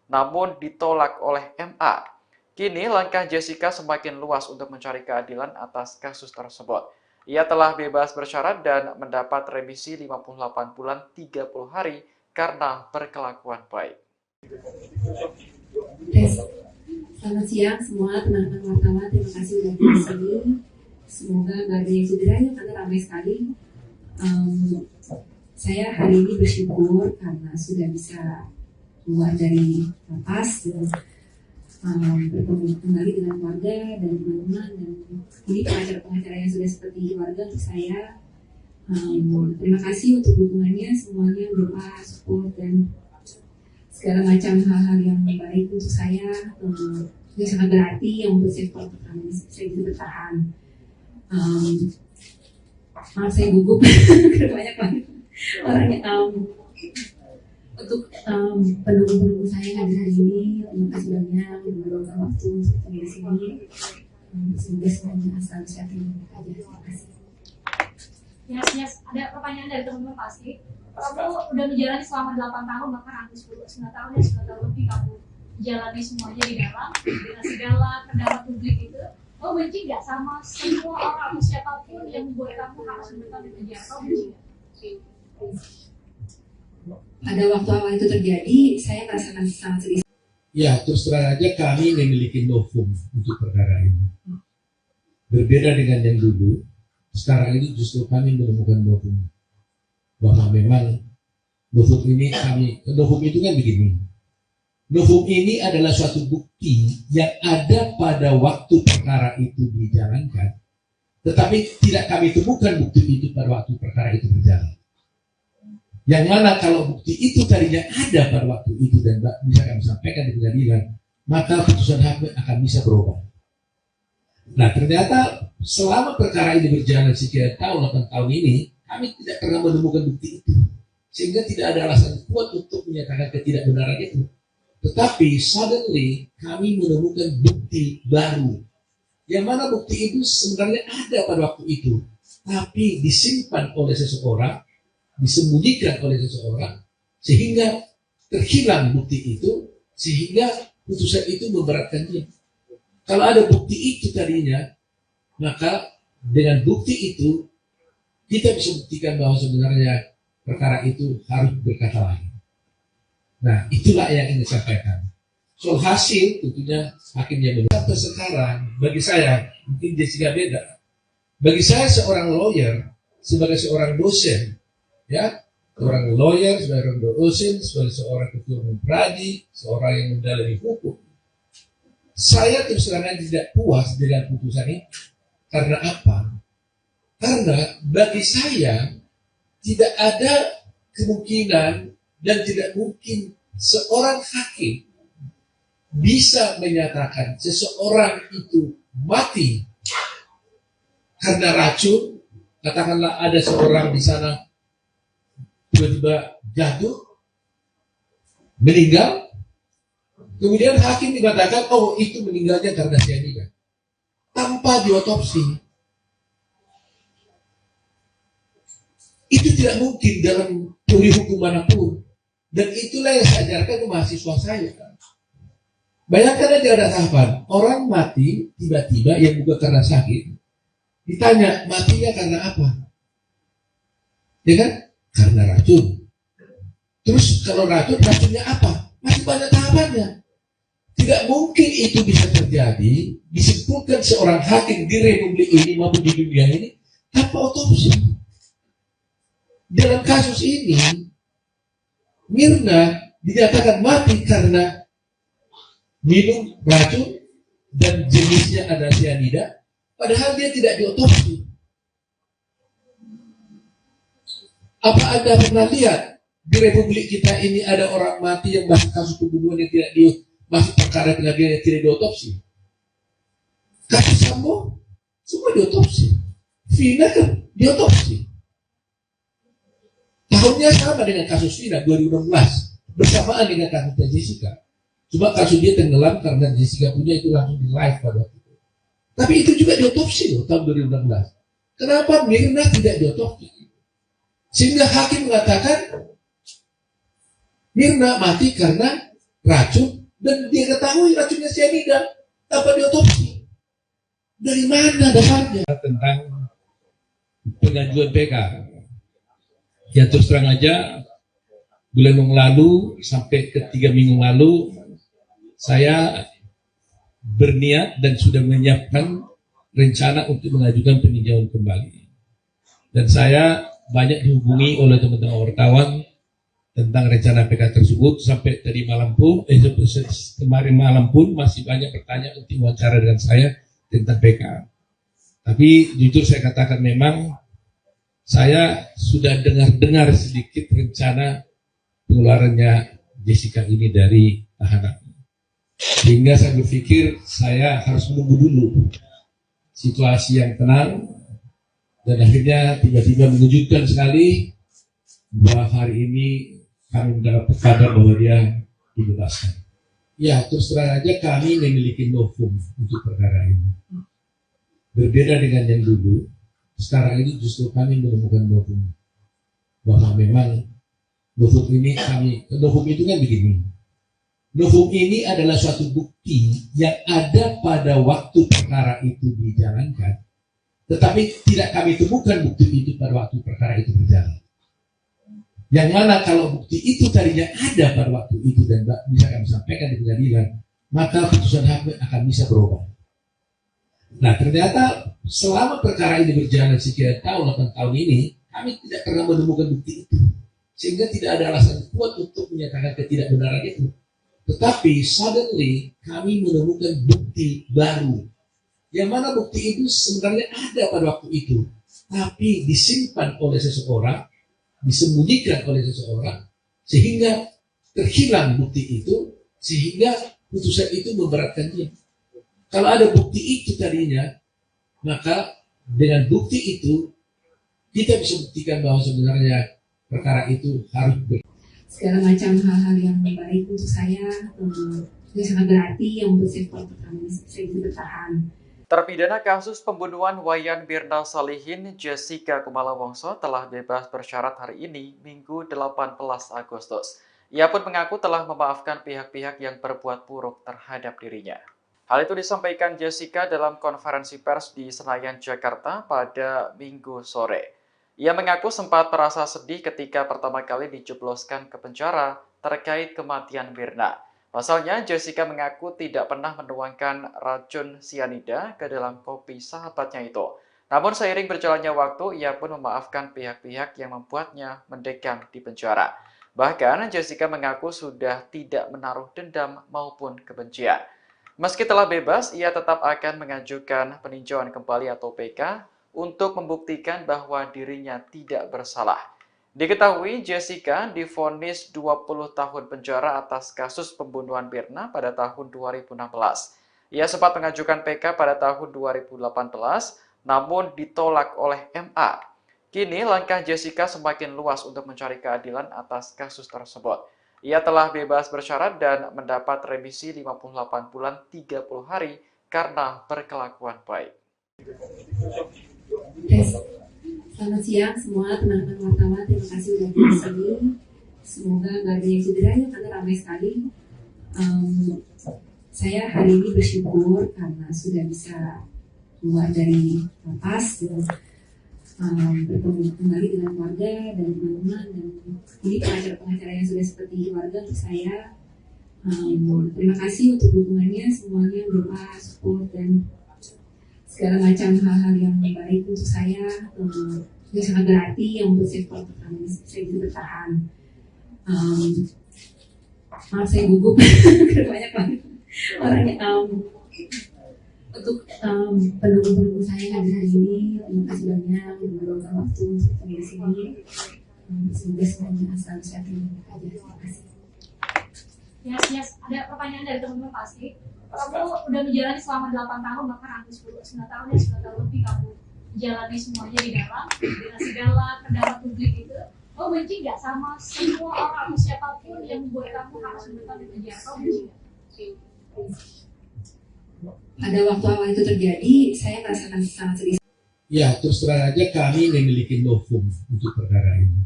namun ditolak oleh MA. Kini langkah Jessica semakin luas untuk mencari keadilan atas kasus tersebut. Ia telah bebas bersyarat dan mendapat remisi 58 bulan 30 hari karena berkelakuan baik. Selamat siang semua teman-teman wartawan, terima kasih sudah di sini. Semoga nggak ada yang cederanya karena ramai sekali. Saya hari ini bersyukur karena sudah bisa keluar dari lapas dan bertemu kembali dengan keluarga dan teman-teman, dan ini pengacara-pengacara yang sudah seperti keluarga untuk saya. Terima kasih untuk dukungannya semuanya, doa, support, dan segala macam hal-hal yang baik untuk saya, yang sangat berarti, yang membuat saya kuat pertama saya bisa bertahan. Maaf saya gugup karena banyak banget orangnya. Untuk pendukung-pendukung saya yang hadir hari ini, terima kasih banyak yang meluangkan waktu untuk ketemu di sini. Semoga semuanya selalu sehat dan baik aja. Terima kasih. Yes. Ada pertanyaan dari teman-teman pasti. Kamu udah menjalani selama 8 tahun, bahkan hampir 9 tahun ya, 9 tahun lebih kamu jalani semuanya di dalam, dengan segala kendala publik itu. Kamu benci nggak sama semua orang atau siapapun yang membuat kamu harus menetap di penjara? Kamu benci nggak? Pada waktu awal itu terjadi, saya merasakan sangat sedih. Ya, terus terang aja kami memiliki novum untuk perkara ini. Berbeda dengan yang dulu, sekarang ini justru kami menemukan novum. Bahwa memang novum itu kan begini. Novum ini adalah suatu bukti yang ada pada waktu perkara itu dijalankan, tetapi tidak kami temukan bukti itu pada waktu perkara itu berjalan. Yang mana kalau bukti itu tadinya ada pada waktu itu dan bisa kami sampaikan di pengadilan, maka putusan hakim akan bisa berubah. Nah, ternyata selama perkara ini berjalan sekian tahun, 8 tahun ini, kami tidak pernah menemukan bukti itu, sehingga tidak ada alasan kuat untuk menyatakan ketidakbenaran itu. Tetapi suddenly kami menemukan bukti baru, yang mana bukti itu sebenarnya ada pada waktu itu, tapi disimpan oleh seseorang, disembunyikan oleh seseorang, sehingga terhilang bukti itu, sehingga putusan itu memberatkan dia. Kalau ada bukti itu tadinya, maka dengan bukti itu kita bisa buktikan bahwa sebenarnya perkara itu harus berkata lain. Nah, itulah yang ingin disampaikan. Soal hasil, tentunya hakimnya menilai. Sampai sekarang, bagi saya, mungkin Jessica beda. Bagi saya seorang lawyer, sebagai seorang dosen, ya, seorang lawyer, seorang dosen, sebagai seorang ketua umum pradi, seorang yang mendalami hukum, saya terus terang tidak puas dengan putusan ini. Karena apa? Karena bagi saya tidak ada kemungkinan dan tidak mungkin seorang hakim bisa menyatakan seseorang itu mati karena racun. Katakanlah ada seorang di sana tiba-tiba jatuh, meninggal, kemudian hakim mengatakan, oh itu meninggalnya karena cyanida, tanpa diotopsi. Itu tidak mungkin dalam teori hukum manapun. Dan itulah yang saya ajarkan ke mahasiswa saya. Bayangkan aja ada tahapan, orang mati tiba-tiba yang bukan karena sakit. Ditanya, matinya karena apa? Ya kan? Karena racun. Terus kalau racunnya apa? Masih banyak tahapannya. Tidak mungkin itu bisa terjadi, disimpulkan seorang hakim di republik ini maupun di dunia ini tanpa otopsi. Dalam kasus ini, Mirna dinyatakan mati karena minum racun dan jenisnya ada cyanida, padahal dia tidak diotopsi. Apa Anda pernah lihat di Republik kita ini ada orang mati yang masih kasus pembunuhan yang masih perkara pengadilan yang tidak diotopsi? Kasus Sambo semua diotopsi, Vina kan diotopsi. Tahunnya sama dengan kasus Vina 2016, bersamaan dengan kasusnya Jessica. Cuma kasus dia tenggelam karena Jessica punya itu langsung di live pada waktu itu. Tapi itu juga diotopsi loh tahun 2016. Kenapa Mirna tidak diotopsi? Sehingga hakim mengatakan Mirna mati karena racun dan dia ketahui racunnya cyanida tanpa diotopsi. Dari mana dasarnya? Tentang pengajuan PK. Ya terus terang aja, bulan yang lalu sampai ke 3 minggu lalu saya berniat dan sudah menyiapkan rencana untuk mengajukan peninjauan kembali. Dan saya banyak dihubungi oleh teman-teman wartawan tentang rencana PK tersebut. Sampai tadi malam pun, kemarin malam pun masih banyak pertanyaan untuk wawancara dengan saya tentang PK. Tapi jujur saya katakan memang saya sudah dengar sedikit rencana pengeluarannya Jessica ini dari tahanan. Sehingga saya berpikir saya harus menunggu dulu situasi yang tenang, dan akhirnya tiba-tiba mengejutkan sekali bahwa hari ini kami mendapat kabar bahwa dia dibebaskan. Ya, terus terang aja kami memiliki novum untuk perkara ini. Berbeda dengan yang dulu, sekarang ini justru kami menemukan novum. Bahwa memang novum itu kan begini. Novum ini adalah suatu bukti yang ada pada waktu perkara itu dijalankan, tetapi tidak kami temukan bukti itu pada waktu perkara itu berjalan. Yang mana kalau bukti itu tadinya ada pada waktu itu dan bisa kami sampaikan di pengadilan, maka putusan hakim akan bisa berubah. Nah ternyata selama perkara ini berjalan sekian tahun, 8 tahun ini, kami tidak pernah menemukan bukti itu. Sehingga tidak ada alasan kuat untuk menyatakan ketidakbenaran itu. Tetapi suddenly kami menemukan bukti baru. Yang mana bukti itu sebenarnya ada pada waktu itu, tapi disimpan oleh seseorang, disembunyikan oleh seseorang, sehingga terhilang bukti itu, sehingga putusan itu memberatkan dia. Kalau ada bukti itu tadinya, maka dengan bukti itu kita bisa buktikan bahwa sebenarnya perkara itu harus segala macam hal-hal yang baik untuk saya yang sangat berarti, yang membuat saya bisa bertahan. Terpidana kasus pembunuhan Wayan Mirna Salihin, Jessica Kumala Wongso telah bebas bersyarat hari ini, Minggu 18 Agustus. Ia pun mengaku telah memaafkan pihak-pihak yang berbuat buruk terhadap dirinya. Hal itu disampaikan Jessica dalam konferensi pers di Senayan, Jakarta pada Minggu sore. Ia mengaku sempat merasa sedih ketika pertama kali dijebloskan ke penjara terkait kematian Mirna. Pasalnya, Jessica mengaku tidak pernah menuangkan racun sianida ke dalam kopi sahabatnya itu. Namun seiring berjalannya waktu, ia pun memaafkan pihak-pihak yang membuatnya mendekam di penjara. Bahkan, Jessica mengaku sudah tidak menaruh dendam maupun kebencian. Meski telah bebas, ia tetap akan mengajukan peninjauan kembali atau PK untuk membuktikan bahwa dirinya tidak bersalah. Diketahui Jessica divonis 20 tahun penjara atas kasus pembunuhan Mirna pada tahun 2016. Ia sempat mengajukan PK pada tahun 2018, namun ditolak oleh MA. Kini langkah Jessica semakin luas untuk mencari keadilan atas kasus tersebut. Ia telah bebas bersyarat dan mendapat remisi 58 bulan 30 hari karena berkelakuan baik. Selamat siang semua teman-teman wartawan, terima kasih sudah di sini. Semoga nggak ada yang cedera ya, karena ramai sekali. Saya hari ini bersyukur karena sudah bisa keluar dari lapas dan bertemu kembali dengan keluarga dan teman-teman, dan ini pengacara-pengacara yang sudah seperti keluarga untuk saya. Terima kasih untuk dukungannya semuanya, doa, support, dan segala macam hal-hal yang baik untuk saya, yang sangat berarti, yang membuat saya bisa bertahan. Maaf saya gugup banyak banget orangnya. Untuk pendukung-pendukung saya hadir hari ini, terima kasih banyak untuk meluangkan waktu untuk di sini. Semoga semuanya selalu sehat dan baik aja. Terima kasih. Yes, ada pertanyaan dari teman-teman pasti. Kamu udah menjalani selama 8 tahun, bahkan hampir 9 tahun ya, 9 tahun lebih kamu menjalani semuanya di dalam segala pendapat publik itu. Kamu benci nggak sama semua orang atau siapapun yang membuat kamu harus menetap di penjara? Kamu benci nggak? Pada waktu awal itu terjadi, saya merasakan sangat sedih. Ya, terus terang aja kami memiliki novum untuk perkara ini.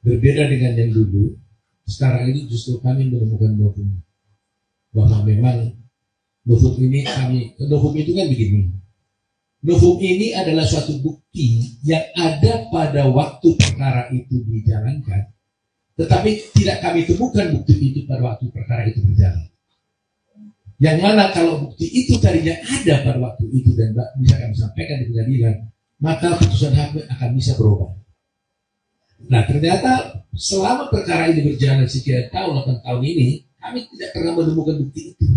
Berbeda dengan yang dulu, sekarang ini justru kami menemukan novum. Bahwa memang novum ini novum itu kan begini. Novum ini adalah suatu bukti yang ada pada waktu perkara itu dijalankan, tetapi tidak kami temukan bukti itu pada waktu perkara itu berjalan. Yang mana kalau bukti itu tadinya ada pada waktu itu dan bisa kami sampaikan di pengadilan, maka putusan hakim akan bisa berubah. Nah, ternyata selama perkara ini berjalan sekian tahun, 8 tahun ini, kami tidak pernah menemukan bukti itu.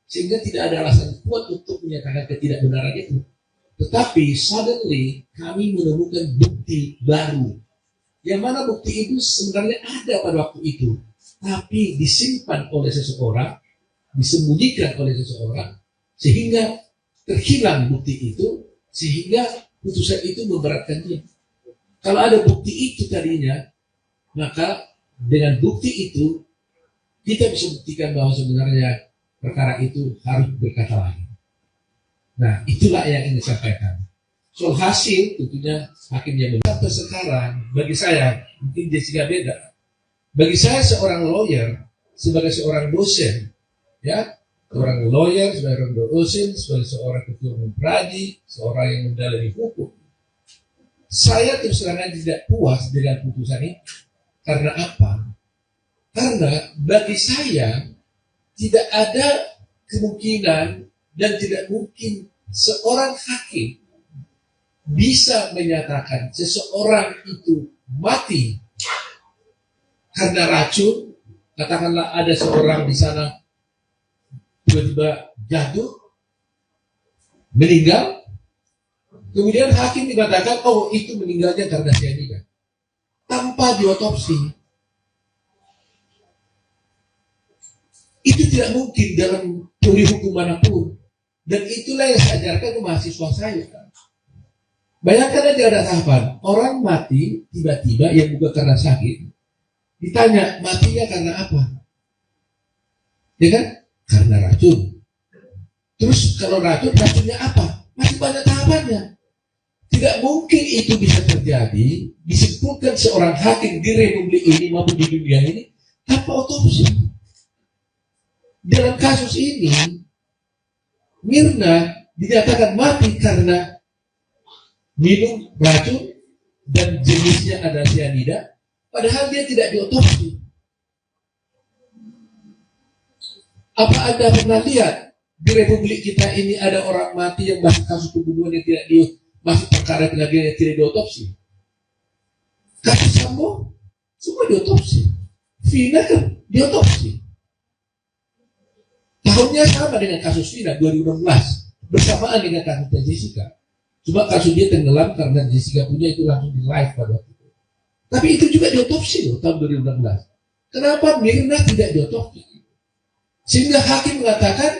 Sehingga tidak ada alasan kuat untuk menyatakan ketidakbenaran itu. Tetapi suddenly kami menemukan bukti baru. Yang mana bukti itu sebenarnya ada pada waktu itu. Tapi disimpan oleh seseorang, disembunyikan oleh seseorang, sehingga terhilang bukti itu, sehingga putusan itu memberatkan dia. Kalau ada bukti itu tadinya, maka dengan bukti itu kita bisa buktikan bahwa sebenarnya perkara itu harus berkata lain. Nah, itulah yang ingin disampaikan. Soal hasil tentunya hakim yang benar. Sampai sekarang, bagi saya, mungkin Jessica beda. Bagi saya seorang lawyer, sebagai seorang dosen, ya, seorang lawyer, sebagai seorang dosen, sebagai seorang ketua umum pradi, seorang yang mendalami hukum, saya terus terang tidak puas dengan putusan ini. Karena apa? Karena bagi saya tidak ada kemungkinan dan tidak mungkin seorang hakim bisa menyatakan seseorang itu mati karena racun. Katakanlah ada seorang di sana tiba-tiba jatuh, meninggal, kemudian hakim dikatakan, oh itu meninggalnya karena cyanida, tanpa diotopsi. Itu tidak mungkin dalam teori hukum manapun. Dan itulah yang saya ajarkan ke mahasiswa saya. Bayangkan aja ada tahapan, orang mati tiba-tiba yang bukan karena sakit. Ditanya, matinya karena apa? Ya kan? Karena racun. Terus kalau racunnya apa? Masih banyak tahapannya. Tidak mungkin itu bisa terjadi, disebutkan seorang hakim di republik ini maupun di dunia ini tanpa otopsi. Dalam kasus ini, Mirna dinyatakan mati karena minum racun dan jenisnya ada cyanida, padahal dia tidak diotopsi. Apa Anda pernah lihat di republik kita ini ada orang mati yang masuk kasus pembunuhan yang tidak masuk perkara pengadilan yang tidak diotopsi? Kasus Sambo semua diotopsi, Vina kan diotopsi. Tahunnya sama dengan kasus Vina 2016, bersamaan dengan kasusnya Jessica. Cuma kasus dia tenggelam karena Jessica punya itu langsung di live pada waktu itu. Tapi itu juga diotopsi loh tahun 2016. Kenapa Mirna tidak diotopsi? Sehingga hakim mengatakan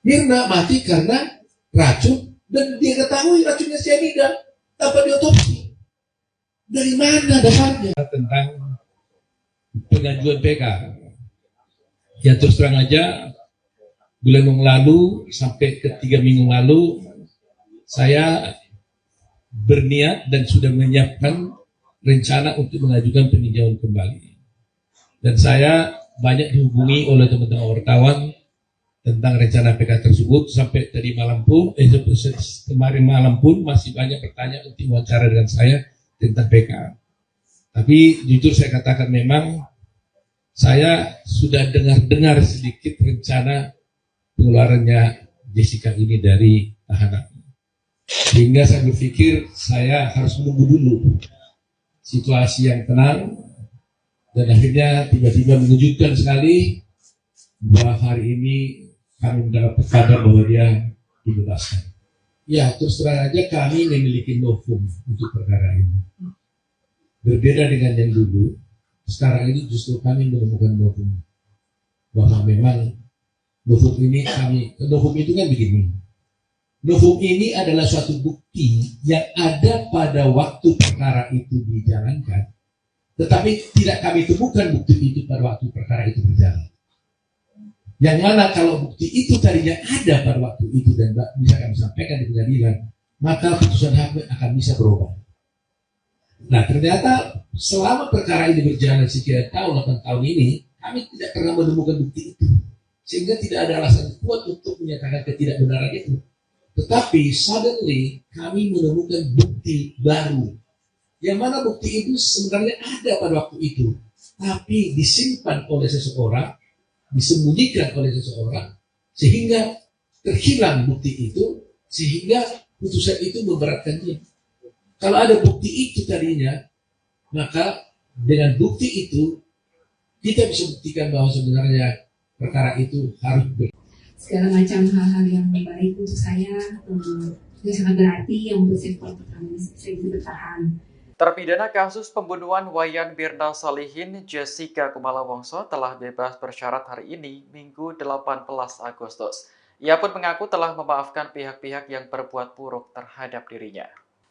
Mirna mati karena racun dan dia ketahui racunnya cyanida tanpa diotopsi. Dari mana dasarnya? Tentang pengajuan PK. Ya terus terang aja, bulan yang lalu sampai ke 3 minggu lalu, saya berniat dan sudah menyiapkan rencana untuk mengajukan peninjauan kembali. Dan saya banyak dihubungi oleh teman-teman wartawan tentang rencana PK tersebut. Sampai tadi malam pun, kemarin malam pun masih banyak pertanyaan untuk wawancara dengan saya tentang PK. Tapi jujur saya katakan memang saya sudah dengar sedikit rencana pengeluarannya Jessica ini dari tahanan. Sehingga saya berpikir saya harus menunggu dulu situasi yang tenang. Dan akhirnya tiba-tiba mengejutkan sekali bahwa hari ini kami mendapat kabar bahwa dia dibebaskan. Ya, terus terang aja kami memiliki novum untuk perkara ini. Berbeda dengan yang dulu, sekarang ini justru kami menemukan novum. Bahwa memang novum itu kan begini. Novum ini adalah suatu bukti yang ada pada waktu perkara itu dijalankan, tetapi tidak kami temukan bukti itu pada waktu perkara itu berjalan. Yang mana kalau bukti itu tadinya ada pada waktu itu dan bisa kami sampaikan di pengadilan, maka putusan hakim akan bisa berubah. Nah, ternyata selama perkara ini berjalan sekian tahun, 8 tahun ini, kami tidak pernah menemukan bukti itu. Sehingga tidak ada alasan kuat untuk menyatakan ketidakbenaran itu. Tetapi suddenly kami menemukan bukti baru. Yang mana bukti itu sebenarnya ada pada waktu itu. Tapi disimpan oleh seseorang, disembunyikan oleh seseorang, sehingga terhilang bukti itu, sehingga putusan itu memberatkan dia. Kalau ada bukti itu tadinya, maka dengan bukti itu kita bisa buktikan bahwa sebenarnya perkara itu harus segala macam hal-hal yang baik untuk saya yang sangat berarti yang membuat saya bisa bertahan. Terpidana kasus pembunuhan Wayan Mirna Salihin, Jessica Kumala Wongso telah bebas bersyarat hari ini, Minggu 18 Agustus. Ia pun mengaku telah memaafkan pihak-pihak yang berbuat buruk terhadap dirinya.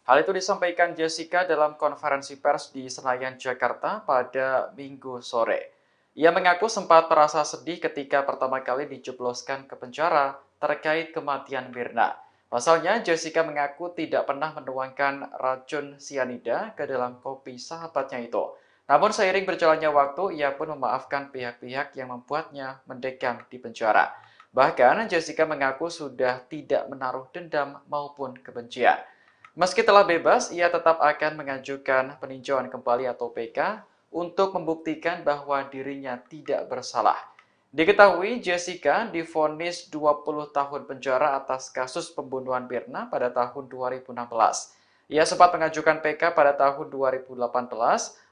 Hal itu disampaikan Jessica dalam konferensi pers di Senayan, Jakarta pada Minggu sore. Ia mengaku sempat merasa sedih ketika pertama kali dijebloskan ke penjara terkait kematian Mirna. Pasalnya, Jessica mengaku tidak pernah menuangkan racun sianida ke dalam kopi sahabatnya itu. Namun seiring berjalannya waktu, ia pun memaafkan pihak-pihak yang membuatnya mendekam di penjara. Bahkan, Jessica mengaku sudah tidak menaruh dendam maupun kebencian. Meski telah bebas, ia tetap akan mengajukan peninjauan kembali atau PK untuk membuktikan bahwa dirinya tidak bersalah. Diketahui Jessica divonis 20 tahun penjara atas kasus pembunuhan Mirna pada tahun 2016. Ia sempat mengajukan PK pada tahun 2018,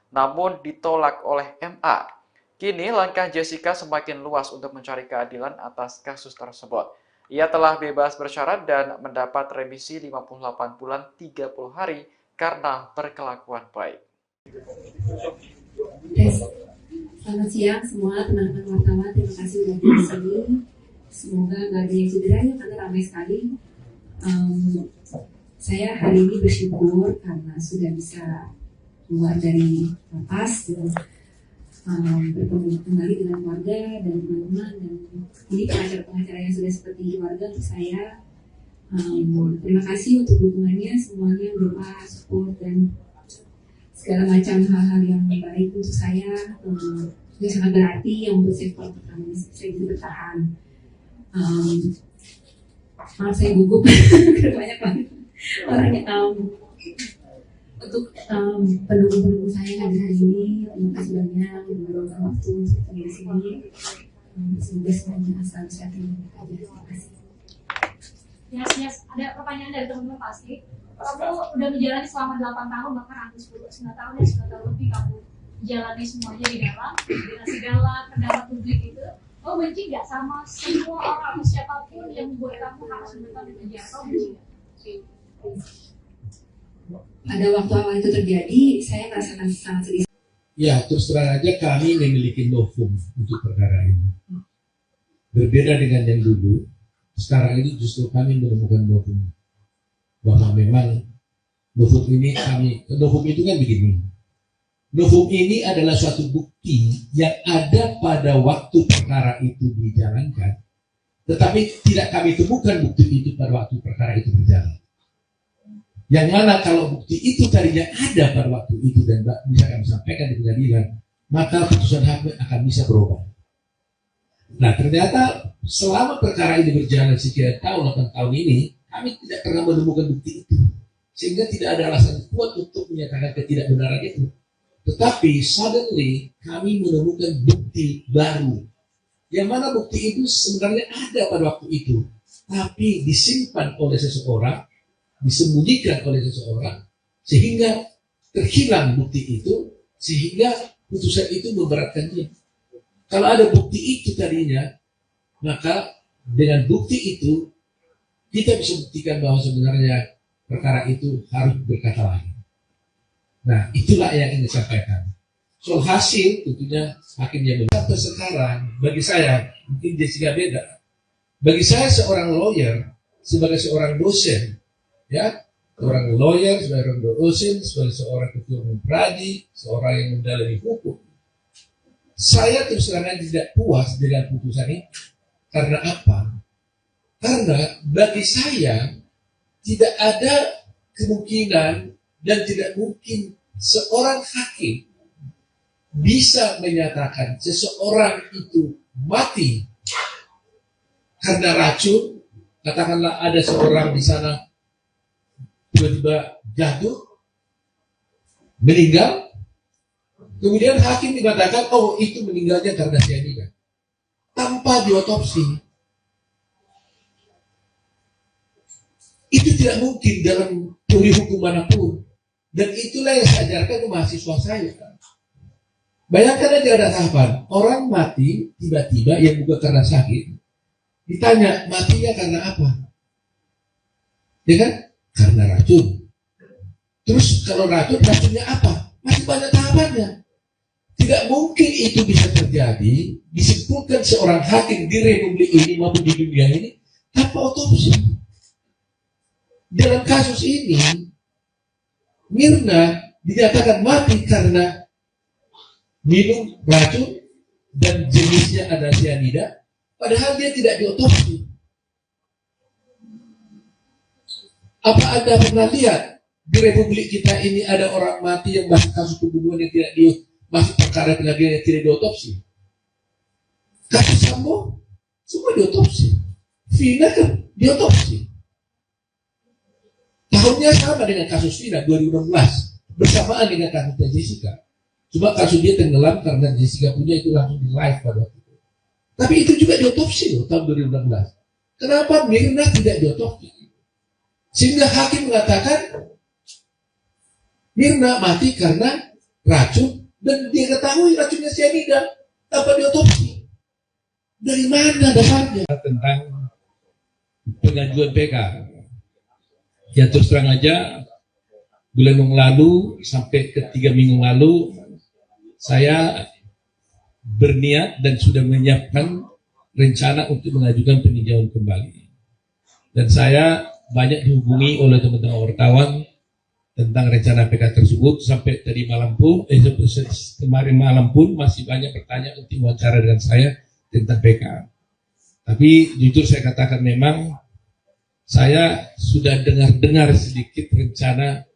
namun ditolak oleh MA. Kini langkah Jessica semakin luas untuk mencari keadilan atas kasus tersebut. Ia telah bebas bersyarat dan mendapat remisi 58 bulan 30 hari karena berkelakuan baik. Selamat siang semua teman-teman wartawan, terima kasih sudah di sini. Semoga nggak ada yang cedera ya, karena ramai sekali. Saya hari ini bersyukur karena sudah bisa keluar dari lapas dan bertemu kembali dengan keluarga dan teman-teman, dan ini pengacara-pengacara yang sudah seperti keluarga untuk saya. Terima kasih untuk dukungannya semuanya, doa, support, dan segala macam hal-hal yang baik untuk saya yang sangat berarti yang membuat saya bisa bertahan. Maaf saya gugup banyak banget orangnya. Untuk pendukung-pendukung saya yang hadir hari ini, terima kasih banyak meluangkan waktu untuk di sini. Semoga semuanya selalu sehat dan bahagia. Terima kasih. Yes. Ada pertanyaan dari teman-teman pasti. Kamu udah menjalani selama 8 tahun, bahkan hampir 9 tahun ya, 9 tahun lebih kamu jalani semuanya di dalam segala kendala publik itu. Kamu benci nggak sama semua orang atau siapapun yang membuat kamu harus menetap di penjara? Kamu benci nggak? Pada waktu awal itu terjadi, saya merasakan sangat sedih. Ya, terus terang aja kami memiliki novum untuk perkara ini. Berbeda dengan yang dulu, sekarang ini justru kami menemukan novum. Bahwa memang novum itu kan begini. Novum ini adalah suatu bukti yang ada pada waktu perkara itu dijalankan, tetapi tidak kami temukan bukti itu pada waktu perkara itu berjalan. Yang mana kalau bukti itu tadinya ada pada waktu itu dan bisa kami sampaikan di pengadilan, maka putusan hakim akan bisa berubah. Nah, ternyata selama perkara ini berjalan sekian tahun, 8 tahun ini, kami tidak pernah menemukan bukti itu. Sehingga tidak ada alasan kuat untuk menyatakan ketidakbenaran itu. Tetapi suddenly kami menemukan bukti baru. Yang mana bukti itu sebenarnya ada pada waktu itu. Tapi disimpan oleh seseorang, disembunyikan oleh seseorang, sehingga terhilang bukti itu, sehingga putusan itu memberatkan dia. Kalau ada bukti itu tadinya, maka dengan bukti itu kita bisa buktikan bahwa sebenarnya perkara itu harus berkata lain. Nah, itulah yang ingin disampaikan. Soal hasil, tentunya hakim yang sampai sekarang, bagi saya, mungkin Jessica beda. Bagi saya seorang lawyer, sebagai seorang dosen, ya, seorang lawyer, seorang dosen, sebagai seorang ketua umum pradi, seorang yang mendalami hukum, saya terus terang tidak puas dengan putusan ini. Karena apa? Karena bagi saya tidak ada kemungkinan dan tidak mungkin seorang hakim bisa menyatakan seseorang itu mati karena racun. Katakanlah ada seorang di sana tiba-tiba jatuh, meninggal, kemudian hakim mengatakan, oh itu meninggalnya karena cyanida, tanpa diotopsi. Itu tidak mungkin dalam teori hukum manapun. Dan itulah yang saya ajarkan ke mahasiswa saya. Bayangkan aja ada tahapan, orang mati tiba-tiba yang bukan karena sakit. Ditanya, matinya karena apa? Ya kan? Karena racun. Terus kalau racun, racunnya apa? Masih banyak tahapannya. Tidak mungkin itu bisa terjadi, disimpulkan seorang hakim di republik ini maupun di dunia ini, tanpa otopsi. Dalam kasus ini, Mirna dinyatakan mati karena minum racun dan jenisnya ada cyanida, padahal dia tidak diotopsi. Apa Anda pernah lihat di republik kita ini ada orang mati yang masih kasus pembunuhan yang tidak masih perkara pengadilan yang tidak diotopsi? Kasus Sambo semua diotopsi, Vina kan diotopsi. Tahunnya sama dengan kasus Vina 2016, bersamaan dengan kasusnya Jessica. Cuma kasus dia tenggelam karena Jessica punya itu langsung di live pada waktu itu. Tapi itu juga diotopsi loh tahun 2016. Kenapa Mirna tidak diotopsi? Sehingga hakim mengatakan Mirna mati karena racun dan dia ketahui racunnya cyanida tanpa diotopsi. Dari mana dasarnya? Tentang pengajuan PK. Ya terus terang aja, bulan yang lalu sampai ke 3 minggu lalu, saya berniat dan sudah menyiapkan rencana untuk mengajukan peninjauan kembali. Dan saya banyak dihubungi oleh teman-teman wartawan tentang rencana PK tersebut. Sampai tadi malam pun, kemarin malam pun masih banyak bertanya untuk wawancara dengan saya tentang PK. Tapi jujur saya katakan memang saya sudah dengar sedikit rencana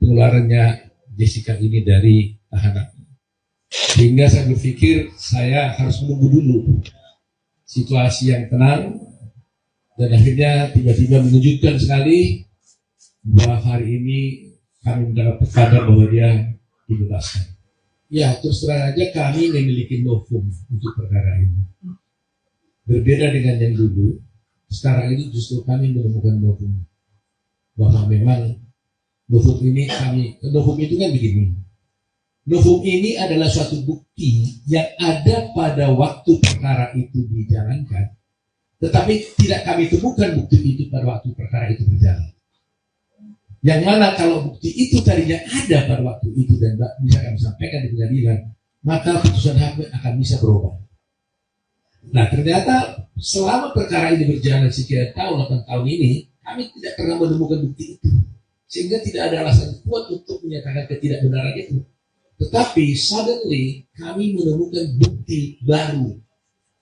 pengeluarannya Jessica ini dari tahanan. Sehingga saya berpikir saya harus menunggu dulu situasi yang tenang. Dan akhirnya tiba-tiba mengejutkan sekali bahwa hari ini kami mendapat kabar bahwa dia dibebaskan. Ya, terus terang aja kami memiliki novum untuk perkara ini. Berbeda dengan yang dulu, sekarang ini justru kami menemukan novum. Bahwa memang novum ini novum itu kan begini. Novum ini adalah suatu bukti yang ada pada waktu perkara itu dijalankan. Tetapi tidak kami temukan bukti itu pada waktu perkara itu berjalan. Yang mana kalau bukti itu tadinya ada pada waktu itu dan bisa kami sampaikan di pengadilan, maka putusan hakim akan bisa berubah. Nah ternyata selama perkara ini berjalan sekian tahun, 8 tahun ini, kami tidak pernah menemukan bukti itu. Sehingga tidak ada alasan kuat untuk menyatakan ketidakbenaran itu. Tetapi suddenly kami menemukan bukti baru.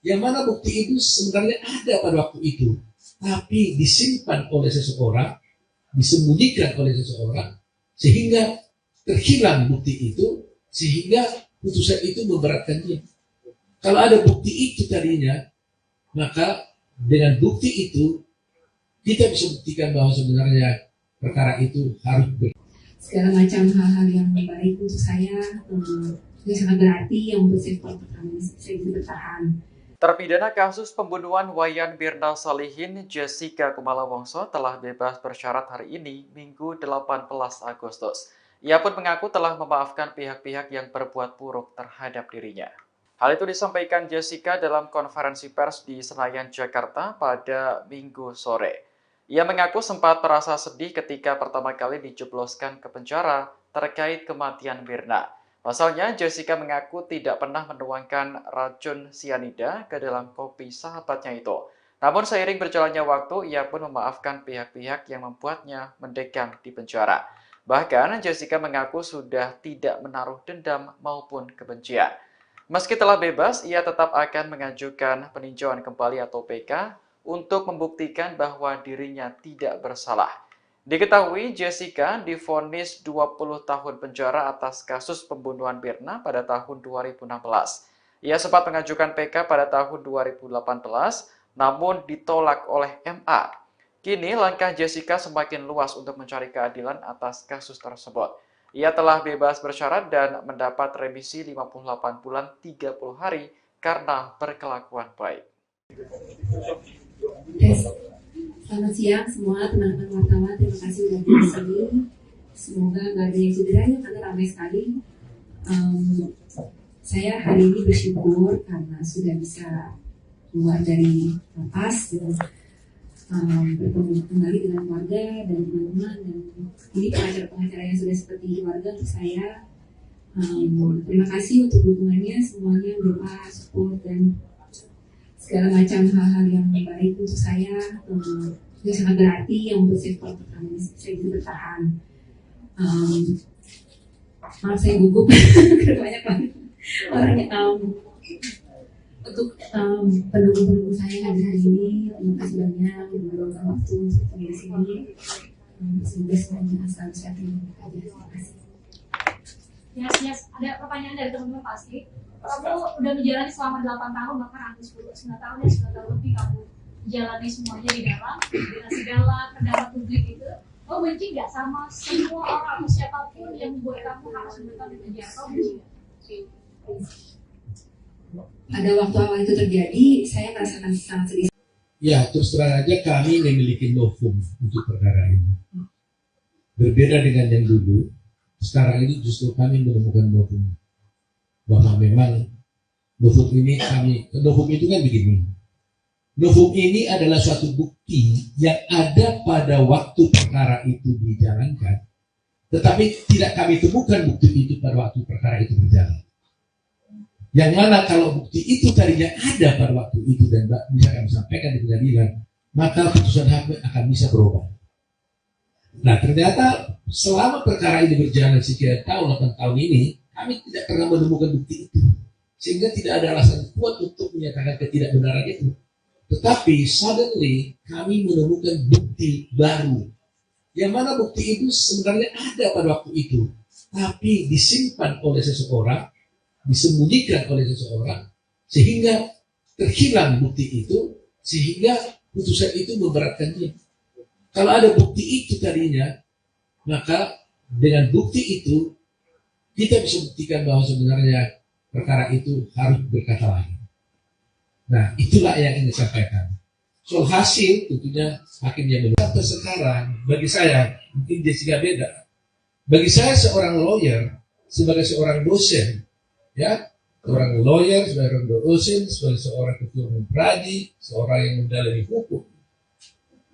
Yang mana bukti itu sebenarnya ada pada waktu itu, tapi disimpan oleh seseorang, disembunyikan oleh seseorang, sehingga terhilang bukti itu, sehingga putusan itu memberatkan dia. Kalau ada bukti itu tadinya, maka dengan bukti itu, kita bisa buktikan bahwa sebenarnya perkara itu harus segala macam hal-hal yang baik untuk saya, yang sangat berarti, yang membuat saya bisa bertahan. Terpidana kasus pembunuhan Wayan Mirna Salihin, Jessica Kumala Wongso telah bebas bersyarat hari ini, Minggu 18 Agustus. Ia pun mengaku telah memaafkan pihak-pihak yang berbuat buruk terhadap dirinya. Hal itu disampaikan Jessica dalam konferensi pers di Senayan, Jakarta pada Minggu sore. Ia mengaku sempat merasa sedih ketika pertama kali dijebloskan ke penjara terkait kematian Mirna. Pasalnya, Jessica mengaku tidak pernah menuangkan racun sianida ke dalam kopi sahabatnya itu. Namun seiring berjalannya waktu, ia pun memaafkan pihak-pihak yang membuatnya mendekam di penjara. Bahkan, Jessica mengaku sudah tidak menaruh dendam maupun kebencian. Meski telah bebas, ia tetap akan mengajukan peninjauan kembali atau PK untuk membuktikan bahwa dirinya tidak bersalah. Diketahui Jessica divonis 20 tahun penjara atas kasus pembunuhan Mirna pada tahun 2016. Ia sempat mengajukan PK pada tahun 2018, namun ditolak oleh MA. Kini langkah Jessica semakin luas untuk mencari keadilan atas kasus tersebut. Ia telah bebas bersyarat dan mendapat remisi 58 bulan 30 hari karena berkelakuan baik. Selamat siang semua teman-teman wartawan, terima kasih sudah di sini. Semoga nggak ada yang cederanya karena ramai sekali. Saya hari ini bersyukur karena sudah bisa keluar dari lapas dan bertemu kembali dengan keluarga dan teman-teman, dan ini pengacara-pengacara yang sudah seperti keluarga untuk saya. Terima kasih untuk dukungannya semuanya, doa, support, dan segala macam hal-hal yang baik untuk saya. Itu sangat berarti yang membuat saya kuat pertama ini saya bisa bertahan. Maaf saya gugup karena banyak banget orangnya. Untuk pendukung-pendukung saya hadir hari ini, terima kasih banyak meluangkan waktu untuk di sini. Semoga semuanya selalu sehat dan bahagia. Terima kasih. Yes, ada pertanyaan dari teman-teman pasti. Kamu udah menjalani selama 8 tahun, bahkan hampir 9 tahun ya, 9 tahun lebih kamu jalani semuanya di dalam, dengan segala pendapat publik itu. Kamu benci nggak sama semua orang atau siapapun yang membuat kamu harus menetap di penjara? Kamu benci nggak? Pada waktu awal itu terjadi, saya merasakan sangat sedih. Ya, terus terang aja kami memiliki novum untuk perkara ini. Berbeda dengan yang dulu, sekarang ini justru kami menemukan novum. Bahwa memang novum itu kan begini. Novum ini adalah suatu bukti yang ada pada waktu perkara itu dijalankan, tetapi tidak kami temukan bukti itu pada waktu perkara itu berjalan. Yang mana kalau bukti itu tadinya ada pada waktu itu dan bisa kami sampaikan di pengadilan, maka putusan hakim akan bisa berubah. Nah, ternyata selama perkara ini berjalan sekian tahun, 8 tahun ini, kami tidak pernah menemukan bukti itu. Sehingga tidak ada alasan kuat untuk menyatakan ketidakbenaran itu. Tetapi suddenly kami menemukan bukti baru. Yang mana bukti itu sebenarnya ada pada waktu itu. Tapi disimpan oleh seseorang, disembunyikan oleh seseorang, sehingga terhilang bukti itu, sehingga putusan itu memberatkan dia. Kalau ada bukti itu tadinya, maka dengan bukti itu kita bisa buktikan bahwa sebenarnya perkara itu harus berkata lain. Nah, itulah yang ingin disampaikan. Soal hasil, tentunya hakim yang benar. Sampai sekarang, bagi saya, mungkin Jessica beda. Bagi saya seorang lawyer, sebagai seorang dosen, ya, seorang lawyer, seorang dosen, sebagai seorang ketua umum pradi, seorang yang mendalami hukum,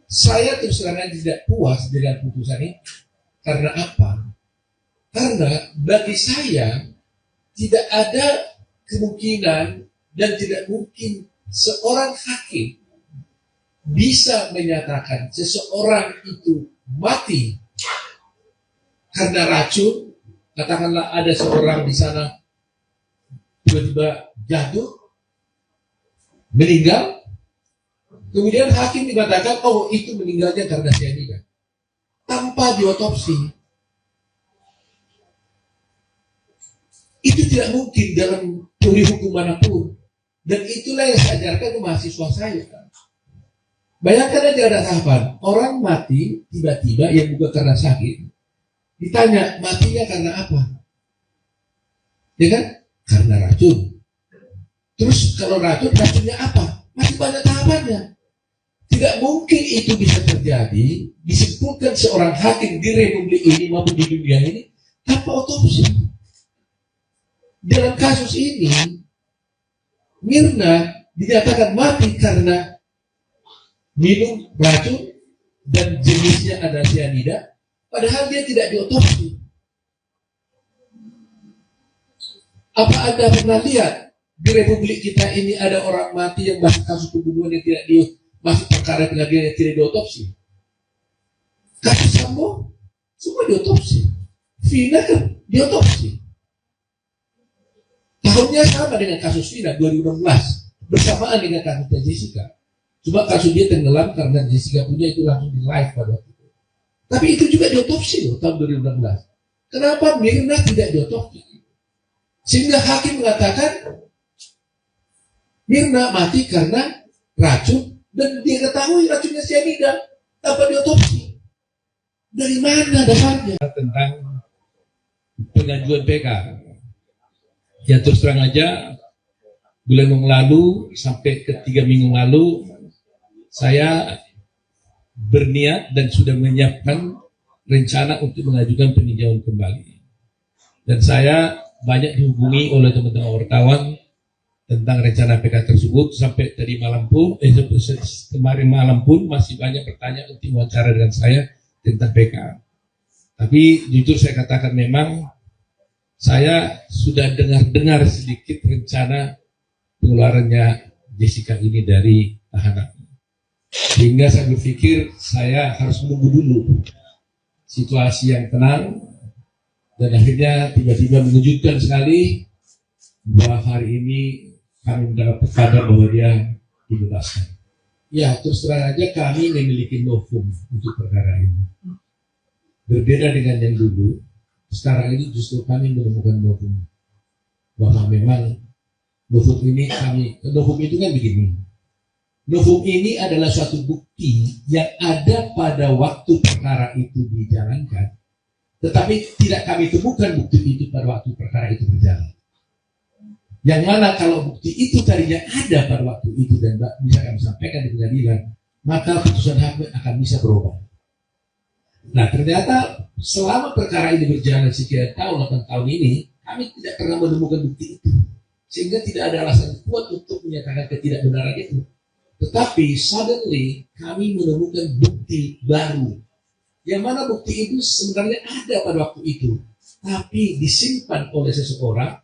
saya terus terang tidak puas dengan putusan ini. Karena apa? Karena bagi saya tidak ada kemungkinan dan tidak mungkin seorang hakim bisa menyatakan seseorang itu mati karena racun. Katakanlah ada seorang di sana tiba-tiba jatuh, meninggal, kemudian hakim dikatakan, oh itu meninggalnya karena cyanida, tanpa diotopsi. Itu tidak mungkin dalam teori hukum manapun. Dan itulah yang saya ajarkan ke mahasiswa saya. Bayangkan aja ada tahapan, orang mati tiba-tiba yang bukan karena sakit. Ditanya, matinya karena apa? Ya kan? Karena racun. Terus kalau racunnya apa? Masih banyak tahapannya. Tidak mungkin itu bisa terjadi, disebutkan seorang hakim di republik ini maupun di dunia ini tanpa otopsi. Dalam kasus ini, Mirna dinyatakan mati karena minum racun dan jenisnya ada cyanida, padahal dia tidak diotopsi. Apa Anda pernah lihat di Republik kita ini ada orang mati yang masuk kasus pembunuhan yang tidak masuk perkara pengadilan yang tidak diotopsi? Kasus Sambo semua diotopsi, Vina kan diotopsi. Tahunnya sama dengan kasus Vina 2016, bersamaan dengan kasusnya Jessica. Cuma kasus dia tenggelam karena Jessica punya itu langsung di live pada waktu itu. Tapi itu juga diotopsi loh tahun 2016. Kenapa Mirna tidak diotopsi? Sehingga hakim mengatakan Mirna mati karena racun dan dia ketahui racunnya cyanida tanpa diotopsi. Dari mana dasarnya? Tentang pengajuan PK. Ya terus terang aja, bulan yang lalu sampai ke 3 minggu lalu, saya berniat dan sudah menyiapkan rencana untuk mengajukan peninjauan kembali. Dan saya banyak dihubungi oleh teman-teman wartawan tentang rencana PK tersebut. Sampai tadi malam pun, kemarin malam pun masih banyak pertanyaan untuk wawancara dengan saya tentang PK. Tapi jujur saya katakan memang saya sudah dengar sedikit rencana pengeluarannya Jessica ini dari tahanan. Sehingga saya berpikir saya harus menunggu dulu situasi yang tenang, dan akhirnya tiba-tiba mengejutkan sekali bahwa hari ini kami mendapat kabar bahwa dia dibebaskan. Ya, terus terang aja kami memiliki novum untuk perkara ini. Berbeda dengan yang dulu, sekarang ini justru kami menemukan novum. Bahwa memang novum ini novum itu kan begini. Novum ini adalah suatu bukti yang ada pada waktu perkara itu dijalankan, tetapi tidak kami temukan bukti itu pada waktu perkara itu berjalan. Yang mana kalau bukti itu tadinya ada pada waktu itu dan bisa kami sampaikan di pengadilan, maka putusan hakim akan bisa berubah. Nah ternyata selama perkara ini berjalan sekian tahun, 8 tahun ini, kami tidak pernah menemukan bukti itu. Sehingga tidak ada alasan kuat untuk menyatakan ketidakbenaran itu. Tetapi suddenly kami menemukan bukti baru. Yang mana bukti itu sebenarnya ada pada waktu itu, tapi disimpan oleh seseorang,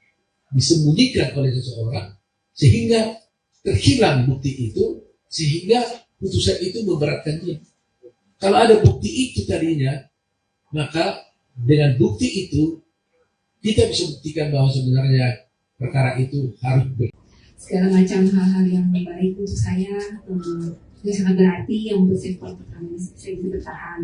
disembunyikan oleh seseorang, sehingga terhilang bukti itu, sehingga putusan itu memberatkan dia. Kalau ada bukti itu tadinya, maka dengan bukti itu kita bisa buktikan bahwa sebenarnya perkara itu harus segala macam hal-hal yang baik untuk saya yang sangat berarti, yang membuat saya bisa bertahan.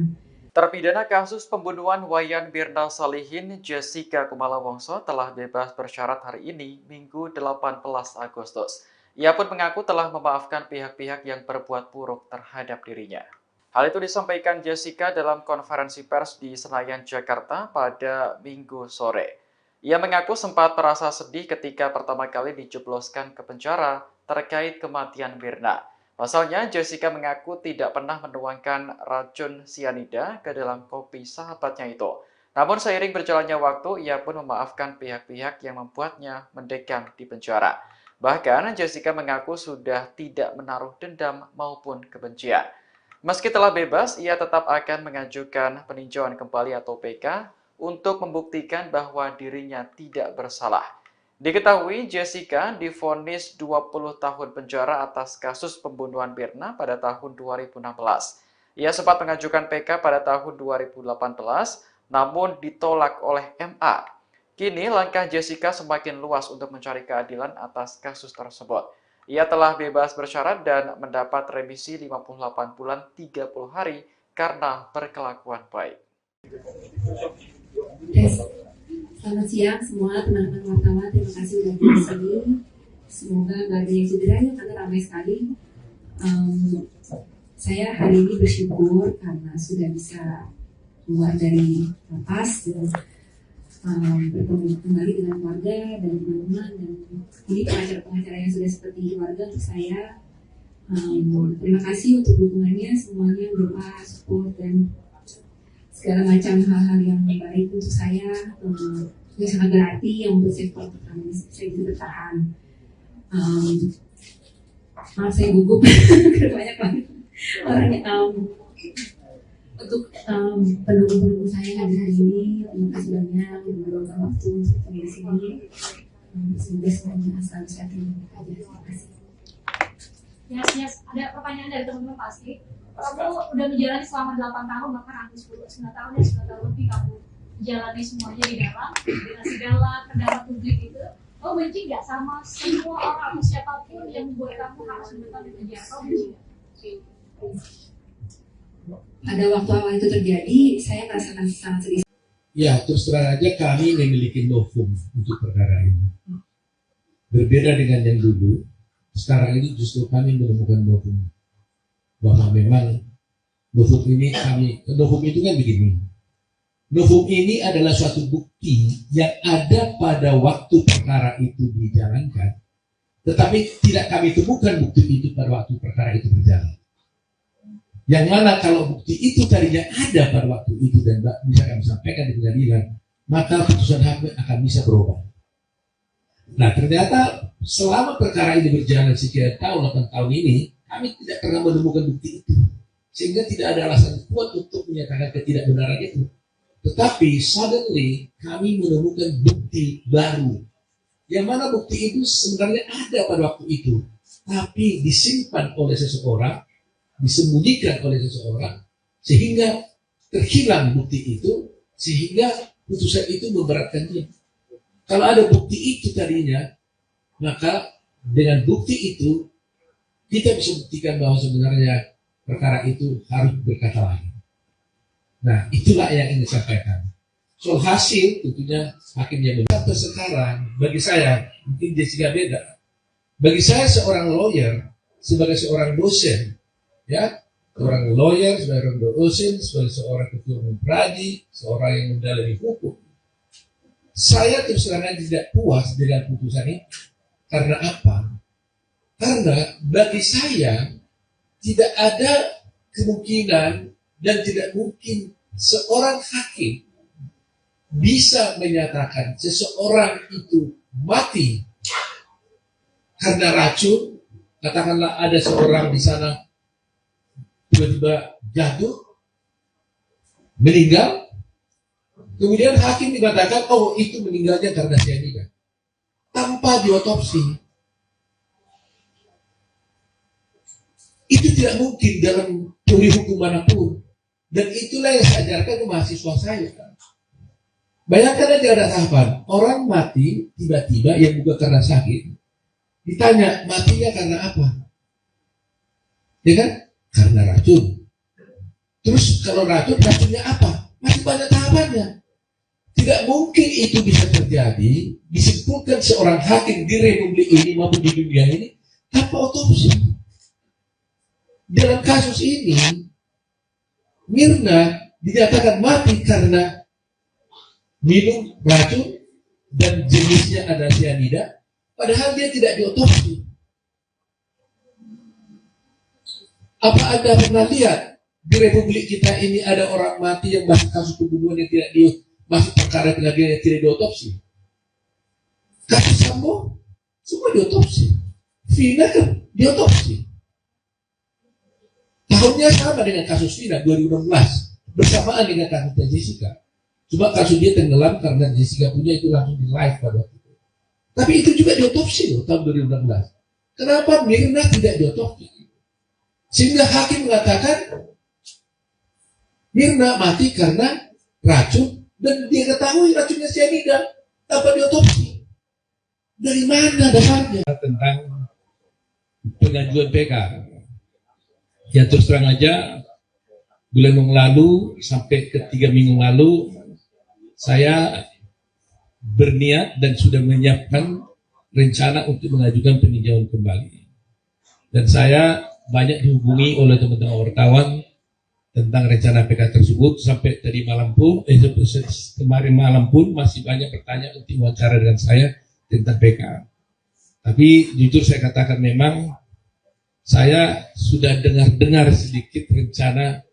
Terpidana kasus pembunuhan Wayan Mirna Salihin, Jessica Kumala Wongso telah bebas bersyarat hari ini, Minggu 18 Agustus. Ia pun mengaku telah memaafkan pihak-pihak yang berbuat buruk terhadap dirinya. Hal itu disampaikan Jessica dalam konferensi pers di Senayan, Jakarta pada Minggu sore. Ia mengaku sempat merasa sedih ketika pertama kali dijebloskan ke penjara terkait kematian Mirna. Pasalnya, Jessica mengaku tidak pernah menuangkan racun cyanida ke dalam kopi sahabatnya itu. Namun seiring berjalannya waktu, ia pun memaafkan pihak-pihak yang membuatnya mendekam di penjara. Bahkan, Jessica mengaku sudah tidak menaruh dendam maupun kebencian. Meski telah bebas, ia tetap akan mengajukan peninjauan kembali atau PK untuk membuktikan bahwa dirinya tidak bersalah. Diketahui Jessica divonis 20 tahun penjara atas kasus pembunuhan Mirna pada tahun 2016. Ia sempat mengajukan PK pada tahun 2018, namun ditolak oleh MA. Kini langkah Jessica semakin luas untuk mencari keadilan atas kasus tersebut. Ia telah bebas bersyarat dan mendapat remisi 58 bulan 30 hari karena berkelakuan baik. Selamat siang semua teman-teman wartawan, terima kasih sudah di sini. Semoga nggak ada yang cedera ya, karena ramai sekali. Saya hari ini bersyukur karena sudah bisa keluar dari lapas dan bertemu kembali dengan keluarga dan teman-teman, dan ini pengacara-pengacara yang sudah seperti keluarga untuk saya. Terima kasih untuk dukungannya semuanya, doa, support, dan segala macam hal-hal yang baik untuk saya, yang sangat berarti, yang membuat saya bisa bertahan. Maaf saya gugup banyak banget orangnya. Untuk pendukung-pendukung saya yang hadir hari ini, terima kasih banyak yang meluangkan waktu untuk di sini. Semoga semuanya selalu sehat dan baik aja. Terima kasih. Yes. Ada pertanyaan dari teman-teman pasti. Kamu udah menjalani selama 8 tahun, bahkan hampir 9 tahun ya, 9 tahun lebih kamu menjalani semuanya di dalam dinasti galak, kendala publik itu. Kamu benci nggak sama semua orang atau siapapun yang membuat kamu harus menetap di penjara? Kamu benci nggak? Pada waktu awal itu terjadi, saya merasakan sangat sedih. Ya, terus terang aja kami memiliki novum untuk perkara ini. Berbeda dengan yang dulu, sekarang ini justru kami menemukan novum. Bahwa memang novum itu kan begini. Novum ini adalah suatu bukti yang ada pada waktu perkara itu dijalankan, tetapi tidak kami temukan bukti itu pada waktu perkara itu berjalan. Yang mana kalau bukti itu tadinya ada pada waktu itu dan bisa kami sampaikan di pengadilan, maka putusan hakim akan bisa berubah. Nah, ternyata selama perkara ini berjalan sekian tahun, 8 tahun ini, kami tidak pernah menemukan bukti itu. Sehingga tidak ada alasan kuat untuk menyatakan ketidakbenaran itu. Tetapi suddenly kami menemukan bukti baru. Yang mana bukti itu sebenarnya ada pada waktu itu. Tapi disimpan oleh seseorang, disembunyikan oleh seseorang, sehingga terhilang bukti itu, sehingga putusan itu memberatkan dia. Kalau ada bukti itu tadinya, maka dengan bukti itu kita bisa buktikan bahwa sebenarnya perkara itu harus berkata lain. Nah, itulah yang ingin disampaikan. Soal hasil tentunya hakim yang benar. Sampai sekarang bagi saya mungkin Jessica beda. Bagi saya seorang lawyer sebagai seorang dosen, ya, seorang lawyer, sebagai dosen, sebagai seorang ketua umum pradi, seorang yang mendalami hukum. Saya terus terang tidak puas dengan putusan ini. Karena apa? Karena bagi saya tidak ada kemungkinan dan tidak mungkin seorang hakim bisa menyatakan seseorang itu mati karena racun. Katakanlah ada seorang di sana tiba-tiba jatuh, meninggal, kemudian hakim dikatakan, oh itu meninggalnya karena cyanida, tanpa diotopsi. Itu tidak mungkin dalam teori hukum manapun. Dan itulah yang saya ajarkan ke mahasiswa saya. Bayangkan aja ada tahapan, orang mati tiba-tiba yang bukan karena sakit. Ditanya, matinya karena apa? Ya kan? Karena racun. Terus kalau racunnya apa? Masih banyak tahapannya. Tidak mungkin itu bisa terjadi, disimpulkan seorang hakim di republik ini maupun di dunia ini tanpa otopsi. Dalam kasus ini, Mirna dinyatakan mati karena minum racun dan jenisnya ada cyanida, padahal dia tidak diotopsi. Apa Anda pernah lihat di republik kita ini ada orang mati yang masih kasus pembunuhan yang tidak masuk perkara pengadilan yang tidak diotopsi? Kasus Sambo semua diotopsi, Vina kan diotopsi. Tahunnya sama dengan kasus Vina 2016, bersamaan dengan kasusnya Jessica. Cuma kasus dia tenggelam karena Jessica punya itu langsung di live pada waktu itu. Tapi itu juga diotopsi loh tahun 2016. Kenapa Mirna tidak diotopsi? Sehingga hakim mengatakan Mirna mati karena racun dan dia ketahui racunnya cyanida tanpa diotopsi. Dari mana dasarnya? Tentang pengajuan PK. Ya terus terang aja, bulan yang lalu sampai ke 3 minggu lalu saya berniat dan sudah menyiapkan rencana untuk mengajukan peninjauan kembali. Dan saya banyak dihubungi oleh teman-teman wartawan tentang rencana PK tersebut. Sampai tadi malam pun, kemarin malam pun masih banyak bertanya untuk wawancara dengan saya tentang PK. Tapi jujur saya katakan memang saya sudah dengar sedikit rencana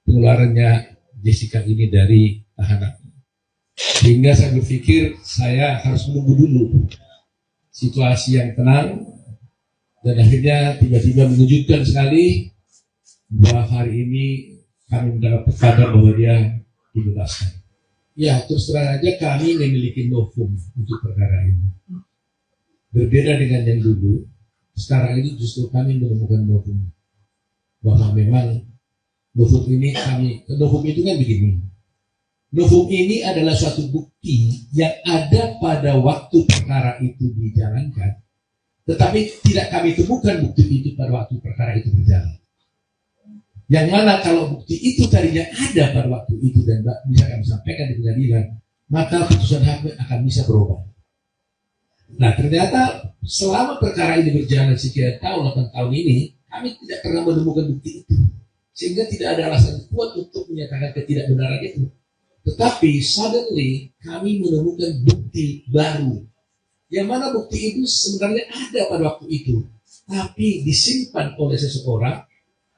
pengeluarannya Jessica ini dari tahanan. Sehingga saya berpikir saya harus menunggu dulu situasi yang tenang. Dan akhirnya tiba-tiba mengejutkan sekali bahwa hari ini kami mendapat kabar bahwa dia dibebaskan. Ya, terus terang aja kami memiliki novum untuk perkara ini. Berbeda dengan yang dulu, sekarang ini justru kami menemukan novum. Bahwa memang novum itu kan begini. Novum ini adalah suatu bukti yang ada pada waktu perkara itu dijalankan, tetapi tidak kami temukan bukti itu pada waktu perkara itu berjalan. Yang mana kalau bukti itu tadinya ada pada waktu itu dan bisa kami sampaikan di pengadilan, maka putusan hakim akan bisa berubah. Nah, ternyata selama perkara ini berjalan sekian tahun, 8 tahun ini, kami tidak pernah menemukan bukti itu. Sehingga tidak ada alasan kuat untuk menyatakan ketidakbenaran itu. Tetapi suddenly kami menemukan bukti baru. Yang mana bukti itu sebenarnya ada pada waktu itu. Tapi disimpan oleh seseorang,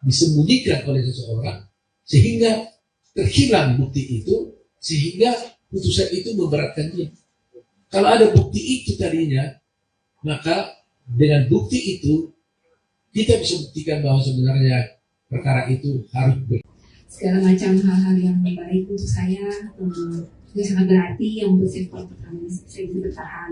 disembunyikan oleh seseorang, sehingga terhilang bukti itu, sehingga putusan itu memberatkan dia. Kalau ada bukti itu tadinya, maka dengan bukti itu kita bisa buktikan bahwa sebenarnya perkara itu harus segala macam hal-hal yang baik untuk saya juga sangat berarti yang membuat saya bisa bertahan.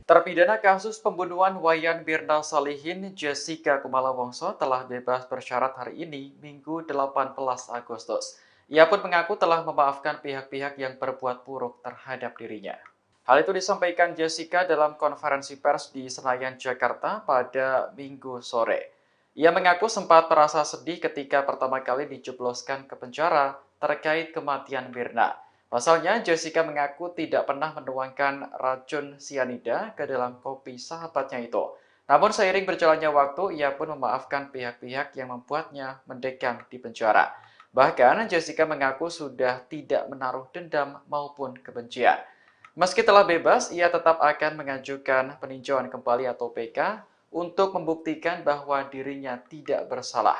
Terpidana kasus pembunuhan Wayan Mirna Salihin, Jessica Kumala Wongso telah bebas bersyarat hari ini, Minggu 18 Agustus. Ia pun mengaku telah memaafkan pihak-pihak yang berbuat buruk terhadap dirinya. Hal itu disampaikan Jessica dalam konferensi pers di Senayan, Jakarta pada Minggu sore. Ia mengaku sempat merasa sedih ketika pertama kali dijebloskan ke penjara terkait kematian Mirna. Pasalnya, Jessica mengaku tidak pernah menuangkan racun sianida ke dalam kopi sahabatnya itu. Namun seiring berjalannya waktu, ia pun memaafkan pihak-pihak yang membuatnya mendekam di penjara. Bahkan, Jessica mengaku sudah tidak menaruh dendam maupun kebencian. Meski telah bebas, ia tetap akan mengajukan peninjauan kembali atau PK untuk membuktikan bahwa dirinya tidak bersalah.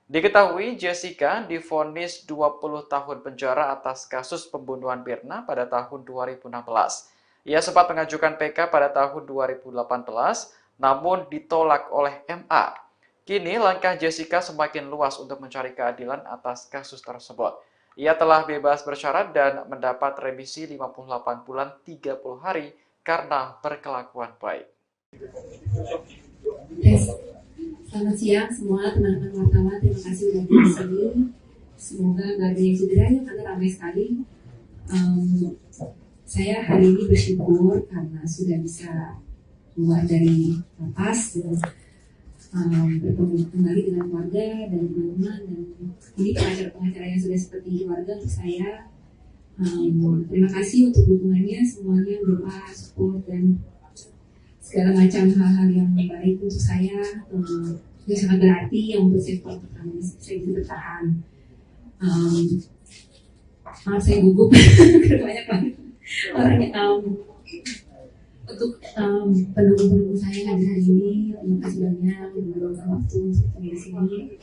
Diketahui Jessica divonis 20 tahun penjara atas kasus pembunuhan Mirna pada tahun 2016. Ia sempat mengajukan PK pada tahun 2018, namun ditolak oleh MA. Kini langkah Jessica semakin luas untuk mencari keadilan atas kasus tersebut. Ia telah bebas bersyarat dan mendapat remisi 58 bulan 30 hari karena berkelakuan baik. Selamat siang semua teman-teman wartawan, terima kasih sudah di sini. Semoga nggak ada yang cedera ya, karena ramai sekali. Saya hari ini bersyukur karena sudah bisa keluar dari lapas dan bertemu kembali dengan keluarga dan teman-teman, dan ini pengacara-pengacara yang sudah seperti keluarga untuk saya. Terima kasih untuk dukungannya semuanya, doa, support, dan segala macam hal-hal yang baik untuk saya juga sangat berarti yang membuat saya bisa bertahan. Maaf saya gugup banyak banget orangnya. Untuk pendukung-pendukung saya hadir hari ini, terima kasih banyak meluangkan waktu untuk di sini.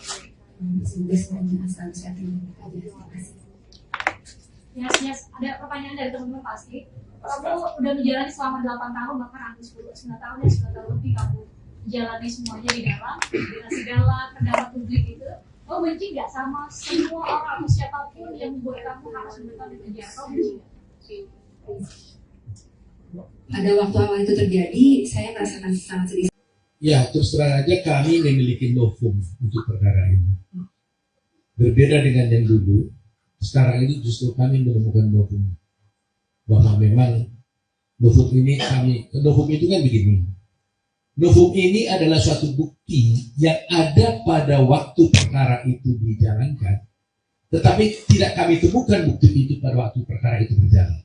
Semoga semuanya selalu sehat dan bahagia. Terima kasih. Yes. Ada pertanyaan dari teman-teman pasti. Kamu udah menjalani selama 8 tahun, bahkan hampir 9 tahun ya, 9 tahun lebih kamu jalani semuanya di dalam, dengan segala pendapat publik itu. Kamu benci nggak sama semua orang atau siapapun yang membuat kamu harus menetap di penjara? Kamu benci nggak? Pada waktu awal itu terjadi, saya merasakan sangat sedih. Ya, terus terang aja kami memiliki novum untuk perkara ini. Berbeda dengan yang dulu, sekarang ini justru kami menemukan novum. Bahwa memang novum itu kan begini. Novum ini adalah suatu bukti yang ada pada waktu perkara itu dijalankan, tetapi tidak kami temukan bukti itu pada waktu perkara itu berjalan.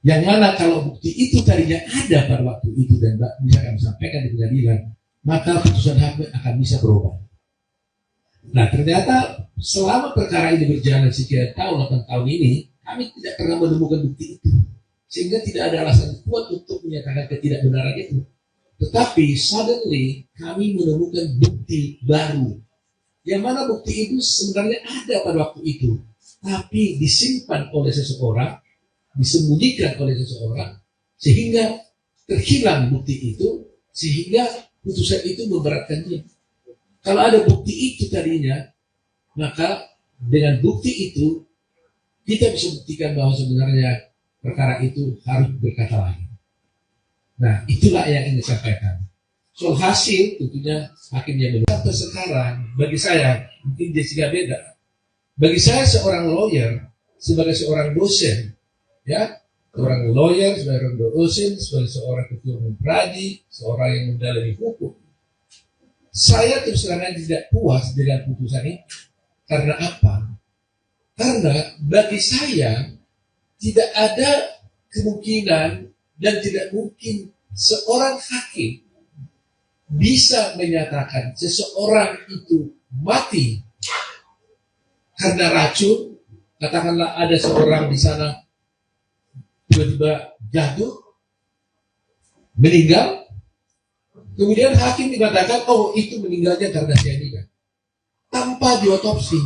Yang mana kalau bukti itu tadinya ada pada waktu itu dan bisa kami sampaikan di pengadilan, maka putusan hakim akan bisa berubah. Nah, ternyata selama perkara ini berjalan sekian tahun, 8 tahun ini, kami tidak pernah menemukan bukti itu. Sehingga tidak ada alasan kuat untuk menyatakan ketidakbenaran itu. Tetapi suddenly kami menemukan bukti baru. Yang mana bukti itu sebenarnya ada pada waktu itu. Tapi disimpan oleh seseorang, disembunyikan oleh seseorang, sehingga terhilang bukti itu, sehingga putusan itu memberatkan dia. Kalau ada bukti itu tadinya, maka dengan bukti itu kita bisa buktikan bahwa sebenarnya perkara itu harus berkata lain. Nah, itulah yang ingin disampaikan. Soal hasil, tentunya hakim yang menentukan. Sampai sekarang, bagi saya, mungkin Jessica beda. Bagi saya seorang lawyer, sebagai seorang dosen, ya, seorang lawyer, sebagai dosen, sebagai seorang ketua umum pradi, seorang yang mendalami hukum, saya terus terang tidak puas dengan putusan ini. Karena apa? Karena bagi saya tidak ada kemungkinan dan tidak mungkin seorang hakim bisa menyatakan seseorang itu mati karena racun. Katakanlah ada seorang di sana tiba-tiba jatuh, meninggal, kemudian hakim dikatakan, oh itu meninggalnya karena cyanida, tanpa diotopsi.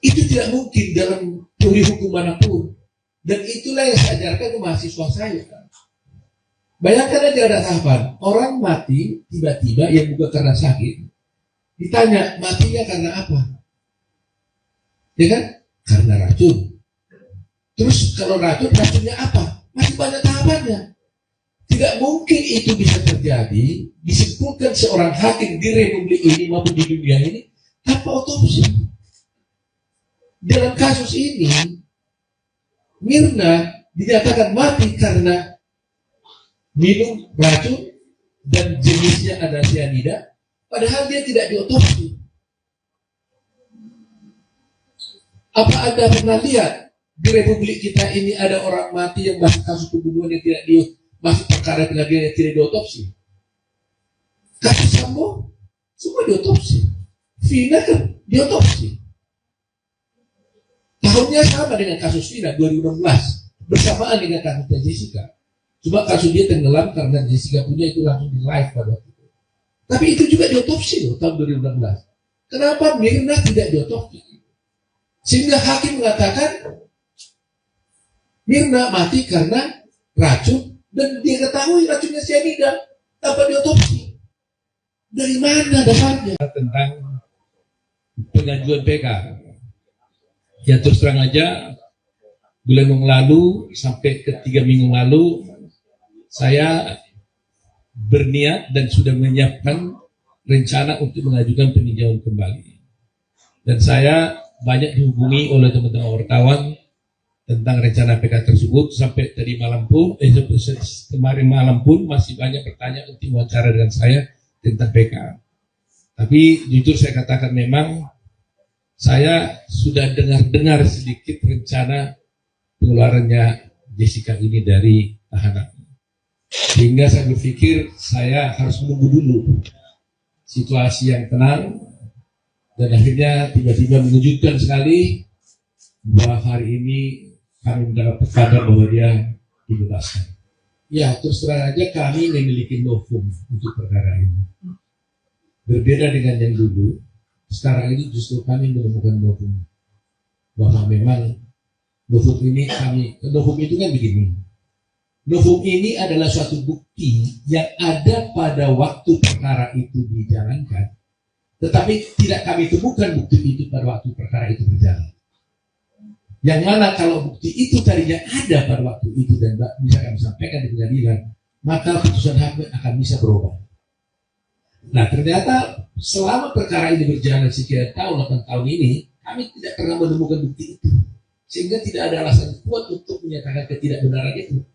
Itu tidak mungkin dalam teori hukum manapun. Dan itulah yang saya ajarkan ke mahasiswa saya. Bayangkan aja ada tahapan, orang mati tiba-tiba yang bukan karena sakit. Ditanya, matinya karena apa? Ya kan? Karena racun. Terus kalau racunnya apa? Masih banyak tahapannya. Tidak mungkin itu bisa terjadi, disimpulkan seorang hakim di republik ini maupun di dunia ini tanpa otopsi. Dalam kasus ini, Mirna dinyatakan mati karena minum racun dan jenisnya ada cyanida, padahal dia tidak diotopsi. Apa Anda pernah lihat di republik kita ini ada orang mati yang masuk kasus pembunuhan yang tidak masuk perkara pengadilan yang tidak diotopsi? Kasus Sambo semua diotopsi, Vina kan diotopsi. Tahunnya sama dengan kasus Vina 2016, bersamaan dengan kasusnya Jessica. Cuma kasus dia tenggelam karena Jessica punya itu langsung di live pada waktu itu. Tapi itu juga diotopsi loh tahun 2016. Kenapa Mirna tidak diotopsi? Sehingga hakim mengatakan Mirna mati karena racun dan dia ketahui racunnya cyanida tanpa diotopsi. Dari mana dasarnya? Tentang pengajuan PK. Ya terus terang aja, bulan yang lalu sampai ke 3 minggu lalu, saya berniat dan sudah menyiapkan rencana untuk mengajukan peninjauan kembali. Dan saya banyak dihubungi oleh teman-teman wartawan tentang rencana PK tersebut. Sampai tadi malam pun, kemarin malam pun masih banyak pertanyaan untuk wawancara dengan saya tentang PK. Tapi jujur saya katakan memang saya sudah dengar sedikit rencana pengeluarannya Jessica ini dari tahanan. Sehingga saya berpikir saya harus menunggu dulu situasi yang tenang. Dan akhirnya tiba-tiba mengejutkan sekali bahwa hari ini kami mendapat kabar bahwa dia dibebaskan. Ya, terus terang aja kami memiliki novum untuk perkara ini. Berbeda dengan yang dulu, sekarang ini justru kami menemukan novum. Bahwa memang novum itu kan begini. Novum ini adalah suatu bukti yang ada pada waktu perkara itu dijalankan. Tetapi tidak kami temukan bukti itu pada waktu perkara itu berjalan. Yang mana kalau bukti itu tadinya ada pada waktu itu dan bisa kami sampaikan di pengadilan, maka putusan hakim akan bisa berubah. Nah ternyata selama perkara ini berjalan sekian tahun, 8 tahun ini, kami tidak pernah menemukan bukti itu. Sehingga tidak ada alasan kuat untuk menyatakan ketidakbenaran itu.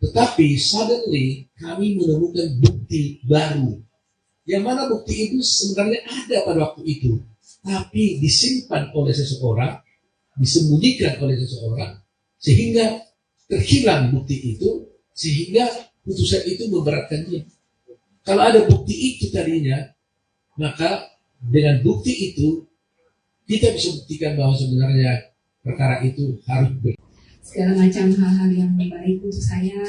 Tetapi suddenly kami menemukan bukti baru. Yang mana bukti itu sebenarnya ada pada waktu itu, tapi disimpan oleh seseorang, disembunyikan oleh seseorang, sehingga terhilang bukti itu, sehingga putusan itu memberatkan dia. Kalau ada bukti itu tadinya, maka dengan bukti itu, kita bisa buktikan bahwa sebenarnya perkara itu harus segala macam hal-hal yang baik untuk saya,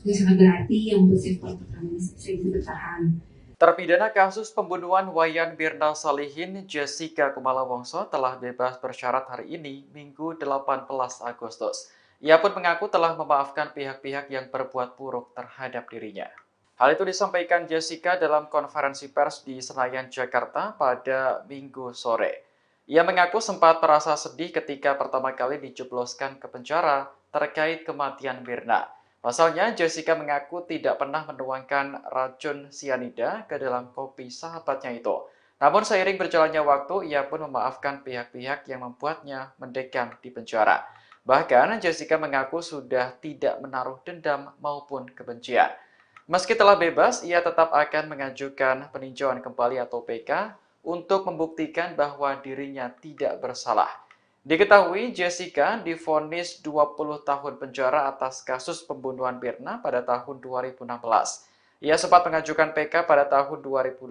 yang sangat berarti, yang membuat saya bisa bertahan. Terpidana kasus pembunuhan Wayan Mirna Salihin, Jessica Kumala Wongso telah bebas bersyarat hari ini, Minggu 18 Agustus. Ia pun mengaku telah memaafkan pihak-pihak yang berbuat buruk terhadap dirinya. Hal itu disampaikan Jessica dalam konferensi pers di Senayan, Jakarta pada Minggu sore. Ia mengaku sempat merasa sedih ketika pertama kali dijebloskan ke penjara terkait kematian Mirna. Pasalnya, Jessica mengaku tidak pernah menuangkan racun sianida ke dalam kopi sahabatnya itu. Namun seiring berjalannya waktu, ia pun memaafkan pihak-pihak yang membuatnya mendekam di penjara. Bahkan, Jessica mengaku sudah tidak menaruh dendam maupun kebencian. Meski telah bebas, ia tetap akan mengajukan peninjauan kembali atau PK untuk membuktikan bahwa dirinya tidak bersalah. Diketahui Jessica divonis 20 tahun penjara atas kasus pembunuhan Mirna pada tahun 2016. Ia sempat mengajukan PK pada tahun 2018,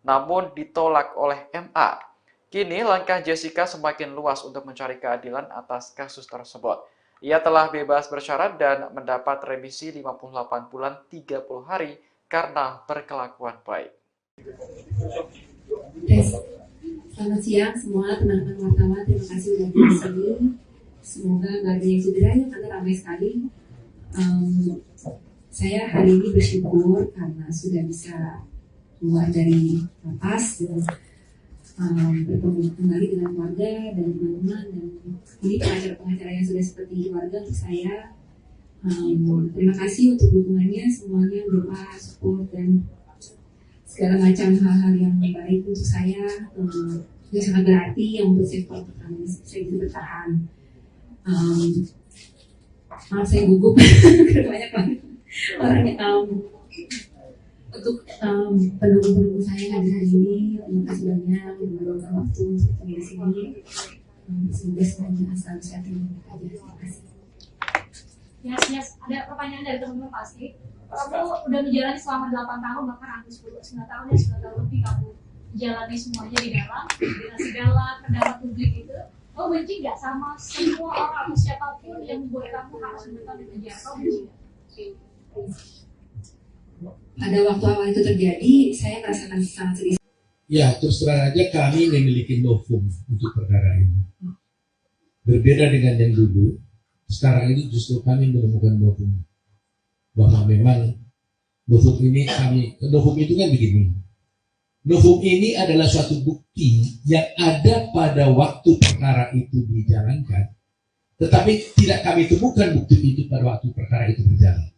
namun ditolak oleh MA. Kini langkah Jessica semakin luas untuk mencari keadilan atas kasus tersebut. Ia telah bebas bersyarat dan mendapat remisi 58 bulan 30 hari karena berkelakuan baik. Selamat siang semua teman-teman wartawan, terima kasih sudah di sini. Semoga nggak ada yang cederanya karena ramai sekali. Saya hari ini bersyukur karena sudah bisa keluar dari lapas dan bertemu kembali dengan keluarga dan teman-teman, dan ini pengacara-pengacara yang sudah seperti keluarga untuk saya. Terima kasih untuk dukungannya semuanya, doa, support dan segala macam hal-hal yang baik untuk saya. Yang sangat berarti yang untuk saya pertama saya bisa bertahan. Maaf saya gugup karena banyak banget orangnya. Untuk pendukung-pendukung saya yang hadir hari ini, terima kasih banyak yang meluangkan waktu untuk di sini. Semoga semuanya selalu sehat dan baik aja. Terima kasih. Yes. Ada pertanyaan dari teman-teman pasti. Kamu udah menjalani selama 8 tahun, bahkan hampir 9 tahun ya, 9 tahun lebih kamu menjalani semuanya di dalam segala pendapat publik itu. Kamu benci nggak sama semua orang atau siapapun yang membuat kamu harus menetap di penjara? Kamu benci nggak? Pada waktu awal itu terjadi, saya merasakan sangat sedih. Ya, terus terang aja kami memiliki novum untuk perkara ini. Berbeda dengan yang dulu, sekarang ini justru kami menemukan novum. Bahwa memang novum itu kan begini. Novum ini adalah suatu bukti yang ada pada waktu perkara itu dijalankan, tetapi tidak kami temukan bukti itu pada waktu perkara itu berjalan.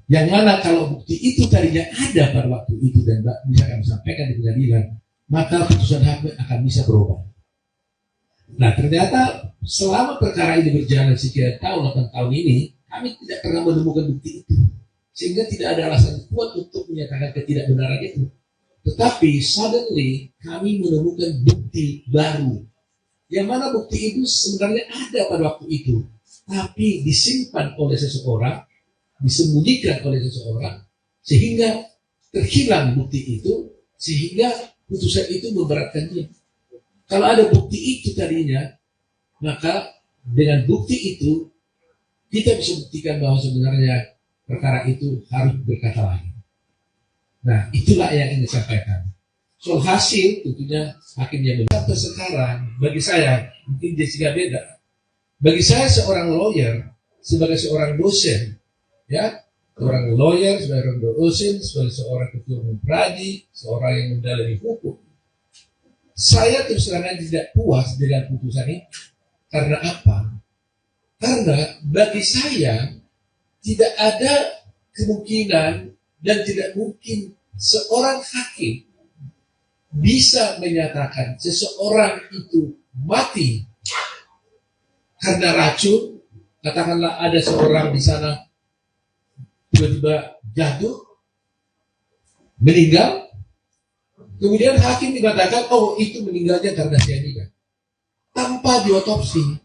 Yang mana kalau bukti itu tadinya ada pada waktu itu dan bisa kami sampaikan di pengadilan, maka putusan hakim akan bisa berubah. Nah, ternyata selama perkara ini berjalan sekian tahun, 8 tahun ini, kami tidak pernah menemukan bukti itu, sehingga tidak ada alasan kuat untuk menyatakan ketidakbenaran itu. Tetapi suddenly kami menemukan bukti baru, yang mana bukti itu sebenarnya ada pada waktu itu, tapi disimpan oleh seseorang, disembunyikan oleh seseorang, sehingga terhilang bukti itu, sehingga putusan itu memberatkan dia. Kalau ada bukti itu tadinya, maka dengan bukti itu kita bisa buktikan bahwa sebenarnya perkara itu harus berkata lain. Nah, itulah yang ingin disampaikan. Soal hasil, tentunya hakim yang sampai sekarang, bagi saya, mungkin Jessica beda. Bagi saya seorang lawyer, sebagai seorang dosen, ya, seorang lawyer, seorang dosen, sebagai seorang ketua umum pradi, seorang yang mendalami hukum, saya terus terang tidak puas dengan putusan ini. Karena apa? Karena bagi saya tidak ada kemungkinan dan tidak mungkin seorang hakim bisa menyatakan seseorang itu mati karena racun. Katakanlah ada seorang di sana tiba-tiba jatuh, meninggal, kemudian hakim mengatakan, oh itu meninggalnya karena cyanida, tanpa diotopsi.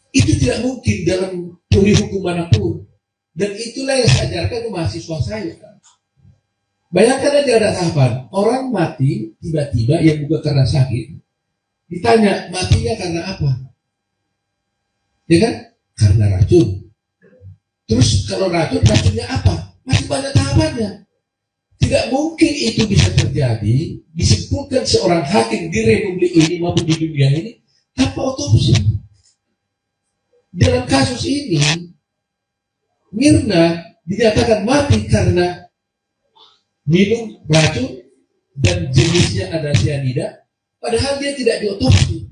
Itu tidak mungkin dalam teori hukum manapun. Dan itulah yang saya ajarkan ke mahasiswa saya. Bayangkan aja ada tahapan, orang mati tiba-tiba yang bukan karena sakit, ditanya matinya karena apa? Ya kan? Karena racun. Terus kalau racunnya apa? Masih banyak tahapannya. Tidak mungkin itu bisa terjadi, disimpulkan seorang hakim di republik ini maupun di dunia ini tanpa otopsi. Dalam kasus ini, Mirna dinyatakan mati karena minum racun dan jenisnya ada cyanida, padahal dia tidak diotopsi.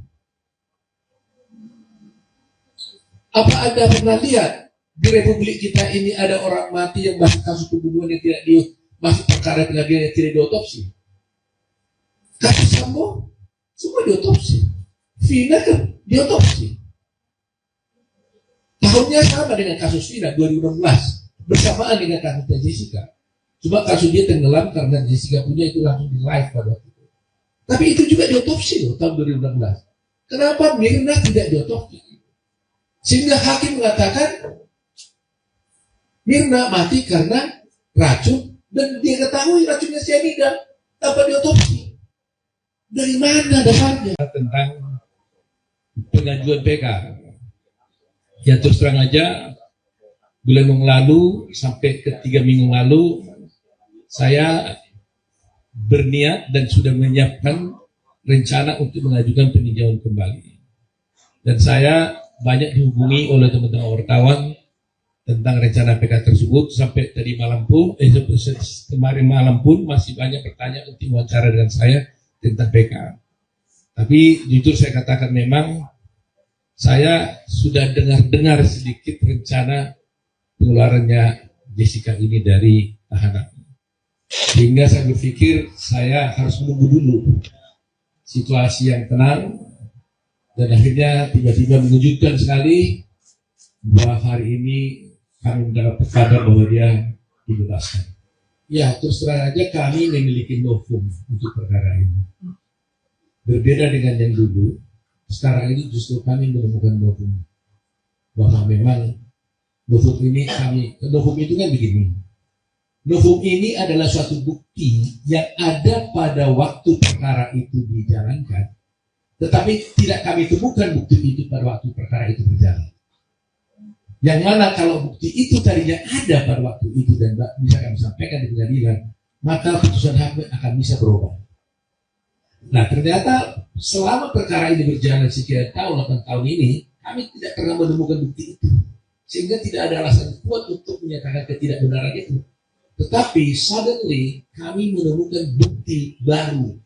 Apa Anda pernah lihat di Republik kita ini ada orang mati yang masih kasus pembunuhan yang tidak masih perkara pengadilan yang tidak diotopsi? Kasus Sambo semua diotopsi, Vina kan diotopsi. Tahunnya sama dengan kasus Vina 2016, bersamaan dengan kasusnya Jessica. Cuma kasus dia tenggelam karena Jessica punya itu langsung di live pada waktu itu. Tapi itu juga diotopsi loh tahun 2016. Kenapa Mirna tidak diotopsi? Sehingga hakim mengatakan Mirna mati karena racun dan dia ketahui racunnya cyanida tanpa diotopsi. Dari mana dasarnya? Tentang pengajuan PK. Ya terus terang aja, bulan yang lalu sampai ke 3 minggu lalu, saya berniat dan sudah menyiapkan rencana untuk mengajukan peninjauan kembali. Dan saya banyak dihubungi oleh teman-teman wartawan tentang rencana PK tersebut. Sampai tadi malam pun, kemarin malam pun masih banyak bertanya untuk wawancara dengan saya tentang PK. Tapi jujur saya katakan memang saya sudah dengar sedikit rencana pengeluarannya Jessica ini dari tahanan. Sehingga saya berpikir saya harus menunggu dulu situasi yang tenang, dan akhirnya tiba-tiba mengejutkan sekali bahwa hari ini kami mendapat kabar bahwa dia dibebaskan. Ya, terus terang aja kami memiliki novum untuk perkara ini. Berbeda dengan yang dulu, sekarang ini justru kami menemukan novum. Bahwa memang novum ini novum itu kan begini. Novum ini adalah suatu bukti yang ada pada waktu perkara itu dijalankan, tetapi tidak kami temukan bukti itu pada waktu perkara itu berjalan. Yang mana kalau bukti itu tadinya ada pada waktu itu dan bisa kami sampaikan di pengadilan, maka putusan hakim akan bisa berubah. Nah ternyata selama perkara ini berjalan sekian tahun, 8 tahun ini, kami tidak pernah menemukan bukti itu. Sehingga tidak ada alasan kuat untuk menyatakan ketidakbenaran itu. Tetapi suddenly kami menemukan bukti baru.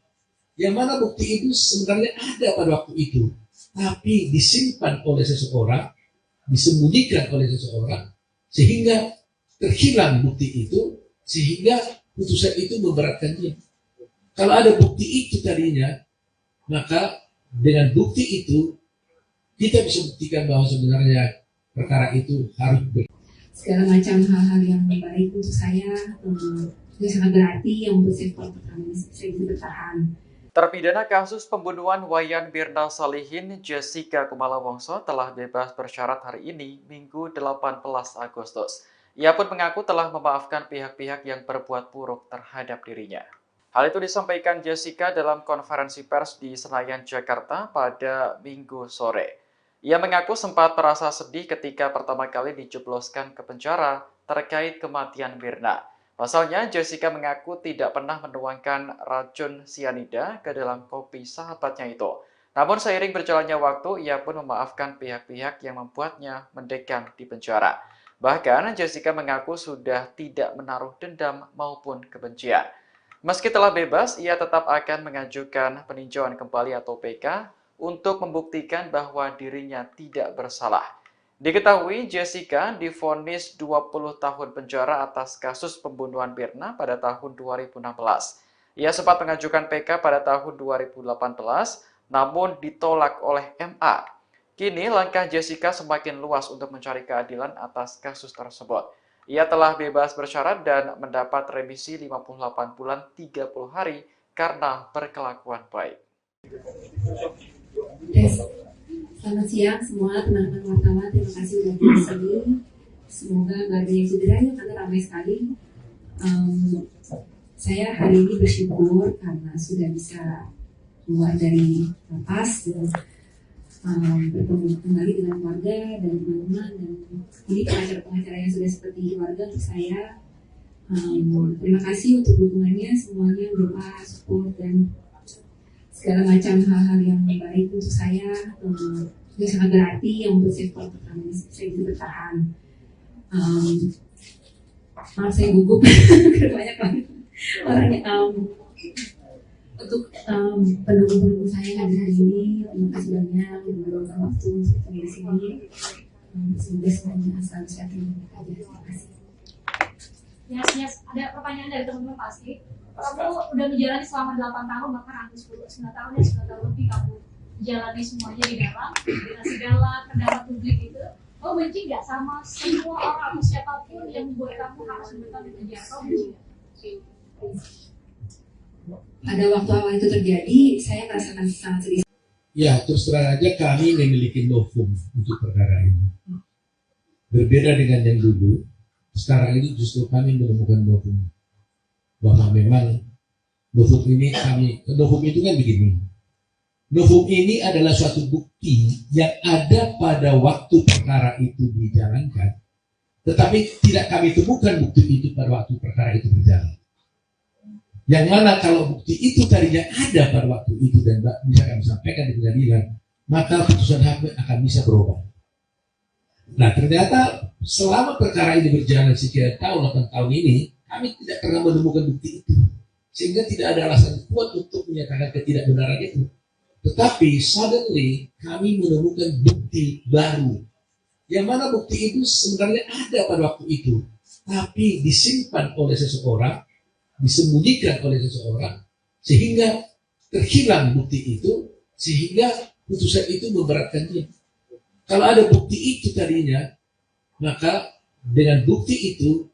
Yang mana bukti itu sebenarnya ada pada waktu itu, tapi disimpan oleh seseorang, disembunyikan oleh seseorang, sehingga terhilang bukti itu, sehingga putusan itu memberatkan dia. Kalau ada bukti itu tadinya, maka dengan bukti itu kita bisa buktikan bahwa sebenarnya perkara itu harus segala macam hal-hal yang baik untuk saya itu sangat berarti yang membuat saya bisa bertahan. Terpidana kasus pembunuhan Wayan Mirna Salihin, Jessica Kumala Wongso telah bebas bersyarat hari ini, Minggu 18 Agustus. Ia pun mengaku telah memaafkan pihak-pihak yang berbuat buruk terhadap dirinya. Hal itu disampaikan Jessica dalam konferensi pers di Senayan, Jakarta pada Minggu sore. Ia mengaku sempat merasa sedih ketika pertama kali dijebloskan ke penjara terkait kematian Mirna. Pasalnya, Jessica mengaku tidak pernah menuangkan racun sianida ke dalam kopi sahabatnya itu. Namun seiring berjalannya waktu, ia pun memaafkan pihak-pihak yang membuatnya mendekam di penjara. Bahkan, Jessica mengaku sudah tidak menaruh dendam maupun kebencian. Meski telah bebas, ia tetap akan mengajukan peninjauan kembali atau PK untuk membuktikan bahwa dirinya tidak bersalah. Diketahui Jessica divonis 20 tahun penjara atas kasus pembunuhan Mirna pada tahun 2016. Ia sempat mengajukan PK pada tahun 2018, namun ditolak oleh MA. Kini langkah Jessica semakin luas untuk mencari keadilan atas kasus tersebut. Ia telah bebas bersyarat dan mendapat remisi 58 bulan 30 hari karena berkelakuan baik. Selamat siang semua teman-teman wartawan, terima kasih sudah di sini. Semoga nggak ada yang cedera ya, karena ramai sekali. Saya hari ini bersyukur karena sudah bisa keluar dari lapas dan bertemu kembali dengan keluarga dan teman-teman, dan ini pengacara-pengacara yang sudah seperti keluarga untuk saya. Terima kasih untuk dukungannya semuanya, doa, support, dan segala macam hal-hal yang baik untuk saya. Itu sangat berarti yang membuat saya bisa bertahan. Maaf saya gugup banyak banget orangnya. Untuk pendukung-pendukung saya yang hadir hari ini, terima kasih banyak yang meluangkan waktu untuk di sini. Semoga semuanya selalu sehat dan bahagia. Terima kasih. Yes, ada pertanyaan dari teman-teman pasti. Kamu udah menjalani selama 8 tahun, bahkan hampir 9 tahun ya, 9 tahun lebih kamu jalani semuanya di dalam, dengan segala pendapat publik itu. Kamu benci nggak sama semua orang atau siapapun yang membuat kamu harus memberikan di penjara? Kamu benci nggak? Pada waktu awal itu terjadi, saya merasakan sangat sedih. Ya, terus terang aja kami memiliki novum untuk perkara ini. Berbeda dengan yang dulu, sekarang ini justru kami menemukan novum. Bahwa memang novum itu kan begini. Novum ini adalah suatu bukti yang ada pada waktu perkara itu dijalankan, tetapi tidak kami temukan bukti itu pada waktu perkara itu berjalan. Yang mana kalau bukti itu tadinya ada pada waktu itu dan bisa kami sampaikan di pengadilan, maka putusan hakim akan bisa berubah. Nah, ternyata selama perkara ini berjalan sekian tahun, 8 tahun ini, kami tidak pernah menemukan bukti itu. Sehingga tidak ada alasan kuat untuk menyatakan ketidakbenaran itu. Tetapi suddenly kami menemukan bukti baru. Yang mana bukti itu sebenarnya ada pada waktu itu. Tapi disimpan oleh seseorang, disembunyikan oleh seseorang, sehingga terhilang bukti itu, sehingga putusan itu memberatkan dia. Kalau ada bukti itu tadinya, maka dengan bukti itu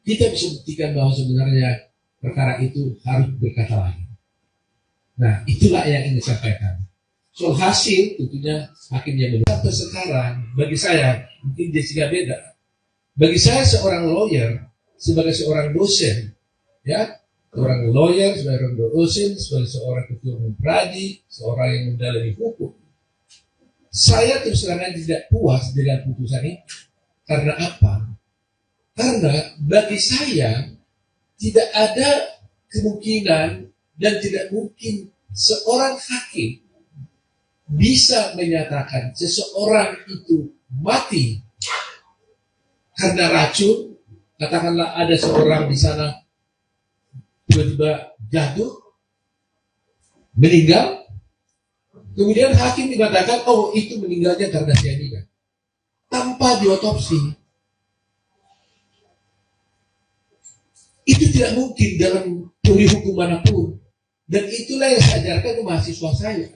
kita bisa buktikan bahwa sebenarnya perkara itu harus berkata lain. Nah, itulah yang ingin disampaikan. Soal hasil tentunya hakim yang benar. Sampai sekarang, bagi saya mungkin Jessica beda. Bagi saya seorang lawyer sebagai seorang dosen, ya, seorang lawyer sebagai dosen, sebagai seorang ketua umum pradi, seorang yang mendalami hukum. Saya terus terang tidak puas dengan putusan ini. Karena apa? Karena bagi saya tidak ada kemungkinan dan tidak mungkin seorang hakim bisa menyatakan seseorang itu mati karena racun. Katakanlah ada seorang di sana tiba-tiba jatuh, meninggal, kemudian hakim mengatakan, oh itu meninggalnya karena cyanida, tanpa diotopsi. Itu tidak mungkin dalam teori hukum manapun. Dan itulah yang saya ajarkan ke mahasiswa saya.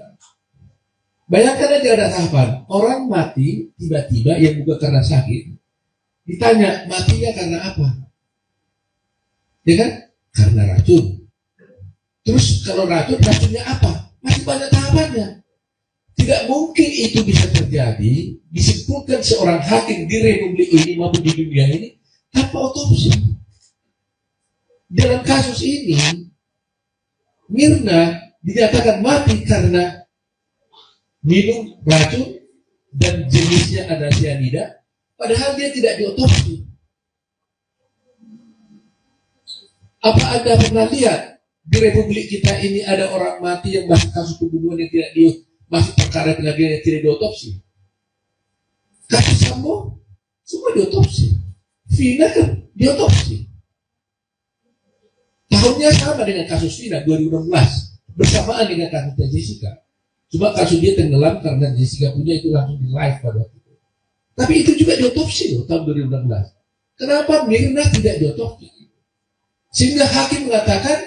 Bayangkan aja ada tahapan, orang mati tiba-tiba yang bukan karena sakit. Ditanya, matinya karena apa? Ya kan? Karena racun. Terus kalau racunnya apa? Masih banyak tahapannya. Tidak mungkin itu bisa terjadi, disimpulkan seorang hakim di republik ini maupun di dunia ini tanpa otopsi. Dalam kasus ini, Mirna dinyatakan mati karena minum racun dan jenisnya ada cyanida, padahal dia tidak diotopsi. Apa Anda pernah lihat di republik kita ini ada orang mati yang masuk kasus pembunuhan yang tidak masuk perkara pengadilan yang tidak diotopsi? Kasus Sambo semua diotopsi, Vina kan diotopsi. Tahunnya sama dengan kasus Vina 2016, bersamaan dengan kasusnya Jessica. Cuma kasus dia tenggelam karena Jessica punya itu langsung di live pada waktu itu. Tapi itu juga diotopsi loh tahun 2016. Kenapa Mirna tidak diotopsi? Sehingga hakim mengatakan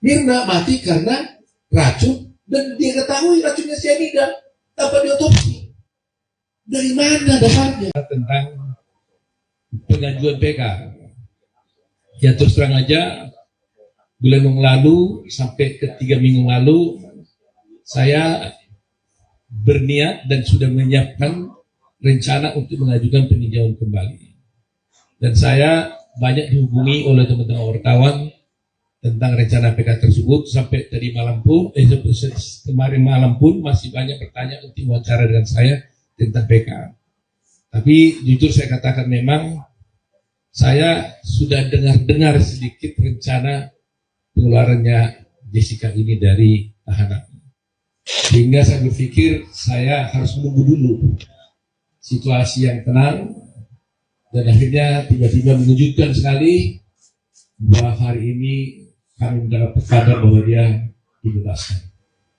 Mirna mati karena racun dan dia ketahui racunnya cyanida tanpa diotopsi. Dari mana dasarnya? Tentang pengajuan PK. Ya terus terang aja, bulan yang lalu sampai ke 3 minggu lalu, saya berniat dan sudah menyiapkan rencana untuk mengajukan peninjauan kembali. Dan saya banyak dihubungi oleh teman-teman wartawan tentang rencana PK tersebut. Sampai tadi malam pun, kemarin malam pun masih banyak pertanyaan untuk wawancara dengan saya tentang PK. Tapi jujur saya katakan memang saya sudah dengar sedikit rencana pengeluarannya Jessica ini dari tahanan. Sehingga saya berpikir saya harus menunggu dulu situasi yang tenang. Dan akhirnya tiba-tiba mengejutkan sekali bahwa hari ini kami mendapat kabar bahwa dia dibebaskan.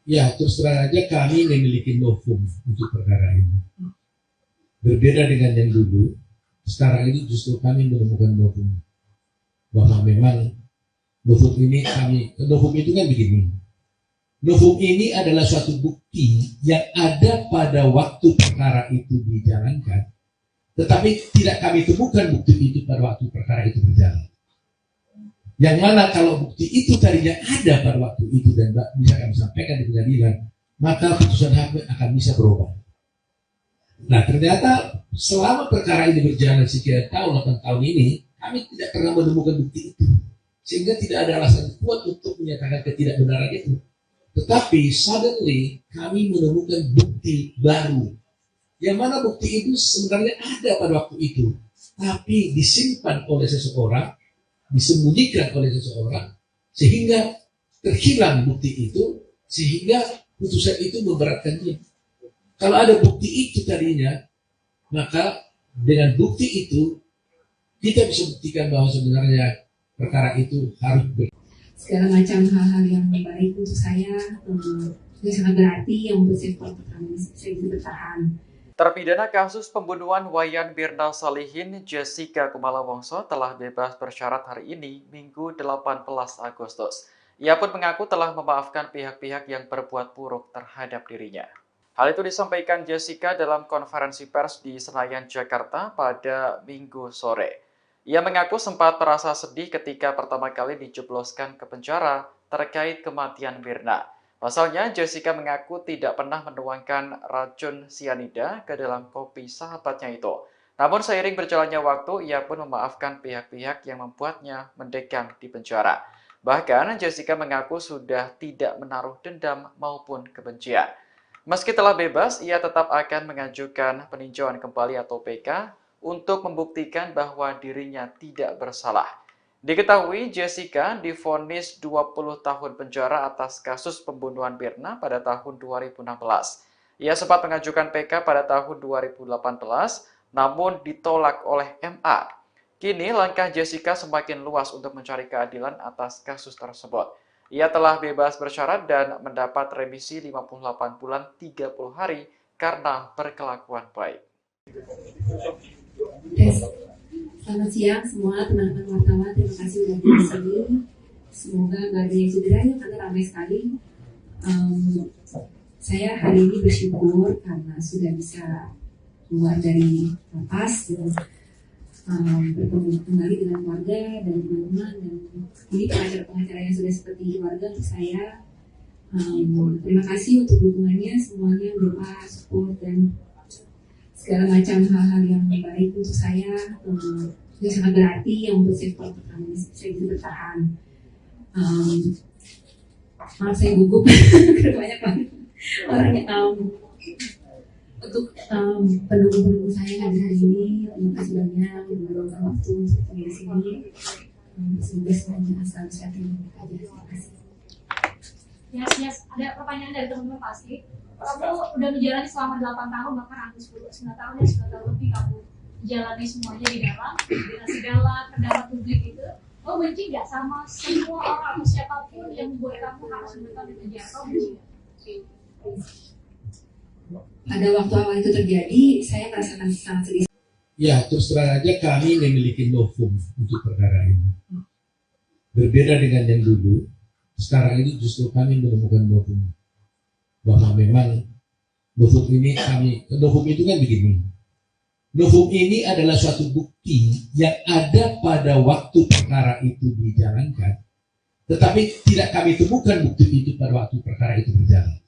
Ya terus terang aja kami memiliki novum untuk perkara ini. Berbeda dengan yang dulu, sekarang ini justru kami menemukan novum. Bahwa memang novum itu kan begini. Novum ini adalah suatu bukti yang ada pada waktu perkara itu dijalankan, tetapi tidak kami temukan bukti itu pada waktu perkara itu berjalan. Yang mana kalau bukti itu tadinya ada pada waktu itu dan bisa kami sampaikan di pengadilan, maka putusan hakim akan bisa berubah. Nah, ternyata selama perkara ini berjalan sekian tahun, 8 tahun ini, kami tidak pernah menemukan bukti itu. Sehingga tidak ada alasan kuat untuk menyatakan ketidakbenaran itu. Tetapi suddenly kami menemukan bukti baru. Yang mana bukti itu sebenarnya ada pada waktu itu. Tapi disimpan oleh seseorang, disembunyikan oleh seseorang, sehingga terhilang bukti itu, sehingga putusan itu memberatkan dia. Kalau ada bukti itu tadinya, maka dengan bukti itu kita bisa buktikan bahwa sebenarnya perkara itu harus segala macam hal-hal yang baik untuk saya yang sangat berarti yang membuat saya bisa bertahan. Terpidana kasus pembunuhan Wayan Mirna Salihin, Jessica Kumala Wongso telah bebas bersyarat hari ini, Minggu 18 Agustus. Ia pun mengaku telah memaafkan pihak-pihak yang berbuat buruk terhadap dirinya. Hal itu disampaikan Jessica dalam konferensi pers di Senayan, Jakarta pada Minggu sore. Ia mengaku sempat merasa sedih ketika pertama kali dijebloskan ke penjara terkait kematian Mirna. Pasalnya, Jessica mengaku tidak pernah menuangkan racun sianida ke dalam kopi sahabatnya itu. Namun seiring berjalannya waktu, ia pun memaafkan pihak-pihak yang membuatnya mendekam di penjara. Bahkan, Jessica mengaku sudah tidak menaruh dendam maupun kebencian. Meski telah bebas, ia tetap akan mengajukan peninjauan kembali atau PK untuk membuktikan bahwa dirinya tidak bersalah. Diketahui Jessica divonis 20 tahun penjara atas kasus pembunuhan Mirna pada tahun 2016. Ia sempat mengajukan PK pada tahun 2018, namun ditolak oleh MA. Kini langkah Jessica semakin luas untuk mencari keadilan atas kasus tersebut. Ia telah bebas bersyarat dan mendapat remisi 58 bulan 30 hari karena berkelakuan baik. Selamat siang semua teman-teman wartawan, terima kasih sudah di sini. Semoga nggak ada yang cedera ya, karena ramai sekali. Saya hari ini bersyukur karena sudah bisa keluar dari lapas dan bertemu kembali dengan keluarga dan teman-teman, dan ini pengacara-pengacara yang sudah seperti keluarga untuk saya. Terima kasih untuk dukungannya semuanya, doa, support, dan segala macam hal-hal yang baik untuk saya yang sangat berarti yang membuat saya bisa bertahan. Maaf saya gugup banyak banget orangnya. Untuk pendukung-pendukung saya yang hadir hari ini, terima kasih banyak yang meluangkan waktu untuk di sini. Semoga semuanya selalu sehat dan baik aja. Terima kasih. Yes. Ada pertanyaan dari teman-teman pasti. Kamu udah menjalani selama 8 tahun, bahkan hampir 9 tahun ya, 9 tahun lebih kamu jalani semuanya di dalam segala pendapat publik itu. Kamu benci nggak sama semua orang atau siapapun yang membuat kamu harus menetap di penjara? Kamu benci nggak? Pada waktu awal itu terjadi, saya merasakan sangat sedih. Ya, terus terang aja kami memiliki novum untuk perkara ini. Berbeda dengan yang dulu, sekarang ini justru kami menemukan novum. Bahwa memang novum itu kan begini. Novum ini adalah suatu bukti yang ada pada waktu perkara itu dijalankan, tetapi tidak kami temukan bukti itu pada waktu perkara itu berjalan.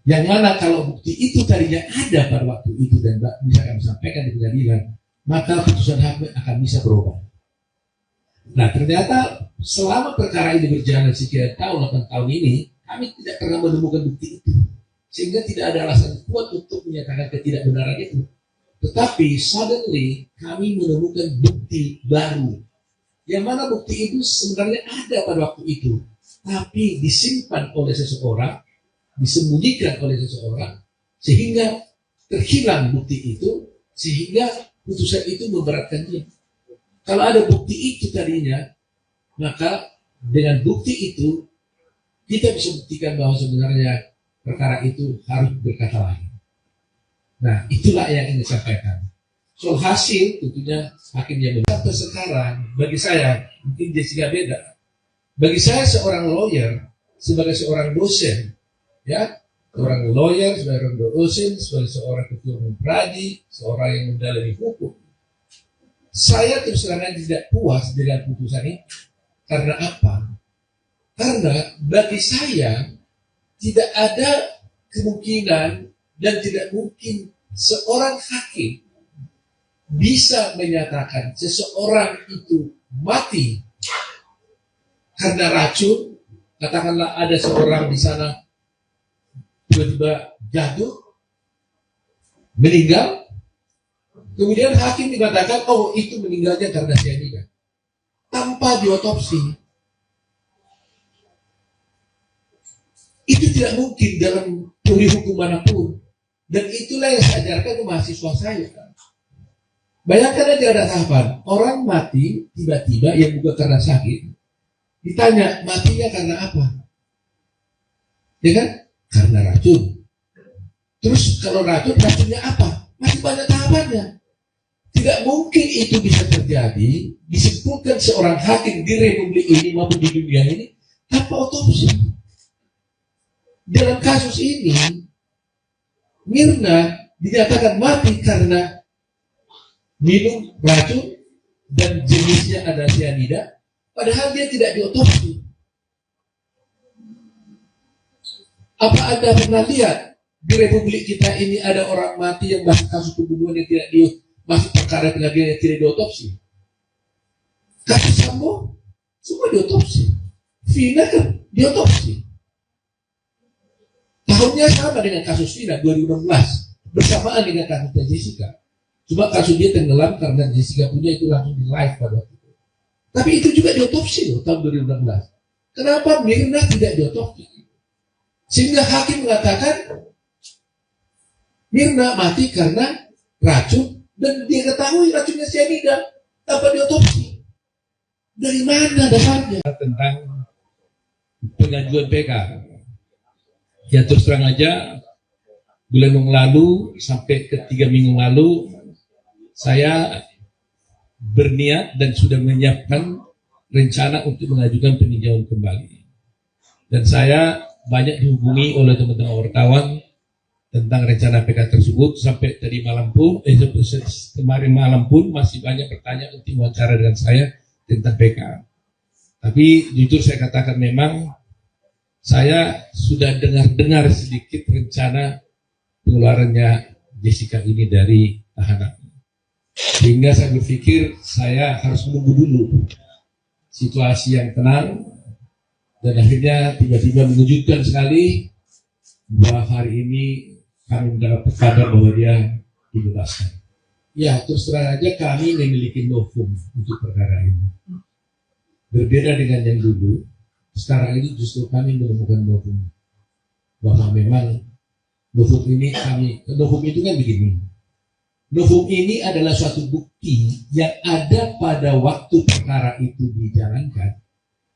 Yang mana kalau bukti itu tadinya ada pada waktu itu dan bisa kami sampaikan di pengadilan, maka putusan hakim akan bisa berubah. Nah, ternyata selama perkara ini berjalan sekian tahun, 8 tahun ini, kami tidak pernah menemukan bukti itu. Sehingga tidak ada alasan kuat untuk menyatakan ketidakbenaran itu. Tetapi suddenly kami menemukan bukti baru. Yang mana bukti itu sebenarnya ada pada waktu itu. Tapi disimpan oleh seseorang, disembunyikan oleh seseorang, sehingga terhilang bukti itu, sehingga putusan itu memberatkan dia. Kalau ada bukti itu tadinya, maka dengan bukti itu kita bisa buktikan bahwa sebenarnya perkara itu harus berkata lain. Nah, itulah yang ingin disampaikan. Soal hasil, tentunya hakim yang sampai sekarang, bagi saya, mungkin Jessica beda. Bagi saya seorang lawyer, sebagai seorang dosen, ya, seorang lawyer, seorang dosen, sebagai seorang ketua umum pradi, seorang yang mendalami hukum, saya terus terang tidak puas dengan putusan ini. Karena apa? Karena bagi saya tidak ada kemungkinan dan tidak mungkin seorang hakim bisa menyatakan seseorang itu mati karena racun. Katakanlah ada seorang di sana tiba-tiba jatuh, meninggal, kemudian hakim mengatakan, oh itu meninggalnya karena cyanida, tanpa diotopsi. Itu tidak mungkin dalam teori hukum manapun. Dan itulah yang saya ajarkan ke mahasiswa saya. Bayangkan aja ada tahapan, orang mati tiba-tiba yang bukan karena sakit. Ditanya, matinya karena apa? Ya kan? Karena racun. Terus kalau racunnya apa? Masih banyak tahapannya. Tidak mungkin itu bisa terjadi, disimpulkan seorang hakim di republik ini maupun di dunia ini tanpa otopsi. Dalam kasus ini, Mirna dinyatakan mati karena minum racun dan jenisnya ada cyanida, padahal dia tidak diotopsi. Apa Anda pernah lihat di republik kita ini ada orang mati yang masih kasus pembunuhan yang tidak masih perkara pengadilan yang tidak diotopsi? Kasus Sambo semua diotopsi, Vina kan diotopsi. Tahunnya sama dengan kasus Vina 2016, bersamaan dengan kasusnya Jessica. Cuma kasus dia tenggelam karena Jessica punya itu langsung di live pada waktu itu. Tapi itu juga diotopsi loh tahun 2016. Kenapa Mirna tidak diotopsi? Sehingga hakim mengatakan Mirna mati karena racun dan dia ketahui racunnya cyanida tanpa diotopsi. Dari mana dasarnya? Tentang pengajuan PK. Ya terus terang aja, bulan yang lalu sampai ke 3 minggu lalu, saya berniat dan sudah menyiapkan rencana untuk mengajukan peninjauan kembali. Dan saya banyak dihubungi oleh teman-teman wartawan tentang rencana PK tersebut. Sampai tadi malam pun, kemarin malam pun masih banyak bertanya untuk wawancara dengan saya tentang PK. Tapi jujur saya katakan memang saya sudah dengar sedikit rencana pengeluarannya Jessica ini dari tahanan. Sehingga saya berpikir saya harus menunggu dulu situasi yang tenang. Dan akhirnya tiba-tiba mengejutkan sekali bahwa hari ini kami mendapat kabar bahwa dia dibebaskan. Ya, terus terang aja kami memiliki novum untuk perkara ini. Berbeda dengan yang dulu, sekarang ini justru kami menemukan novum. Bahwa memang novum ini novum itu kan begini. Novum ini adalah suatu bukti yang ada pada waktu perkara itu dijalankan.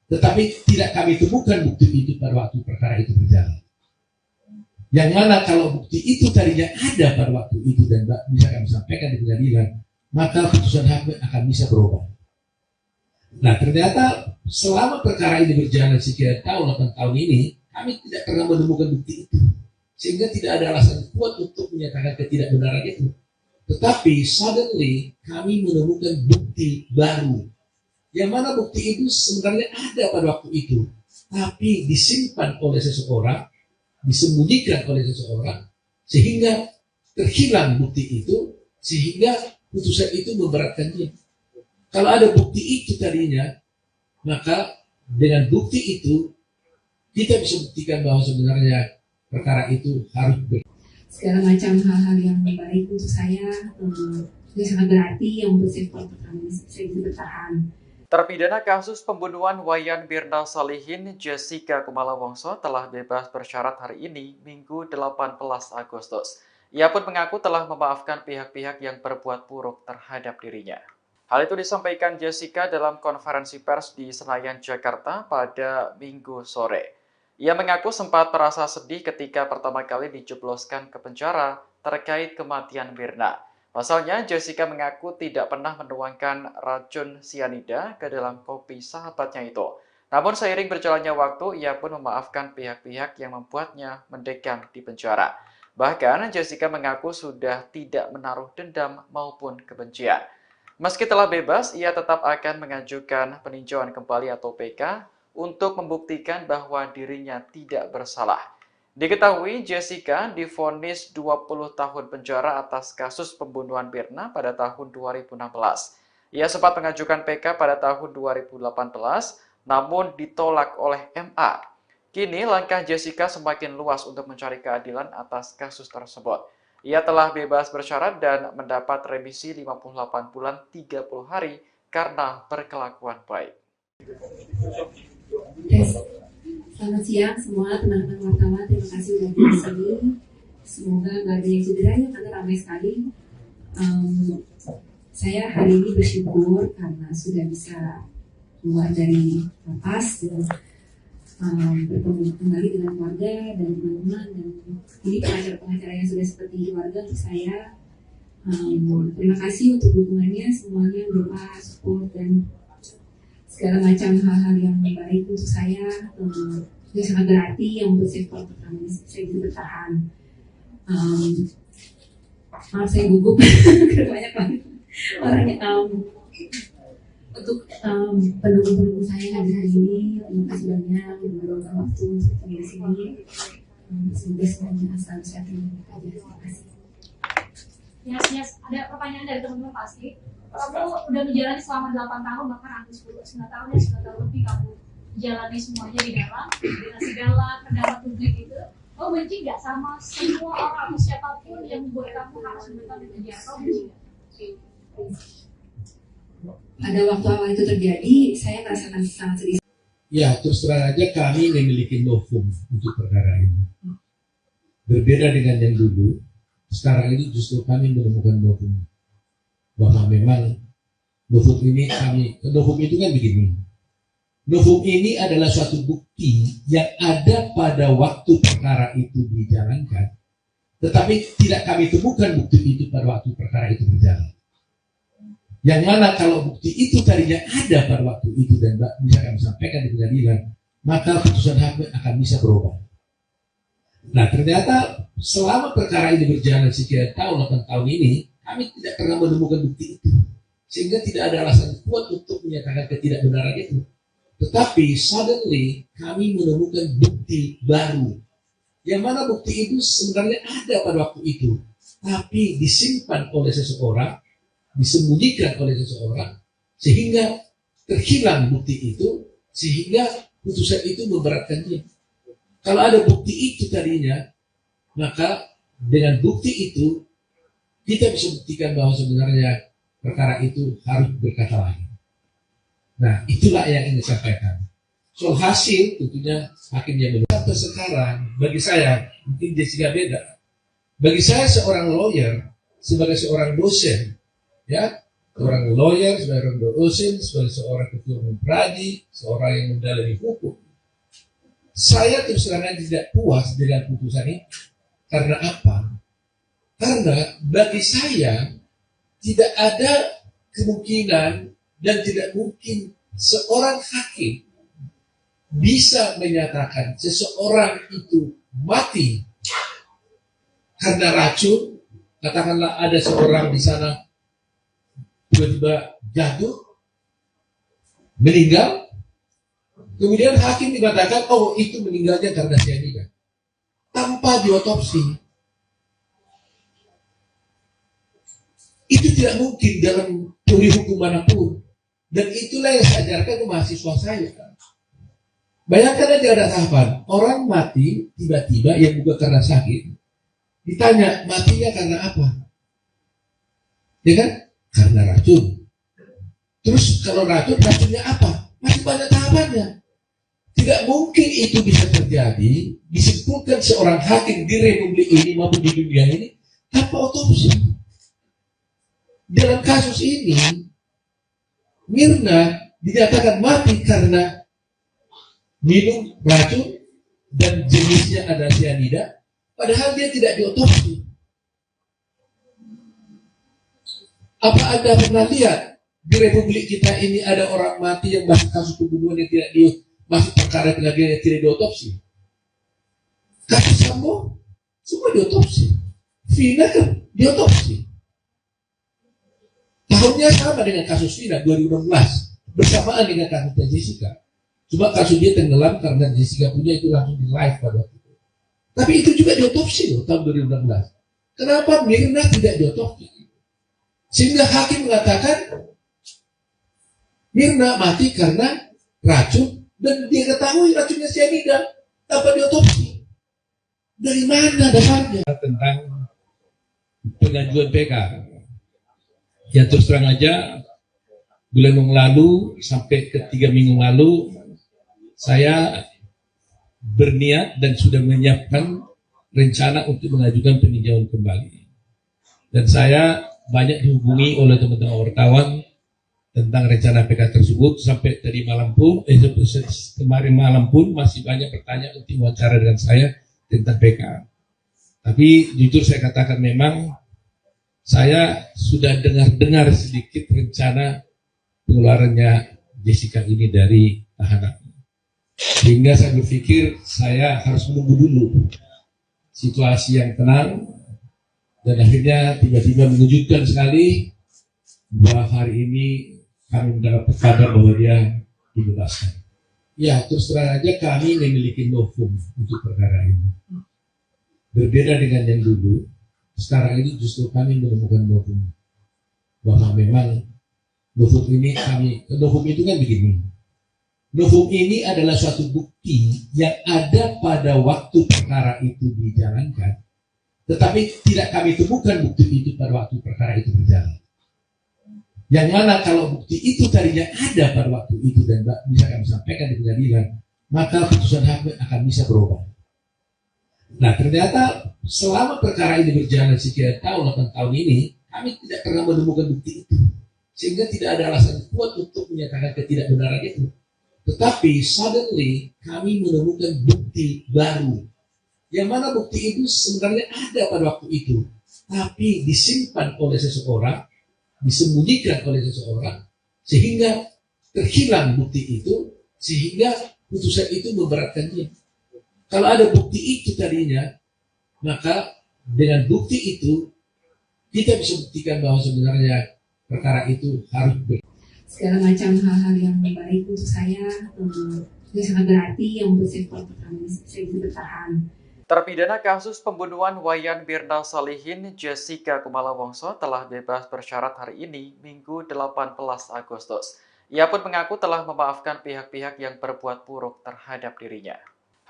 Tetapi tidak kami temukan bukti itu pada waktu perkara itu berjalan. Yang mana kalau bukti itu tadinya ada pada waktu itu dan bisa kami sampaikan di pengadilan, maka putusan hakim akan bisa berubah. Nah ternyata selama perkara ini berjalan sekian tahun, 8 tahun ini, kami tidak pernah menemukan bukti itu. Sehingga tidak ada alasan kuat untuk menyatakan ketidakbenaran itu. Tetapi suddenly kami menemukan bukti baru. Yang mana bukti itu sebenarnya ada pada waktu itu. Tapi disimpan oleh seseorang, disembunyikan oleh seseorang, sehingga terhilang bukti itu, sehingga putusan itu memberatkan dia. Kalau ada bukti itu tadinya, maka dengan bukti itu kita bisa buktikan bahwa sebenarnya perkara itu harus segala macam hal-hal yang baik untuk saya itu sangat berarti yang untuk saya bisa bertahan. Terpidana kasus pembunuhan Wayan Mirna Salihin, Jessica Kumala Wongso telah bebas bersyarat hari ini, Minggu 18 Agustus. Ia pun mengaku telah memaafkan pihak-pihak yang berbuat buruk terhadap dirinya. Hal itu disampaikan Jessica dalam konferensi pers di Senayan, Jakarta pada Minggu sore. Ia mengaku sempat merasa sedih ketika pertama kali dijebloskan ke penjara terkait kematian Mirna. Pasalnya, Jessica mengaku tidak pernah menuangkan racun sianida ke dalam kopi sahabatnya itu. Namun seiring berjalannya waktu, ia pun memaafkan pihak-pihak yang membuatnya mendekam di penjara. Bahkan, Jessica mengaku sudah tidak menaruh dendam maupun kebencian. Meski telah bebas, ia tetap akan mengajukan peninjauan kembali atau PK untuk membuktikan bahwa dirinya tidak bersalah. Diketahui Jessica divonis 20 tahun penjara atas kasus pembunuhan Mirna pada tahun 2016. Ia sempat mengajukan PK pada tahun 2018, namun ditolak oleh MA. Kini langkah Jessica semakin luas untuk mencari keadilan atas kasus tersebut. Ia telah bebas bersyarat dan mendapat remisi 58 bulan 30 hari karena berkelakuan baik. Selamat siang semua teman-teman wartawan, terima kasih sudah di sini. Semoga nggak ada yang cederanya karena ramai sekali. Saya hari ini bersyukur karena sudah bisa keluar dari lapas dan bertemu kembali dengan keluarga dan teman-teman, dan ini pengacara-pengacara yang sudah seperti keluarga untuk saya. Terima kasih untuk dukungannya semuanya, doa, support, dan segala macam hal-hal yang baik untuk saya. Itu sangat berarti yang membuat saya kuat pertama ini saya bisa bertahan. Maaf saya gugup karena banyak banget orangnya. Untuk pendukung-pendukung saya hari ini, terima kasih banyak meluangkan waktu untuk di sini. Semoga semuanya selalu sehat dan baik aja. Terima kasih. Yes. Ada pertanyaan dari teman-teman pasti. Kamu udah menjalani selama 8 tahun, bahkan hampir 9 tahun ya, 9 tahun lebih kamu jalani semuanya di dalam, dengan segala pendapat publik itu. Kamu benci nggak sama semua orang atau siapapun yang membuat kamu harus menetap di penjara? Kamu benci nggak? Pada waktu awal itu terjadi, saya merasakan sangat sedih. Ya, terus terang aja kami memiliki novum untuk perkara ini. Berbeda dengan yang dulu, sekarang ini justru kami menemukan novum. Bahwa memang novum itu kan begini. Novum ini adalah suatu bukti yang ada pada waktu perkara itu dijalankan, tetapi tidak kami temukan bukti itu pada waktu perkara itu berjalan. Yang mana kalau bukti itu tadinya ada pada waktu itu dan bisa kami sampaikan di pengadilan, maka putusan hakim akan bisa berubah. Nah, ternyata selama perkara ini berjalan sekian tahun, 8 tahun ini, kami tidak pernah menemukan bukti itu. Sehingga tidak ada alasan kuat untuk menyatakan ketidakbenaran itu. Tetapi suddenly kami menemukan bukti baru. Yang mana bukti itu sebenarnya ada pada waktu itu. Tapi disimpan oleh seseorang, disembunyikan oleh seseorang, sehingga terhilang bukti itu, sehingga putusan itu memberatkan dia. Kalau ada bukti itu tadinya, maka dengan bukti itu kita bisa buktikan bahwa sebenarnya perkara itu harus berkata lain. Nah, itulah yang ingin disampaikan. Soal hasil, tentunya hakim yang benar. Sampai sekarang, bagi saya, mungkin Jessica beda. Bagi saya seorang lawyer, sebagai seorang dosen, ya, seorang lawyer, seorang dosen, sebagai seorang ketua umum pradi, seorang yang mendalami hukum, saya terus terang tidak puas dengan putusan ini. Karena apa? Karena bagi saya tidak ada kemungkinan dan tidak mungkin seorang hakim bisa menyatakan seseorang itu mati karena racun. Katakanlah ada seorang di sana tiba-tiba jatuh, meninggal, kemudian hakim dikatakan, oh itu meninggalnya karena cyanida, tanpa diotopsi. Itu tidak mungkin dalam teori hukum manapun. Dan itulah yang saya ajarkan ke mahasiswa saya. Bayangkan aja ada tahapan, orang mati tiba-tiba yang bukan karena sakit. Ditanya, matinya karena apa? Ya kan? Karena racun. Terus kalau racunnya apa? Masih banyak tahapannya. Tidak mungkin itu bisa terjadi, disimpulkan seorang hakim di republik ini maupun di dunia ini tanpa otopsi. Dalam kasus ini, Mirna dinyatakan mati karena minum racun dan jenisnya ada cyanida, padahal dia tidak diotopsi. Apa Anda pernah lihat di Republik kita ini ada orang mati yang masuk kasus pembunuhan yang tidak masuk perkara pengadilan yang tidak diotopsi? Kasus Sambo semua diotopsi, Vina kan diotopsi. Tahunnya sama dengan kasus Vina 2016, bersamaan dengan kasusnya Jessica. Cuma kasus dia tenggelam karena Jessica punya itu langsung di live pada waktu itu. Tapi itu juga diotopsi loh tahun 2016. Kenapa Mirna tidak diotopsi? Sehingga hakim mengatakan Mirna mati karena racun dan dia ketahui racunnya cyanida tanpa diotopsi. Dari mana dasarnya? Tentang pengajuan PK. Ya terus terang aja, bulan yang lalu sampai ke 3 minggu lalu saya berniat dan sudah menyiapkan rencana untuk mengajukan peninjauan kembali. Dan saya banyak dihubungi oleh teman-teman wartawan tentang rencana PK tersebut. Sampai tadi malam pun, kemarin malam pun masih banyak bertanya untuk wawancara dengan saya tentang PK. Tapi jujur saya katakan memang saya sudah dengar sedikit rencana pengeluarannya Jessica ini dari tahanan. Sehingga saya berpikir saya harus menunggu dulu situasi yang tenang, dan akhirnya tiba-tiba mengejutkan sekali bahwa hari ini kami mendapat kabar bahwa dia dibebaskan. Ya, terus terang aja kami memiliki novum untuk perkara ini. Berbeda dengan yang dulu, sekarang ini justru kami menemukan novum. Bahwa memang novum itu kan begini. Novum ini adalah suatu bukti yang ada pada waktu perkara itu dijalankan, tetapi tidak kami temukan bukti itu pada waktu perkara itu berjalan. Yang mana kalau bukti itu tadinya ada pada waktu itu dan bisa kami sampaikan di pengadilan, maka putusan hakim akan bisa berubah. Nah, ternyata selama perkara ini berjalan sekian tahun, 8 tahun ini, kami tidak pernah menemukan bukti itu, sehingga tidak ada alasan kuat untuk menyatakan ketidakbenaran itu. Tetapi suddenly kami menemukan bukti baru, yang mana bukti itu sebenarnya ada pada waktu itu, tapi disimpan oleh seseorang, disembunyikan oleh seseorang, sehingga terhilang bukti itu, sehingga putusan itu memberatkan dia. Kalau ada bukti itu tadinya, maka dengan bukti itu kita bisa buktikan bahwa sebenarnya perkara itu harus segala macam hal-hal yang baik untuk saya itu sangat berarti yang membuat saya bisa bertahan. Terpidana kasus pembunuhan Wayan Mirna Salihin, Jessica Kumala Wongso telah bebas bersyarat hari ini, Minggu 18 Agustus. Ia pun mengaku telah memaafkan pihak-pihak yang berbuat buruk terhadap dirinya.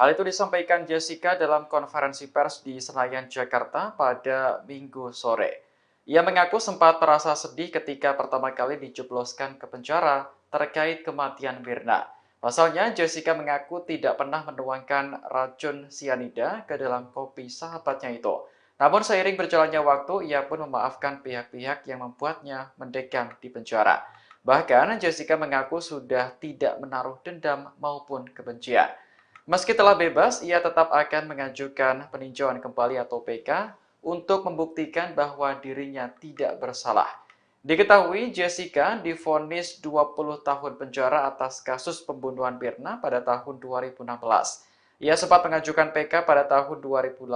Hal itu disampaikan Jessica dalam konferensi pers di Senayan, Jakarta pada Minggu sore. Ia mengaku sempat merasa sedih ketika pertama kali dijebloskan ke penjara terkait kematian Mirna. Pasalnya, Jessica mengaku tidak pernah menuangkan racun sianida ke dalam kopi sahabatnya itu. Namun seiring berjalannya waktu, ia pun memaafkan pihak-pihak yang membuatnya mendekam di penjara. Bahkan, Jessica mengaku sudah tidak menaruh dendam maupun kebencian. Meski telah bebas, ia tetap akan mengajukan peninjauan kembali atau PK untuk membuktikan bahwa dirinya tidak bersalah. Diketahui Jessica divonis 20 tahun penjara atas kasus pembunuhan Mirna pada tahun 2016. Ia sempat mengajukan PK pada tahun 2018,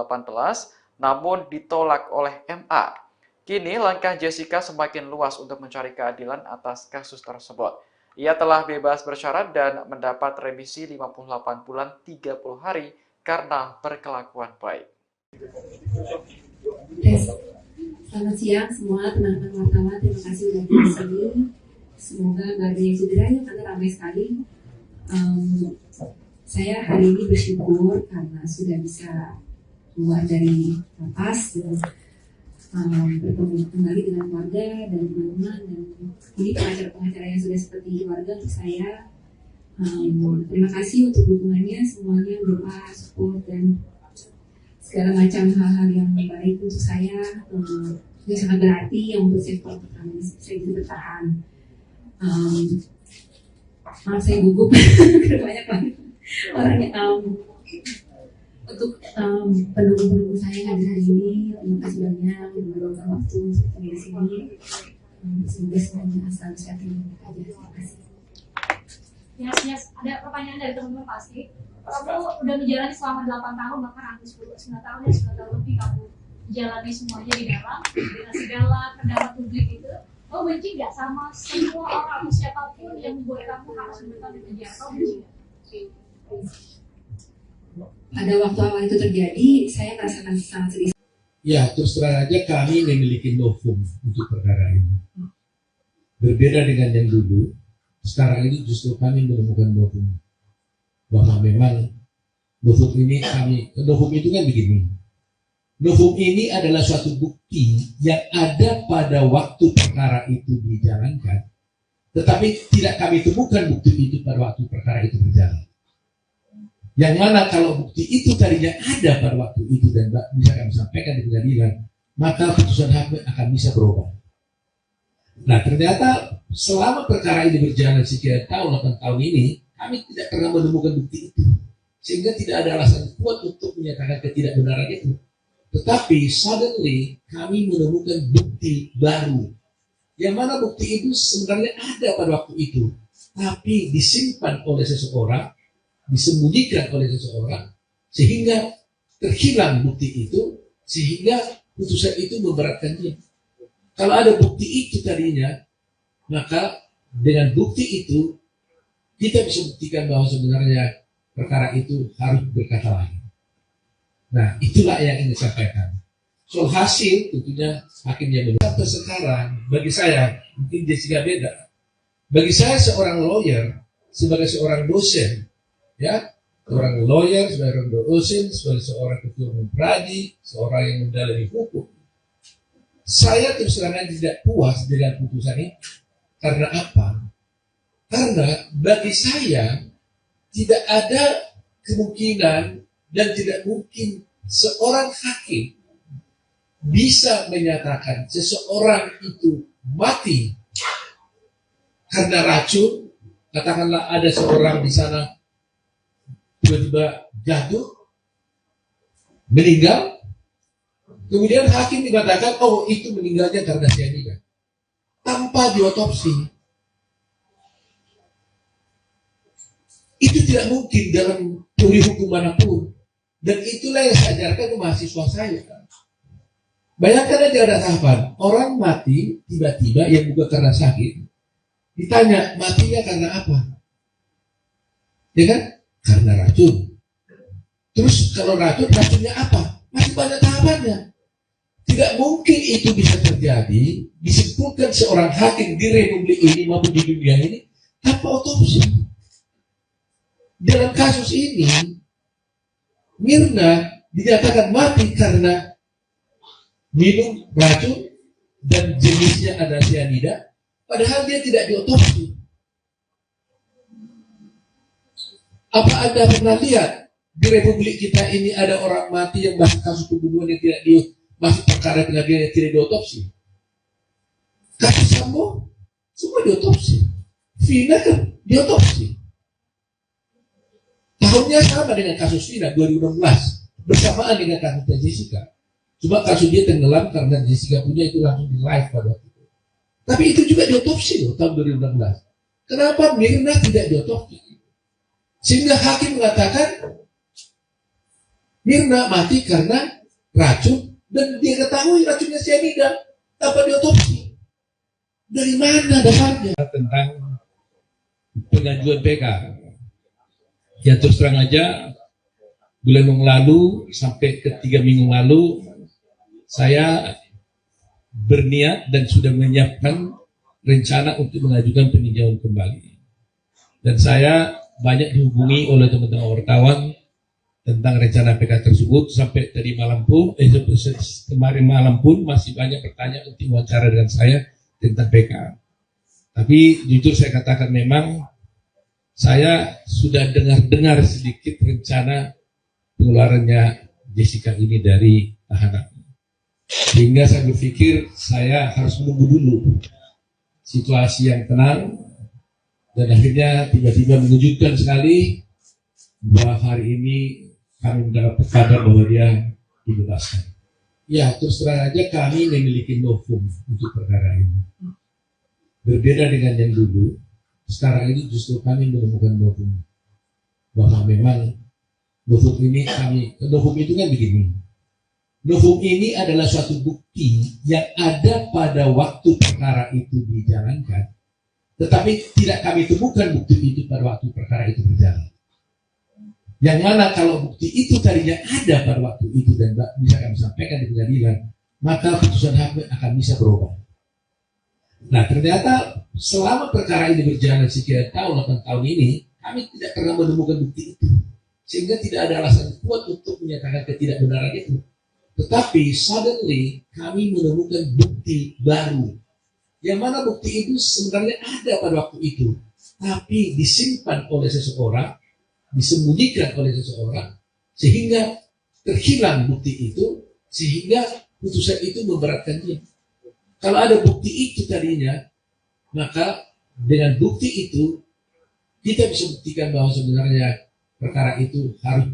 namun ditolak oleh MA. Kini langkah Jessica semakin luas untuk mencari keadilan atas kasus tersebut. Ia telah bebas bersyarat dan mendapat remisi 58 bulan 30 hari karena berkelakuan baik. Selamat siang semua teman-teman wartawan, terima kasih sudah di sini. Semoga nggak ada yang cederanya karena ramai sekali. Saya hari ini bersyukur karena sudah bisa keluar dari lapas dan bertemu kembali dengan keluarga dan teman-teman, dan ini pengacara-pengacara yang sudah seperti keluarga untuk saya. Terima kasih untuk dukungannya semuanya, doa, support, dan segala macam hal-hal yang baik untuk saya. Itu sangat berarti yang membuat saya bisa bertahan. Maaf saya gugup banyak banget orangnya. Untuk pendukung-pendukung saya yang hadir hari ini, terima kasih banyak yang meluangkan waktu untuk di sini. Semoga semuanya selalu sehat dan baik aja. Terima kasih. Yes, ada pertanyaan dari teman-teman pasti. Kamu udah menjalani selama 8 tahun, bahkan hampir 9 tahun ya, 9 tahun lebih kamu jalani semuanya di dalam segala pendapat publik itu. Kamu benci nggak sama semua orang atau siapapun yang membuat kamu harus bertahan di penjara? Kamu benci nggak? Pada waktu awal itu terjadi, saya merasakan sangat sedih. Ya, terus terang aja kami memiliki novum untuk perkara ini. Berbeda dengan yang dulu, sekarang ini justru kami menemukan novum. Bahwa memang novum itu kan begini. Novum ini adalah suatu bukti yang ada pada waktu perkara itu dijalankan. Tetapi tidak kami temukan bukti itu pada waktu perkara itu berjalan. Yang mana kalau bukti itu tadinya ada pada waktu itu dan bisa kami sampaikan di pengadilan, maka putusan hakim akan bisa berubah. Nah, ternyata selama perkara ini berjalan sekian tahun, 8 tahun ini, kami tidak pernah menemukan bukti itu. Sehingga tidak ada alasan kuat untuk menyatakan ketidakbenaran itu. Tetapi suddenly kami menemukan bukti baru. Yang mana bukti itu sebenarnya ada pada waktu itu. Tapi disimpan oleh seseorang, disembunyikan oleh seseorang, sehingga terhilang bukti itu, sehingga putusan itu memberatkan dia. Kalau ada bukti itu tadinya, maka dengan bukti itu kita bisa buktikan bahwa sebenarnya perkara itu harus berkata lain. Nah, itulah yang ingin disampaikan. Soal hasil tentunya hakim yang menentukan. Sampai sekarang bagi saya mungkin Jessica beda. Bagi saya seorang lawyer sebagai seorang dosen, ya, seorang lawyer, seorang dosen, sebagai seorang ketua umum pradi, seorang yang mendalami hukum. Saya terus terang tidak puas dengan putusan ini. Karena apa? Karena bagi saya tidak ada kemungkinan dan tidak mungkin seorang hakim bisa menyatakan seseorang itu mati karena racun. Katakanlah ada seorang di sana tiba-tiba jatuh, meninggal, kemudian hakim mengatakan, oh itu meninggalnya karena cyanida, tanpa diotopsi. Itu tidak mungkin dalam teori hukum manapun. Dan itulah yang saya ajarkan ke mahasiswa saya. Bayangkan aja ada tahapan, orang mati tiba-tiba yang bukan karena sakit, ditanya matinya karena apa? Ya kan? Karena racun. Terus kalau racunnya apa? Masih banyak tahapannya. Tidak mungkin itu bisa terjadi, disimpulkan seorang hakim di Republik ini maupun di dunia ini tanpa otopsi. Dalam kasus ini, Mirna dinyatakan mati karena minum racun dan jenisnya ada cyanida, padahal dia tidak diotopsi. Apa Anda pernah lihat di Republik kita ini ada orang mati yang masuk kasus pembunuhan yang tidak masuk perkara pengadilan yang tidak diotopsi? Kasus Sambo semua diotopsi, Vina kan diotopsi. Tahunnya sama dengan kasus Vina 2016, bersamaan dengan kasusnya Jessica. Cuma kasus dia tenggelam karena Jessica punya itu langsung di live pada waktu itu. Tapi itu juga diotopsi loh tahun 2016. Kenapa Mirna tidak diotopsi? Sehingga hakim mengatakan Mirna mati karena racun dan dia ketahui racunnya cyanida tanpa diotopsi. Dari mana dasarnya? Tentang pengajuan PK. Ya terus terang aja, bulan yang lalu sampai ke 3 minggu lalu, saya berniat dan sudah menyiapkan rencana untuk mengajukan peninjauan kembali. Dan saya banyak dihubungi oleh teman-teman wartawan tentang rencana PK tersebut. Sampai tadi malam pun, kemarin malam pun masih banyak pertanyaan untuk wawancara dengan saya tentang PK. Tapi jujur saya katakan memang saya sudah dengar sedikit rencana pengeluarannya Jessica ini dari tahanan. Sehingga saya berpikir saya harus menunggu dulu situasi yang tenang. Dan akhirnya tiba-tiba mengejutkan sekali bahwa hari ini kami mendapat kabar bahwa dia dibebaskan. Ya terus terang aja kami memiliki novum untuk perkara ini. Berbeda dengan yang dulu, sekarang ini justru kami menemukan novum, bahwa memang novum itu kan begini. Novum ini adalah suatu bukti yang ada pada waktu perkara itu dijalankan, tetapi tidak kami temukan bukti itu pada waktu perkara itu berjalan. Yang mana kalau bukti itu tadinya ada pada waktu itu dan bisa kami sampaikan di pengadilan, maka putusan hakim akan bisa berubah. Nah, ternyata selama perkara ini berjalan sekian tahun, 8 tahun ini, kami tidak pernah menemukan bukti itu. Sehingga tidak ada alasan kuat untuk menyatakan ketidakbenaran itu. Tetapi suddenly kami menemukan bukti baru. Yang mana bukti itu sebenarnya ada pada waktu itu. Tapi disimpan oleh seseorang, disembunyikan oleh seseorang, sehingga terhilang bukti itu, sehingga putusan itu memberatkan dia. Kalau ada bukti itu tadinya, maka dengan bukti itu kita bisa buktikan bahwa sebenarnya perkara itu harus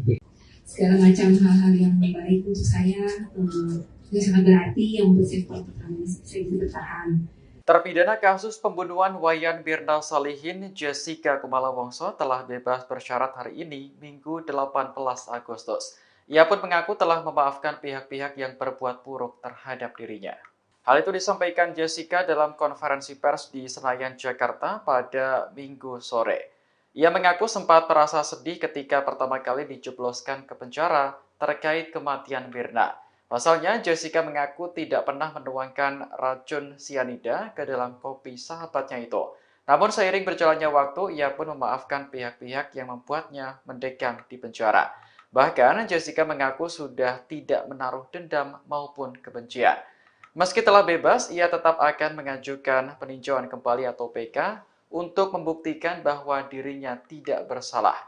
segala macam hal-hal yang baik untuk saya yang sangat berarti yang untuk saya bisa bertahan. Terpidana kasus pembunuhan Wayan Mirna Salihin, Jessica Kumala Wongso telah bebas bersyarat hari ini, Minggu 18 Agustus. Ia pun mengaku telah memaafkan pihak-pihak yang berbuat buruk terhadap dirinya. Hal itu disampaikan Jessica dalam konferensi pers di Senayan, Jakarta pada Minggu sore. Ia mengaku sempat merasa sedih ketika pertama kali dijebloskan ke penjara terkait kematian Mirna. Pasalnya, Jessica mengaku tidak pernah menuangkan racun sianida ke dalam kopi sahabatnya itu. Namun seiring berjalannya waktu, ia pun memaafkan pihak-pihak yang membuatnya mendekam di penjara. Bahkan, Jessica mengaku sudah tidak menaruh dendam maupun kebencian. Meski telah bebas, ia tetap akan mengajukan peninjauan kembali atau PK untuk membuktikan bahwa dirinya tidak bersalah.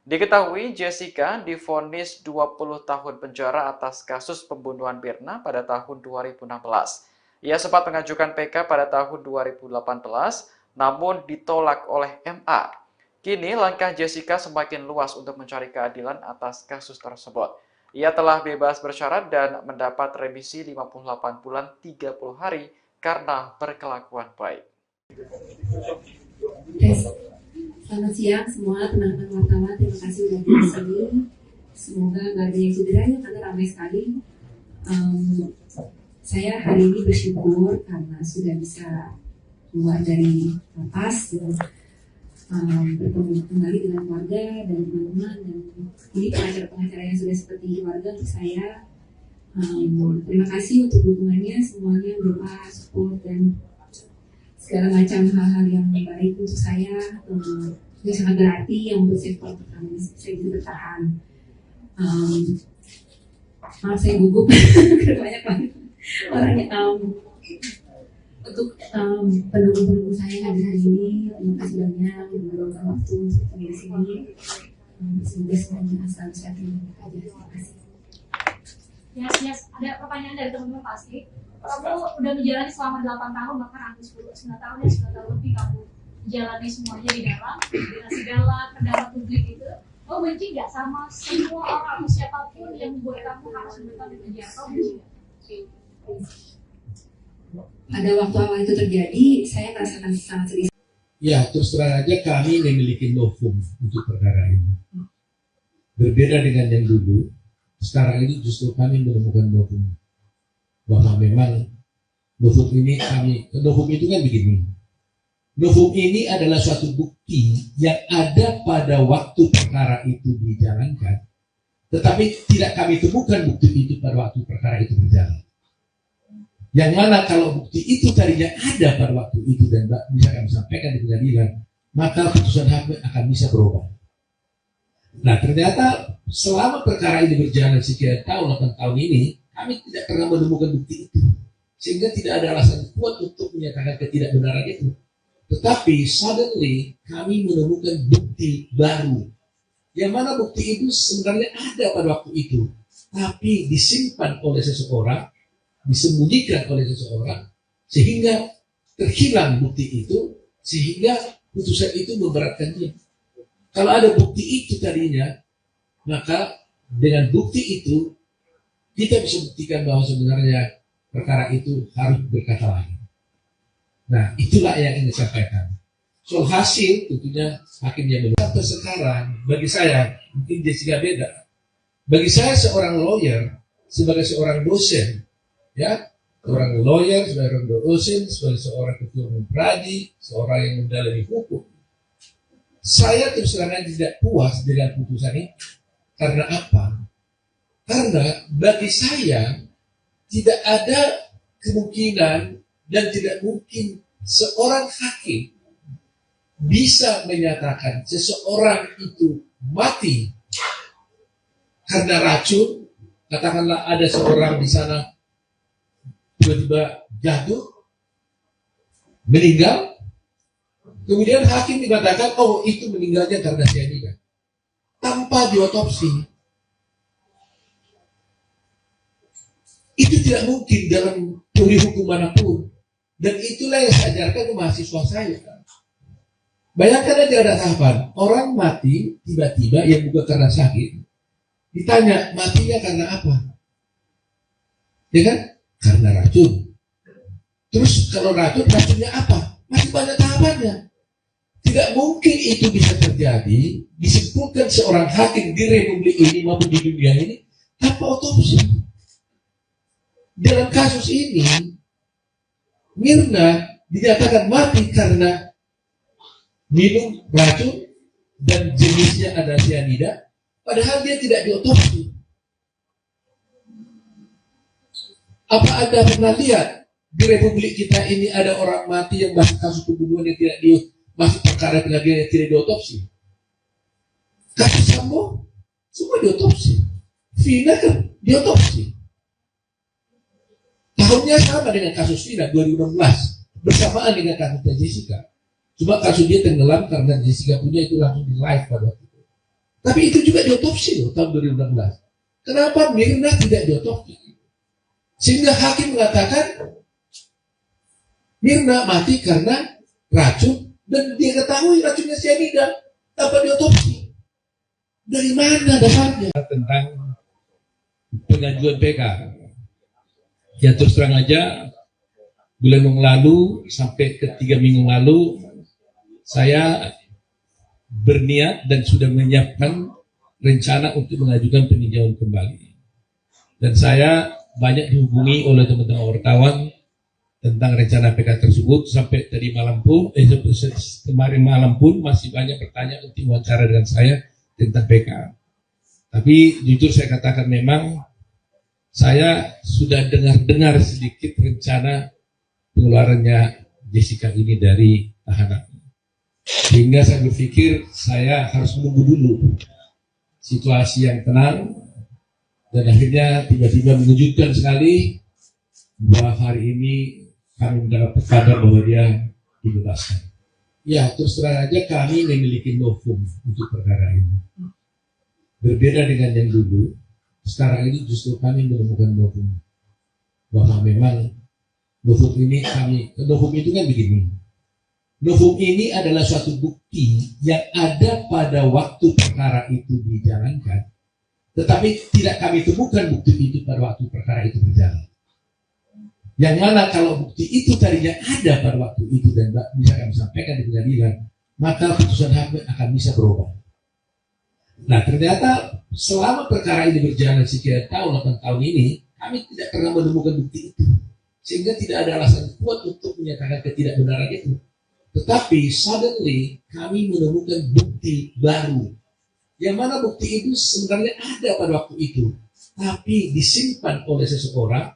Diketahui Jessica divonis 20 tahun penjara atas kasus pembunuhan Mirna pada tahun 2016. Ia sempat mengajukan PK pada tahun 2018, namun ditolak oleh MA. Kini langkah Jessica semakin luas untuk mencari keadilan atas kasus tersebut. Ia telah bebas bersyarat dan mendapat remisi 58 bulan 30 hari karena berkelakuan baik. Selamat siang semua teman-teman wartawan, terima kasih sudah di sini. Semoga nggak ada yang cedera ya, karena ramai sekali. Saya hari ini bersyukur karena sudah bisa keluar dari lapas dan bertemu kembali dengan keluarga dan teman-teman, dan ini pengacara-pengacara yang sudah seperti keluarga untuk saya. Terima kasih untuk dukungannya semuanya, doa, support, dan segala macam hal-hal yang baik untuk saya yang sangat berarti yang membuat saya bisa bertahan. Maaf saya gugup banyak banget orangnya. Untuk pendukung-pendukung saya yang hadir hari ini, terima kasih banyak yang meluangkan waktu untuk di sini. Semoga semuanya asal sehat dan baik aja. Terima kasih. Yes. Ada pertanyaan dari teman-teman pasti. Kamu udah menjalani selama 8 tahun, bahkan hampir 9 tahun ya, 9 tahun lebih kamu menjalani semuanya di dalam, dengan segala kendala publik itu. Kamu benci nggak sama semua orang atau siapapun yang membuat kamu harus menetap di penjara? Kamu benci nggak? Pada waktu awal itu terjadi, saya merasakan sangat sedih. Ya, terus terang aja kami memiliki novum untuk perkara ini. Berbeda dengan yang dulu, sekarang ini justru kami menemukan novum, bahwa memang novum itu kan begini. Novum ini adalah suatu bukti yang ada pada waktu perkara itu dijalankan, tetapi tidak kami temukan bukti itu pada waktu perkara itu berjalan. Yang mana kalau bukti itu tadinya ada pada waktu itu dan bisa kami sampaikan di pengadilan, maka putusan hakim akan bisa berubah. Nah, ternyata selama perkara ini berjalan sekian tahun, 8 tahun ini, kami tidak pernah menemukan bukti itu. Sehingga tidak ada alasan kuat untuk menyatakan ketidakbenaran itu. Tetapi suddenly kami menemukan bukti baru. Yang mana bukti itu sebenarnya ada pada waktu itu. Tapi disimpan oleh seseorang, disembunyikan oleh seseorang, sehingga terhilang bukti itu, sehingga putusan itu memberatkan dia. Kalau ada bukti itu tadinya, maka dengan bukti itu kita bisa buktikan bahwa sebenarnya perkara itu harus berkata lain. Nah, itulah yang ingin saya sampaikan. Soal hasil, tentunya hakim yang menilai. Sampai sekarang, bagi saya, mungkin Jessica beda. Bagi saya seorang lawyer, sebagai seorang dosen, ya, seorang lawyer, seorang dosen, sebagai seorang ketua umum pradi, seorang yang mendalami hukum, saya terus terang tidak puas dengan putusan ini. Karena apa? Karena bagi saya tidak ada kemungkinan dan tidak mungkin seorang hakim bisa menyatakan seseorang itu mati karena racun. Katakanlah ada seorang di sana tiba-tiba jatuh, meninggal, kemudian hakim mengatakan, oh itu meninggalnya karena cyanida, tanpa diotopsi. Itu tidak mungkin dalam teori hukum manapun. Dan itulah yang saya ajarkan ke mahasiswa saya. Bayangkan aja ada tahapan, orang mati tiba-tiba yang bukan karena sakit. Ditanya, matinya karena apa? Ya kan? Karena racun. Terus kalau racunnya apa? Masih banyak tahapannya. Tidak mungkin itu bisa terjadi, disimpulkan seorang hakim di Republik ini maupun di dunia ini tanpa otopsi. Dalam kasus ini, Mirna dinyatakan mati karena minum racun dan jenisnya ada cyanida, padahal dia tidak diotopsi. Apa Anda pernah lihat di Republik kita ini ada orang mati yang masih kasus pembunuhan yang tidak masih perkara pengadilan yang tidak diotopsi? Kasus Sambo semua diotopsi, Vina kan diotopsi. Tahunnya sama dengan kasus Vina 2016, bersamaan dengan kasusnya Jessica. Cuma kasus dia tenggelam karena Jessica punya itu langsung di live pada waktu itu. Tapi itu juga diotopsi loh tahun 2016. Kenapa Mirna tidak diotopsi? Sehingga hakim mengatakan Mirna mati karena racun dan dia ketahui racunnya cyanida tanpa diotopsi. Dari mana dasarnya? Tentang pengajuan PK. Ya terus terang aja, bulan yang lalu sampai ke 3 minggu lalu saya berniat dan sudah menyiapkan rencana untuk mengajukan peninjauan kembali. Dan saya banyak dihubungi oleh teman-teman wartawan tentang rencana PK tersebut. Sampai tadi malam pun, kemarin malam pun masih banyak bertanya untuk wawancara dengan saya tentang PK. Tapi jujur saya katakan memang saya sudah dengar sedikit rencana pengeluarannya Jessica ini dari tahanan. Sehingga saya berpikir saya harus menunggu dulu situasi yang tenang. Dan akhirnya tiba-tiba mengejutkan sekali bahwa hari ini kami mendapat kabar bahwa dia dibebaskan. Ya, terus terang aja kami memiliki novum untuk perkara ini. Berbeda dengan yang dulu, sekarang ini justru kami menemukan novum. Bahwa memang novum ini novum itu kan begini. Novum ini adalah suatu bukti yang ada pada waktu perkara itu dijalankan. Tetapi tidak kami temukan bukti itu pada waktu perkara itu berjalan. Yang mana kalau bukti itu tadinya ada pada waktu itu dan bisa kami sampaikan di pengadilan, maka putusan hakim akan bisa berubah. Nah ternyata selama perkara ini berjalan sekian tahun, 8 tahun ini, kami tidak pernah menemukan bukti itu. Sehingga tidak ada alasan kuat untuk menyatakan ketidakbenaran itu. Tetapi suddenly kami menemukan bukti baru. Yang mana bukti itu sebenarnya ada pada waktu itu, tapi disimpan oleh seseorang,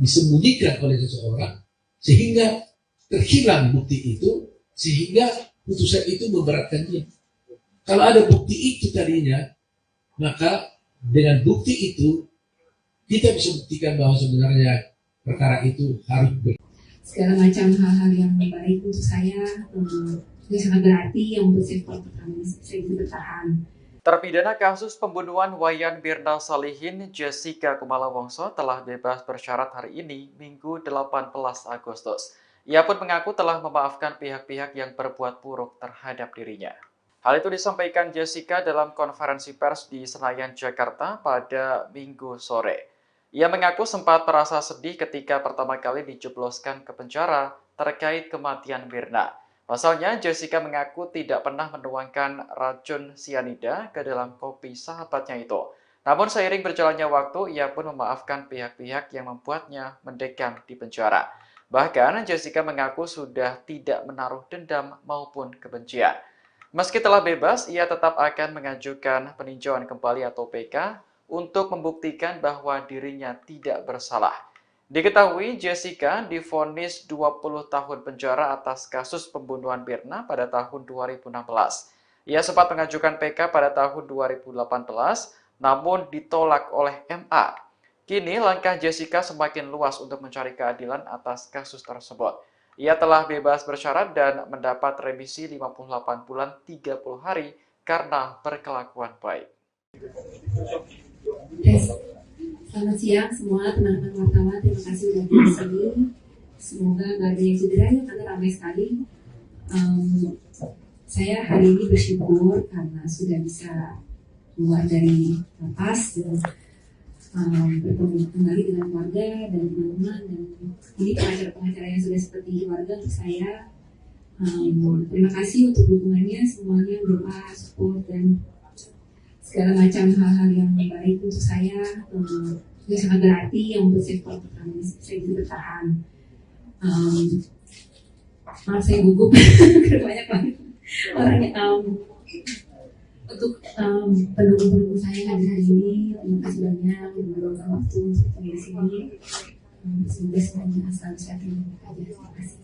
disembunyikan oleh seseorang, sehingga terhilang bukti itu, sehingga putusan itu memberatkan dia. Kalau ada bukti itu tadinya, maka dengan bukti itu, kita bisa buktikan bahwa sebenarnya perkara itu harus segala macam hal-hal yang baik untuk saya, yang sangat berarti, yang membuat saya bisa bertahan. Terpidana kasus pembunuhan Wayan Mirna Salihin, Jessica Kumala Wongso telah bebas bersyarat hari ini, Minggu 18 Agustus. Ia pun mengaku telah memaafkan pihak-pihak yang berbuat buruk terhadap dirinya. Hal itu disampaikan Jessica dalam konferensi pers di Senayan, Jakarta pada Minggu sore. Ia mengaku sempat merasa sedih ketika pertama kali dijebloskan ke penjara terkait kematian Mirna. Pasalnya, Jessica mengaku tidak pernah menuangkan racun sianida ke dalam kopi sahabatnya itu. Namun seiring berjalannya waktu, ia pun memaafkan pihak-pihak yang membuatnya mendekam di penjara. Bahkan, Jessica mengaku sudah tidak menaruh dendam maupun kebencian. Meski telah bebas, ia tetap akan mengajukan peninjauan kembali atau PK untuk membuktikan bahwa dirinya tidak bersalah. Diketahui Jessica divonis 20 tahun penjara atas kasus pembunuhan Mirna pada tahun 2016. Ia sempat mengajukan PK pada tahun 2018, namun ditolak oleh MA. Kini langkah Jessica semakin luas untuk mencari keadilan atas kasus tersebut. Ia telah bebas bersyarat dan mendapat remisi 58 bulan 30 hari karena berkelakuan baik. Selamat siang semua teman-teman wartawan, terima kasih sudah di sini. Semoga gak ada yang cedera ya, karena ramai sekali. Saya hari ini bersyukur karena sudah bisa keluar dari lapas dan bertemu kembali dengan keluarga dan teman-teman, dan ini pengacara-pengacara yang sudah seperti keluarga untuk saya. Terima kasih untuk dukungannya semuanya, doa, support, dan segala macam hal-hal yang baik untuk saya. Itu sangat berarti yang membuat saya kuat pertama saya bisa bertahan. Maaf saya gugup banyak banget orangnya. Untuk pendukung-pendukung saya hadir hari ini, terima kasih banyak meluangkan waktu untuk di sini. Semoga semuanya selalu sehat dan bahagia. Terima kasih.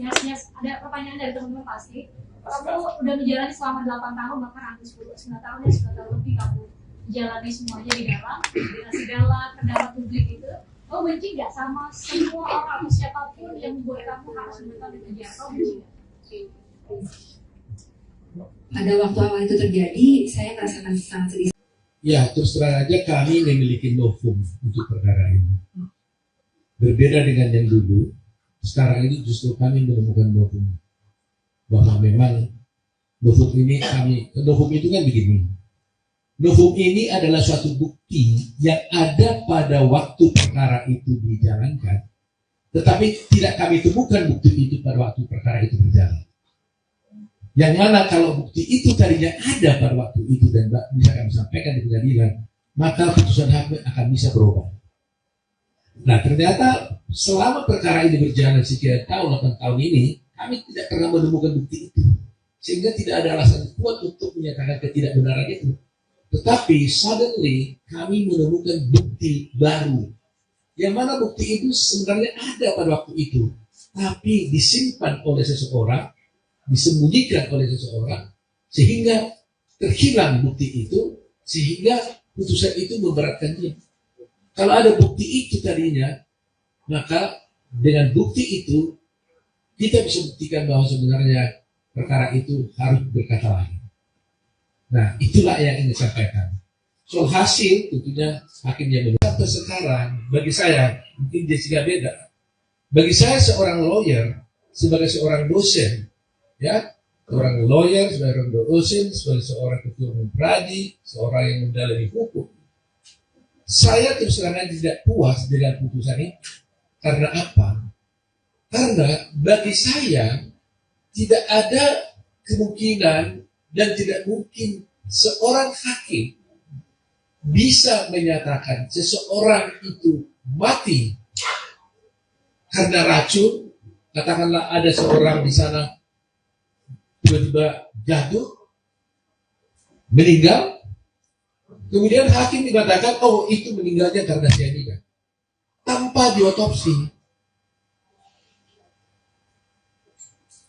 Yes, ada pertanyaan dari teman-teman pasti. Kamu udah menjalani selama 8 tahun, bahkan hampir 9 tahun ya, 9 tahun lebih kamu jalani semuanya di dalam, dengan segala pendapat publik itu. Kamu benci nggak sama semua orang atau siapapun yang membuat kamu harus menetap di penjara? Kamu benci nggak? Pada waktu awal itu terjadi, saya merasakan sangat sedih. Ya, terus terang aja kami memiliki novum untuk perkara ini. Berbeda dengan yang dulu, sekarang ini justru kami menemukan novum. Bahwa memang novum itu kan begini. Novum ini adalah suatu bukti yang ada pada waktu perkara itu dijalankan, tetapi tidak kami temukan bukti itu pada waktu perkara itu berjalan. Yang mana kalau bukti itu tadinya ada pada waktu itu dan bisa kami sampaikan di pengadilan, maka putusan hakim akan bisa berubah. Nah ternyata selama perkara ini berjalan sekian tahun, 8 tahun ini, kami tidak pernah menemukan bukti itu, sehingga tidak ada alasan kuat untuk menyatakan ketidakbenaran itu. Tetapi suddenly kami menemukan bukti baru, yang mana bukti itu sebenarnya ada pada waktu itu, tapi disimpan oleh seseorang, disembunyikan oleh seseorang, sehingga terhilang bukti itu, sehingga putusan itu memberatkan dia. Kalau ada bukti itu tadinya, maka dengan bukti itu kita bisa buktikan bahwa sebenarnya perkara itu harus berkata lain. Nah, itulah yang ingin sampaikan. Soal hasil, tentunya hakim yang benar. Sampai sekarang, bagi saya, mungkin Jessica beda. Bagi saya seorang lawyer, sebagai seorang dosen, ya, seorang lawyer, sebagai seorang dosen, sebagai seorang ketua umum pradi, seorang yang mendalami hukum, saya terus terang tidak puas dengan putusan ini. Karena apa? Karena bagi saya tidak ada kemungkinan dan tidak mungkin seorang hakim bisa menyatakan seseorang itu mati karena racun. Katakanlah ada seorang di sana tiba-tiba jatuh, meninggal, kemudian hakim dikatakan, oh itu meninggalnya karena cyanida, tanpa diotopsi.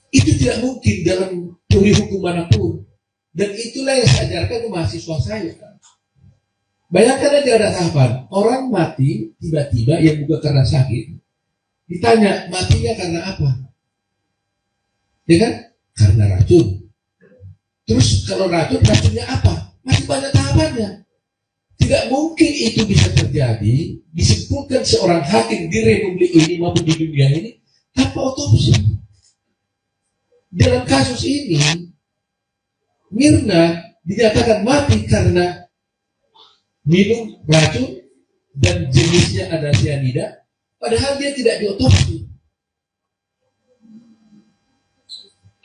Itu tidak mungkin dalam teori hukum manapun. Dan itulah yang saya ajarkan ke mahasiswa saya. Bayangkan aja ada tahapan, orang mati tiba-tiba yang bukan karena sakit. Ditanya, matinya karena apa? Ya kan? Karena racun. Terus kalau racunnya apa? Masih banyak tahapannya. Tidak mungkin itu bisa terjadi, disimpulkan seorang hakim di republik ini maupun di dunia ini tanpa otopsi. Dalam kasus ini, Mirna dinyatakan mati karena minum racun dan jenisnya ada cyanida, padahal dia tidak diotopsi.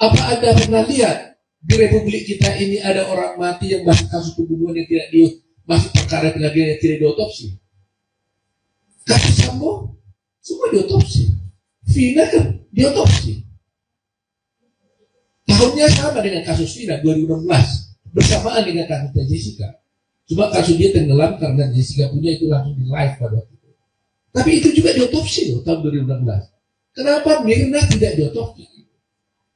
Apa Anda pernah lihat di Republik kita ini ada orang mati yang masuk kasus pembunuhan yang tidak masuk perkara pengadilan yang tidak diotopsi? Kasus Sambo semua diotopsi, Vina kan diotopsi. Tahunnya sama dengan kasus Vina 2016, bersamaan dengan kasusnya Jessica. Cuma kasus dia tenggelam karena Jessica punya itu langsung di live pada waktu itu. Tapi itu juga diotopsi loh tahun 2016. Kenapa Mirna tidak diotopsi?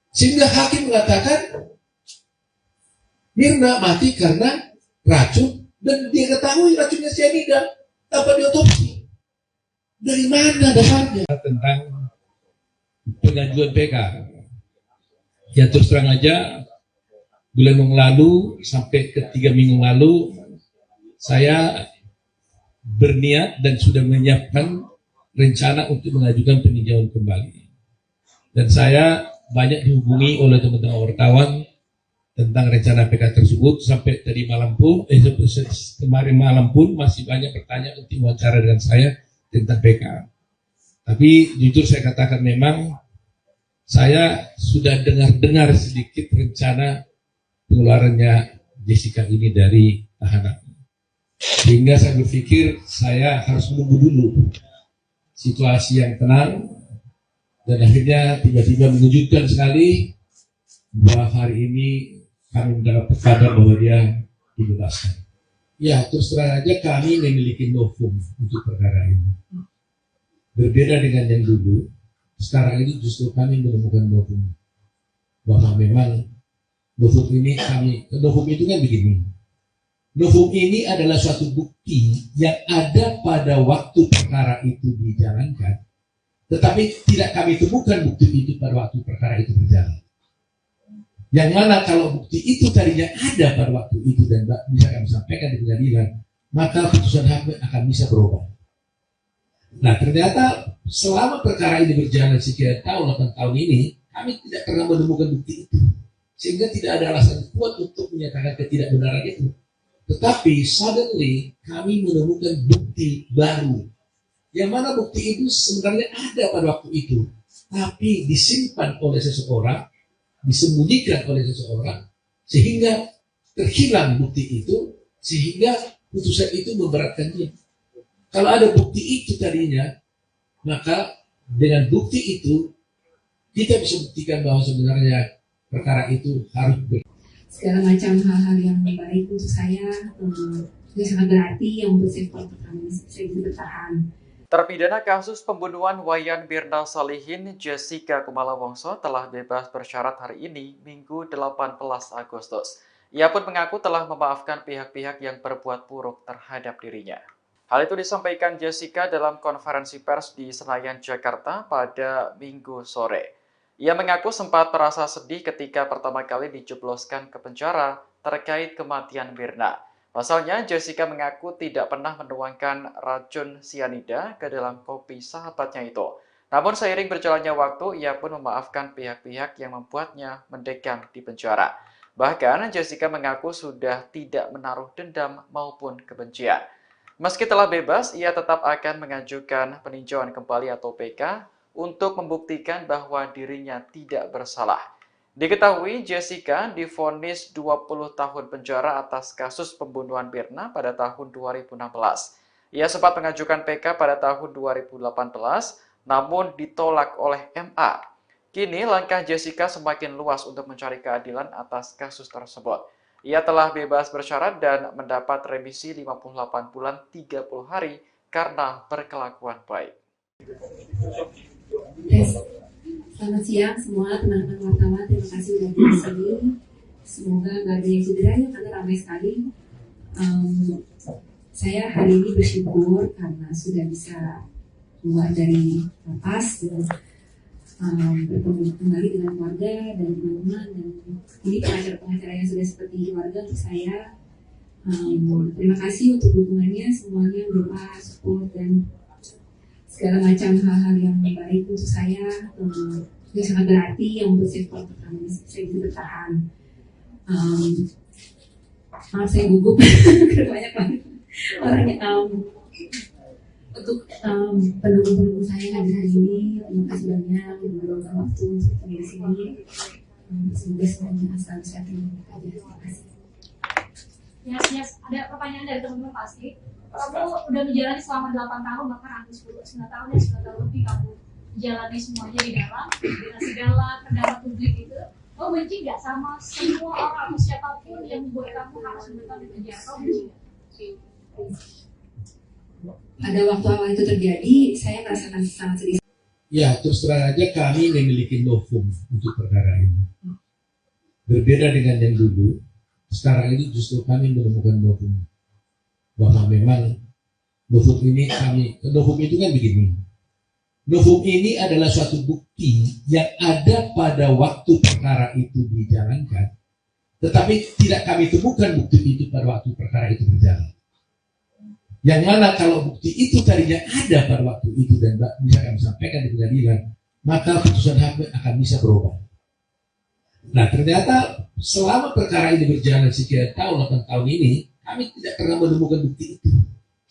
Sehingga hakim mengatakan Mirna mati karena racun dan dia ketahui racunnya cyanida tanpa diotopsi. Dari mana dasarnya? Tentang pengajuan PK. Ya terus terang aja, bulan yang lalu sampai ke 3 minggu lalu saya berniat dan sudah menyiapkan rencana untuk mengajukan peninjauan kembali. Dan saya banyak dihubungi oleh teman-teman wartawan tentang rencana PK tersebut. Sampai tadi malam pun, kemarin malam pun masih banyak bertanya untuk wawancara dengan saya tentang PK. Tapi jujur saya katakan memang saya sudah dengar sedikit rencana pengeluarannya Jessica ini dari tahanan. Sehingga saya berpikir saya harus menunggu dulu situasi yang tenang. Dan akhirnya tiba-tiba mengejutkan sekali bahwa hari ini kami mendapat kabar bahwa dia dibebaskan. Ya, terus terang aja kami memiliki novum untuk perkara ini. Berbeda dengan yang dulu, sekarang ini justru kami menemukan novum. Bahwa memang novum itu kan begini. Novum ini adalah suatu bukti yang ada pada waktu perkara itu dijalankan. Tetapi tidak kami temukan bukti itu pada waktu perkara itu berjalan. Yang mana kalau bukti itu tadinya ada pada waktu itu dan bisa kami sampaikan di pengadilan, maka putusan hakim akan bisa berubah. Nah ternyata selama perkara ini berjalan sekian tahun, 8 tahun ini, kami tidak pernah menemukan bukti itu. Sehingga tidak ada alasan kuat untuk menyatakan ketidakbenaran itu. Tetapi suddenly kami menemukan bukti baru. Yang mana bukti itu sebenarnya ada pada waktu itu, tapi disimpan oleh seseorang, disembunyikan oleh seseorang, sehingga terhilang bukti itu, sehingga putusan itu memberatkan dia. Kalau ada bukti itu tadinya, maka dengan bukti itu, kita bisa buktikan bahwa sebenarnya perkara itu harus segala macam hal-hal yang baik untuk saya, itu sangat berarti yang untuk saya bisa bertahan. Terpidana kasus pembunuhan Wayan Mirna Salihin, Jessica Kumala Wongso telah bebas bersyarat hari ini, Minggu 18 Agustus. Ia pun mengaku telah memaafkan pihak-pihak yang berbuat buruk terhadap dirinya. Hal itu disampaikan Jessica dalam konferensi pers di Senayan, Jakarta pada Minggu sore. Ia mengaku sempat merasa sedih ketika pertama kali dijebloskan ke penjara terkait kematian Mirna. Pasalnya, Jessica mengaku tidak pernah menuangkan racun sianida ke dalam kopi sahabatnya itu. Namun seiring berjalannya waktu, ia pun memaafkan pihak-pihak yang membuatnya mendekam di penjara. Bahkan, Jessica mengaku sudah tidak menaruh dendam maupun kebencian. Meski telah bebas, ia tetap akan mengajukan peninjauan kembali atau PK untuk membuktikan bahwa dirinya tidak bersalah. Diketahui Jessica divonis 20 tahun penjara atas kasus pembunuhan Mirna pada tahun 2016. Ia sempat mengajukan PK pada tahun 2018, namun ditolak oleh MA. Kini langkah Jessica semakin luas untuk mencari keadilan atas kasus tersebut. Ia telah bebas bersyarat dan mendapat remisi 58 bulan 30 hari karena berkelakuan baik. Selamat siang semua teman-teman wartawan, terima kasih sudah di sini. Semoga nggak ada yang cedera ya, karena ramai sekali. Saya hari ini bersyukur karena sudah bisa keluar dari lapas dan bertemu kembali dengan keluarga dan teman-teman, dan ini pengacara-pengacara yang sudah seperti keluarga untuk saya. Terima kasih untuk dukungannya semuanya, doa, support, dan segala macam hal-hal yang baik untuk saya. Itu sangat berarti yang untuk saya bisa bertahan. Maaf saya gugup banyak banget orangnya. Untuk pendukung-pendukung saya yang hadir hari ini, terima kasih banyak yang meluangkan waktu untuk di sini. Semoga semuanya selalu sehat dan baik aja. Terima kasih. Yes, ada pertanyaan dari teman-teman pasti. Kamu udah menjalani selama 8 tahun, bahkan hampir 9 tahun ya, 9 tahun lebih kamu menjalani semuanya di dalam, dengan segala kendala publik itu. Kamu benci nggak sama semua orang atau siapapun yang membuat kamu harus menetap di penjara? Kamu benci nggak? Pada waktu awal itu terjadi, saya merasakan sangat sedih. Ya, terus terang aja kami memiliki novum untuk perkara ini. Berbeda dengan yang dulu, sekarang ini justru kami menemukan novum. Bahwa memang novum itu kan begini. Novum ini adalah suatu bukti yang ada pada waktu perkara itu dijalankan. Tetapi tidak kami temukan bukti itu pada waktu perkara itu berjalan. Yang mana kalau bukti itu tadinya ada pada waktu itu dan bisa kami sampaikan di pengadilan, maka putusan hakim akan bisa berubah. Nah, ternyata selama perkara ini berjalan sekian tahun, 8 tahun ini, kami tidak pernah menemukan bukti itu.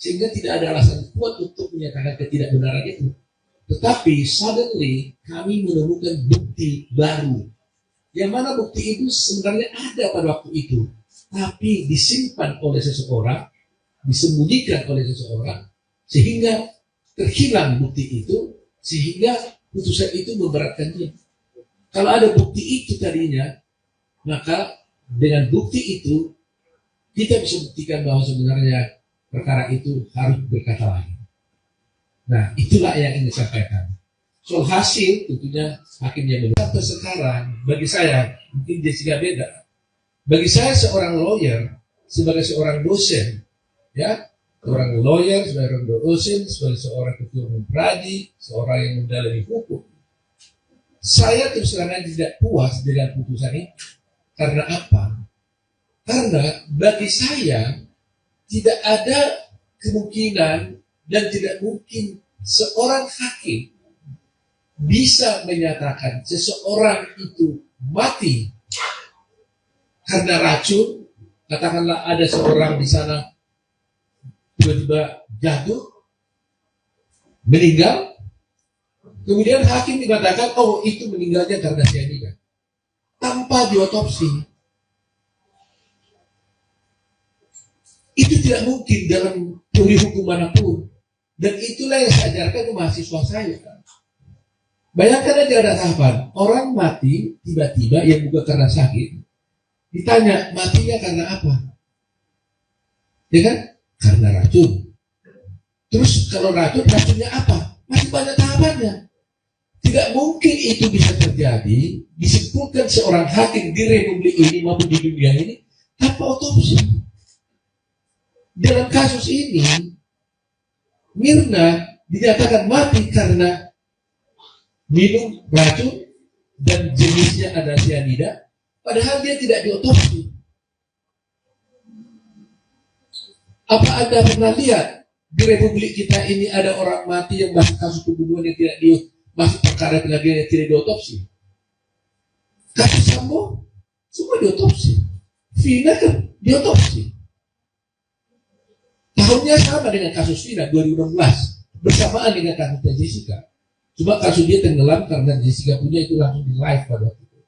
Sehingga tidak ada alasan kuat untuk menyatakan ketidakbenaran itu. Tetapi suddenly kami menemukan bukti baru. Yang mana bukti itu sebenarnya ada pada waktu itu. Tapi disimpan oleh seseorang, disembunyikan oleh seseorang, sehingga terhilang bukti itu, sehingga putusan itu memberatkan dia. Kalau ada bukti itu tadinya, maka dengan bukti itu kita bisa buktikan bahwa sebenarnya perkara itu harus berkata lain. Nah, itulah yang ingin disampaikan. Soal hasil, tentunya hakim yang menentukan. Sampai sekarang, bagi saya, mungkin Jessica beda. Bagi saya seorang lawyer, sebagai seorang dosen, ya, seorang lawyer, seorang dosen, sebagai seorang ketua umum pradi, seorang yang mendalami hukum, saya terus terang tidak puas dengan putusan ini. Karena apa? Karena bagi saya tidak ada kemungkinan dan tidak mungkin seorang hakim bisa menyatakan seseorang itu mati karena racun. Katakanlah ada seorang di sana tiba-tiba jatuh, meninggal, kemudian hakim mengatakan, oh itu meninggalnya karena cyanida, tanpa diotopsi. Itu tidak mungkin dalam teori hukum manapun. Dan itulah yang saya ajarkan ke mahasiswa saya. Bayangkan aja ada tahapan, orang mati tiba-tiba yang bukan karena sakit, ditanya matinya karena apa? Ya kan? Karena racun. Terus kalau racunnya apa? Masih banyak tahapannya. Tidak mungkin itu bisa terjadi, disimpulkan seorang hakim di republik ini maupun di dunia ini tanpa otopsi. Dalam kasus ini, Mirna dinyatakan mati karena minum racun dan jenisnya ada cyanida, padahal dia tidak diotopsi. Apa Anda pernah lihat di republik kita ini ada orang mati yang masuk kasus pembunuhan yang tidak masuk perkara pengadilan yang tidak diotopsi? Kasus Sambo semua diotopsi, Vina kan diotopsi. Tahunnya sama dengan kasus Vina 2016, bersamaan dengan kasusnya Jessica. Cuma kasus dia tenggelam karena Jessica punya itu langsung di live pada waktu itu.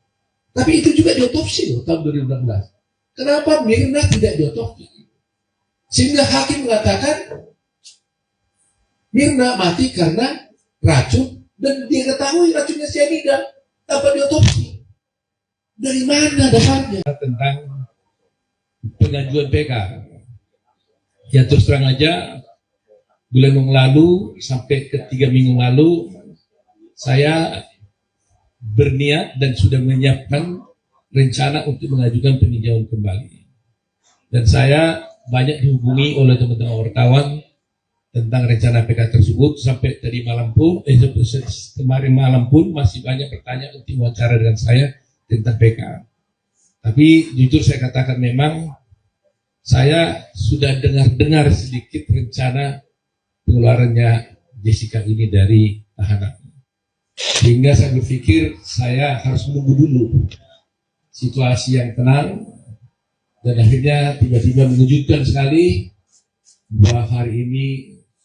Tapi itu juga diotopsi loh tahun 2016. Kenapa Mirna tidak diotopsi? Sehingga hakim mengatakan Mirna mati karena racun dan dia ketahui racunnya cyanida tanpa diotopsi. Dari mana dasarnya? Tentang pengajuan PK. Ya terus terang aja, bulan yang lalu sampai ke 3 minggu lalu, saya berniat dan sudah menyiapkan rencana untuk mengajukan peninjauan kembali. Dan saya banyak dihubungi oleh teman-teman wartawan tentang rencana PK tersebut. Sampai tadi malam pun, kemarin malam pun masih banyak pertanyaan untuk wawancara dengan saya tentang PK. Tapi jujur saya katakan memang saya sudah dengar sedikit rencana pengeluarannya Jessica ini dari tahanan. Sehingga saya berpikir saya harus menunggu dulu situasi yang tenang. Dan akhirnya tiba-tiba mengejutkan sekali bahwa hari ini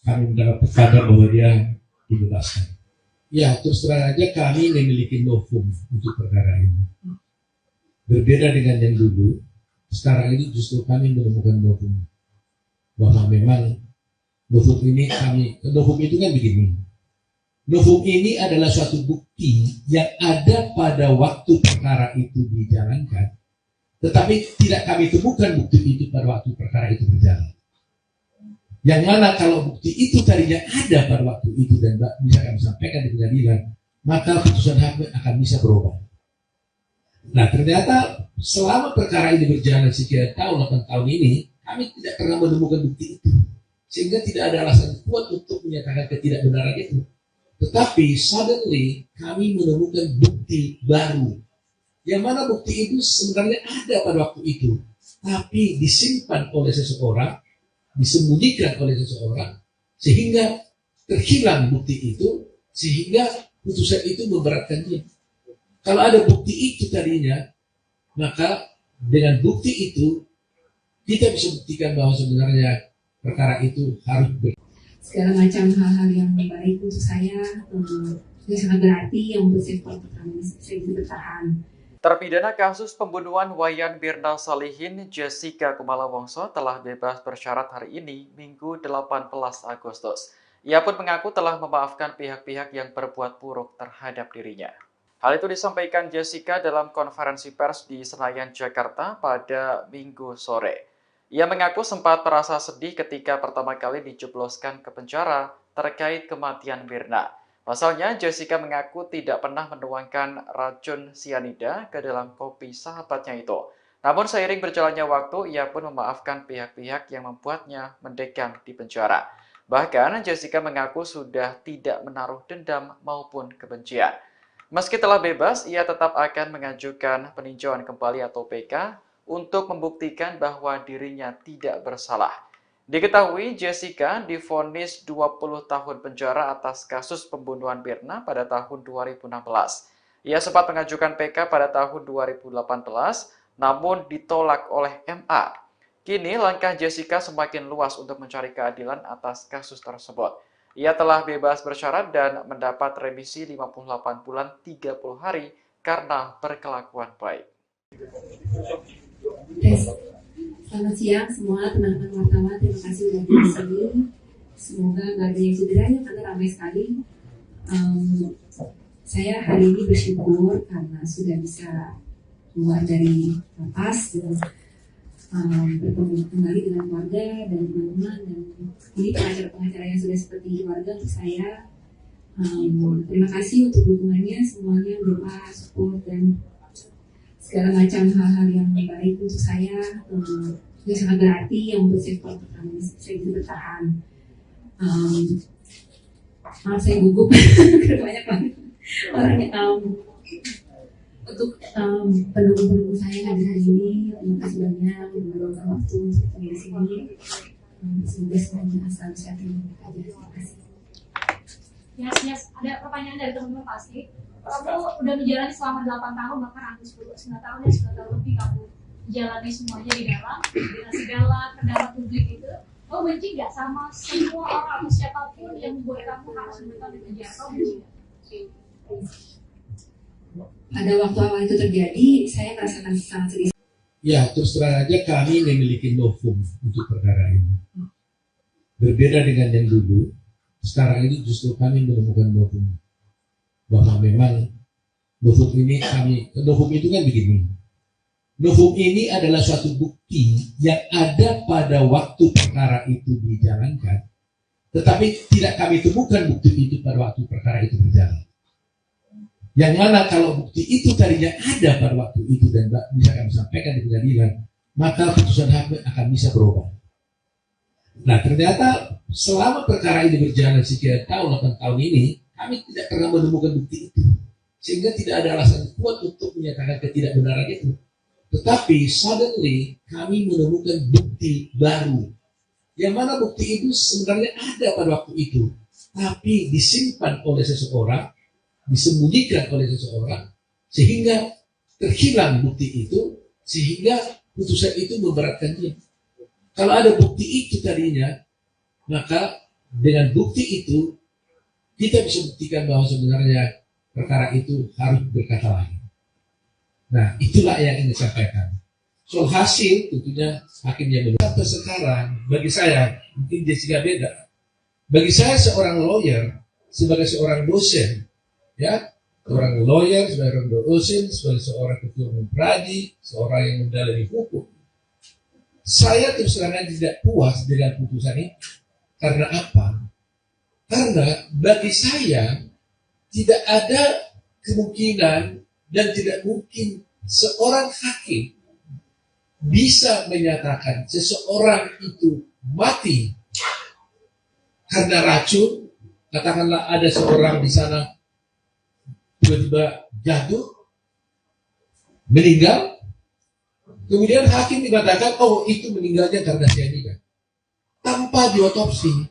kami mendapat kabar bahwa dia dibebaskan. Ya, terus terang aja kami memiliki novum untuk perkara ini. Berbeda dengan yang dulu, sekarang ini justru kami menemukan novum. Bahwa memang novum itu kan begini. Novum ini adalah suatu bukti yang ada pada waktu perkara itu dijalankan, tetapi tidak kami temukan bukti itu pada waktu perkara itu berjalan. Yang mana kalau bukti itu tadinya ada pada waktu itu dan bisa kami sampaikan di pengadilan, maka putusan hakim akan bisa berubah. Nah, ternyata selama perkara ini berjalan sekian tahun, 8 tahun ini, kami tidak pernah menemukan bukti itu. Sehingga tidak ada alasan kuat untuk menyatakan ketidakbenaran itu. Tetapi suddenly kami menemukan bukti baru. Yang mana bukti itu sebenarnya ada pada waktu itu. Tapi disimpan oleh seseorang, disembunyikan oleh seseorang, sehingga terhilang bukti itu, sehingga putusan itu memberatkan dia. Kalau ada bukti itu tadinya, maka dengan bukti itu kita bisa buktikan bahwa sebenarnya perkara itu harus segala macam hal-hal yang baik untuk saya yang sangat berarti yang membuat saya bisa bertahan. Terpidana kasus pembunuhan Wayan Mirna Salihin Jessica Kumala Wongso telah bebas bersyarat hari ini, Minggu 18 Agustus. Ia pun mengaku telah memaafkan pihak-pihak yang berbuat buruk terhadap dirinya. Hal itu disampaikan Jessica dalam konferensi pers di Senayan, Jakarta pada Minggu sore. Ia mengaku sempat merasa sedih ketika pertama kali dijebloskan ke penjara terkait kematian Mirna. Pasalnya, Jessica mengaku tidak pernah menuangkan racun sianida ke dalam kopi sahabatnya itu. Namun seiring berjalannya waktu, ia pun memaafkan pihak-pihak yang membuatnya mendekam di penjara. Bahkan, Jessica mengaku sudah tidak menaruh dendam maupun kebencian. Meski telah bebas, ia tetap akan mengajukan peninjauan kembali atau PK untuk membuktikan bahwa dirinya tidak bersalah. Diketahui Jessica divonis 20 tahun penjara atas kasus pembunuhan Mirna pada tahun 2016. Ia sempat mengajukan PK pada tahun 2018, namun ditolak oleh MA. Kini langkah Jessica semakin luas untuk mencari keadilan atas kasus tersebut. Ia telah bebas bersyarat dan mendapat remisi 58 bulan 30 hari karena berkelakuan baik. Selamat siang semua teman-teman wartawan, terima kasih sudah di sini. Semoga nggak ada yang cederanya karena ramai sekali. Saya hari ini bersyukur karena sudah bisa keluar dari lapas dan bertemu kembali dengan keluarga dan teman-teman, dan ini pengacara-pengacara yang sudah seperti keluarga untuk saya. Terima kasih untuk dukungannya semuanya, doa, support, dan segala macam hal-hal yang baik untuk saya yang sangat berarti yang membuat saya bisa bertahan. Maaf saya gugup banyak banget orangnya. Untuk pendukung-pendukung saya hadir hari ini, terima kasih banyak meluangkan waktu untuk di sini. Semoga semuanya asal sehat dan baik aja. Terima kasih. Yes. Ada pertanyaan dari teman-teman pasti. Kamu udah menjalani selama 8 tahun, bahkan hampir 9 tahun lebih kamu menjalani semuanya di dalam, dengan segala kendala publik itu. Kamu benci nggak sama semua orang atau siapapun yang membuat kamu harus menetap di penjara? Kamu benci nggak? Pada waktu awal itu terjadi, saya merasakan sangat sedih. Ya, terus terang aja kami memiliki novum untuk perkara ini. Berbeda dengan yang dulu, sekarang ini justru kami menemukan novum. Bahwa memang novum itu kan begini. Novum ini adalah suatu bukti yang ada pada waktu perkara itu dijalankan, tetapi tidak kami temukan bukti itu pada waktu perkara itu berjalan. Yang mana kalau bukti itu tadinya ada pada waktu itu dan bisa kami sampaikan di pengadilan, maka putusan hakim akan bisa berubah. Nah, ternyata selama perkara ini berjalan sekian tahun, 8 tahun ini, kami tidak pernah menemukan bukti itu. Sehingga tidak ada alasan kuat untuk menyatakan ketidakbenaran itu. Tetapi suddenly kami menemukan bukti baru. Yang mana bukti itu sebenarnya ada pada waktu itu. Tapi disimpan oleh seseorang, disembunyikan oleh seseorang, sehingga terhilang bukti itu, sehingga putusan itu memberatkan dia. Kalau ada bukti itu tadinya, maka dengan bukti itu kita bisa buktikan bahwa sebenarnya perkara itu harus berkata lain. Nah, itulah yang ingin disampaikan. Soal hasil, tentunya hakim yang menilai. Sampai sekarang, bagi saya, mungkin Jessica beda. Bagi saya seorang lawyer, sebagai seorang dosen, ya, seorang lawyer, sebagai seorang dosen, sebagai seorang ketua umum pradi, seorang yang mendalami hukum, saya terus terang tidak puas dengan putusan ini. Karena apa? Karena bagi saya tidak ada kemungkinan dan tidak mungkin seorang hakim bisa menyatakan seseorang itu mati karena racun. Katakanlah ada seorang di sana tiba-tiba jatuh, meninggal, kemudian hakim mengatakan, oh itu meninggalnya karena cyanida, tanpa diotopsi.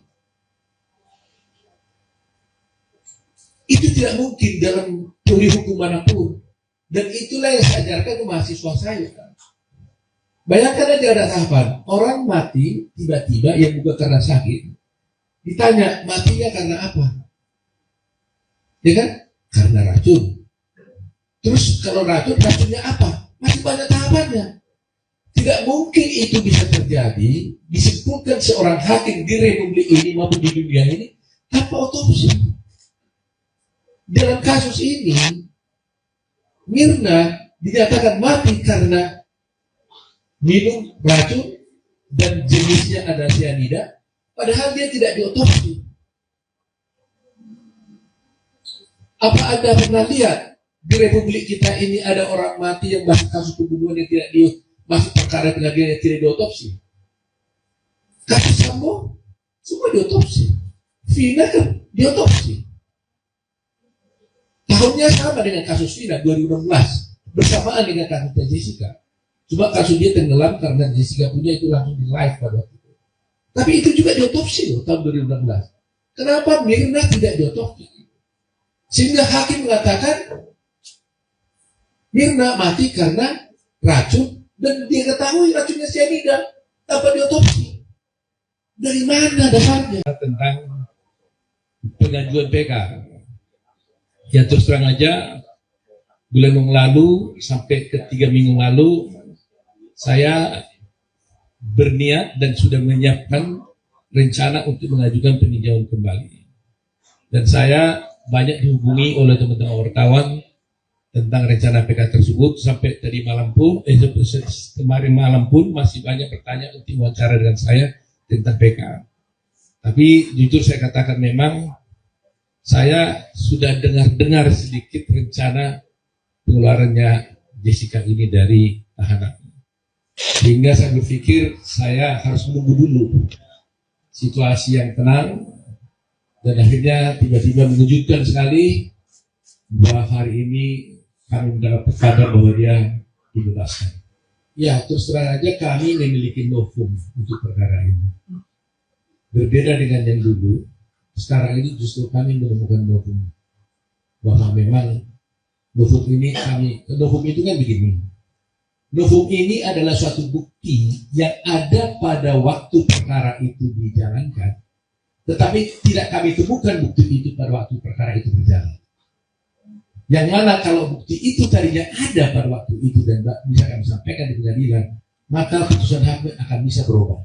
Itu tidak mungkin dalam teori hukum manapun. Dan itulah yang saya ajarkan ke mahasiswa saya. Bayangkan aja ada tahapan, orang mati tiba-tiba yang bukan karena sakit. Ditanya, matinya karena apa? Ya kan? Karena racun. Terus kalau racun, racunnya apa? Masih banyak tahapannya. Tidak mungkin itu bisa terjadi, disimpulkan seorang hakim di republik ini maupun di dunia ini tanpa otopsi. Dalam kasus ini, Mirna dinyatakan mati karena minum racun dan jenisnya ada cyanida, padahal dia tidak diotopsi. Apa Anda pernah lihat di republik kita ini ada orang mati yang masuk kasus pembunuhan yang tidak masuk perkara pengadilan yang tidak diotopsi? Kasus Sambo semua diotopsi, Vina kan diotopsi. Tahunnya sama dengan kasus Vina 2016, bersamaan dengan kasus Jessica. Cuma kasus dia tenggelam karena Jessica punya itu langsung di live pada waktu itu. Tapi itu juga diotopsi loh tahun 2016. Kenapa Mirna tidak diotopsi? Sehingga hakim mengatakan Mirna mati karena racun dan dia ketahui racunnya cyanida tanpa diotopsi. Dari mana dasarnya? Tentang pengajuan PK. Ya terus terang aja, bulan yang lalu sampai ke 3 minggu lalu, saya berniat dan sudah menyiapkan rencana untuk mengajukan peninjauan kembali. Dan saya banyak dihubungi oleh teman-teman wartawan tentang rencana PK tersebut. Sampai tadi malam pun, kemarin malam pun masih banyak bertanya untuk wawancara dengan saya tentang PK. Tapi jujur saya katakan memang saya sudah dengar sedikit rencana pengeluarannya Jessica ini dari tahanan. Sehingga saya berpikir saya harus menunggu dulu situasi yang tenang. Dan akhirnya tiba-tiba mengejutkan sekali bahwa hari ini kami mendapat kabar bahwa dia dibebaskan. Ya, terus terang aja kami memiliki novum untuk perkara ini. Berbeda dengan yang dulu, sekarang ini justru kami menemukan novum. Bahwa memang novum ini novum itu kan begini. Novum ini adalah suatu bukti yang ada pada waktu perkara itu dijalankan. Tetapi tidak kami temukan bukti itu pada waktu perkara itu berjalan. Yang mana kalau bukti itu tadinya ada pada waktu itu dan bisa kami sampaikan di pengadilan, maka putusan hakim akan bisa berubah.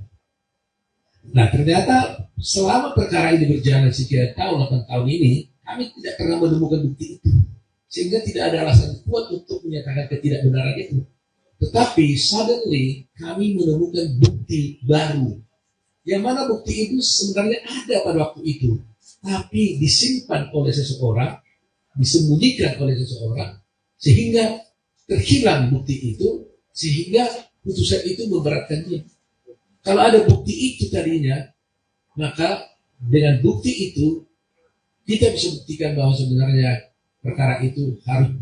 Nah ternyata selama perkara ini berjalan sekian tahun, 8 tahun ini, kami tidak pernah menemukan bukti itu. Sehingga tidak ada alasan kuat untuk menyatakan ketidakbenaran itu. Tetapi suddenly kami menemukan bukti baru. Yang mana bukti itu sebenarnya ada pada waktu itu, tapi disimpan oleh seseorang, disembunyikan oleh seseorang, sehingga terhilang bukti itu, sehingga putusan itu memberatkan dia. Kalau ada bukti itu tadinya, maka dengan bukti itu, kita bisa buktikan bahwa sebenarnya perkara itu harus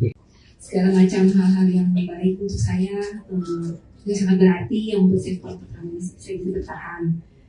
segala macam hal-hal yang baik untuk saya, yang sangat berarti, yang membuat saya bisa bertahan.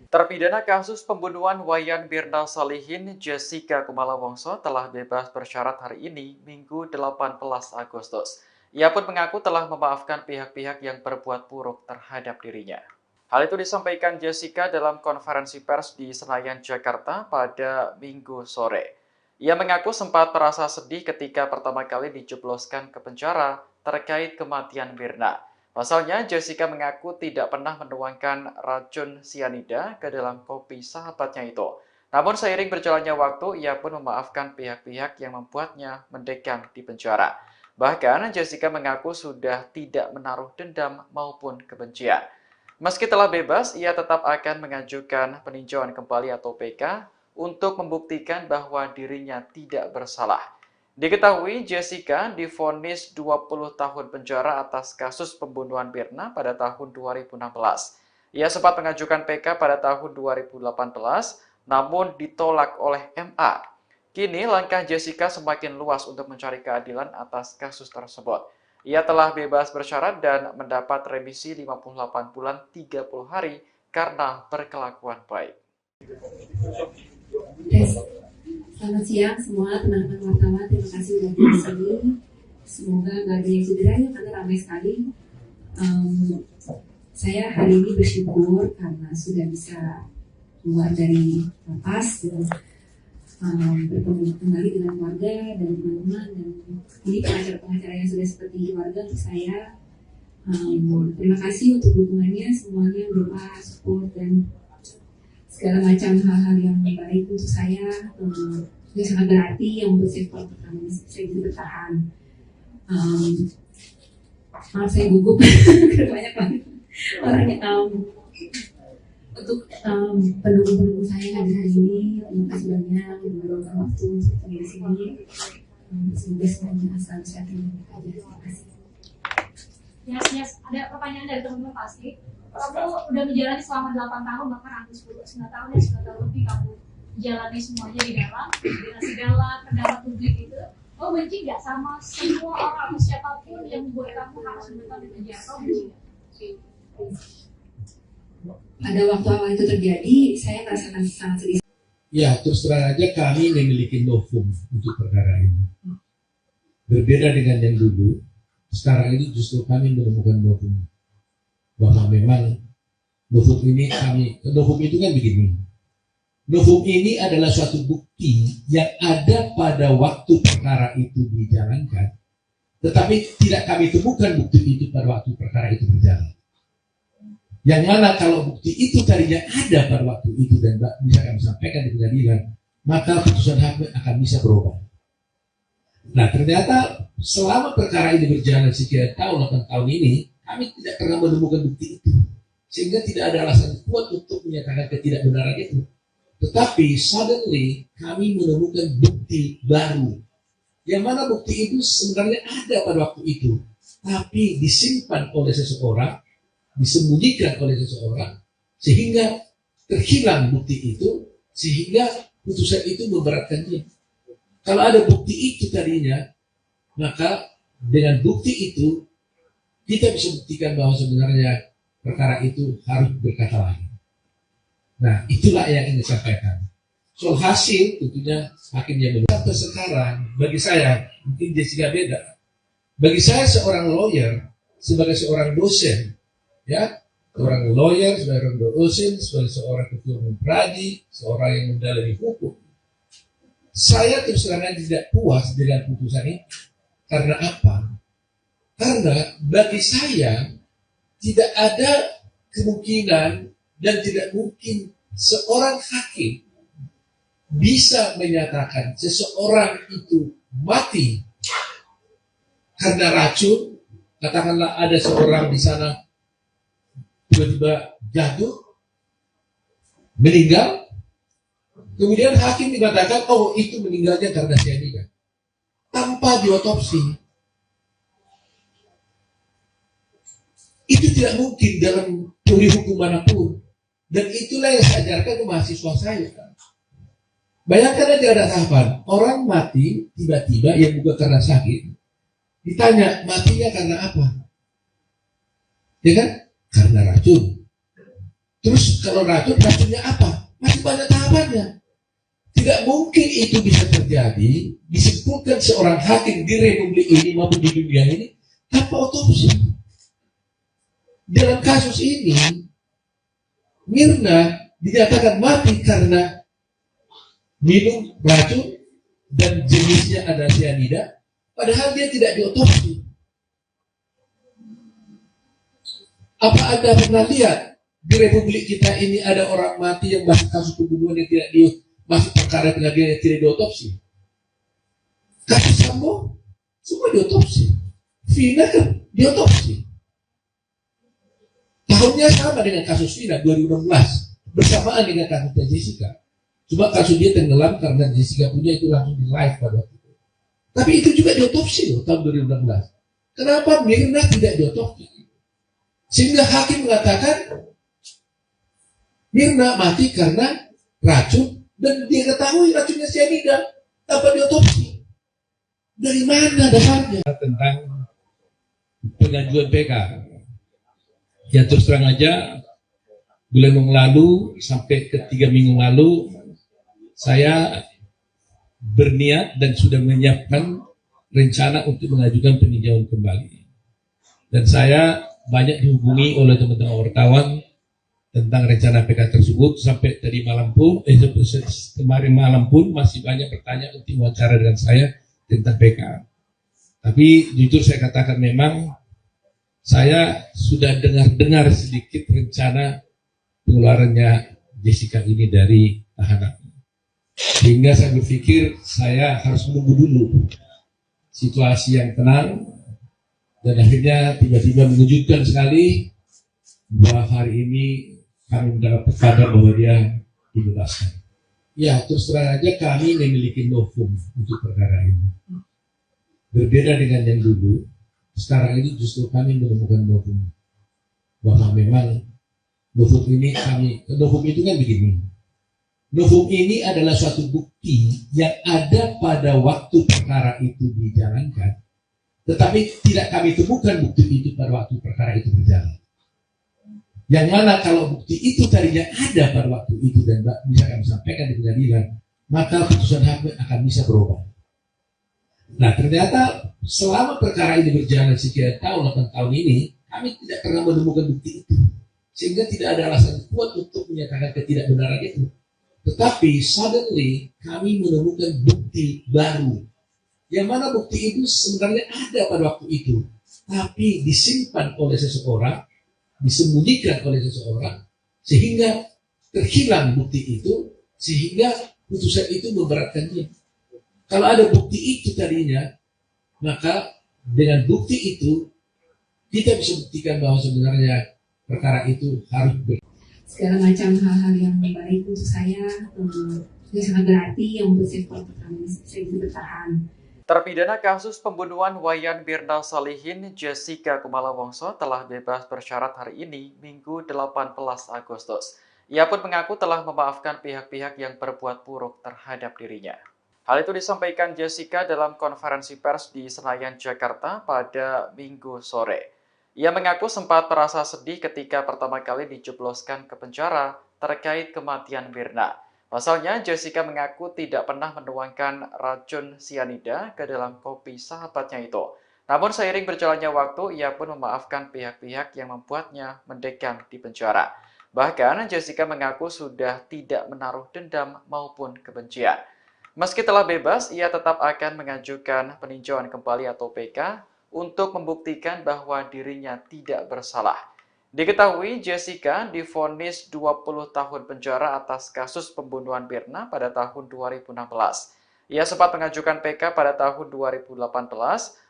Terpidana kasus pembunuhan Wayan Mirna Salihin, Jessica Kumala Wongso telah bebas bersyarat hari ini, Minggu 18 Agustus. Ia pun mengaku telah memaafkan pihak-pihak yang berbuat buruk terhadap dirinya. Hal itu disampaikan Jessica dalam konferensi pers di Senayan, Jakarta pada Minggu sore. Ia mengaku sempat merasa sedih ketika pertama kali dijebloskan ke penjara terkait kematian Mirna. Pasalnya, Jessica mengaku tidak pernah menuangkan racun sianida ke dalam kopi sahabatnya itu. Namun seiring berjalannya waktu, ia pun memaafkan pihak-pihak yang membuatnya mendekam di penjara. Bahkan, Jessica mengaku sudah tidak menaruh dendam maupun kebencian. Meski telah bebas, ia tetap akan mengajukan peninjauan kembali atau PK untuk membuktikan bahwa dirinya tidak bersalah. Diketahui Jessica divonis 20 tahun penjara atas kasus pembunuhan Mirna pada tahun 2016. Ia sempat mengajukan PK pada tahun 2018, namun ditolak oleh MA. Kini langkah Jessica semakin luas untuk mencari keadilan atas kasus tersebut. Ia telah bebas bersyarat dan mendapat remisi 58 bulan 30 hari karena berkelakuan baik. Selamat siang semua teman-teman wartawan, terima kasih sudah di sini. Semoga nggak ada yang cedera ya, karena ramai sekali. Saya hari ini bersyukur karena sudah bisa keluar dari lapas dan bertemu kembali dengan keluarga dan teman-teman, dan ini pengacara-pengacara yang sudah seperti keluarga untuk saya. Terima kasih untuk dukungannya semuanya, doa, support, dan segala macam hal-hal yang baik untuk saya. Itu sangat berarti yang membuat saya kuat pertama saya bisa bertahan. Maaf saya gugup banyak banget orangnya. Untuk pendukung-pendukung saya hadir hari ini, terima kasih banyak meluangkan waktu untuk di sini. Semoga semuanya selalu sehat dan bahagia. Terima kasih. Yes, ada pertanyaan dari teman-teman pasti. Kamu udah menjalani selama 8 tahun, bahkan hampir 9 tahun ya, 9 tahun lebih kamu jalani semuanya di dalam, dengan segala pendapat publik itu. Kamu benci nggak sama semua orang atau siapapun yang membuat kamu harus menetap di penjara? Kamu benci nggak? Pada waktu awal itu terjadi, saya merasakan sangat sedih. Ya, terus terang aja kami memiliki novum untuk perkara ini. Berbeda dengan yang dulu, sekarang ini justru kami menemukan novum. Bahwa memang novum itu kan begini. Novum ini adalah suatu bukti yang ada pada waktu perkara itu dijalankan, tetapi tidak kami temukan bukti itu pada waktu perkara itu berjalan. Yang mana kalau bukti itu tadinya ada pada waktu itu dan bisa kami sampaikan di pengadilan, maka putusan hakim akan bisa berubah. Nah, ternyata selama perkara ini berjalan sekian tahun, 8 tahun ini, kami tidak pernah menemukan bukti itu. Sehingga tidak ada alasan kuat untuk menyatakan ketidakbenaran itu. Tetapi suddenly kami menemukan bukti baru. Yang mana bukti itu sebenarnya ada pada waktu itu. Tapi disimpan oleh seseorang, disembunyikan oleh seseorang, sehingga terhilang bukti itu, sehingga putusan itu memberatkan dia. Kalau ada bukti itu tadinya, maka dengan bukti itu kita bisa buktikan bahwa sebenarnya perkara itu harus berkata lain. Nah, itulah yang ingin disampaikan. Soal hasil, tentunya hakim yang menentukan. Sampai sekarang, bagi saya, mungkin Jessica beda. Bagi saya seorang lawyer, sebagai seorang dosen, ya, seorang lawyer, seorang dosen, sebagai seorang ketua umum pradi, seorang yang mendalami hukum, saya terus terang tidak puas dengan putusan ini. Karena apa? Karena bagi saya tidak ada kemungkinan dan tidak mungkin seorang hakim bisa menyatakan seseorang itu mati karena racun. Katakanlah ada seorang di sana tiba-tiba jatuh, meninggal, kemudian hakim dikatakan, oh itu meninggalnya karena cyanida, tanpa diotopsi. Itu tidak mungkin dalam teori hukum manapun. Dan itulah yang saya ajarkan ke mahasiswa saya. Bayangkan aja ada tahapan, orang mati tiba-tiba yang bukan karena sakit, ditanya matinya karena apa? Ya kan? Karena racun. Terus kalau racunnya apa? Masih banyak tahapannya. Tidak mungkin itu bisa terjadi, disebutkan seorang hakim di republik ini maupun di dunia ini tanpa otopsi. Dalam kasus ini, Mirna dinyatakan mati karena minum racun dan jenisnya ada cyanida, padahal dia tidak diotopsi. Apa Anda pernah lihat di Republik kita ini ada orang mati yang masuk kasus pembunuhan yang tidak masuk perkara pengadilan yang tidak diotopsi? Kasus Sambo semua diotopsi, Vina kan diotopsi. Tahunnya sama dengan kasus Vina 2016, bersamaan dengan kasusnya Jessica. Cuma kasus dia tenggelam karena Jessica punya itu langsung di live pada waktu itu. Tapi itu juga diotopsi loh tahun 2016. Kenapa Mirna tidak diotopsi? Sehingga hakim mengatakan Mirna mati karena racun dan dia ketahui racunnya cyanida tanpa diotopsi. Dari mana dasarnya? Tentang pengajuan PK. Ya terus terang aja, bulan yang lalu sampai ke 3 minggu lalu, saya berniat dan sudah menyiapkan rencana untuk mengajukan peninjauan kembali. Dan saya banyak dihubungi oleh teman-teman wartawan tentang rencana PK tersebut. Sampai tadi malam pun, kemarin malam pun masih banyak bertanya untuk wawancara dengan saya tentang PK. Tapi jujur saya katakan memang saya sudah dengar sedikit rencana pengeluarannya Jessica ini dari tahanan. Sehingga saya berpikir saya harus menunggu dulu situasi yang tenang, dan akhirnya tiba-tiba mengejutkan sekali bahwa hari ini kami mendapat kabar bahwa dia dibebaskan. Ya, terus terang aja kami memiliki novum untuk perkara ini. Berbeda dengan yang dulu, sekarang ini justru kami menemukan novum. Bahwa memang novum ini novum itu kan begini. Novum ini adalah suatu bukti yang ada pada waktu perkara itu dijalankan, tetapi tidak kami temukan bukti itu pada waktu perkara itu berjalan. Yang mana kalau bukti itu tadinya ada pada waktu itu dan bisa kami sampaikan di pengadilan, maka putusan hakim akan bisa berubah. Nah ternyata selama perkara ini berjalan sekian tahun, 8 tahun ini, kami tidak pernah menemukan bukti itu. Sehingga tidak ada alasan kuat untuk menyatakan ketidakbenaran itu. Tetapi suddenly kami menemukan bukti baru. Yang mana bukti itu sebenarnya ada pada waktu itu, tapi disimpan oleh seseorang, disembunyikan oleh seseorang, sehingga terhilang bukti itu, sehingga putusan itu memberatkan dia. Kalau ada bukti itu tadinya, maka dengan bukti itu kita bisa buktikan bahwa sebenarnya perkara itu harus segala macam hal-hal yang baik untuk saya yang sangat berarti yang membuat saya bisa bertahan. Terpidana kasus pembunuhan Wayan Mirna Salihin, Jessica Kumala Wongso telah bebas bersyarat hari ini, Minggu 18 Agustus. Ia pun mengaku telah memaafkan pihak-pihak yang berbuat buruk terhadap dirinya. Hal itu disampaikan Jessica dalam konferensi pers di Senayan, Jakarta pada Minggu sore. Ia mengaku sempat merasa sedih ketika pertama kali dijebloskan ke penjara terkait kematian Mirna. Pasalnya, Jessica mengaku tidak pernah menuangkan racun sianida ke dalam kopi sahabatnya itu. Namun seiring berjalannya waktu, ia pun memaafkan pihak-pihak yang membuatnya mendekam di penjara. Bahkan, Jessica mengaku sudah tidak menaruh dendam maupun kebencian. Meski telah bebas, ia tetap akan mengajukan peninjauan kembali atau PK untuk membuktikan bahwa dirinya tidak bersalah. Diketahui Jessica divonis 20 tahun penjara atas kasus pembunuhan Mirna pada tahun 2016. Ia sempat mengajukan PK pada tahun 2018,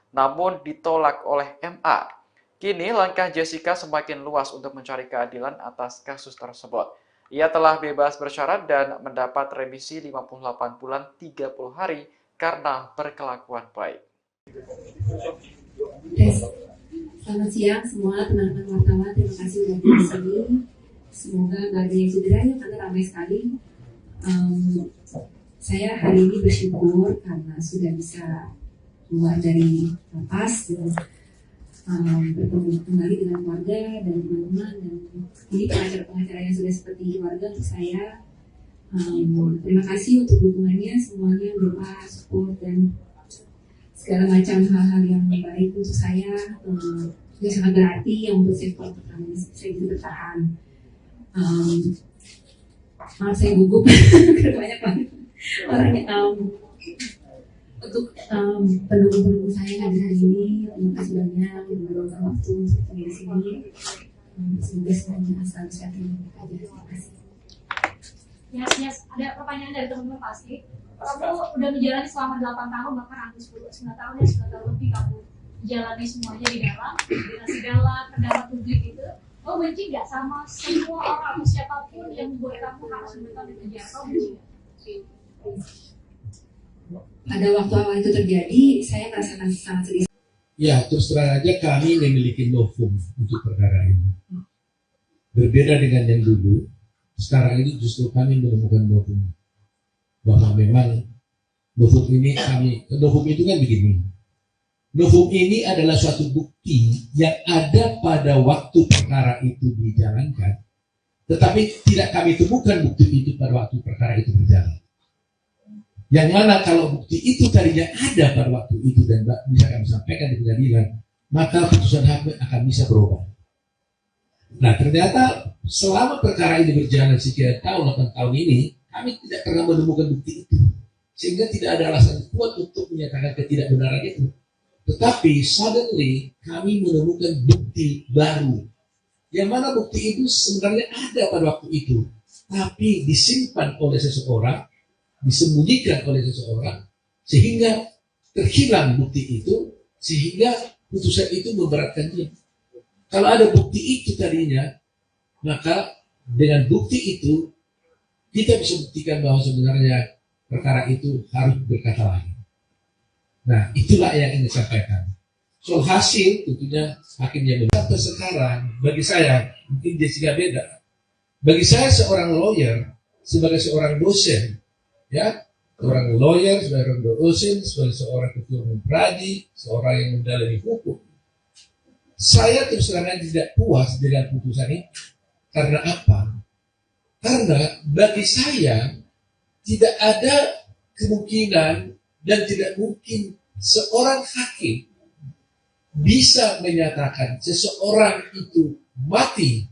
namun ditolak oleh MA. Kini langkah Jessica semakin luas untuk mencari keadilan atas kasus tersebut. Ia telah bebas bersyarat dan mendapat remisi 58 bulan 30 hari karena berkelakuan baik. Selamat siang semua teman-teman wartawan, terima kasih sudah di sini. Semoga nggak ada yang cedera ya, karena ramai sekali. Saya hari ini bersyukur karena sudah bisa keluar dari lapas dan bertemu kembali dengan keluarga dan teman-teman, dan ini pengacara-pengacara yang sudah seperti keluarga untuk saya. Terima kasih untuk dukungannya semuanya, doa, support, dan segala macam hal-hal yang baik untuk saya yang sangat berarti yang membuat saya bisa bertahan. Maaf saya gugup karena banyak banget orangnya. Untuk pendukung-pendukung saya yang hadir hari ini, terima kasih banyak yang meluangkan waktu untuk di sini. Semoga semuanya selalu sehat dan baik aja. Terima kasih. Yes, ada pertanyaan dari teman-teman pasti. Kamu udah menjalani selama 8 tahun, bahkan hampir 9 tahun ya, 9 tahun lebih kamu jalani semuanya di dalam segala pendapat publik itu. Kamu benci nggak sama semua orang atau siapapun yang membuat kamu harus memberikan di penjara? Kamu benci nggak? Pada waktu awal itu terjadi, saya merasakan sangat sedih. Ya, terus terang aja kami memiliki novum untuk perkara ini. Berbeda dengan yang dulu, sekarang ini justru kami menemukan novum. Bahwa memang novum itu kan begini. Novum ini adalah suatu bukti yang ada pada waktu perkara itu dijalankan, tetapi tidak kami temukan bukti itu pada waktu perkara itu berjalan. Yang mana kalau bukti itu tadinya ada pada waktu itu dan bisa kami sampaikan di pengadilan, maka putusan hakim akan bisa berubah. Nah, ternyata selama perkara ini berjalan sekian tahun, 8 tahun ini, kami tidak pernah menemukan bukti itu. Sehingga tidak ada alasan kuat untuk menyatakan ketidakbenaran itu. Tetapi suddenly kami menemukan bukti baru. Yang mana bukti itu sebenarnya ada pada waktu itu. Tapi disimpan oleh seseorang, disembunyikan oleh seseorang, sehingga terhilang bukti itu, sehingga putusan itu memberatkan dia. Kalau ada bukti itu tadinya, maka dengan bukti itu kita bisa buktikan bahwa sebenarnya perkara itu harus berkata lain. Nah, itulah yang ingin disampaikan. Soal hasil tentunya hakim yang sampai sekarang, bagi saya mungkin Jessica beda. Bagi saya seorang lawyer sebagai seorang dosen, ya, seorang lawyer, seorang dosen, sebagai seorang ketua umum pradi, seorang yang mendalami hukum. Saya terus terang tidak puas dengan putusan ini. Karena apa? Karena bagi saya tidak ada kemungkinan dan tidak mungkin seorang hakim bisa menyatakan seseorang itu mati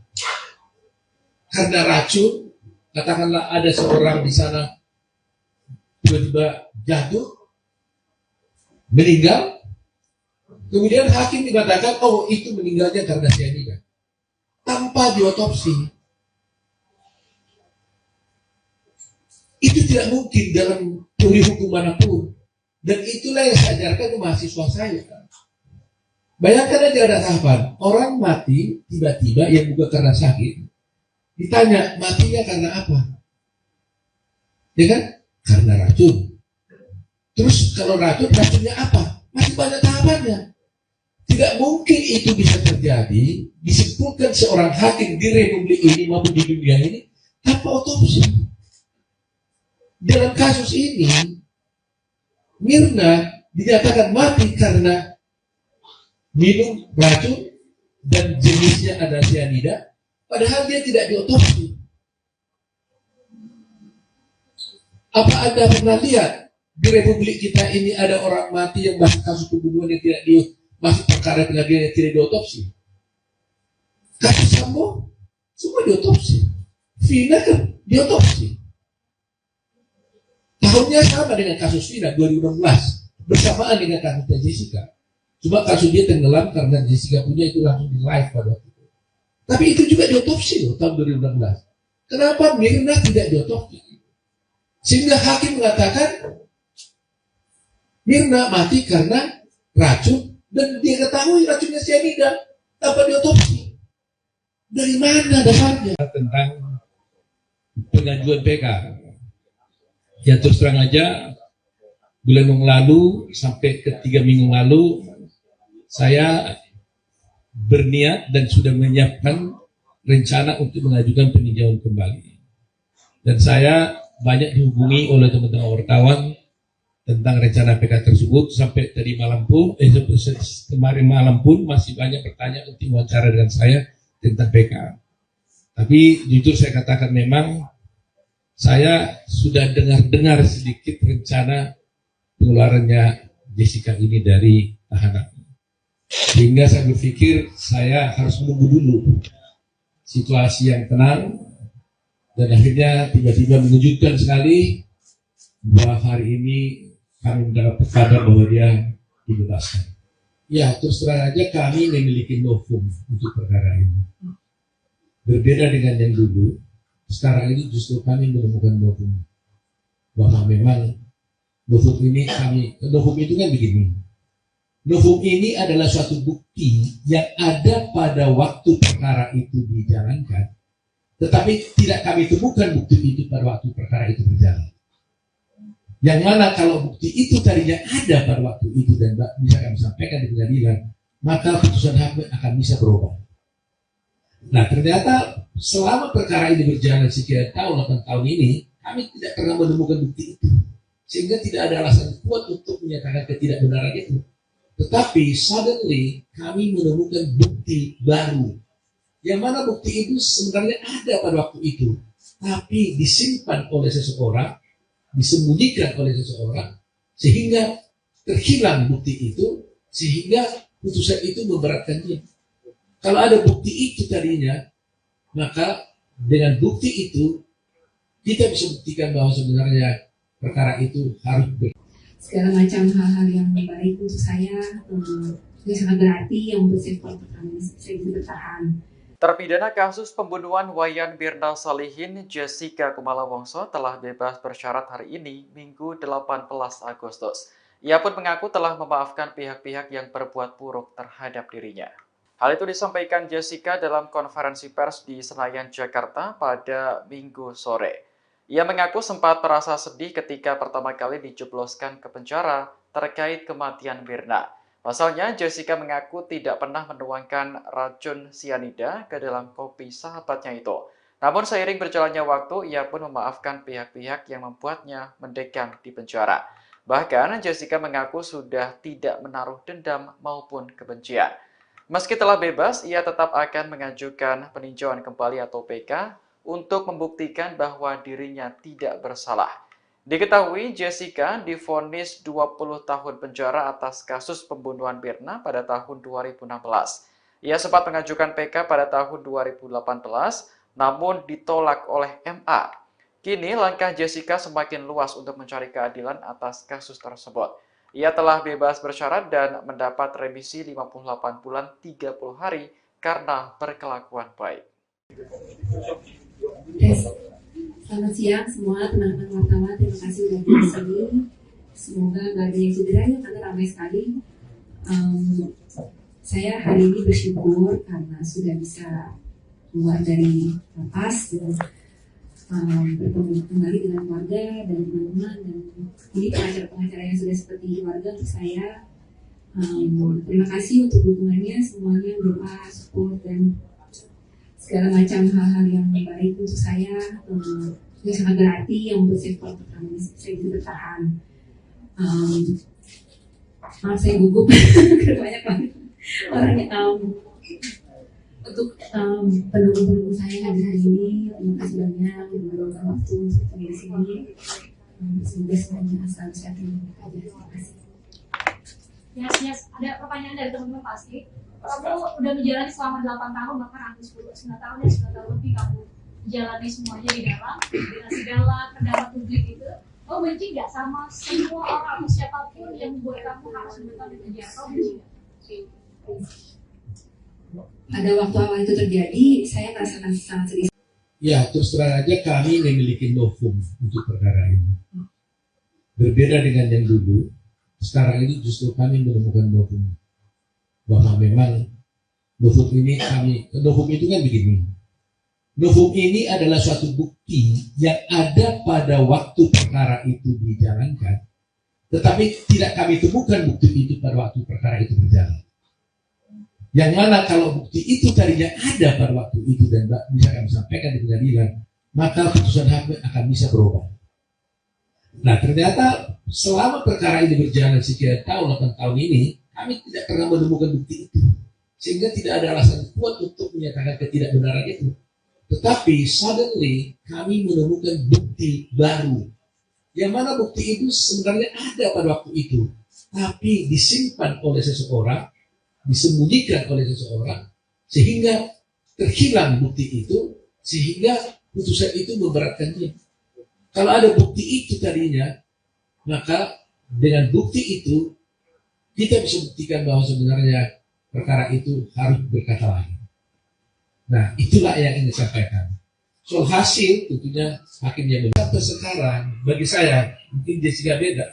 karena racun. Katakanlah ada seorang di sana tiba-tiba jatuh, meninggal, kemudian hakim mengatakan, oh itu meninggalnya karena cyanida, tanpa diotopsi. Itu tidak mungkin dalam teori hukum manapun. Dan itulah yang saya ajarkan ke mahasiswa saya. Bayangkan aja ada tahapan, orang mati tiba-tiba yang bukan karena sakit. Ditanya, matinya karena apa? Ya kan? Karena racun. Terus kalau racunnya apa? Masih banyak tahapannya. Tidak mungkin itu bisa terjadi, disimpulkan seorang hakim di republik ini maupun di dunia ini tanpa otopsi. Dalam kasus ini, Mirna dinyatakan mati karena minum racun dan jenisnya ada cyanida, padahal dia tidak diotopsi. Apa Anda pernah lihat di republik kita ini ada orang mati yang masih kasus pembunuhan yang tidak masih perkara pengadilan yang tidak diotopsi? Kasus Sambo semua diotopsi, Vina kan diotopsi. Tahunnya sama dengan kasus Vina 2016, bersamaan dengan kasusnya Jessica. Cuma kasus dia tenggelam karena Jessica punya itu langsung di live pada waktu itu. Tapi itu juga diotopsi loh tahun 2016. Kenapa Mirna tidak diotopsi? Sehingga hakim mengatakan Mirna mati karena racun dan dia ketahui racunnya cyanida tanpa diotopsi. Dari mana dasarnya? Tentang pengajuan PK. Ya terus terang aja, bulan yang lalu sampai ke 3 minggu lalu saya berniat dan sudah menyiapkan rencana untuk mengajukan peninjauan kembali. Dan saya banyak dihubungi oleh teman-teman wartawan tentang rencana PK tersebut. Sampai tadi malam pun, kemarin malam pun masih banyak bertanya untuk wawancara dengan saya tentang PK. Tapi jujur saya katakan memang saya sudah dengar sedikit rencana pengeluarannya Jessica ini dari tahanan. Sehingga saya berpikir saya harus menunggu dulu situasi yang tenang. Dan akhirnya tiba-tiba mengejutkan sekali bahwa hari ini kami mendapat kabar bahwa dia dibebaskan. Ya, terus terang aja kami memiliki novum untuk perkara ini. Berbeda dengan yang dulu, sekarang ini justru kami menemukan novum. Bahwa memang novum itu kan begini. Novum ini adalah suatu bukti yang ada pada waktu perkara itu dijalankan, tetapi tidak kami temukan bukti itu pada waktu perkara itu berjalan. Yang mana kalau bukti itu tadinya ada pada waktu itu dan bisa kami sampaikan di pengadilan, maka putusan hakim akan bisa berubah. Nah, ternyata selama perkara ini berjalan sekian tahun, 8 tahun ini, kami tidak pernah menemukan bukti itu. Sehingga tidak ada alasan kuat untuk menyatakan ketidakbenaran itu. Tetapi suddenly kami menemukan bukti baru. Yang mana bukti itu sebenarnya ada pada waktu itu. Tapi disimpan oleh seseorang, disembunyikan oleh seseorang, sehingga terhilang bukti itu, sehingga putusan itu memberatkan dia. Kalau ada bukti itu tadinya, maka dengan bukti itu kita bisa buktikan bahwa sebenarnya perkara itu harus segala macam hal-hal yang baik untuk saya yang sangat berarti yang membuat saya bisa bertahan. Terpidana kasus pembunuhan Wayan Mirna Salihin, Jessica Kumala Wongso telah bebas bersyarat hari ini, Minggu 18 Agustus. Ia pun mengaku telah memaafkan pihak-pihak yang berbuat buruk terhadap dirinya. Hal itu disampaikan Jessica dalam konferensi pers di Senayan, Jakarta pada Minggu sore. Ia mengaku sempat merasa sedih ketika pertama kali dijebloskan ke penjara terkait kematian Mirna. Pasalnya, Jessica mengaku tidak pernah menuangkan racun sianida ke dalam kopi sahabatnya itu. Namun seiring berjalannya waktu, ia pun memaafkan pihak-pihak yang membuatnya mendekam di penjara. Bahkan, Jessica mengaku sudah tidak menaruh dendam maupun kebencian. Meski telah bebas, ia tetap akan mengajukan peninjauan kembali atau PK untuk membuktikan bahwa dirinya tidak bersalah. Diketahui Jessica divonis 20 tahun penjara atas kasus pembunuhan Mirna pada tahun 2016. Ia sempat mengajukan PK pada tahun 2018, namun ditolak oleh MA. Kini langkah Jessica semakin luas untuk mencari keadilan atas kasus tersebut. Ia telah bebas bersyarat dan mendapat remisi 58 bulan 30 hari karena berkelakuan baik. Selamat siang semua teman-teman wartawan, terima kasih sudah di sini. Semoga gak ada yang cederanya karena ramai sekali. Saya hari ini bersyukur karena sudah bisa keluar dari lapas dan bertemu kembali dengan keluarga dan teman-teman, dan ini pengacara-pengacara yang sudah seperti keluarga untuk saya. Terima kasih untuk dukungannya semuanya, doa, support, dan segala macam hal-hal yang baik untuk saya yang sangat berarti yang membuat saya bisa bertahan. Maaf saya gugup banyak banget orangnya. Untuk pendukung-pendukung saya yang hari ini, terima kasih banyak meluangkan waktu untuk di sini. Semoga semuanya selalu sehat dan bahagia. Terima kasih. Yes. Ada pertanyaan dari teman-teman pasti. Kamu udah menjalani selama 8 tahun, bahkan hampir 9 tahun ya, 9 tahun lebih kamu jalani semuanya di dalam, dengan segala pendapat publik itu. Kamu benci nggak sama semua orang atau siapapun yang membuat kamu harus menetap di penjara? Kamu benci nggak? Pada waktu awal itu terjadi, saya merasakan sangat sedih. Ya, terus terang aja kami memiliki novum untuk perkara ini. Berbeda dengan yang dulu, sekarang ini justru kami menemukan novum. Bahwa memang novum itu kan begini. Novum ini adalah suatu bukti yang ada pada waktu perkara itu dijalankan, tetapi tidak kami temukan bukti itu pada waktu perkara itu berjalan. Yang mana kalau bukti itu tadinya ada pada waktu itu dan bisa kami sampaikan di pengadilan, maka putusan hakim akan bisa berubah. Nah, ternyata selama perkara ini berjalan sekian tahun, 8 tahun ini, kami tidak pernah menemukan bukti itu. Sehingga tidak ada alasan kuat untuk menyatakan ketidakbenaran itu. Tetapi suddenly kami menemukan bukti baru. Yang mana bukti itu sebenarnya ada pada waktu itu. Tapi disimpan oleh seseorang, disembunyikan oleh seseorang, sehingga terhilang bukti itu, sehingga putusan itu memberatkan dia. Kalau ada bukti itu tadinya, maka dengan bukti itu kita bisa buktikan bahwa sebenarnya perkara itu harus berkata lain. Nah, itulah yang ingin disampaikan. Soal hasil, tentunya hakim yang benar. Sampai sekarang, bagi saya, mungkin Jessica beda.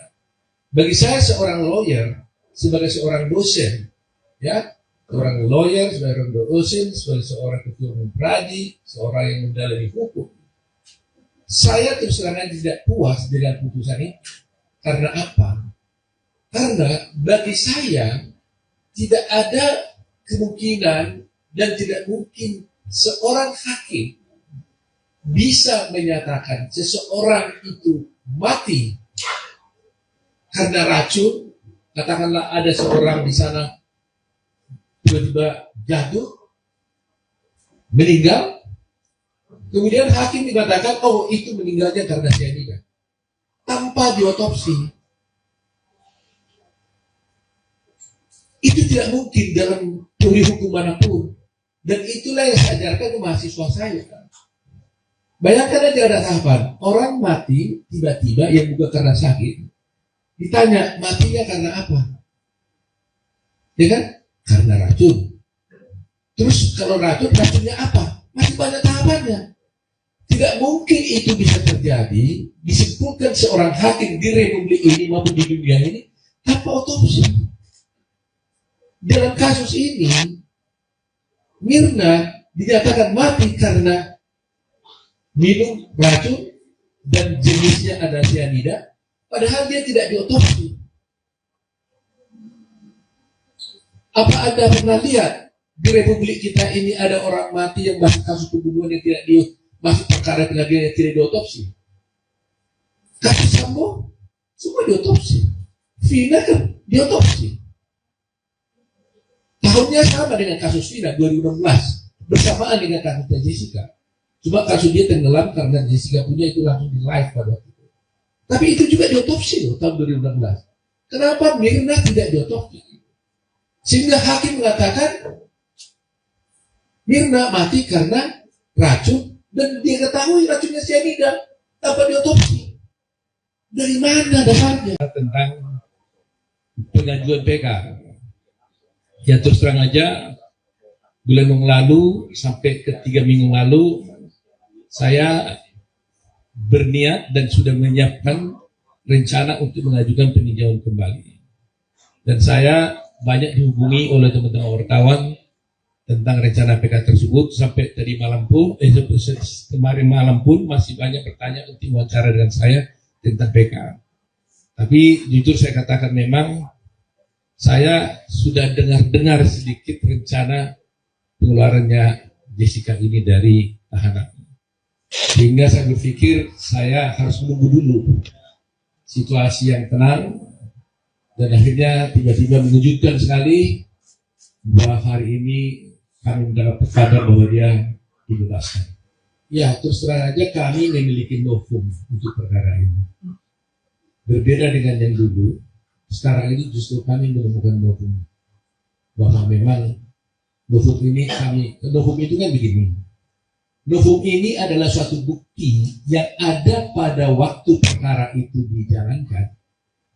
Bagi saya seorang lawyer, sebagai seorang dosen, ya, seorang lawyer, seorang dosen, sebagai seorang ketua umum pradi, seorang yang mendalami hukum, saya terus terang tidak puas dengan putusan ini. Karena apa? Karena bagi saya tidak ada kemungkinan dan tidak mungkin seorang hakim bisa menyatakan seseorang itu mati karena racun. Katakanlah ada seorang di sana tiba-tiba jatuh, meninggal, kemudian hakim mengatakan, oh itu meninggalnya karena cyanida, tanpa diotopsi. Itu tidak mungkin dalam teori hukum manapun. Dan itulah yang saya ajarkan ke mahasiswa saya. Bayangkan aja ada tahapan, orang mati tiba-tiba yang bukan karena sakit. Ditanya, matinya karena apa? Ya kan? Karena racun. Terus kalau racunnya apa? Masih banyak tahapannya. Tidak mungkin itu bisa terjadi, disimpulkan seorang hakim di Republik ini maupun di dunia ini tanpa otopsi. Dalam kasus ini, Mirna dinyatakan mati karena minum racun dan jenisnya ada cyanida, padahal dia tidak diotopsi. Apa Anda pernah lihat di Republik kita ini ada orang mati yang masih kasus pembunuhan yang tidak masih perkara pengadilan yang tidak diotopsi? Kasus Sambo semua diotopsi, Vina kan diotopsi. Tahunnya sama dengan kasus Vina 2016, bersamaan dengan kasusnya Jessica. Cuma kasus dia tenggelam karena Jessica punya itu langsung di live pada waktu itu. Tapi itu juga diotopsi loh tahun 2016. Kenapa Mirna tidak diotopsi? Sehingga hakim mengatakan Mirna mati karena racun dan dia ketahui racunnya cyanida tanpa diotopsi. Dari mana dasarnya? Tentang pengajuan PK. Ya terus terang aja, bulan yang lalu sampai ke 3 minggu lalu, saya berniat dan sudah menyiapkan rencana untuk mengajukan peninjauan kembali. Dan saya banyak dihubungi oleh teman-teman wartawan tentang rencana PK tersebut. Sampai tadi malam pun, kemarin malam pun masih banyak pertanyaan untuk wawancara dengan saya tentang PK. Tapi jujur saya katakan memang saya sudah dengar sedikit rencana pengeluarannya Jessica ini dari tahanan. Sehingga saya berpikir saya harus menunggu dulu situasi yang tenang. Dan akhirnya tiba-tiba mengejutkan sekali bahwa hari ini kami mendapat kabar bahwa dia dibebaskan. Ya, terus terang aja kami memiliki novum untuk perkara ini. Berbeda dengan yang dulu, sekarang ini justru kami menemukan novum. Bahwa memang novum ini novum itu kan begini. Novum ini adalah suatu bukti yang ada pada waktu perkara itu dijalankan.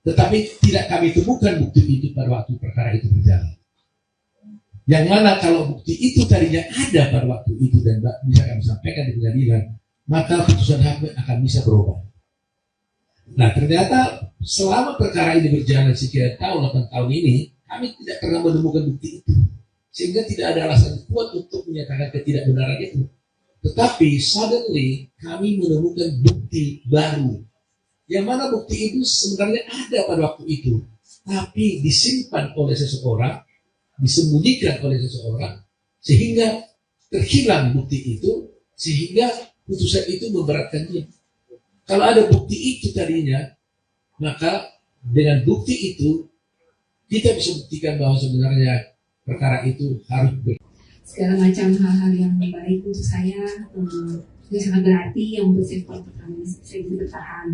Tetapi tidak kami temukan bukti itu pada waktu perkara itu berjalan. Yang mana kalau bukti itu tadinya ada pada waktu itu dan bisa kami sampaikan di pengadilan, maka putusan hakim akan bisa berubah. Nah ternyata selama perkara ini berjalan sekian tahun, 8 tahun ini, kami tidak pernah menemukan bukti itu. Sehingga tidak ada alasan kuat untuk menyatakan ketidakbenaran itu. Tetapi suddenly kami menemukan bukti baru. Yang mana bukti itu sebenarnya ada pada waktu itu, tapi disimpan oleh seseorang, disembunyikan oleh seseorang, sehingga terhilang bukti itu, sehingga putusan itu memberatkan dia. Kalau ada bukti itu tadinya, maka dengan bukti itu, kita bisa buktikan bahwa sebenarnya perkara itu harus segala macam hal-hal yang baik untuk saya, itu sangat berarti yang untuk sektor pertama saya bisa bertahan.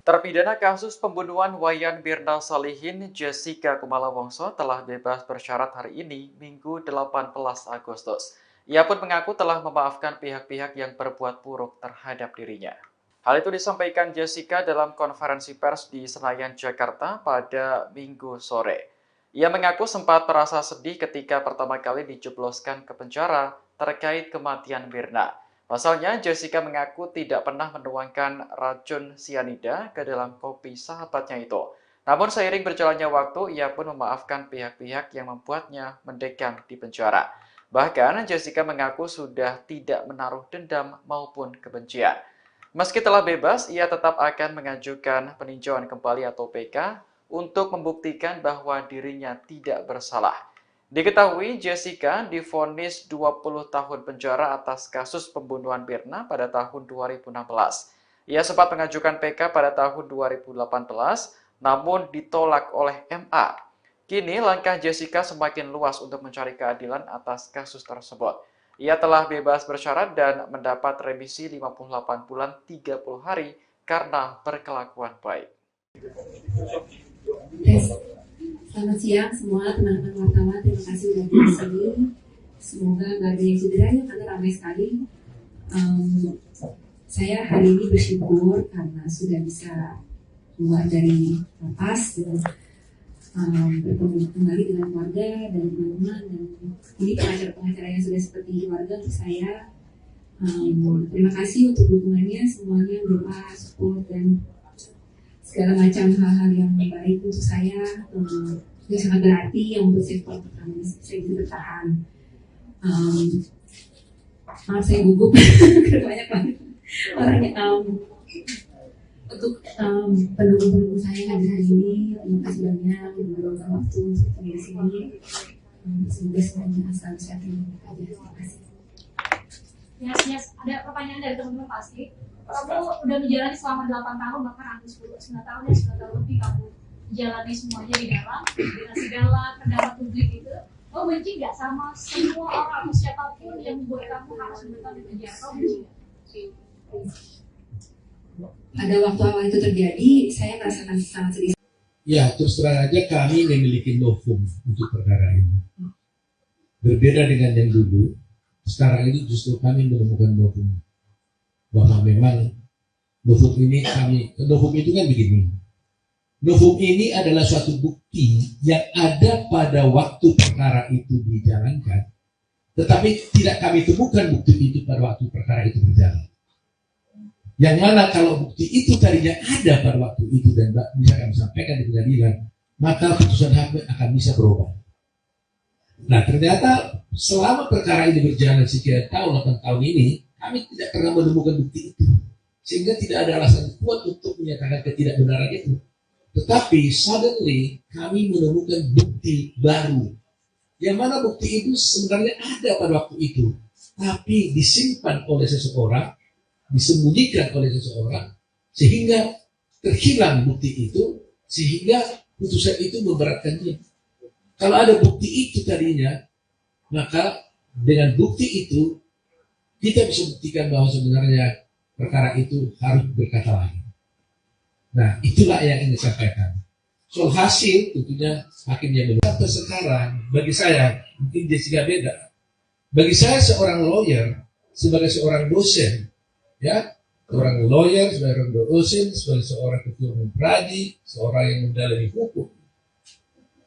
Terpidana kasus pembunuhan Wayan Mirna Salihin, Jessica Kumala Wongso telah bebas bersyarat hari ini, Minggu 18 Agustus. Ia pun mengaku telah memaafkan pihak-pihak yang berbuat buruk terhadap dirinya. Hal itu disampaikan Jessica dalam konferensi pers di Senayan, Jakarta pada Minggu sore. Ia mengaku sempat merasa sedih ketika pertama kali dijebloskan ke penjara terkait kematian Mirna. Pasalnya, Jessica mengaku tidak pernah menuangkan racun sianida ke dalam kopi sahabatnya itu. Namun seiring berjalannya waktu, ia pun memaafkan pihak-pihak yang membuatnya mendekam di penjara. Bahkan, Jessica mengaku sudah tidak menaruh dendam maupun kebencian. Meski telah bebas, ia tetap akan mengajukan peninjauan kembali atau PK untuk membuktikan bahwa dirinya tidak bersalah. Diketahui Jessica divonis 20 tahun penjara atas kasus pembunuhan Mirna pada tahun 2016. Ia sempat mengajukan PK pada tahun 2018, namun ditolak oleh MA. Kini langkah Jessica semakin luas untuk mencari keadilan atas kasus tersebut. Ia telah bebas bersyarat dan mendapat remisi 58 bulan 30 hari karena berkelakuan baik. Selamat siang semua teman-teman wartawan, terima kasih sudah di sini. Semoga nggak ada yang cedera ya, karena ramai sekali. Saya hari ini bersyukur karena sudah bisa keluar dari lapas dan bertemu kembali dengan keluarga dan teman-teman, dan ini pengacara-pengacara yang sudah seperti keluarga untuk saya. Terima kasih untuk dukungannya semuanya, doa, support, dan segala macam hal-hal yang baik untuk saya. Itu sangat berarti yang membuat saya kuat pertama saya bisa bertahan. Maaf saya gugup banyak banget orangnya. Untuk pendukung-pendukung saya hadir hari ini, terima kasih banyak meluangkan waktu untuk di sini. Semoga semuanya asal sehat dan baik aja. Terima kasih. Yes. Ada pertanyaan dari teman-teman pasti. Kamu udah menjalani selama 8 tahun, bahkan hampir 9 tahun ya, 9 tahun lebih kamu menjalani semuanya di dalam, dengan segala kendala publik itu. Kamu benci nggak sama semua orang atau siapapun yang membuat kamu harus menetap di penjara? Kamu benci nggak? Pada waktu awal itu terjadi, saya merasakan sangat sedih. Ya, terus terang aja kami memiliki novum untuk perkara ini. Berbeda dengan yang dulu, sekarang ini justru kami menemukan novum. Bahwa memang novum itu kan begini. Novum ini adalah suatu bukti yang ada pada waktu perkara itu dijalankan, tetapi tidak kami temukan bukti itu pada waktu perkara itu berjalan. Yang mana kalau bukti itu tadinya ada pada waktu itu dan bisa kami sampaikan di pengadilan, maka putusan hakim akan bisa berubah. Nah, ternyata selama perkara ini berjalan sekian tahun, 8 tahun ini, kami tidak pernah menemukan bukti itu, sehingga tidak ada alasan kuat untuk menyatakan ketidakbenaran itu. Tetapi suddenly kami menemukan bukti baru, yang mana bukti itu sebenarnya ada pada waktu itu, tapi disimpan oleh seseorang, disembunyikan oleh seseorang, sehingga terhilang bukti itu, sehingga putusan itu memberatkan dia. Kalau ada bukti itu tadinya, maka dengan bukti itu kita bisa buktikan bahwa sebenarnya perkara itu harus berkata lain. Nah, itulah yang ingin disampaikan. Soal hasil, tentunya hakim yang menilai. Sampai sekarang, bagi saya, mungkin Jessica beda. Bagi saya seorang lawyer, sebagai seorang dosen, ya, seorang lawyer, seorang dosen, sebagai seorang ketua umum pradi, seorang yang mendalami hukum,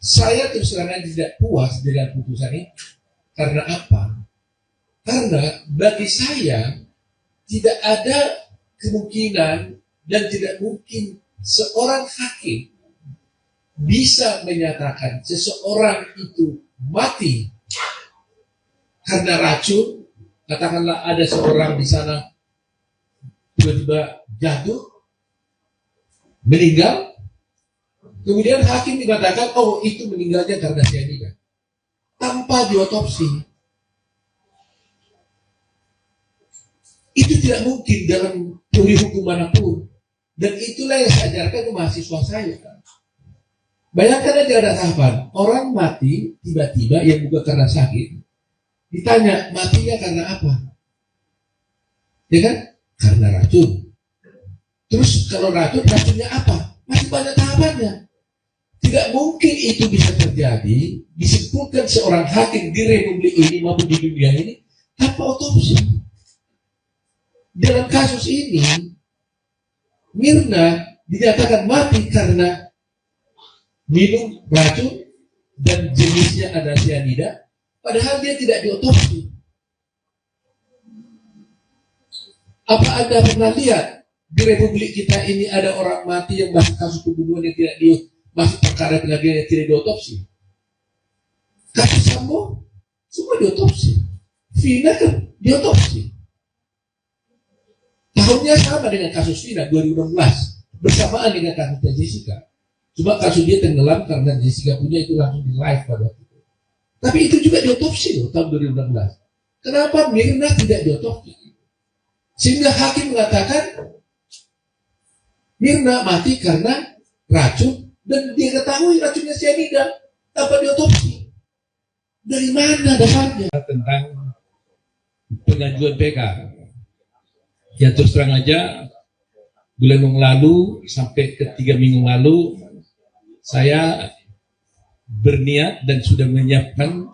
saya terus terang tidak puas dengan putusan ini. Karena apa? Karena bagi saya tidak ada kemungkinan dan tidak mungkin seorang hakim bisa menyatakan seseorang itu mati karena racun. Katakanlah ada seorang di sana tiba-tiba jatuh, meninggal, kemudian hakim mengatakan, oh itu meninggalnya karena cyanida, tanpa diotopsi. Itu tidak mungkin dalam teori hukum manapun. Dan itulah yang saya ajarkan ke mahasiswa saya. Bayangkan aja ada tahapan, orang mati tiba-tiba yang bukan karena sakit. Ditanya, matinya karena apa? Ya kan? Karena racun. Terus kalau racunnya apa? Masih banyak tahapannya. Tidak mungkin itu bisa terjadi, disimpulkan seorang hakim di republik ini maupun di dunia ini tanpa otopsi. Dalam kasus ini, Mirna dinyatakan mati karena minum racun dan jenisnya ada cyanida, padahal dia tidak diotopsi. Apa Anda pernah lihat di Republik kita ini ada orang mati yang masuk kasus pembunuhan yang tidak masuk perkara pengadilan yang tidak diotopsi? Kasus Sambo semua diotopsi, Vina kan diotopsi. Tahunnya sama dengan kasus Vina 2016, bersamaan dengan kasusnya Jessica. Cuma kasus dia tenggelam karena Jessica punya itu langsung di live pada waktu itu. Tapi itu juga diotopsi loh tahun 2016. Kenapa Mirna tidak diotopsi? Sehingga hakim mengatakan Mirna mati karena racun dan dia ketahui racunnya cyanida tanpa diotopsi. Dari mana dasarnya? Tentang pengajuan PK. Ya terus terang aja, bulan yang lalu sampai ke 3 minggu lalu, saya berniat dan sudah menyiapkan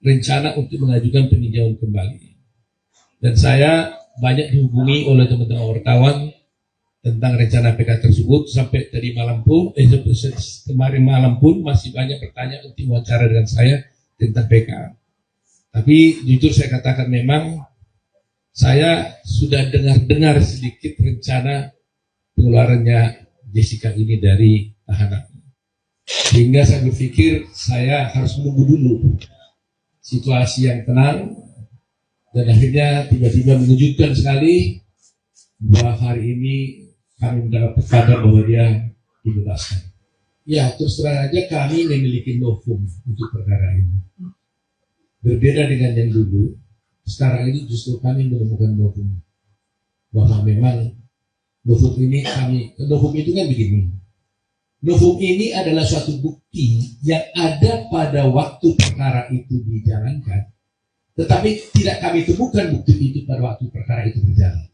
rencana untuk mengajukan peninjauan kembali. Dan saya banyak dihubungi oleh teman-teman wartawan tentang rencana PK tersebut. Sampai tadi malam pun, kemarin malam pun masih banyak bertanya untuk wawancara dengan saya tentang PK. Tapi jujur saya katakan memang saya sudah dengar sedikit rencana pengeluarannya Jessica ini dari tahanan. Sehingga saya berpikir saya harus menunggu dulu situasi yang tenang, dan akhirnya tiba-tiba mengejutkan sekali bahwa hari ini kami mendapat kabar bahwa dia dibebaskan. Ya, terus terang aja kami memiliki novum untuk perkara ini. Berbeda dengan yang dulu, sekarang ini justru kami menemukan novum. Bahwa memang novum itu kan begini. Novum ini adalah suatu bukti yang ada pada waktu perkara itu dijalankan, tetapi tidak kami temukan bukti itu pada waktu perkara itu berjalan.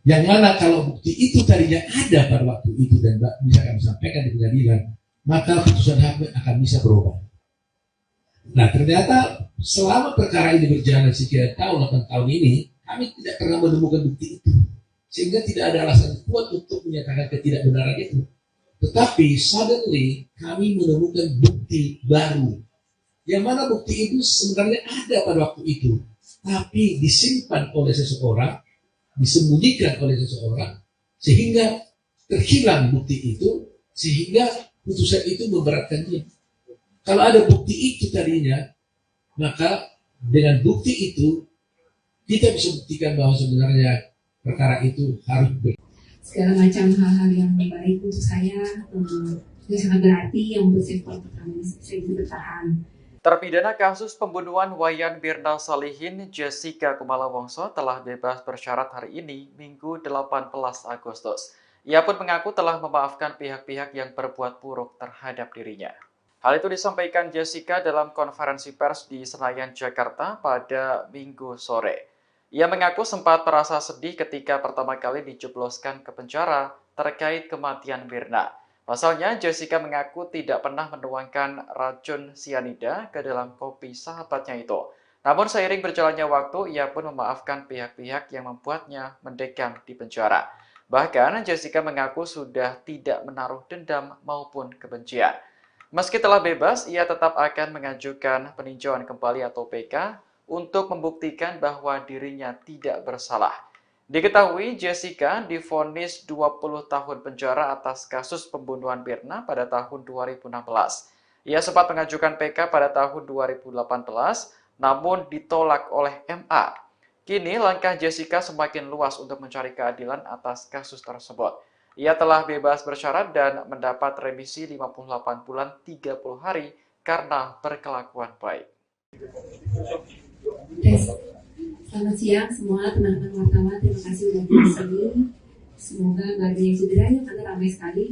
Yang mana kalau bukti itu tadinya ada pada waktu itu dan bisa kami sampaikan di pengadilan, maka putusan hakim akan bisa berubah. Nah ternyata selama perkara ini berjalan sekian tahun, 8 tahun ini, kami tidak pernah menemukan bukti itu. Sehingga tidak ada alasan kuat untuk menyatakan ketidakbenaran itu. Tetapi suddenly kami menemukan bukti baru. Yang mana bukti itu sebenarnya ada pada waktu itu, tapi disimpan oleh seseorang, disembunyikan oleh seseorang, sehingga terhilang bukti itu, sehingga putusan itu memberatkan dia. Kalau ada bukti itu tadinya, maka dengan bukti itu kita bisa buktikan bahwa sebenarnya perkara itu harus segala macam hal-hal yang baik untuk saya itu sangat berarti yang membuat saya bisa bertahan. Terpidana kasus pembunuhan Wayan Mirna Salihin, Jessica Kumala Wongso telah bebas bersyarat hari ini, Minggu 18 Agustus. Ia pun mengaku telah memaafkan pihak-pihak yang berbuat buruk terhadap dirinya. Hal itu disampaikan Jessica dalam konferensi pers di Senayan, Jakarta pada Minggu sore. Ia mengaku sempat merasa sedih ketika pertama kali dijebloskan ke penjara terkait kematian Mirna. Pasalnya, Jessica mengaku tidak pernah menuangkan racun sianida ke dalam kopi sahabatnya itu. Namun seiring berjalannya waktu, ia pun memaafkan pihak-pihak yang membuatnya mendekam di penjara. Bahkan, Jessica mengaku sudah tidak menaruh dendam maupun kebencian. Meski telah bebas, ia tetap akan mengajukan peninjauan kembali atau PK untuk membuktikan bahwa dirinya tidak bersalah. Diketahui Jessica divonis 20 tahun penjara atas kasus pembunuhan Mirna pada tahun 2016. Ia sempat mengajukan PK pada tahun 2018, namun ditolak oleh MA. Kini langkah Jessica semakin luas untuk mencari keadilan atas kasus tersebut. Ia telah bebas bersyarat dan mendapat remisi 58 bulan 30 hari karena berkelakuan baik. Selamat siang semua teman-teman wartawan, terima kasih sudah di sini. Semoga nggak ada yang cederanya karena ramai sekali.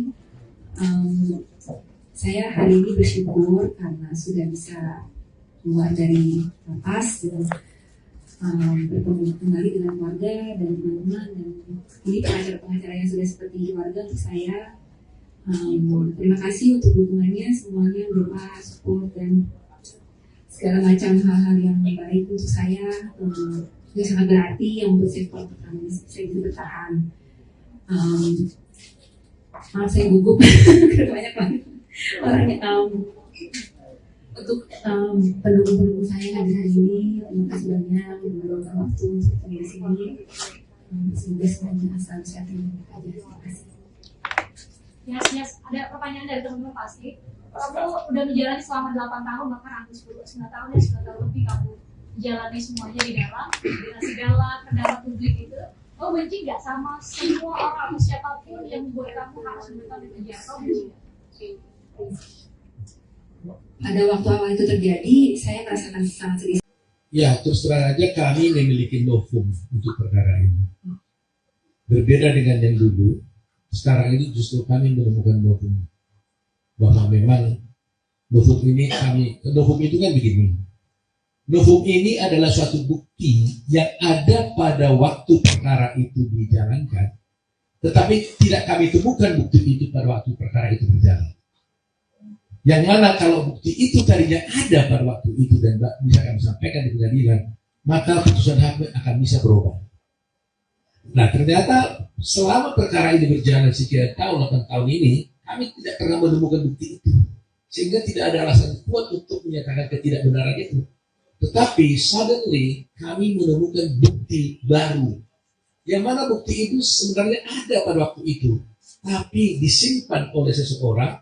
Saya hari ini bersyukur karena sudah bisa keluar dari lapas dan bertemu kembali dengan keluarga dan teman-teman, dan ini pengacara-pengacara yang sudah seperti keluarga untuk saya. Terima kasih untuk dukungannya semuanya, doa, support, dan segala macam hal-hal yang baik untuk saya. Itu sangat berarti yang membuat saya bisa bertahan. Maaf saya gugup banyak banget orangnya. Untuk pendukung-pendukung saya yang hadir hari ini, terima kasih banyak meluangkan waktu untuk di sini. Semoga semuanya selalu sehat dan baik aja. Terima kasih. Yes, ada pertanyaan dari teman-teman pasti. Kamu udah menjalani selama 8 tahun, bahkan hampir 9 tahun ya, 9 tahun lebih kamu jalani semuanya di dalam, dengan segala kendala publik itu. Kamu benci nggak sama semua orang atau siapapun yang membuat kamu harus menentang di penjara? Kamu benci nggak? Pada waktu awal itu terjadi, saya merasakan sangat sedih. Ya, terus terang aja kami memiliki novum untuk perkara ini. Berbeda dengan yang dulu, sekarang ini justru kami menemukan novum. Bahwa memang novum itu kan begini. Novum ini adalah suatu bukti yang ada pada waktu perkara itu dijalankan, tetapi tidak kami temukan bukti itu pada waktu perkara itu berjalan. Yang mana kalau bukti itu tadinya ada pada waktu itu dan bisa kami sampaikan di pengadilan, maka putusan hakim akan bisa berubah. Nah, ternyata selama perkara ini berjalan sekian tahun, 8 tahun ini, kami tidak pernah menemukan bukti itu. Sehingga tidak ada alasan kuat untuk menyatakan ketidakbenaran itu. Tetapi suddenly kami menemukan bukti baru. Yang mana bukti itu sebenarnya ada pada waktu itu. Tapi disimpan oleh seseorang,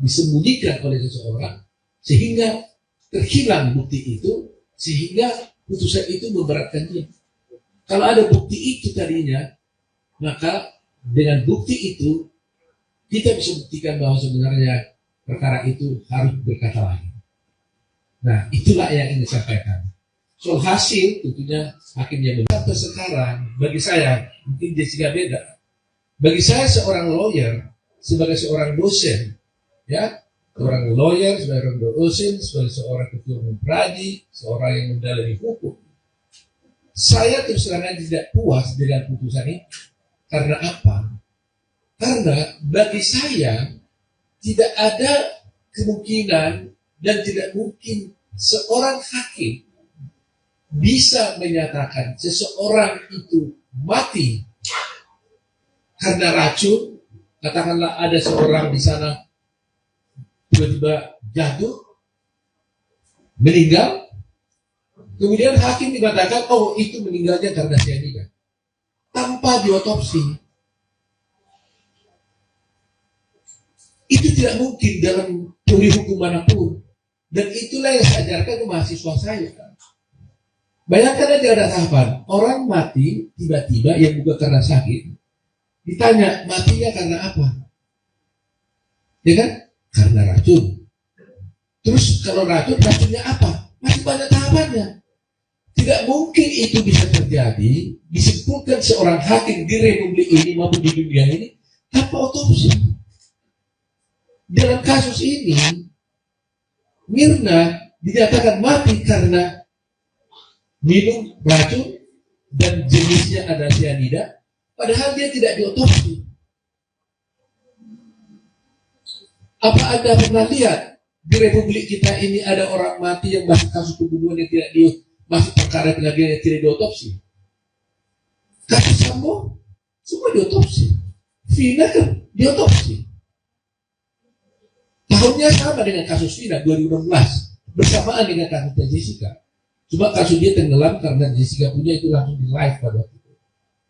disembunyikan oleh seseorang, sehingga terhilang bukti itu, sehingga putusan itu memberatkan dia. Kalau ada bukti itu tadinya, maka dengan bukti itu kita bisa buktikan bahwa sebenarnya perkara itu harus berkata lain. Nah, itulah yang ingin disampaikan. Soal hasil tentunya hakim yang benar. Sampai sekarang, bagi saya, mungkin Jessica beda. Bagi saya seorang lawyer, sebagai seorang dosen, ya, seorang lawyer, sebagai seorang dosen, sebagai seorang ketua umum pradi, seorang yang mendalami hukum, saya terus terang tidak puas dengan putusan ini. Karena apa? Karena bagi saya tidak ada kemungkinan dan tidak mungkin seorang hakim bisa menyatakan seseorang itu mati karena racun. Katakanlah ada seorang di sana tiba-tiba jatuh, meninggal, kemudian hakim dikatakan, oh itu meninggalnya karena cyanida, tanpa diotopsi. Itu tidak mungkin dalam teori hukum manapun. Dan itulah yang saya ajarkan ke mahasiswa saya. Bayangkan aja ada tahapan, orang mati tiba-tiba yang bukan karena sakit, ditanya matinya karena apa? Ya kan? Karena racun. Terus kalau racunnya apa? Masih banyak tahapannya. Tidak mungkin itu bisa terjadi, disimpulkan seorang hakim di republik ini maupun di dunia ini tanpa otopsi. Dalam kasus ini, Mirna dinyatakan mati karena minum racun dan jenisnya ada cyanida, padahal dia tidak diotopsi. Apa Anda pernah lihat di republik kita ini ada orang mati yang masih kasus pembunuhan yang tidak masih perkara pengadilan yang tidak diotopsi? Kasus Sambo semua diotopsi, Vina kan diotopsi. Tahunnya sama dengan kasus Vina 2016, bersamaan dengan kasusnya Jessica. Cuma kasus dia tenggelam karena Jessica punya itu langsung di live pada waktu itu.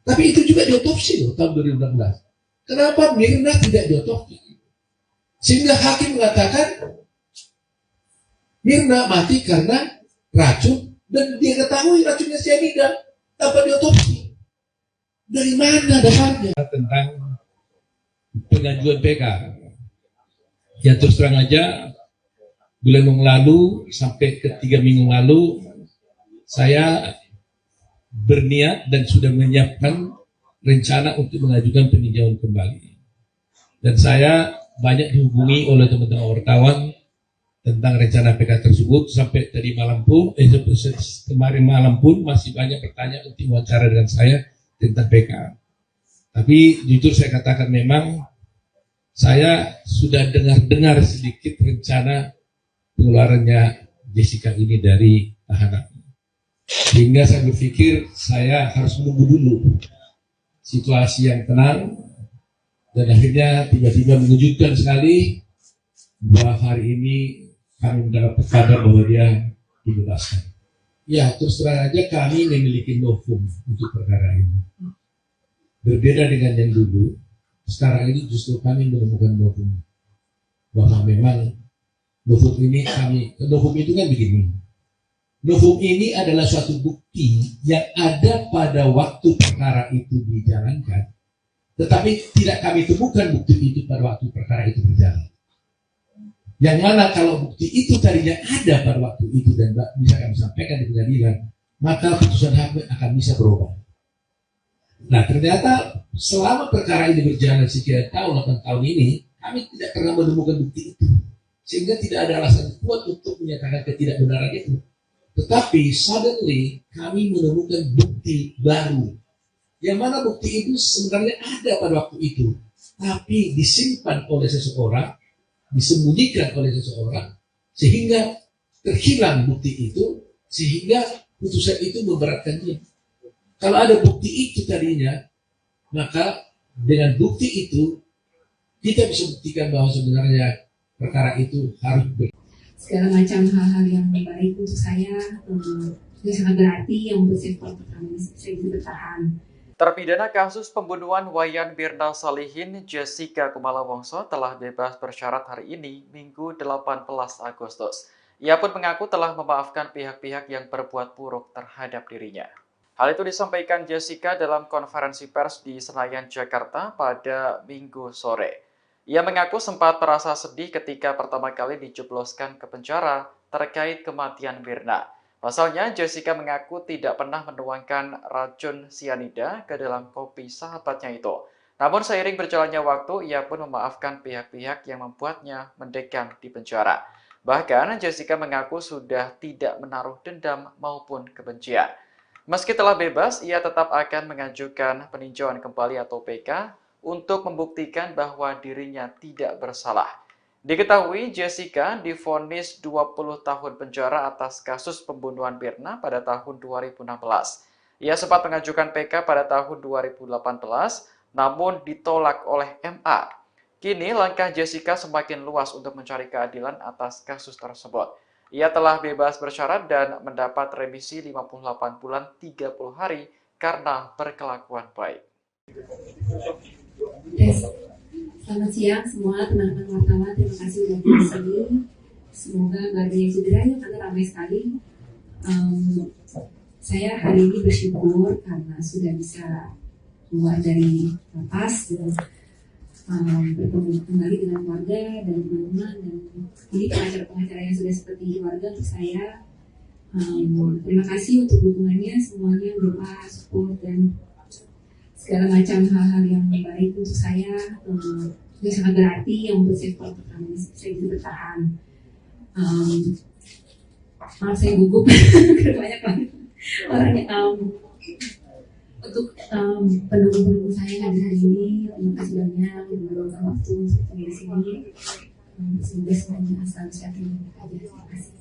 Tapi itu juga diotopsi loh tahun 2016. Kenapa Mirna tidak diotopsi? Sehingga hakim mengatakan Mirna mati karena racun dan dia ketahui racunnya cyanida tanpa diotopsi. Dari mana dasarnya? Tentang pengajuan PK. Ya terus terang aja, bulan yang lalu sampai ke 3 minggu lalu, saya berniat dan sudah menyiapkan rencana untuk mengajukan peninjauan kembali. Dan saya banyak dihubungi oleh teman-teman wartawan tentang rencana PK tersebut. Sampai tadi malam pun, kemarin malam pun masih banyak pertanyaan untuk wawancara dengan saya tentang PK. Tapi jujur saya katakan memang saya sudah dengar sedikit rencana pengeluarannya Jessica ini dari tahanan. Sehingga saya berpikir saya harus menunggu dulu situasi yang tenang. Dan akhirnya tiba-tiba mengejutkan sekali bahwa hari ini kami mendapat kabar bahwa dia dibebaskan. Ya terus terang aja kami memiliki novum untuk perkara ini. Berbeda dengan yang dulu, sekarang ini justru kami menemukan novum. Bahwa memang novum itu kan begini. Novum ini adalah suatu bukti yang ada pada waktu perkara itu dijalankan, tetapi tidak kami temukan bukti itu pada waktu perkara itu berjalan. Yang mana kalau bukti itu tadinya ada pada waktu itu dan bisa kami sampaikan di pengadilan, maka putusan hakim akan bisa berubah. Nah, ternyata selama perkara ini berjalan sekian tahun, 8 tahun ini, kami tidak pernah menemukan bukti itu. Sehingga tidak ada alasan kuat untuk menyatakan ketidakbenaran itu. Tetapi suddenly kami menemukan bukti baru. Yang mana bukti itu sebenarnya ada pada waktu itu. Tapi disimpan oleh seseorang, disembunyikan oleh seseorang, sehingga terhilang bukti itu, sehingga putusan itu memberatkan dia. Kalau ada bukti itu tadinya, maka dengan bukti itu kita bisa buktikan bahwa sebenarnya perkara itu harus segala macam hal-hal yang baik untuk saya yang sangat berarti yang membuat saya bisa bertahan. Terpidana kasus pembunuhan Wayan Mirna Salihin, Jessica Kumala Wongso telah bebas bersyarat hari ini, Minggu 18 Agustus. Ia pun mengaku telah memaafkan pihak-pihak yang berbuat buruk terhadap dirinya. Hal itu disampaikan Jessica dalam konferensi pers di Senayan, Jakarta pada Minggu sore. Ia mengaku sempat merasa sedih ketika pertama kali dijebloskan ke penjara terkait kematian Mirna. Pasalnya, Jessica mengaku tidak pernah menuangkan racun sianida ke dalam kopi sahabatnya itu. Namun seiring berjalannya waktu, ia pun memaafkan pihak-pihak yang membuatnya mendekam di penjara. Bahkan, Jessica mengaku sudah tidak menaruh dendam maupun kebencian. Meski telah bebas, ia tetap akan mengajukan peninjauan kembali atau PK untuk membuktikan bahwa dirinya tidak bersalah. Diketahui Jessica divonis 20 tahun penjara atas kasus pembunuhan Mirna pada tahun 2016. Ia sempat mengajukan PK pada tahun 2018, namun ditolak oleh MA. Kini langkah Jessica semakin luas untuk mencari keadilan atas kasus tersebut. Ia telah bebas bersyarat dan mendapat remisi 58 bulan 30 hari karena berkelakuan baik. Selamat siang semua teman-teman wartawan, terima kasih sudah di sini. Semoga nggak ada yang cedera ya, karena ramai sekali. Saya hari ini bersyukur karena sudah bisa keluar dari lapas dan bertemu kembali dengan keluarga dan teman-teman, dan ini pengacara-pengacara yang sudah seperti keluarga untuk saya. Terima kasih untuk dukungannya semuanya, doa, support, dan segala macam hal-hal yang baik untuk saya yang sangat berarti yang membuat saya bisa bertahan. Maaf saya gugup banyak banget orangnya. Untuk pendukung-pendukung saya yang hadir hari ini, terima kasih banyak yang meluangkan waktu untuk di sini. Semoga semuanya asal sehat dan baik aja. Terima kasih.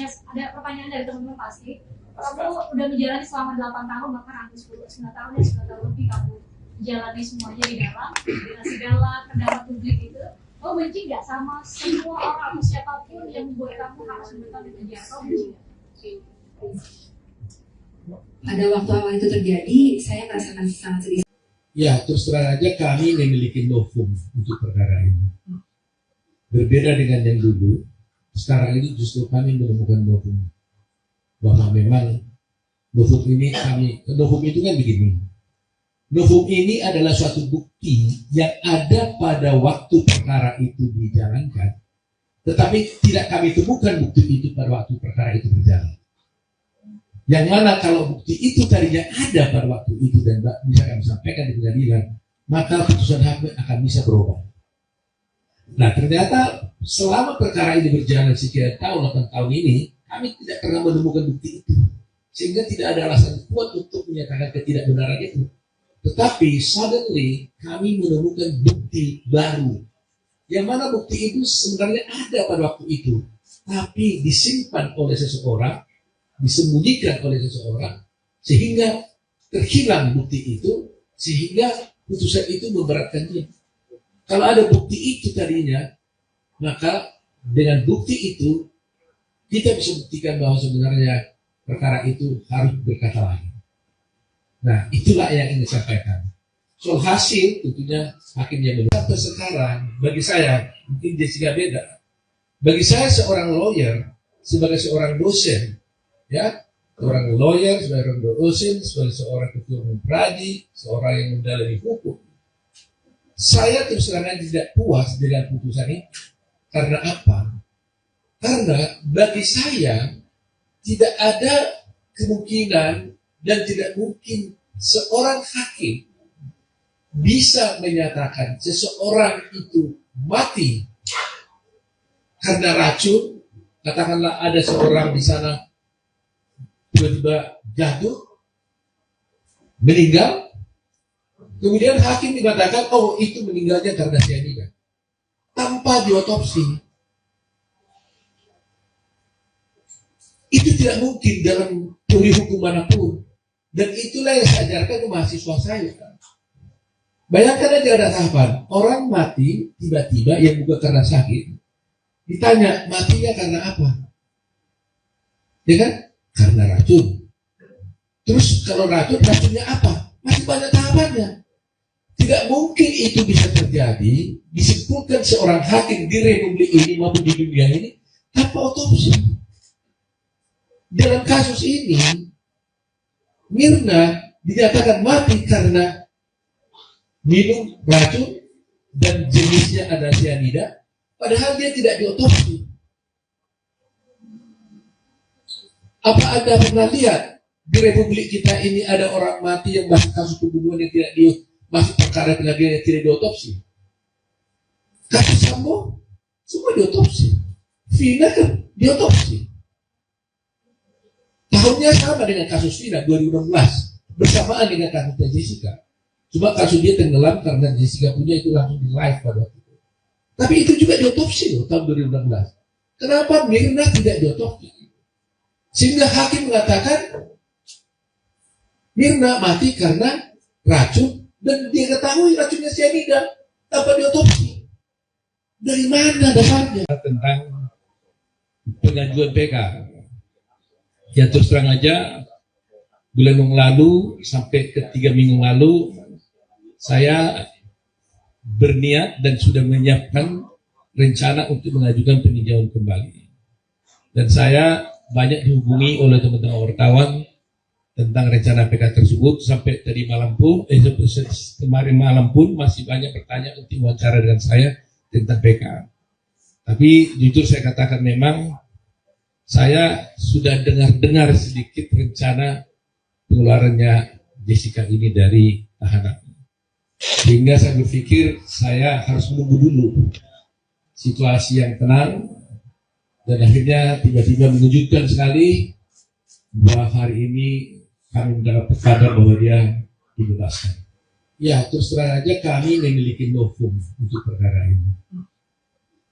Yes. Ada pertanyaan dari teman-teman pasti. Kamu udah menjalani selama 8 tahun, bahkan hampir 9 tahun lebih kamu menjalani semuanya di dalam segala kendala publik itu. Kamu benci nggak sama semua orang atau siapapun yang membuat kamu harus menetap di penjara? Kamu benci nggak? Pada waktu awal itu terjadi, saya merasakan sangat sedih. Ya, terus terang aja kami memiliki novum untuk perkara ini. Berbeda dengan yang dulu, sekarang ini justru kami menemukan novum. Bahwa memang novum itu kan begini. Novum ini adalah suatu bukti yang ada pada waktu perkara itu dijalankan, tetapi tidak kami temukan bukti itu pada waktu perkara itu berjalan. Yang mana kalau bukti itu tadinya ada pada waktu itu dan bisa kami sampaikan di pengadilan, maka putusan hakim akan bisa berubah. Nah, ternyata selama perkara ini berjalan sekian tahun, 8 tahun ini, kami tidak pernah menemukan bukti itu. Sehingga tidak ada alasan kuat untuk menyatakan ketidakbenaran itu. Tetapi suddenly kami menemukan bukti baru. Yang mana bukti itu sebenarnya ada pada waktu itu. Tapi disimpan oleh seseorang, disembunyikan oleh seseorang, sehingga terhilang bukti itu, sehingga putusan itu memberatkan dia. Kalau ada bukti itu tadinya, maka dengan bukti itu kita bisa buktikan bahwa sebenarnya perkara itu harus berkata lain. Nah, itulah yang ingin saya sampaikan. Soal hasil, tentunya hakim yang menilai. Sampai sekarang, bagi saya, mungkin Jessica beda. Bagi saya seorang lawyer, sebagai seorang dosen, ya, seorang lawyer, sebagai seorang dosen, sebagai seorang ketua umum pradi, seorang yang mendalami hukum, saya terus terang tidak puas dengan putusan ini. Karena apa? Karena bagi saya tidak ada kemungkinan dan tidak mungkin seorang hakim bisa menyatakan seseorang itu mati karena racun. Katakanlah ada seorang di sana tiba-tiba jatuh, meninggal, kemudian hakim mengatakan, oh itu meninggalnya karena cyanida, tanpa diotopsi. Itu tidak mungkin dalam teori hukum manapun. Dan itulah yang saya ajarkan ke mahasiswa saya. Bayangkan aja ada tahapan, orang mati tiba-tiba yang bukan karena sakit. Ditanya, matinya karena apa? Ya kan? Karena racun. Terus kalau racun, racunnya apa? Masih banyak tahapannya. Tidak mungkin itu bisa terjadi, disimpulkan seorang hakim di republik ini maupun di dunia ini, tanpa otopsi. Dalam kasus ini, Mirna dinyatakan mati karena minum racun dan jenisnya ada cyanida, padahal dia tidak diotopsi. Apa Anda pernah lihat di republik kita ini ada orang mati yang masuk kasus pembunuhan yang tidak masuk perkara pengadilan yang tidak diotopsi? Kasus Sambo semua diotopsi, Vina kan diotopsi. Tahunnya sama dengan kasus Vina 2016, bersamaan dengan kasusnya Jessica. Cuma kasus dia tenggelam karena Jessica punya itu langsung di live pada waktu itu. Tapi itu juga diotopsi loh tahun 2016. Kenapa Mirna tidak diotopsi? Sehingga hakim mengatakan Mirna mati karena racun dan dia ketahui racunnya cyanida tanpa diotopsi. Dari mana dasarnya? Tentang pengajuan PK. Ya terus terang aja, bulan yang lalu sampai ke 3 minggu lalu, saya berniat dan sudah menyiapkan rencana untuk mengajukan peninjauan kembali. Dan saya banyak dihubungi oleh teman-teman wartawan tentang rencana PK tersebut. Sampai tadi malam pun, kemarin malam pun masih banyak bertanya untuk wawancara dengan saya tentang PK. Tapi jujur saya katakan memang saya sudah dengar sedikit rencana pengeluarannya Jessica ini dari tahanan. Sehingga saya berpikir saya harus menunggu dulu situasi yang tenang. Dan akhirnya tiba-tiba mengejutkan sekali bahwa hari ini kami mendapat kabar bahwa dia dibebaskan. Ya, terus terang aja kami memiliki novum untuk perkara ini.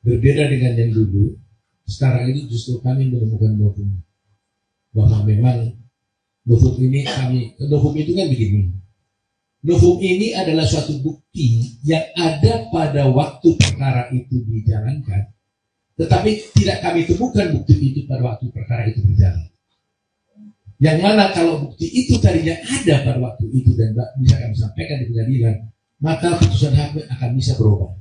Berbeda dengan yang dulu, sekarang ini justru kami menemukan novum. Bahwa memang novum ini novum itu kan begini. Novum ini adalah suatu bukti yang ada pada waktu perkara itu dijalankan. Tetapi tidak kami temukan bukti itu pada waktu perkara itu berjalan. Yang mana kalau bukti itu tadinya ada pada waktu itu dan bisa kami sampaikan di pengadilan, maka putusan hakim akan bisa berubah.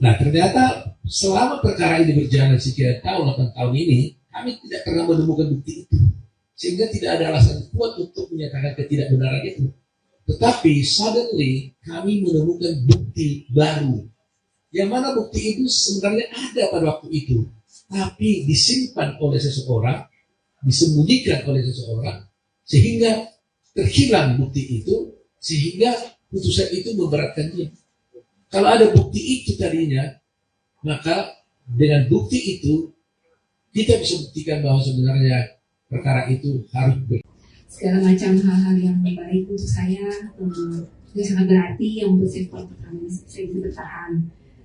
Nah ternyata selama perkara ini berjalan sekian tahun, 8 tahun ini, kami tidak pernah menemukan bukti itu. Sehingga tidak ada alasan kuat untuk menyatakan ketidakbenaran itu. Tetapi suddenly kami menemukan bukti baru. Yang mana bukti itu sebenarnya ada pada waktu itu. Tapi disimpan oleh seseorang, disembunyikan oleh seseorang, sehingga terhilang bukti itu, sehingga putusan itu memberatkan dia. Kalau ada bukti itu tadinya, maka dengan bukti itu kita bisa buktikan bahwa sebenarnya perkara itu harus segala macam hal-hal yang baik untuk saya yang sangat berarti yang membuat saya bisa bertahan.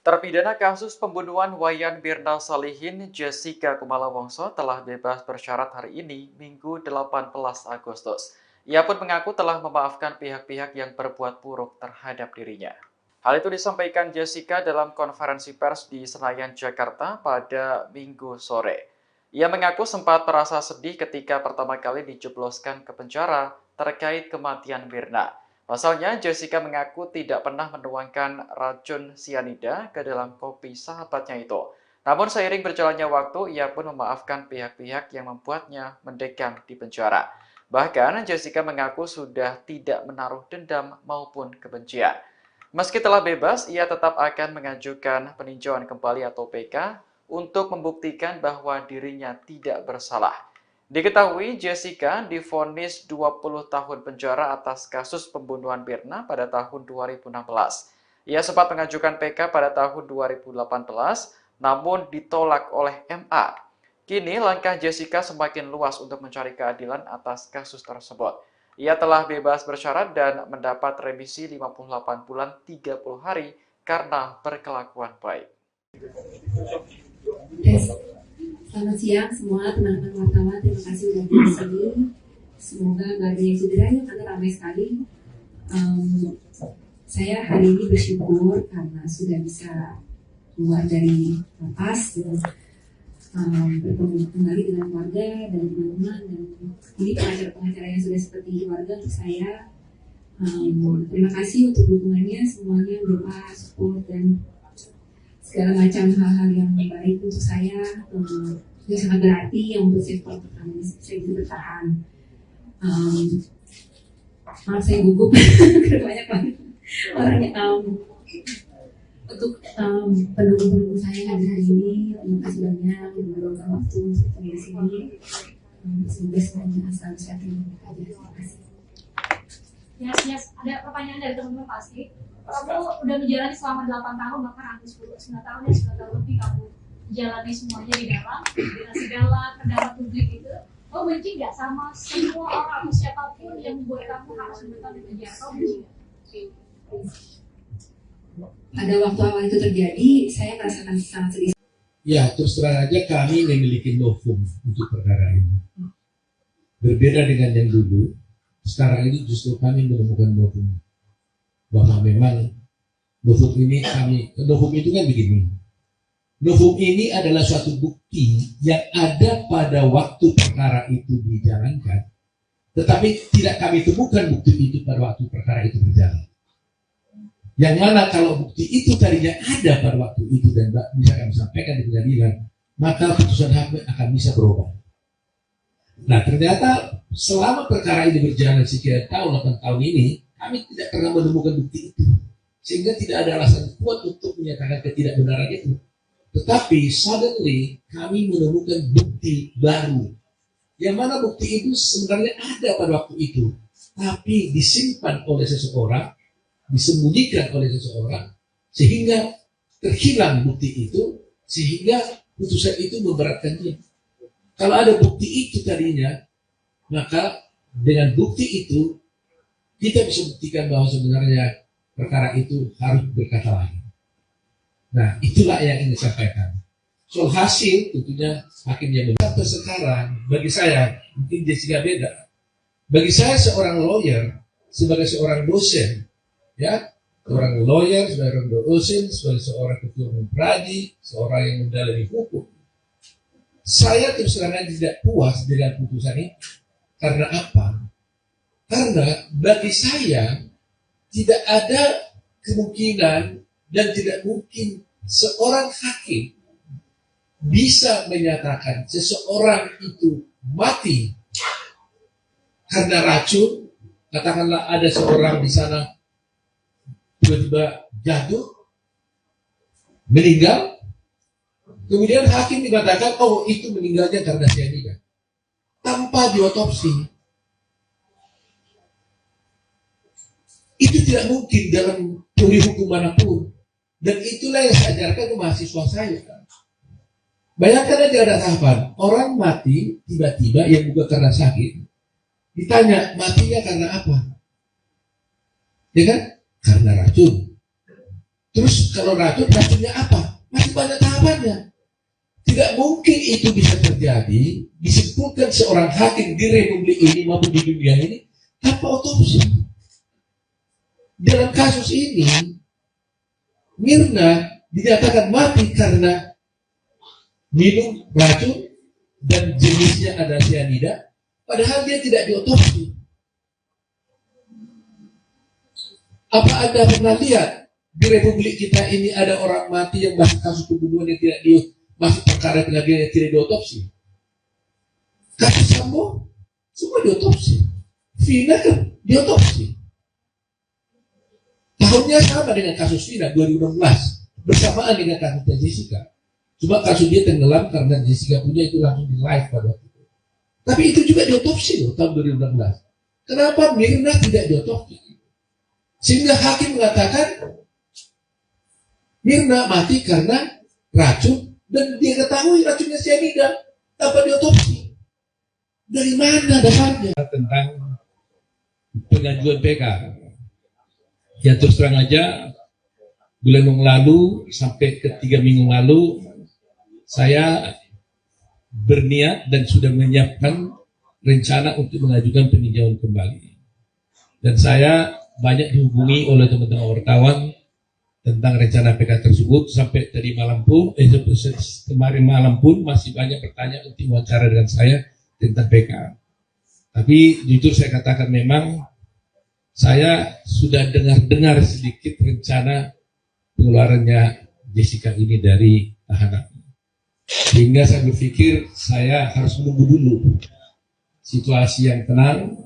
Terpidana kasus pembunuhan Wayan Mirna Salihin, Jessica Kumala Wongso telah bebas bersyarat hari ini, Minggu 18 Agustus. Ia pun mengaku telah memaafkan pihak-pihak yang berbuat buruk terhadap dirinya. Hal itu disampaikan Jessica dalam konferensi pers di Senayan, Jakarta pada Minggu sore. Ia mengaku sempat merasa sedih ketika pertama kali dijebloskan ke penjara terkait kematian Mirna. Pasalnya, Jessica mengaku tidak pernah menuangkan racun sianida ke dalam kopi sahabatnya itu. Namun seiring berjalannya waktu, ia pun memaafkan pihak-pihak yang membuatnya mendekam di penjara. Bahkan, Jessica mengaku sudah tidak menaruh dendam maupun kebencian. Meski telah bebas, ia tetap akan mengajukan peninjauan kembali atau PK untuk membuktikan bahwa dirinya tidak bersalah. Diketahui Jessica divonis 20 tahun penjara atas kasus pembunuhan Mirna pada tahun 2016. Ia sempat mengajukan PK pada tahun 2018, namun ditolak oleh MA. Kini langkah Jessica semakin luas untuk mencari keadilan atas kasus tersebut. Ia telah bebas bersyarat dan mendapat remisi 58 bulan 30 hari karena berkelakuan baik. Selamat siang semua teman-teman wartawan, terima kasih sudah di sini. Semoga nggak ada yang cedera ya, karena ramai sekali. Saya hari ini bersyukur karena sudah bisa keluar dari lapas dan bertemu kembali dengan keluarga dan teman-teman, dan ini pengacara-pengacara yang sudah seperti keluarga untuk saya. Terima kasih untuk dukungannya semuanya, doa, support, dan segala macam hal-hal yang baik untuk saya. Itu sangat berarti yang membuat saya kuat pertama ini saya bisa bertahan. Maaf saya gugup karena banyak banget orangnya. Untuk pendukung-pendukung saya hari ini, terima kasih banyak yang meluangkan waktu untuk di sini. Semoga semuanya selalu sehat dan bahagia. Terima kasih. Yes, ada pertanyaan dari teman-teman pasti. Kamu udah menjalani selama 8 tahun, bahkan hampir 9 tahun ya, 9 tahun lebih kamu jalani semuanya di dalam, dengan segala pendapat publik itu. Kamu benci nggak sama semua orang atau siapapun yang membuat kamu harus menetap di penjara? Kamu benci nggak? Pada waktu awal itu terjadi, saya merasakan sangat sedih. Ya, terus terang aja kami memiliki novum untuk perkara ini. Berbeda dengan yang dulu, sekarang ini justru kami menemukan novum. Bahwa memang novum itu kan begini. Novum ini adalah suatu bukti yang ada pada waktu perkara itu dijalankan, tetapi tidak kami temukan bukti itu pada waktu perkara itu berjalan. Yang mana kalau bukti itu tadinya ada pada waktu itu dan bisa kami sampaikan di pengadilan, maka putusan hakim akan bisa berubah. Nah, ternyata selama perkara ini berjalan sekian tahun, 8 tahun ini, kami tidak pernah menemukan bukti itu. Sehingga tidak ada alasan kuat untuk menyatakan ketidakbenaran itu. Tetapi suddenly kami menemukan bukti baru. Yang mana bukti itu sebenarnya ada pada waktu itu. Tapi disimpan oleh seseorang, disembunyikan oleh seseorang, sehingga terhilang bukti itu, sehingga putusan itu memberatkan dia. Kalau ada bukti itu tadinya, maka dengan bukti itu kita bisa buktikan bahwa sebenarnya perkara itu harus berkata lain. Nah, itulah yang ingin disampaikan. Soal hasil, tentunya hakim yang benar. Sampai sekarang, bagi saya, mungkin Jessica beda. Bagi saya seorang lawyer, sebagai seorang dosen, ya, seorang lawyer, seorang dosen, sebagai seorang ketua umum pradi, seorang yang mendalami hukum, saya terus terang tidak puas dengan putusan ini. Karena apa? Karena bagi saya tidak ada kemungkinan dan tidak mungkin seorang hakim bisa menyatakan seseorang itu mati karena racun. Katakanlah ada seorang di sana tiba-tiba jatuh, meninggal, kemudian hakim dikatakan, oh itu meninggalnya karena cyanida, tanpa diotopsi. Itu tidak mungkin dalam teori hukum manapun. Dan itulah yang saya ajarkan ke mahasiswa saya. Bayangkan aja ada tahapan, orang mati tiba-tiba yang bukan karena sakit, ditanya matinya karena apa? Ya kan? Karena racun. Terus kalau racunnya apa? Masih banyak tahapannya. Tidak mungkin itu bisa terjadi, disebutkan seorang hakim di Republik ini maupun di dunia ini tanpa otopsi. Dalam kasus ini, Mirna dinyatakan mati karena minum racun dan jenisnya ada cyanida, padahal dia tidak diotopsi. Apa Anda pernah lihat di Republik kita ini ada orang mati yang masih kasus pembunuhan yang tidak masih perkara pengadilan yang tidak diotopsi? Kasus Sambo semua diotopsi, Vina kan diotopsi. Tahunnya sama dengan kasus Vina 2016, bersamaan dengan kasusnya Jessica. Cuma kasus dia tenggelam karena Jessica punya itu langsung di live pada waktu itu. Tapi itu juga diotopsi loh tahun 2016. Kenapa Mirna tidak diotopsi? Sehingga hakim mengatakan Mirna mati karena racun dan dia ketahui racunnya cyanida tanpa diotopsi. Dari mana dasarnya? Tentang pengajuan PK. Ya terus terang aja, bulan yang lalu sampai ke 3 minggu lalu, saya berniat dan sudah menyiapkan rencana untuk mengajukan peninjauan kembali. Dan saya banyak dihubungi oleh teman-teman wartawan tentang rencana PK tersebut. Sampai tadi malam pun, kemarin malam pun masih banyak pertanyaan untuk wawancara dengan saya tentang PK. Tapi jujur saya katakan memang saya sudah dengar sedikit rencana pengeluarannya Jessica ini dari tahanan. Sehingga saya berpikir saya harus menunggu dulu situasi yang tenang,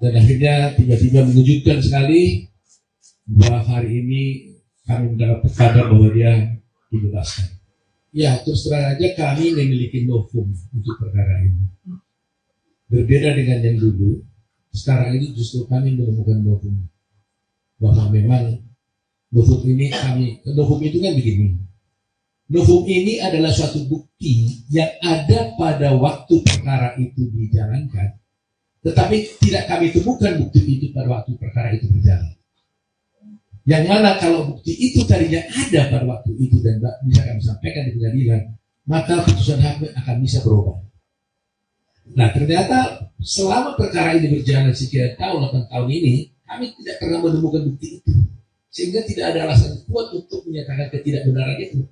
dan akhirnya tiba-tiba mengejutkan sekali bahwa hari ini kami mendapat kabar bahwa dia dibebaskan. Ya, terus terang aja kami memiliki novum untuk perkara ini. Berbeda dengan yang dulu, sekarang ini justru kami menemukan novum. Bahwa memang novum ini novum itu kan begini. Novum ini adalah suatu bukti yang ada pada waktu perkara itu dijalankan, tetapi tidak kami temukan bukti itu pada waktu perkara itu berjalan. Yang mana kalau bukti itu tadinya ada pada waktu itu dan bisa kami sampaikan di pengadilan, maka putusan hakim akan bisa berubah. Nah ternyata selama perkara ini berjalan sekian tahun, 8 tahun ini, kami tidak pernah menemukan bukti itu. Sehingga tidak ada alasan kuat untuk menyatakan ketidakbenaran itu.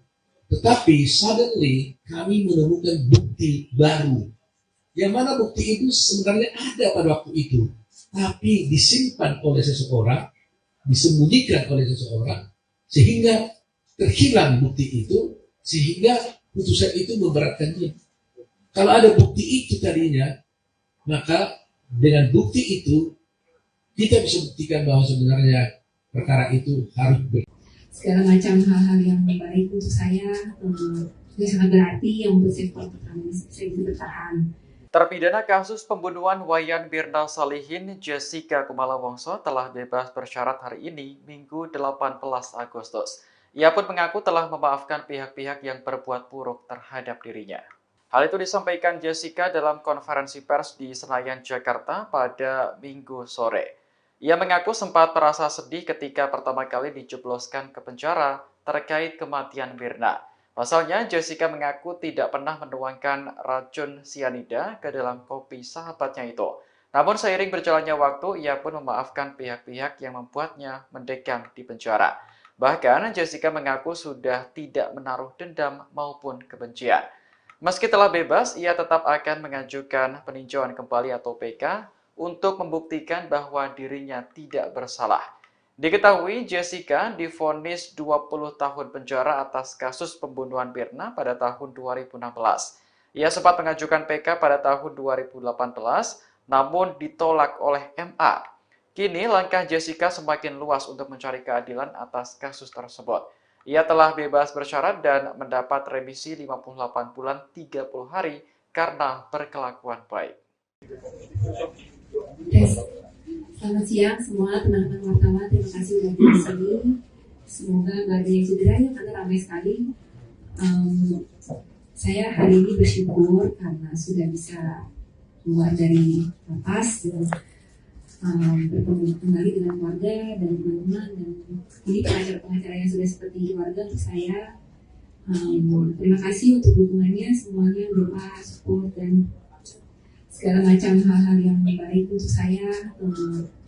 Tetapi suddenly kami menemukan bukti baru. Yang mana bukti itu sebenarnya ada pada waktu itu, tapi disimpan oleh seseorang, disembunyikan oleh seseorang, sehingga terhilang bukti itu, sehingga putusan itu memberatkan dia. Kalau ada bukti itu tadinya, maka dengan bukti itu kita bisa buktikan bahwa sebenarnya perkara itu harus segala macam hal-hal yang baik untuk saya itu sangat berarti yang untuk sektor pertama saya bisa bertahan. Terpidana kasus pembunuhan Wayan Mirna Salihin Jessica Kumala Wongso telah bebas bersyarat hari ini, Minggu 18 Agustus. Ia pun mengaku telah memaafkan pihak-pihak yang berbuat buruk terhadap dirinya. Hal itu disampaikan Jessica dalam konferensi pers di Senayan, Jakarta pada Minggu sore. Ia mengaku sempat merasa sedih ketika pertama kali dijebloskan ke penjara terkait kematian Mirna. Pasalnya, Jessica mengaku tidak pernah menuangkan racun cyanida ke dalam kopi sahabatnya itu. Namun seiring berjalannya waktu, ia pun memaafkan pihak-pihak yang membuatnya mendekam di penjara. Bahkan, Jessica mengaku sudah tidak menaruh dendam maupun kebencian. Meski telah bebas, ia tetap akan mengajukan peninjauan kembali atau PK untuk membuktikan bahwa dirinya tidak bersalah. Diketahui Jessica divonis 20 tahun penjara atas kasus pembunuhan Mirna pada tahun 2016. Ia sempat mengajukan PK pada tahun 2018, namun ditolak oleh MA. Kini langkah Jessica semakin luas untuk mencari keadilan atas kasus tersebut. Ia telah bebas bersyarat dan mendapat remisi 58 bulan 30 hari karena berkelakuan baik. Selamat siang semua teman-teman wartawan, terima kasih sudah di sini. Semoga nggak ada yang cedera ya, karena ramai sekali. Saya hari ini bersyukur karena sudah bisa keluar dari lapas dan bertemu kembali dengan keluarga dan teman-teman, dan ini pengacara-pengacara yang sudah seperti keluarga untuk saya. Terima kasih untuk dukungannya semuanya, doa, support, dan segala macam hal-hal yang baik untuk saya.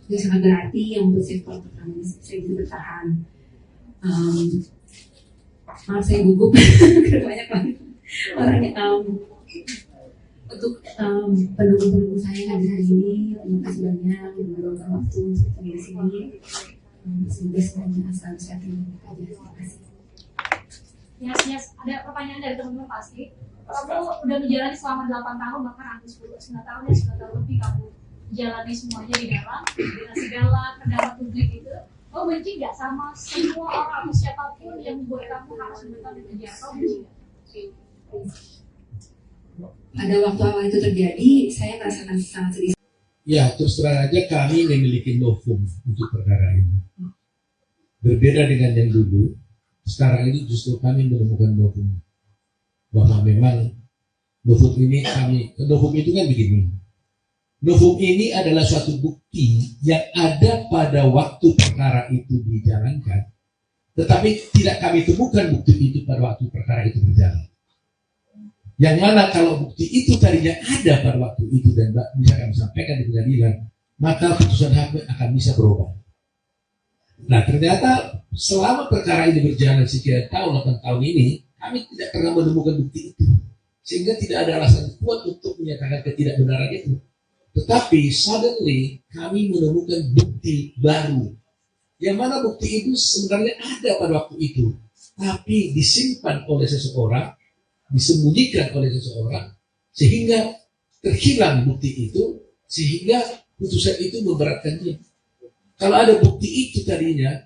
Itu sangat berarti yang untuk sektor pertama saya bisa bertahan. Maaf saya gugup banyak banget orangnya. Untuk pendukung-pendukung saya hadir hari ini, terima kasih banyak yang meluangkan waktu untuk di sini. Semoga semuanya selalu sehat dan baik aja. Terima kasih. Yes, ada pertanyaan dari teman-teman pasti. Kamu udah menjalani selama 8 tahun, bahkan hampir 9 tahun ya, 9 tahun lebih kamu jalani semuanya di dalam, dengan segala kendala publik itu. Kamu benci nggak sama semua orang atau siapapun yang membuat kamu harus menetap di penjara? Kamu benci nggak? Pada waktu awal itu terjadi, saya merasakan sangat sedih. Ya, terus terang aja kami memiliki novum untuk perkara ini. Berbeda dengan yang dulu, sekarang ini justru kami menemukan novum. Bahwa memang novum itu kan begini. Novum ini adalah suatu bukti yang ada pada waktu perkara itu dijalankan, tetapi tidak kami temukan bukti itu pada waktu perkara itu berjalan. Yang mana kalau bukti itu tadinya ada pada waktu itu dan bisa kami sampaikan di pengadilan, maka putusan hakim akan bisa berubah. Nah, ternyata selama perkara ini berjalan sekian tahun, 8 tahun ini, kami tidak pernah menemukan bukti itu. Sehingga tidak ada alasan kuat untuk menyatakan ketidakbenaran itu. Tetapi suddenly kami menemukan bukti baru. Yang mana bukti itu sebenarnya ada pada waktu itu. Tapi disimpan oleh seseorang, disembunyikan oleh seseorang, sehingga terhilang bukti itu, sehingga putusan itu memberatkan dia. Kalau ada bukti itu tadinya,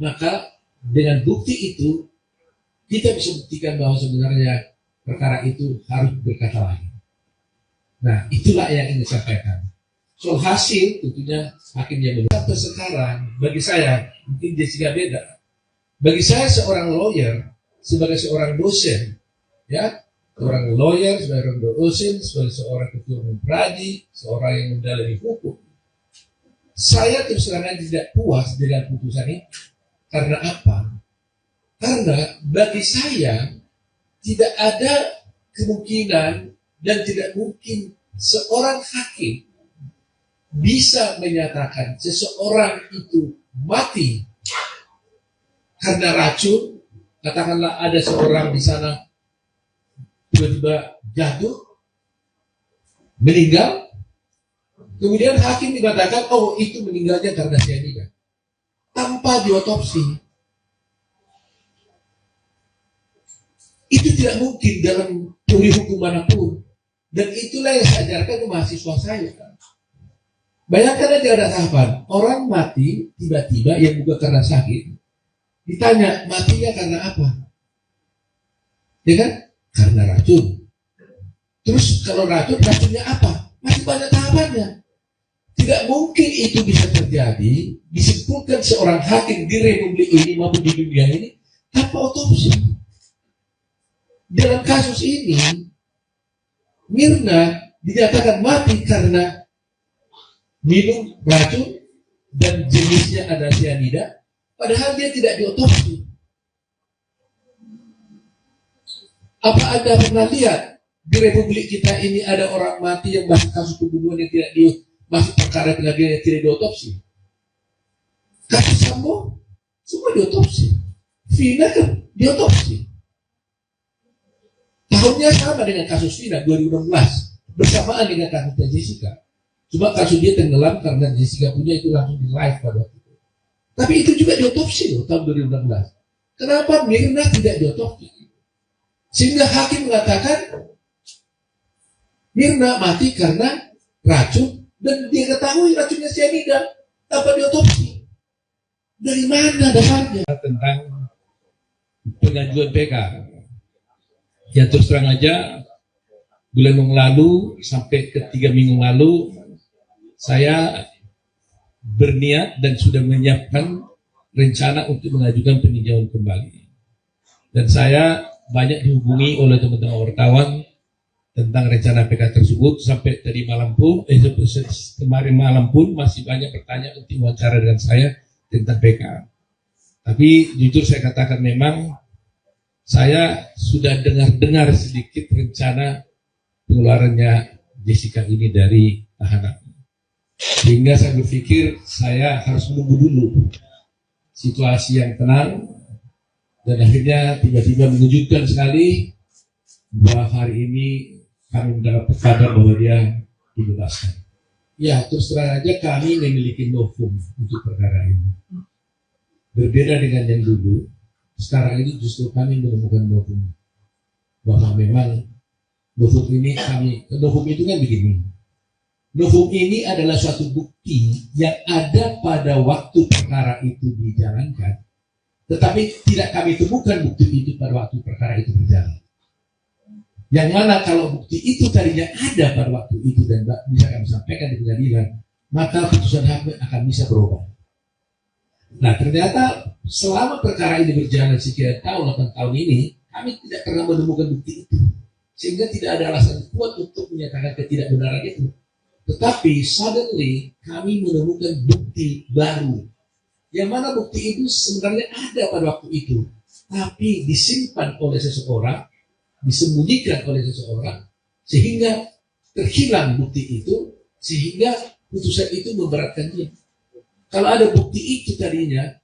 maka dengan bukti itu kita bisa buktikan bahwa sebenarnya perkara itu harus berkata lain. Nah, itulah yang ingin disampaikan. Soal hasil tentunya hakim yang menilai. Sampai sekarang bagi saya mungkin Jessica beda. Bagi saya seorang lawyer sebagai seorang dosen, ya, seorang lawyer sebagai seorang dosen, sebagai seorang ketua umum pradi, seorang yang mendalami hukum. Saya terus terang tidak puas dengan putusan ini. Karena apa? Karena bagi saya tidak ada kemungkinan dan tidak mungkin seorang hakim bisa menyatakan seseorang itu mati karena racun. Katakanlah ada seorang di sana tiba-tiba jatuh, meninggal, kemudian hakim mengatakan, oh itu meninggalnya karena cyanida, tanpa diotopsi. Itu tidak mungkin dalam teori hukum manapun. Dan itulah yang saya ajarkan ke mahasiswa saya. Bayangkan aja ada tahapan, orang mati tiba-tiba yang bukan karena sakit. Ditanya, matinya karena apa? Ya kan? Karena racun. Terus kalau racunnya apa? Masih banyak tahapannya. Tidak mungkin itu bisa terjadi, disimpulkan seorang hakim di republik ini maupun di dunia ini tanpa otopsi. Dalam kasus ini, Mirna dinyatakan mati karena minum racun dan jenisnya ada cyanida, padahal dia tidak diotopsi. Apa Anda pernah lihat di republik kita ini ada orang mati yang masuk kasus pembunuhan yang tidak masuk perkara pengadilan yang tidak diotopsi? Kasus Sambo semua diotopsi, Vina kan diotopsi. Tahunnya sama dengan kasus Vina 2016, bersamaan dengan kasusnya Jessica. Cuma kasus dia tenggelam karena Jessica punya itu langsung di live pada waktu itu. Tapi itu juga diotopsi loh tahun 2016. Kenapa Mirna tidak diotopsi? Sehingga hakim mengatakan Mirna mati karena racun dan dia ketahui racunnya cyanida tanpa diotopsi. Dari mana dasarnya? Tentang pengajuan PK. Ya terus terang aja, bulan yang lalu sampai ke 3 minggu lalu saya berniat dan sudah menyiapkan rencana untuk mengajukan peninjauan kembali. Dan saya banyak dihubungi oleh teman-teman wartawan tentang rencana PK tersebut. Sampai tadi malam pun, kemarin malam pun masih banyak bertanya untuk wawancara dengan saya tentang PK. Tapi jujur saya katakan memang saya sudah dengar sedikit rencana pengeluarannya Jessica ini dari tahanan. Sehingga saya berpikir saya harus menunggu dulu situasi yang tenang. Dan akhirnya tiba-tiba mengejutkan sekali bahwa hari ini kami mendapat kabar bahwa dia dibebaskan. Ya, terus terang aja kami memiliki novum untuk perkara ini. Berbeda dengan yang dulu, sekarang ini justru kami menemukan novum. Bahwa memang novum itu kan begini. Novum ini adalah suatu bukti yang ada pada waktu perkara itu dijalankan, tetapi tidak kami temukan bukti itu pada waktu perkara itu berjalan. Yang mana kalau bukti itu tadinya ada pada waktu itu dan bisa kami sampaikan di pengadilan, maka putusan hakim akan bisa berubah. Nah, ternyata selama perkara ini berjalan sekian tahun, 8 tahun ini, kami tidak pernah menemukan bukti itu. Sehingga tidak ada alasan kuat untuk menyatakan ketidakbenaran itu. Tetapi suddenly kami menemukan bukti baru. Yang mana bukti itu sebenarnya ada pada waktu itu. Tapi disimpan oleh seseorang, disembunyikan oleh seseorang, sehingga terhilang bukti itu, sehingga putusan itu memberatkan dia. Kalau ada bukti itu tadinya,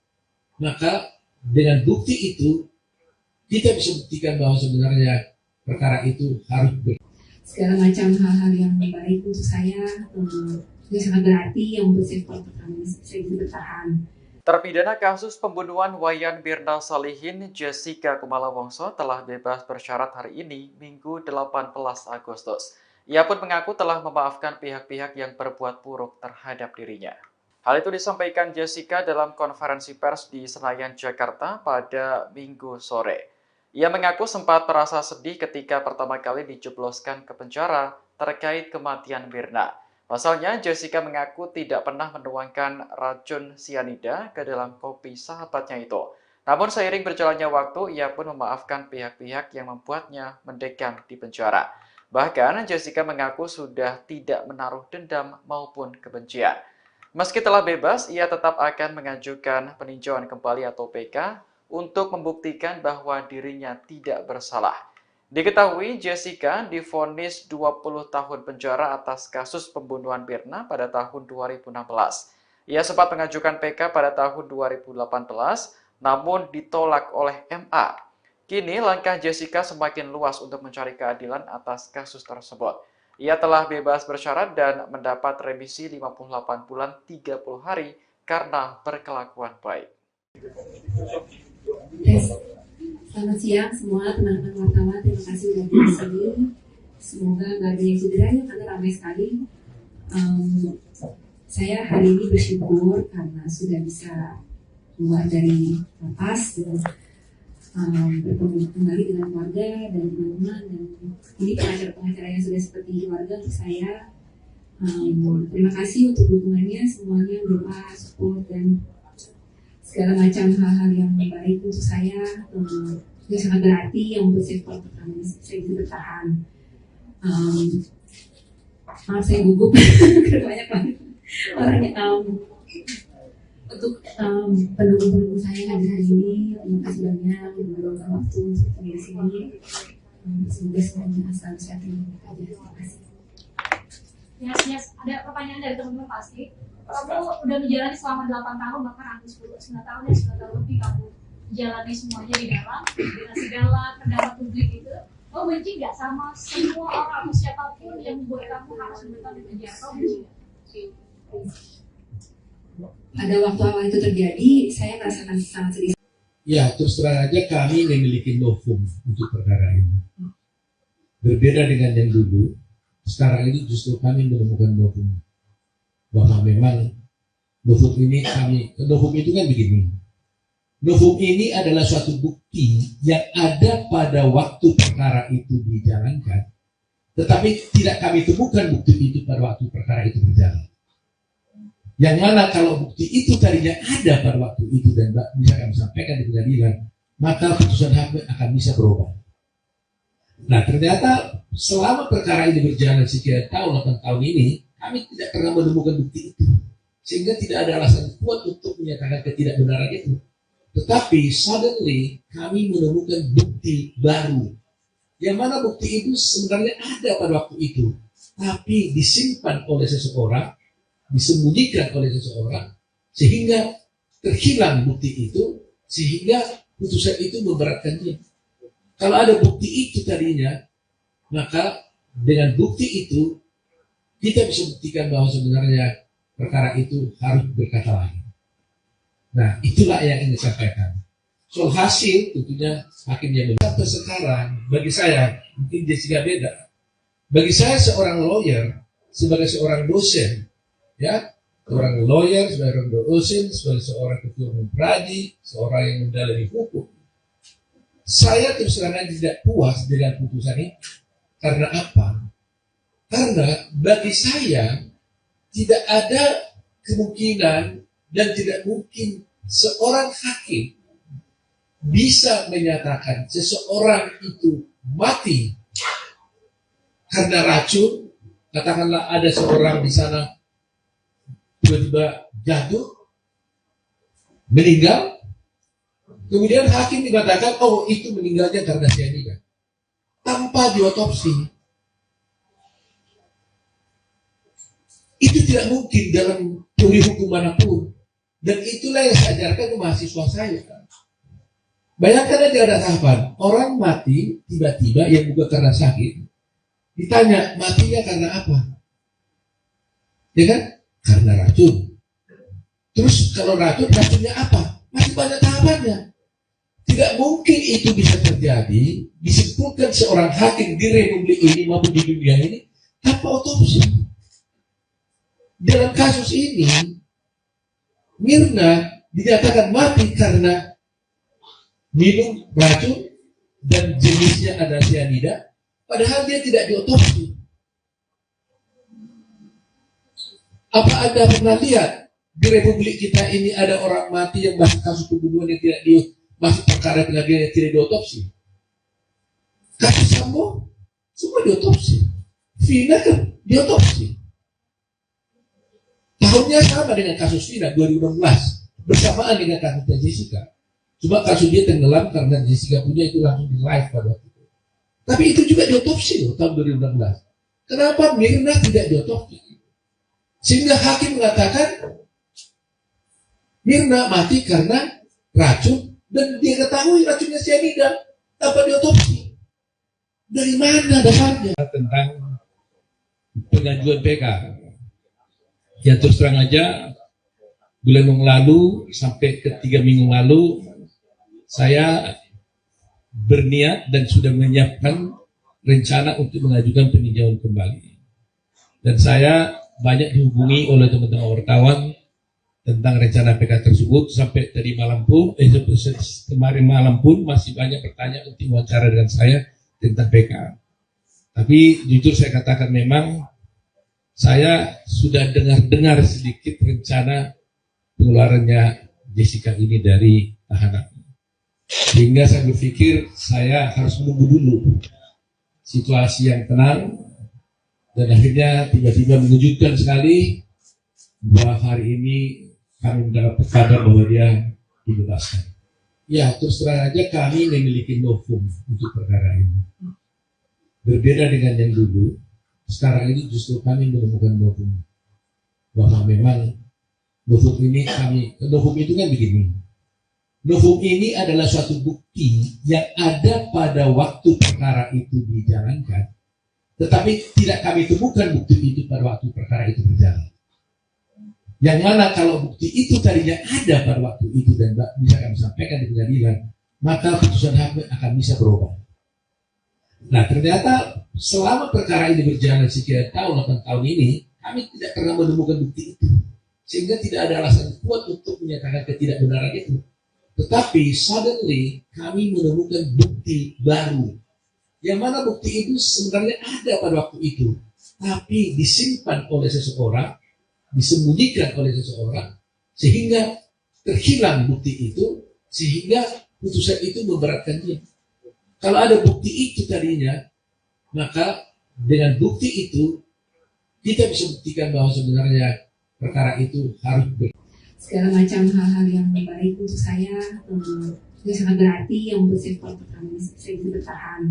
maka dengan bukti itu kita bisa buktikan bahwa sebenarnya perkara itu harus segala macam hal-hal yang baik untuk saya itu sangat berarti yang membuat saya bisa bertahan. Terpidana kasus pembunuhan Wayan Mirna Salihin, Jessica Kumala Wongso telah bebas bersyarat hari ini, Minggu 18 Agustus. Ia pun mengaku telah memaafkan pihak-pihak yang berbuat buruk terhadap dirinya. Hal itu disampaikan Jessica dalam konferensi pers di Senayan, Jakarta pada Minggu sore. Ia mengaku sempat merasa sedih ketika pertama kali dijebloskan ke penjara terkait kematian Mirna. Pasalnya, Jessica mengaku tidak pernah menuangkan racun sianida ke dalam kopi sahabatnya itu. Namun seiring berjalannya waktu, ia pun memaafkan pihak-pihak yang membuatnya mendekam di penjara. Bahkan, Jessica mengaku sudah tidak menaruh dendam maupun kebencian. Meski telah bebas, ia tetap akan mengajukan peninjauan kembali atau PK untuk membuktikan bahwa dirinya tidak bersalah. Diketahui Jessica divonis 20 tahun penjara atas kasus pembunuhan Mirna pada tahun 2016. Ia sempat mengajukan PK pada tahun 2018, namun ditolak oleh MA. Kini langkah Jessica semakin luas untuk mencari keadilan atas kasus tersebut. Ia telah bebas bersyarat dan mendapat remisi 58 bulan 30 hari karena berkelakuan baik. Selamat siang semua teman-teman wartawan, terima kasih sudah di sini. Semoga nggak ada yang cederanya karena ramai sekali. Saya hari ini bersyukur karena sudah bisa keluar dari lapas dan bertemu kembali dengan keluarga dan teman-teman, dan ini pengacara-pengacara yang sudah seperti keluarga untuk saya. Terima kasih untuk dukungannya semuanya, doa, support, dan segala macam hal-hal yang baik untuk saya. Itu sangat berarti yang membuat saya bisa bertahan. Maaf saya gugup karena banyak banget orangnya. Untuk pendukung-pendukung saya yang hadir hari ini, terima kasih banyak meluangkan waktu untuk di sini. Semoga semuanya selalu sehat dan baik aja. Terima kasih. Yes. Ada pertanyaan dari teman-teman pasti. Kamu udah menjalani selama 8 tahun, bahkan hampir 9 tahun ya, 9 tahun lebih kamu jalani semuanya di dalam, dengan segala pendapat publik itu. Kamu benci nggak sama semua orang atau siapapun yang membuat kamu harus menetap di penjara? Kamu benci nggak? Pada waktu awal itu terjadi, saya merasakan sangat sedih. Ya, terus terang aja kami memiliki novum untuk perkara ini. Berbeda dengan yang dulu, sekarang ini justru kami menemukan novum. Bahwa memang novum itu kan begini. Novum ini adalah suatu bukti yang ada pada waktu perkara itu dijalankan, tetapi tidak kami temukan bukti itu pada waktu perkara itu berjalan. Yang mana kalau bukti itu tadinya ada pada waktu itu dan bisa kami sampaikan di pengadilan, maka putusan hakim akan bisa berubah. Nah, ternyata selama perkara ini berjalan sekian tahun, 8 tahun ini, kami tidak pernah menemukan bukti itu. Sehingga tidak ada alasan kuat untuk menyatakan ketidakbenaran itu. Tetapi suddenly kami menemukan bukti baru. Yang mana bukti itu sebenarnya ada pada waktu itu. Tapi disimpan oleh seseorang, disembunyikan oleh seseorang, sehingga terhilang bukti itu, sehingga putusan itu memberatkan dia. Kalau ada bukti itu tadinya, maka dengan bukti itu kita bisa buktikan bahwa sebenarnya perkara itu harus berkata lain. Nah, itulah yang ingin disampaikan. Soal hasil, tentunya hakim yang benar. Sampai sekarang, bagi saya, mungkin Jessica beda. Bagi saya seorang lawyer, sebagai seorang dosen, ya, seorang lawyer, sebagai seorang dosen, sebagai seorang ketua umum pradi, seorang yang mendalami hukum, saya terus terang tidak puas dengan putusan ini. Karena apa? Karena bagi saya tidak ada kemungkinan dan tidak mungkin seorang hakim bisa menyatakan seseorang itu mati karena racun. Katakanlah ada seorang di sana tiba-tiba jatuh, meninggal, kemudian hakim dikatakan, oh itu meninggalnya karena cyanida, tanpa diotopsi. Itu tidak mungkin dalam teori hukum manapun. Dan itulah yang saya ajarkan ke mahasiswa saya. Bayangkan aja ada tahapan, orang mati tiba-tiba yang bukan karena sakit, ditanya matinya karena apa? Ya kan? Karena racun. Terus kalau racunnya apa? Masih banyak tahapannya. Tidak mungkin itu bisa terjadi, disimpulkan seorang hakim di republik ini maupun di dunia ini tanpa otopsi. Dalam kasus ini, Mirna dinyatakan mati karena minum racun dan jenisnya ada cyanida, padahal dia tidak diotopsi. Apa Anda pernah lihat di republik kita ini ada orang mati yang masih kasus pembunuhan yang tidak masih perkara pengadilan yang tidak diotopsi? Kasus Sambo semua diotopsi, Vina kan diotopsi. Tahunnya sama dengan kasus Vina 2016, bersamaan dengan kasusnya Jessica. Cuma kasus dia tenggelam karena Jessica punya itu langsung di live pada waktu itu. Tapi itu juga diotopsi loh tahun 2016. Kenapa Mirna tidak diotopsi? Sehingga hakim mengatakan Mirna mati karena racun dan dia ketahui racunnya cyanida tanpa diotopsi. Dari mana dasarnya? Tentang pengajuan PK. Ya terus terang aja, bulan yang lalu sampai ke 3 minggu lalu, saya berniat dan sudah menyiapkan rencana untuk mengajukan peninjauan kembali. Dan saya banyak dihubungi oleh teman-teman wartawan tentang rencana PK tersebut. Sampai tadi malam pun, kemarin malam pun masih banyak pertanyaan untuk wawancara dengan saya tentang PK. Tapi jujur saya katakan memang saya sudah dengar sedikit rencana pengeluarannya Jessica ini dari tahanan. Sehingga saya berpikir saya harus menunggu dulu situasi yang tenang. Dan akhirnya tiba-tiba mengejutkan sekali bahwa hari ini kami mendapat kabar bahwa dia dibebaskan. Ya, terus terang aja kami memiliki novum untuk perkara ini. Berbeda dengan yang dulu, sekarang ini justru kami menemukan novum. Bahwa memang novum ini novum itu kan begini. Novum ini adalah suatu bukti yang ada pada waktu perkara itu dijalankan, tetapi tidak kami temukan bukti itu pada waktu perkara itu berjalan. Yang mana kalau bukti itu tadinya ada pada waktu itu dan bisa kami sampaikan di pengadilan, maka putusan hakim akan bisa berubah. Nah ternyata selama perkara ini berjalan sekian tahun, 8 tahun ini, kami tidak pernah menemukan bukti itu. Sehingga tidak ada alasan kuat untuk menyatakan ketidakbenaran itu. Tetapi suddenly kami menemukan bukti baru. Yang mana bukti itu sebenarnya ada pada waktu itu, tapi disimpan oleh seseorang, disembunyikan oleh seseorang, sehingga terhilang bukti itu, sehingga putusan itu memberatkan dia. Kalau ada bukti itu tadinya, maka dengan bukti itu, kita bisa buktikan bahwa sebenarnya perkara itu harus segala macam hal-hal yang baik untuk saya, itu sangat berarti yang untuk sektor pertama saya bisa bertahan.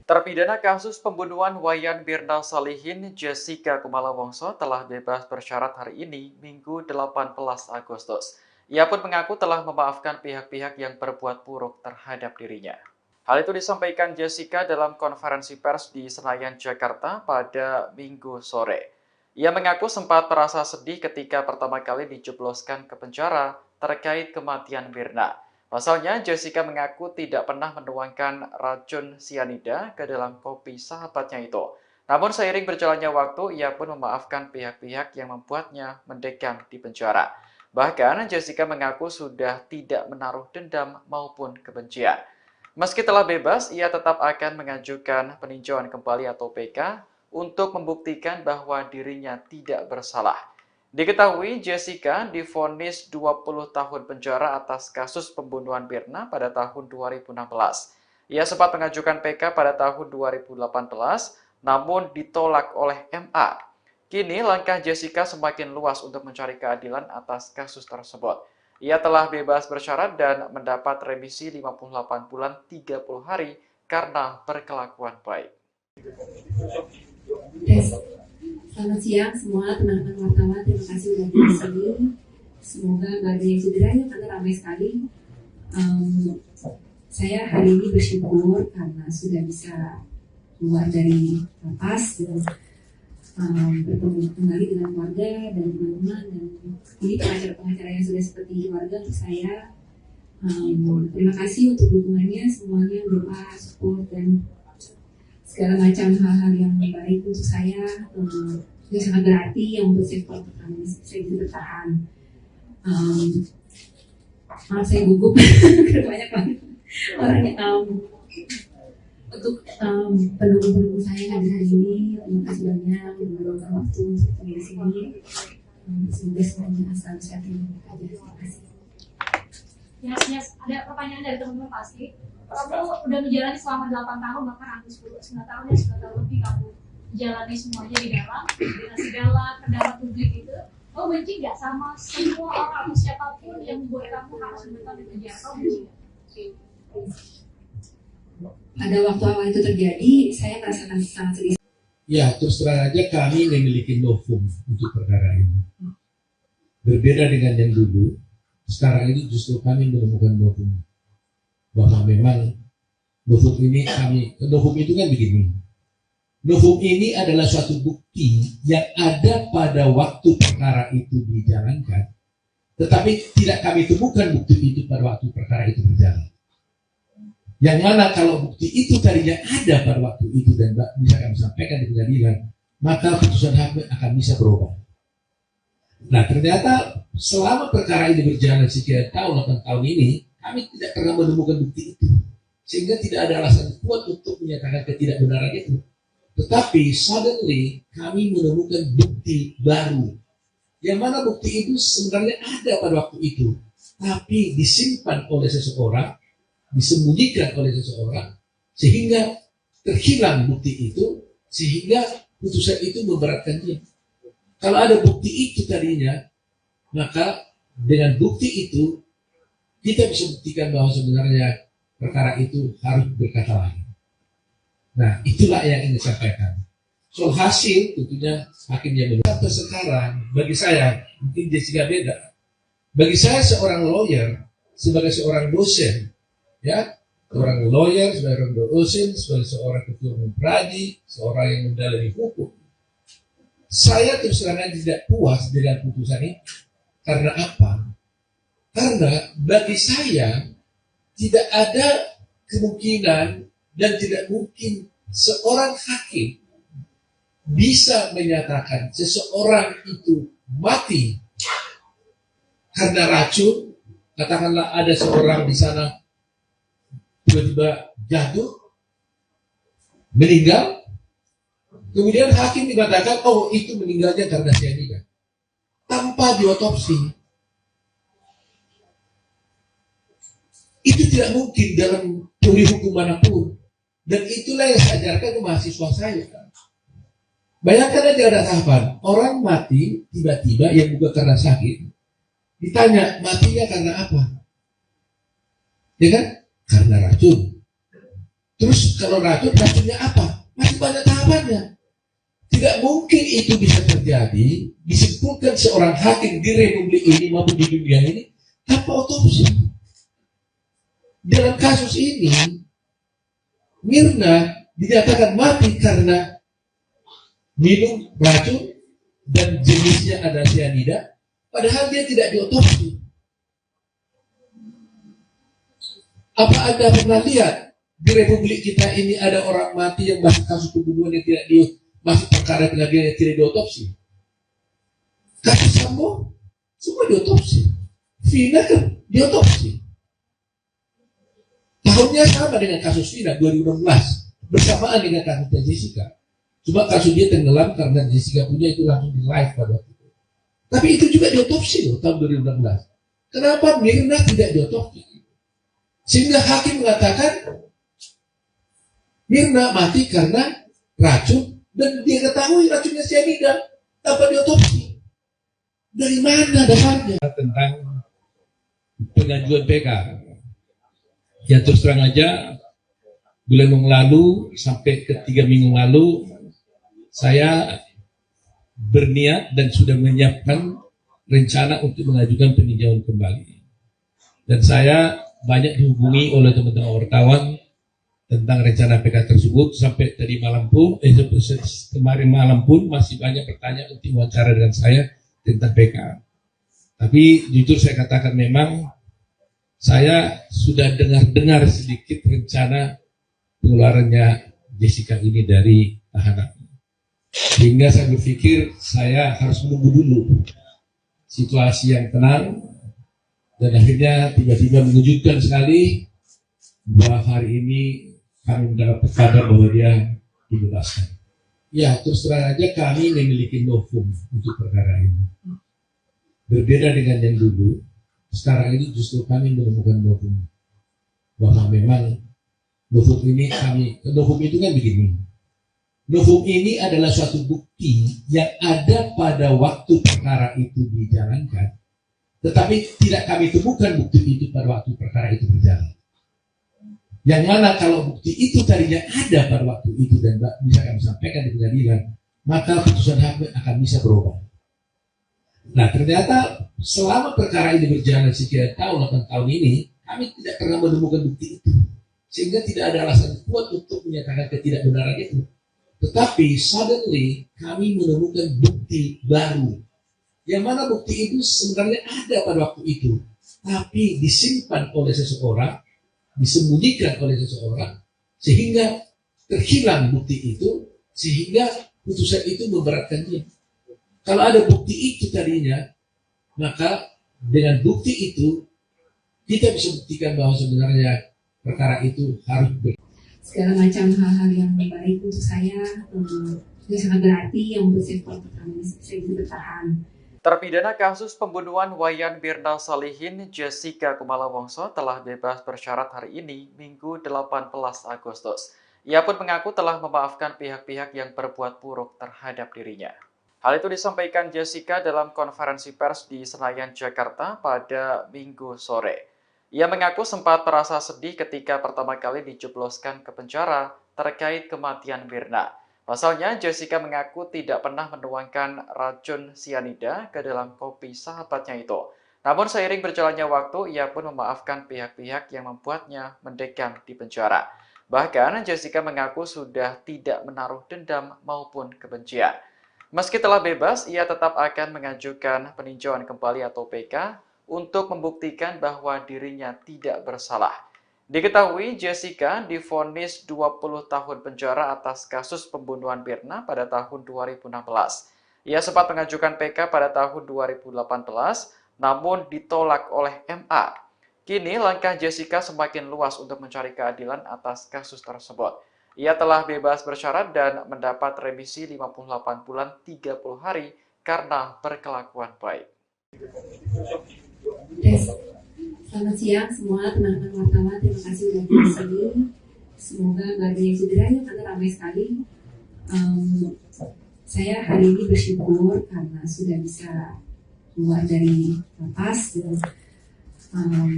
Terpidana kasus pembunuhan Wayan Mirna Salihin, Jessica Kumala Wongso telah bebas bersyarat hari ini, Minggu 18 Agustus. Ia pun mengaku telah memaafkan pihak-pihak yang berbuat buruk terhadap dirinya. Hal itu disampaikan Jessica dalam konferensi pers di Senayan, Jakarta pada Minggu sore. Ia mengaku sempat merasa sedih ketika pertama kali dijebloskan ke penjara terkait kematian Mirna. Pasalnya, Jessica mengaku tidak pernah menuangkan racun sianida ke dalam kopi sahabatnya itu. Namun seiring berjalannya waktu, ia pun memaafkan pihak-pihak yang membuatnya mendekam di penjara. Bahkan, Jessica mengaku sudah tidak menaruh dendam maupun kebencian. Meski telah bebas, ia tetap akan mengajukan peninjauan kembali atau PK untuk membuktikan bahwa dirinya tidak bersalah. Diketahui Jessica divonis 20 tahun penjara atas kasus pembunuhan Mirna pada tahun 2016. Ia sempat mengajukan PK pada tahun 2018, namun ditolak oleh MA. Kini langkah Jessica semakin luas untuk mencari keadilan atas kasus tersebut. Ia telah bebas bersyarat dan mendapat remisi 58 bulan 30 hari karena berkelakuan baik. Selamat siang semua teman-teman wartawan, terima kasih sudah di sini. Semoga nggak ada yang cedera ya, karena ramai sekali. Saya hari ini bersyukur karena sudah bisa keluar dari lapas dan bertemu kembali dengan keluarga dan teman-teman, dan ini pengacara-pengacara yang sudah seperti keluarga untuk saya. Terima kasih untuk dukungannya semuanya, doa, support, dan segala macam hal-hal yang baik untuk saya. Itu sangat berarti yang membuat saya kuat pertama saya bisa bertahan. Maaf saya gugup banyak banget orangnya. Untuk pendukung-pendukung saya yang hadir hari ini, terima kasih banyak yang meluangkan waktu untuk di sini. Semoga semuanya asal sehat dan baik aja. Terima kasih. Yes. Ada pertanyaan dari teman-teman pasti. Kamu udah menjalani selama 8 tahun, bahkan hampir 9 tahun ya, 9 tahun lebih kamu jalani semuanya di dalam, dengan segala kendala publik itu. Kamu benci nggak sama semua orang atau siapapun yang membuat kamu harus menetap di penjara? Kamu benci nggak? Pada waktu awal itu terjadi, saya merasakan sangat sedih. Ya, terus terang aja kami memiliki novum untuk perkara ini. Berbeda dengan yang dulu, sekarang ini justru kami menemukan novum. Bahwa memang novum itu kan begini. Novum ini adalah suatu bukti yang ada pada waktu perkara itu dijalankan, tetapi tidak kami temukan bukti itu pada waktu perkara itu berjalan. Yang mana kalau bukti itu tadinya ada pada waktu itu dan bisa kami sampaikan di pengadilan, maka putusan hakim akan bisa berubah. Nah, ternyata selama perkara ini berjalan sekian tahun, 8 tahun ini, kami tidak pernah menemukan bukti itu, sehingga tidak ada alasan kuat untuk menyatakan ketidakbenaran itu. Tetapi suddenly kami menemukan bukti baru, yang mana bukti itu sebenarnya ada pada waktu itu, tapi disimpan oleh seseorang, disembunyikan oleh seseorang, sehingga terhilang bukti itu, sehingga putusan itu memberatkan dia. Kalau ada bukti itu tadinya, maka dengan bukti itu kita bisa buktikan bahwa sebenarnya perkara itu harus berkata lain. Nah, itulah yang ingin disampaikan. Soal hasil, tentunya hakim yang menilai. Sampai sekarang, bagi saya, mungkin Jessica beda. Bagi saya seorang lawyer, sebagai seorang dosen, ya, seorang lawyer, sebagai seorang dosen, sebagai seorang ketua umum pradi, seorang yang mendalami hukum, saya terus terang tidak puas dengan putusan ini. Karena apa? Karena bagi saya tidak ada kemungkinan dan tidak mungkin seorang hakim bisa menyatakan seseorang itu mati karena racun. Katakanlah ada seorang di sana tiba-tiba jatuh, meninggal, kemudian hakim mengatakan, oh itu meninggalnya karena cyanida, tanpa diotopsi. Itu tidak mungkin dalam teori hukum manapun. Dan itulah yang saya ajarkan ke mahasiswa saya. Bayangkan aja ada tahapan, orang mati tiba-tiba yang bukan karena sakit, ditanya matinya karena apa? Ya kan? Karena racun. Terus kalau racunnya apa? Masih banyak tahapannya. Tidak mungkin itu bisa terjadi, disimpulkan seorang hakim di republik ini maupun di dunia ini tanpa otopsi. Dalam kasus ini, Mirna dinyatakan mati karena minum racun dan jenisnya ada cyanida, padahal dia tidak diotopsi. Apa Anda pernah lihat di Republik kita ini ada orang mati yang masih kasus pembunuhan yang tidak masih perkara pengadilan yang tidak diotopsi? Kasus Sambo semua diotopsi, Vina kan diotopsi. Tahunnya sama dengan kasus Vina 2016, bersamaan dengan kasusnya Jessica. Cuma kasus dia tenggelam karena Jessica punya itu langsung di live pada waktu itu. Tapi itu juga diotopsi loh tahun 2016. Kenapa Mirna tidak diotopsi? Sehingga hakim mengatakan Mirna mati karena racun dan dia ketahui racunnya cyanida tanpa diotopsi. Dari mana dasarnya? Tentang pengajuan PK. Ya terus terang aja, bulan yang lalu sampai ke 3 minggu lalu, saya berniat dan sudah menyiapkan rencana untuk mengajukan peninjauan kembali. Dan saya banyak dihubungi oleh teman-teman wartawan tentang rencana PK tersebut. Sampai tadi malam pun, kemarin malam pun masih banyak bertanya untuk wawancara dengan saya tentang PK. Tapi jujur saya katakan memang saya sudah dengar sedikit rencana pengeluarannya Jessica ini dari tahanan. Sehingga saya berpikir saya harus menunggu dulu situasi yang tenang, dan akhirnya tiba-tiba mengejutkan sekali bahwa hari ini kami mendapat kabar bahwa dia dibebaskan. Ya, terus terang aja kami memiliki novum untuk perkara ini. Berbeda dengan yang dulu, sekarang ini justru kami menemukan novum. Bahwa memang novum ini novum itu kan begini. Novum ini adalah suatu bukti yang ada pada waktu perkara itu dijalankan, tetapi tidak kami temukan bukti itu pada waktu perkara itu berjalan. Yang mana kalau bukti itu tadinya ada pada waktu itu dan bisa kami sampaikan di pengadilan, maka putusan hakim akan bisa berubah. Nah ternyata selama perkara ini berjalan sekian tahun, 8 tahun ini, kami tidak pernah menemukan bukti itu. Sehingga tidak ada alasan kuat untuk menyatakan ketidakbenaran itu. Tetapi suddenly kami menemukan bukti baru. Yang mana bukti itu sebenarnya ada pada waktu itu, tapi disimpan oleh seseorang, disembunyikan oleh seseorang, sehingga terhilang bukti itu, sehingga putusan itu memberatkan dia. Kalau ada bukti itu tadinya, maka dengan bukti itu kita bisa buktikan bahwa sebenarnya perkara itu harus segala macam hal-hal yang baik untuk saya itu sangat berarti yang membuat saya bisa bertahan. Terpidana kasus pembunuhan Wayan Mirna Salihin, Jessica Kumala Wongso telah bebas bersyarat hari ini, Minggu 18 Agustus. Ia pun mengaku telah memaafkan pihak-pihak yang berbuat buruk terhadap dirinya. Hal itu disampaikan Jessica dalam konferensi pers di Senayan, Jakarta pada Minggu sore. Ia mengaku sempat merasa sedih ketika pertama kali dijebloskan ke penjara terkait kematian Mirna. Pasalnya, Jessica mengaku tidak pernah menuangkan racun sianida ke dalam kopi sahabatnya itu. Namun seiring berjalannya waktu, ia pun memaafkan pihak-pihak yang membuatnya mendekam di penjara. Bahkan, Jessica mengaku sudah tidak menaruh dendam maupun kebencian. Meski telah bebas, ia tetap akan mengajukan peninjauan kembali atau PK untuk membuktikan bahwa dirinya tidak bersalah. Diketahui Jessica divonis 20 tahun penjara atas kasus pembunuhan Mirna pada tahun 2016. Ia sempat mengajukan PK pada tahun 2018, namun ditolak oleh MA. Kini langkah Jessica semakin luas untuk mencari keadilan atas kasus tersebut. Ia telah bebas bersyarat dan mendapat remisi 58 bulan 30 hari karena berkelakuan baik. Selamat siang semua teman-teman wartawan, terima kasih sudah di sini. Semoga nggak ada yang cederanya karena ramai sekali. Saya hari ini bersyukur karena sudah bisa keluar dari lapas dan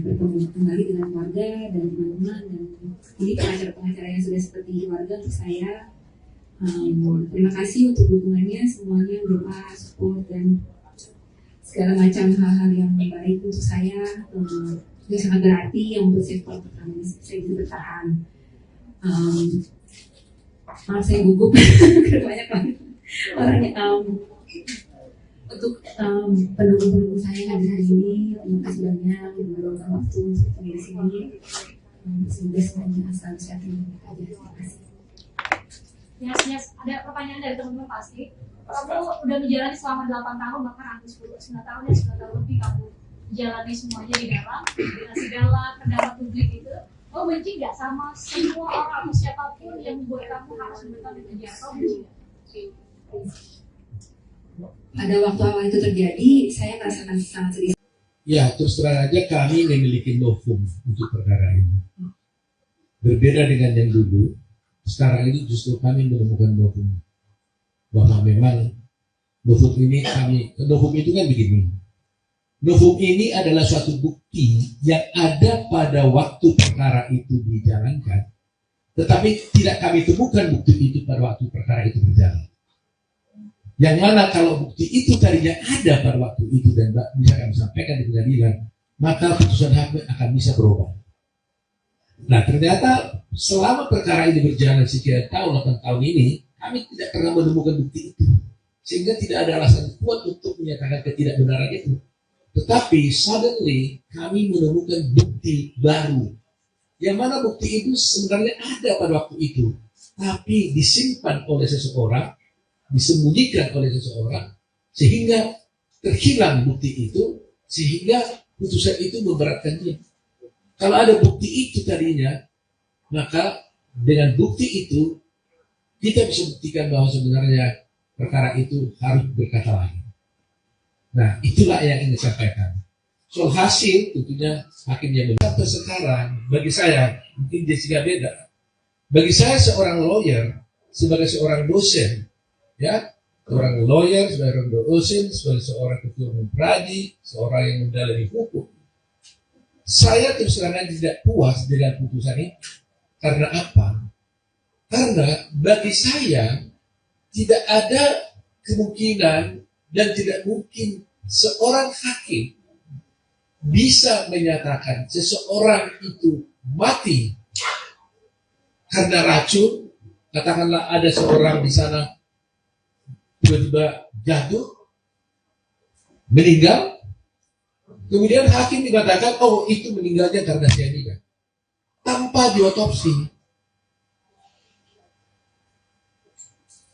bertemu kembali dengan keluarga dan teman-teman, dan ini pengacara-pengacara yang sudah seperti keluarga untuk saya. Terima kasih untuk dukungannya semuanya, doa, support, dan segala macam hal-hal yang baik untuk saya. Itu sangat berarti yang membuat saya bisa bertahan. Maaf saya gugup banyak banget orangnya. Untuk pendukung-pendukung saya yang hari ini, terima kasih banyak yang meluangkan waktu untuk di sini. Semoga semuanya selalu sehat dan baik aja. Terima kasih. Yes, ada pertanyaan dari teman-teman pasti. Kamu udah menjalani selama 8 tahun, bahkan hampir 9 tahun ya, 9 tahun lebih kamu jalani semuanya di dalam, dengan segala pendapat publik itu. Kamu benci nggak sama semua orang atau siapapun yang membuat kamu harus menentang di penjara? Kamu benci nggak? Pada waktu awal itu terjadi, saya merasakan sangat sedih. Ya, terus terang aja kami memiliki novum untuk perkara ini. Berbeda dengan yang dulu, sekarang ini justru kami menemukan novum. Bahwa memang novum itu kan begini. Novum ini adalah suatu bukti yang ada pada waktu perkara itu dijalankan, tetapi tidak kami temukan bukti itu pada waktu perkara itu berjalan. Yang mana kalau bukti itu tadinya ada pada waktu itu dan bisa kami sampaikan di pengadilan, maka putusan hakim akan bisa berubah. Nah, ternyata selama perkara ini berjalan sekian tahun, 8 tahun ini, kami tidak pernah menemukan bukti itu. Sehingga tidak ada alasan kuat untuk menyatakan ketidakbenaran itu. Tetapi suddenly kami menemukan bukti baru. Yang mana bukti itu sebenarnya ada pada waktu itu. Tapi disimpan oleh seseorang, disembunyikan oleh seseorang, sehingga terhilang bukti itu, sehingga putusan itu memberatkan dia. Kalau ada bukti itu tadinya, maka dengan bukti itu kita bisa buktikan bahwa sebenarnya perkara itu harus berkata lain. Nah, itulah yang ingin disampaikan. Soal hasil, tentunya hakim yang benar. Sampai sekarang, bagi saya, mungkin Jessica beda. Bagi saya seorang lawyer, sebagai seorang dosen, ya, seorang lawyer, seorang dosen, sebagai seorang ketua umum pradi, seorang yang mendalami hukum, saya terus terang tidak puas dengan putusan ini. Karena apa? Karena bagi saya tidak ada kemungkinan dan tidak mungkin seorang hakim bisa menyatakan seseorang itu mati karena racun. Katakanlah ada seorang di sana tiba-tiba jatuh, meninggal, kemudian hakim dikatakan, oh itu meninggalnya karena cyanida, tanpa diotopsi.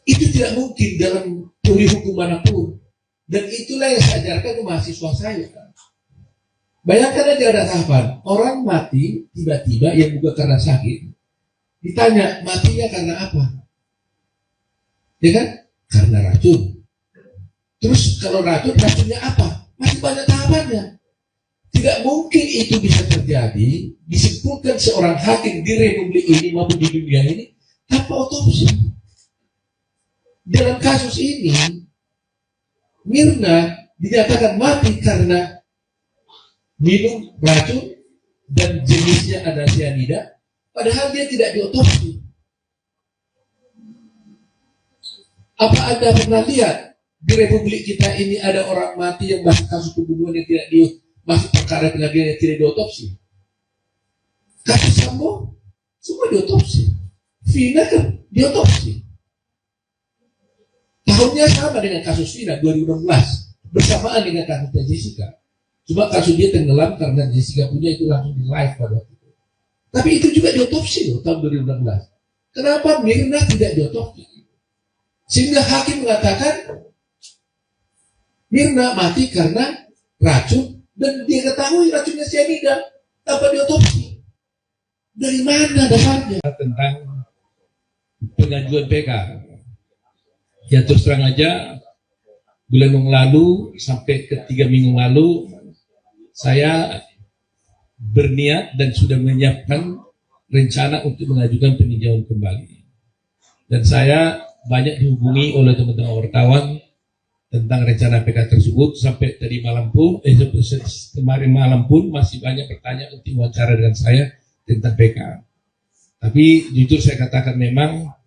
Itu tidak mungkin dalam teori hukum manapun. Dan itulah yang saya ajarkan ke mahasiswa saya. Bayangkan aja ada tahapan, orang mati tiba-tiba yang bukan karena sakit, ditanya matinya karena apa? Ya kan? Karena racun. Terus kalau racunnya apa? Masih banyak tahapannya. Tidak mungkin itu bisa terjadi, disimpulkan seorang hakim di republik ini maupun di dunia ini tanpa otopsi. Dalam kasus ini, Mirna dinyatakan mati karena minum racun dan jenisnya ada cyanida, padahal dia tidak diotopsi. Apa Anda pernah lihat di republik kita ini ada orang mati yang masih kasus pembunuhan yang tidak masih perkara pengadilan yang tidak diotopsi? Kasus Sambo semua diotopsi, Vina kan diotopsi. Tahunnya sama dengan kasus Vina 2016, bersamaan dengan kasusnya Jessica. Cuma kasus dia tenggelam karena Jessica punya itu langsung di live pada waktu itu. Tapi itu juga diotopsi loh tahun 2016. Kenapa Mirna tidak diotopsi? Sehingga hakim mengatakan Mirna mati karena racun dan dia ketahui racunnya cyanida tanpa diotopsi. Dari mana dasarnya? Tentang pengajuan PK. Ya terus terang aja, bulan yang lalu sampai ke 3 minggu lalu, saya berniat dan sudah menyiapkan rencana untuk mengajukan peninjauan kembali. Dan saya banyak dihubungi oleh teman-teman wartawan tentang rencana PK tersebut. Sampai tadi malam pun, kemarin malam pun masih banyak pertanyaan untuk wawancara dengan saya tentang PK. Tapi jujur saya katakan memang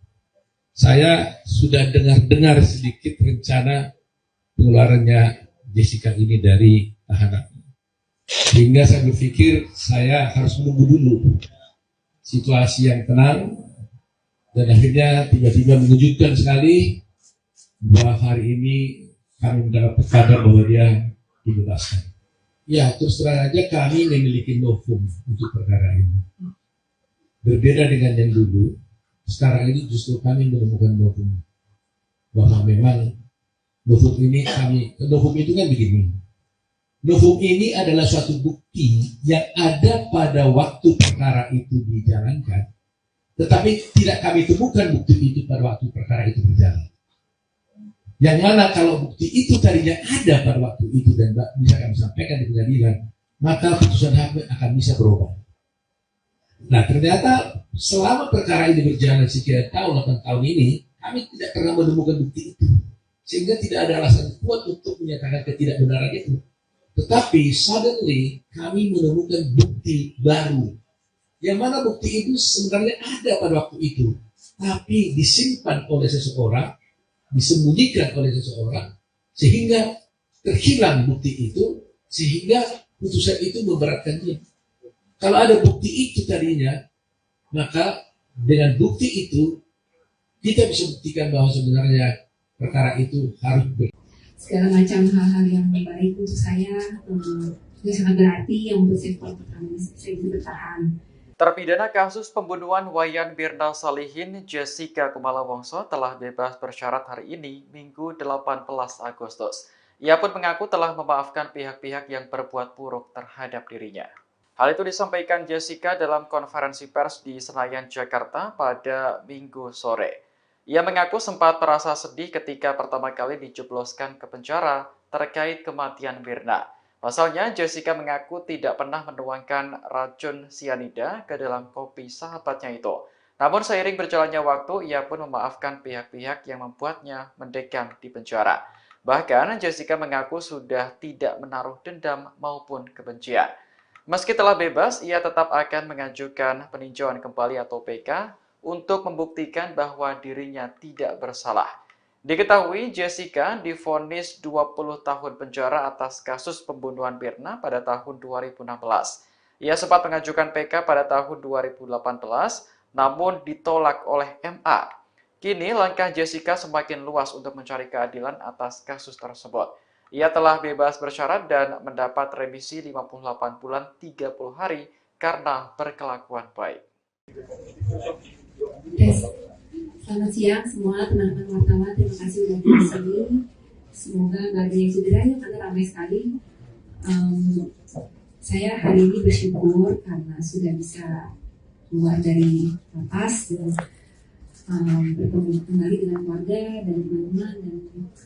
saya sudah dengar sedikit rencana pengeluarannya Jessica ini dari tahanan. Sehingga saya berpikir saya harus menunggu dulu situasi yang tenang. Dan akhirnya tiba-tiba mengejutkan sekali bahwa hari ini kami mendapat kabar bahwa dia dibebaskan. Ya terus terang aja kami memiliki novum untuk perkara ini. Berbeda dengan yang dulu, sekarang ini justru kami menemukan novum. Bahwa memang novum itu kan begini. Novum ini adalah suatu bukti yang ada pada waktu perkara itu dijalankan, tetapi tidak kami temukan bukti itu pada waktu perkara itu berjalan. Yang mana kalau bukti itu tadinya ada pada waktu itu dan bisa kami sampaikan di pengadilan, maka putusan hakim akan bisa berubah. Nah, ternyata selama perkara ini berjalan sekian tahun, 8 tahun ini, kami tidak pernah menemukan bukti itu. Sehingga tidak ada alasan kuat untuk menyatakan ketidakbenaran itu. Tetapi suddenly kami menemukan bukti baru. Yang mana bukti itu sebenarnya ada pada waktu itu. Tapi disimpan oleh seseorang, disembunyikan oleh seseorang, sehingga terhilang bukti itu, sehingga putusan itu memberatkan dia. Kalau ada bukti itu tadinya, maka dengan bukti itu kita bisa buktikan bahwa sebenarnya perkara itu harus segala macam hal-hal yang baik untuk saya yang sangat berarti yang membuat saya bisa bertahan. Terpidana kasus pembunuhan Wayan Mirna Salihin, Jessica Kumala Wongso telah bebas bersyarat hari ini, Minggu 18 Agustus. Ia pun mengaku telah memaafkan pihak-pihak yang berbuat buruk terhadap dirinya. Hal itu disampaikan Jessica dalam konferensi pers di Senayan, Jakarta pada Minggu sore. Ia mengaku sempat merasa sedih ketika pertama kali dijebloskan ke penjara terkait kematian Mirna. Pasalnya, Jessica mengaku tidak pernah menuangkan racun sianida ke dalam kopi sahabatnya itu. Namun seiring berjalannya waktu, ia pun memaafkan pihak-pihak yang membuatnya mendekam di penjara. Bahkan, Jessica mengaku sudah tidak menaruh dendam maupun kebencian. Meski telah bebas, ia tetap akan mengajukan peninjauan kembali atau PK untuk membuktikan bahwa dirinya tidak bersalah. Diketahui Jessica divonis 20 tahun penjara atas kasus pembunuhan Mirna pada tahun 2016. Ia sempat mengajukan PK pada tahun 2018, namun ditolak oleh MA. Kini langkah Jessica semakin luas untuk mencari keadilan atas kasus tersebut. Ia telah bebas bersyarat dan mendapat remisi 58 bulan 30 hari karena berkelakuan baik. Selamat siang semua teman-teman wartawan, terima kasih sudah di sini. Semoga nggak ada yang cedera ya, karena ramai sekali. Saya hari ini bersyukur karena sudah bisa keluar dari lapas dan bertemu kembali dengan keluarga dan teman-teman, dan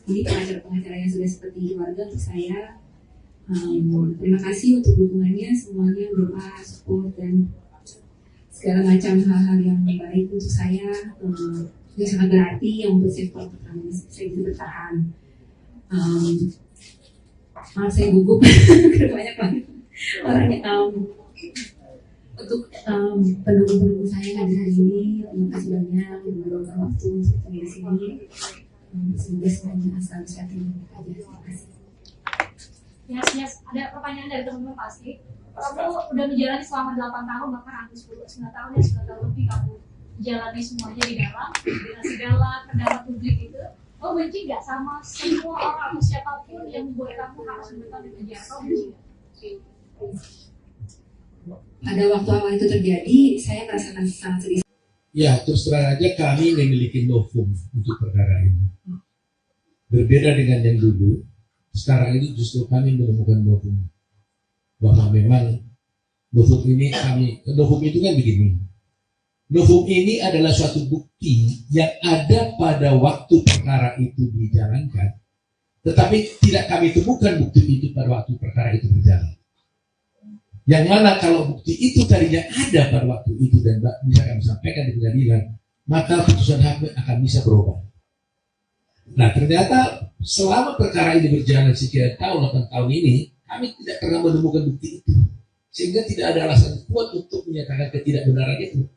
ini pengacara-pengacara yang sudah seperti keluarga untuk saya. Terima kasih untuk dukungannya semuanya, doa, support, dan segala macam hal-hal yang baik untuk saya yang sangat berarti yang membuat saya bisa bertahan. Maaf saya gugup banyak banget orangnya. Untuk pendukung-pendukung saya yang hadir hari ini, terima kasih banyak yang meluangkan waktu untuk di sini. Semoga semuanya asal sehat dan baik aja. Terima kasih. Yes. Ada pertanyaan dari teman-teman pasti. Kamu udah menjalani selama 8 tahun, bahkan hampir 9 tahun ya, 9 tahun lebih kamu jalani semuanya di dalam, dengan segala kendala publik itu. Kamu benci nggak sama semua orang atau siapapun yang membuat kamu harus menetap di penjara? Kamu benci nggak? Pada waktu awal itu terjadi, saya merasakan sangat sedih. Ya, terus terang aja kami memiliki novum untuk perkara ini. Berbeda dengan yang dulu, sekarang ini justru kami menemukan novum. Bahwa memang novum itu kan begini. Novum ini adalah suatu bukti yang ada pada waktu perkara itu dijalankan, tetapi tidak kami temukan bukti itu pada waktu perkara itu berjalan. Yang mana kalau bukti itu tadinya ada pada waktu itu dan bisa kami sampaikan di pengadilan, maka putusan hakim akan bisa berubah. Nah, ternyata selama perkara ini berjalan sekian tahun, 8 tahun ini, kami tidak pernah menemukan bukti itu. Sehingga tidak ada alasan kuat untuk menyatakan ketidakbenaran itu.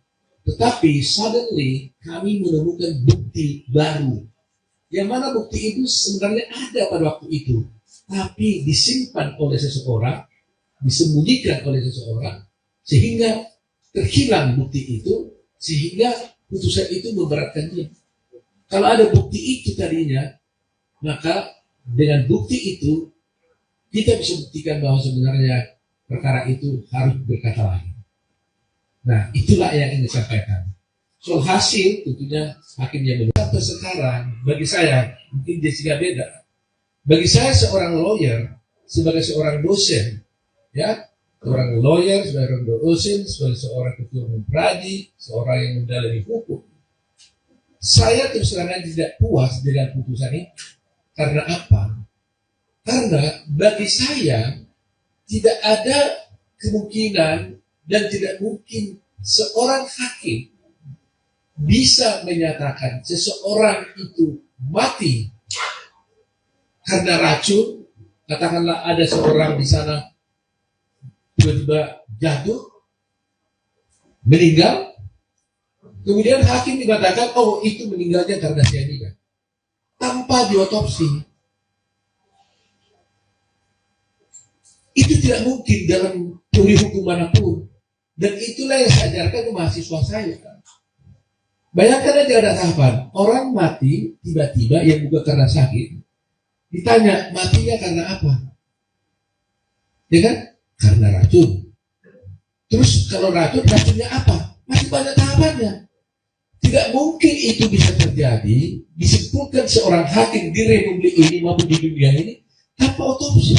Tetapi suddenly kami menemukan bukti baru. Yang mana bukti itu sebenarnya ada pada waktu itu. Tapi disimpan oleh seseorang, disembunyikan oleh seseorang, sehingga terhilang bukti itu, sehingga putusan itu memberatkan dia. Kalau ada bukti itu tadinya, maka dengan bukti itu kita bisa buktikan bahwa sebenarnya perkara itu harus berkata lain. Nah, itulah yang ingin disampaikan. Soal hasil, tentunya hakim yang menilai. Sampai sekarang, bagi saya, mungkin Jessica beda. Bagi saya seorang lawyer, sebagai seorang dosen, ya, seorang lawyer, seorang dosen, sebagai seorang ketua umum pradi, seorang yang mendalami hukum, saya terus terang tidak puas dengan putusan ini. Karena apa? Karena bagi saya tidak ada kemungkinan dan tidak mungkin seorang hakim bisa menyatakan seseorang itu mati karena racun. Katakanlah ada seorang di sana tiba-tiba jatuh, meninggal, kemudian hakim mengatakan, oh itu meninggalnya karena cyanida, tanpa diotopsi. Itu tidak mungkin dalam teori hukum manapun. Dan itulah yang saya ajarkan ke mahasiswa saya. Bayangkan aja ada tahapan, orang mati tiba-tiba yang bukan karena sakit, ditanya matinya karena apa? Ya kan? Karena racun. Terus kalau racunnya apa? Masih banyak tahapannya. Tidak mungkin itu bisa terjadi, disimpulkan seorang hakim di republik ini maupun di dunia ini tanpa otopsi.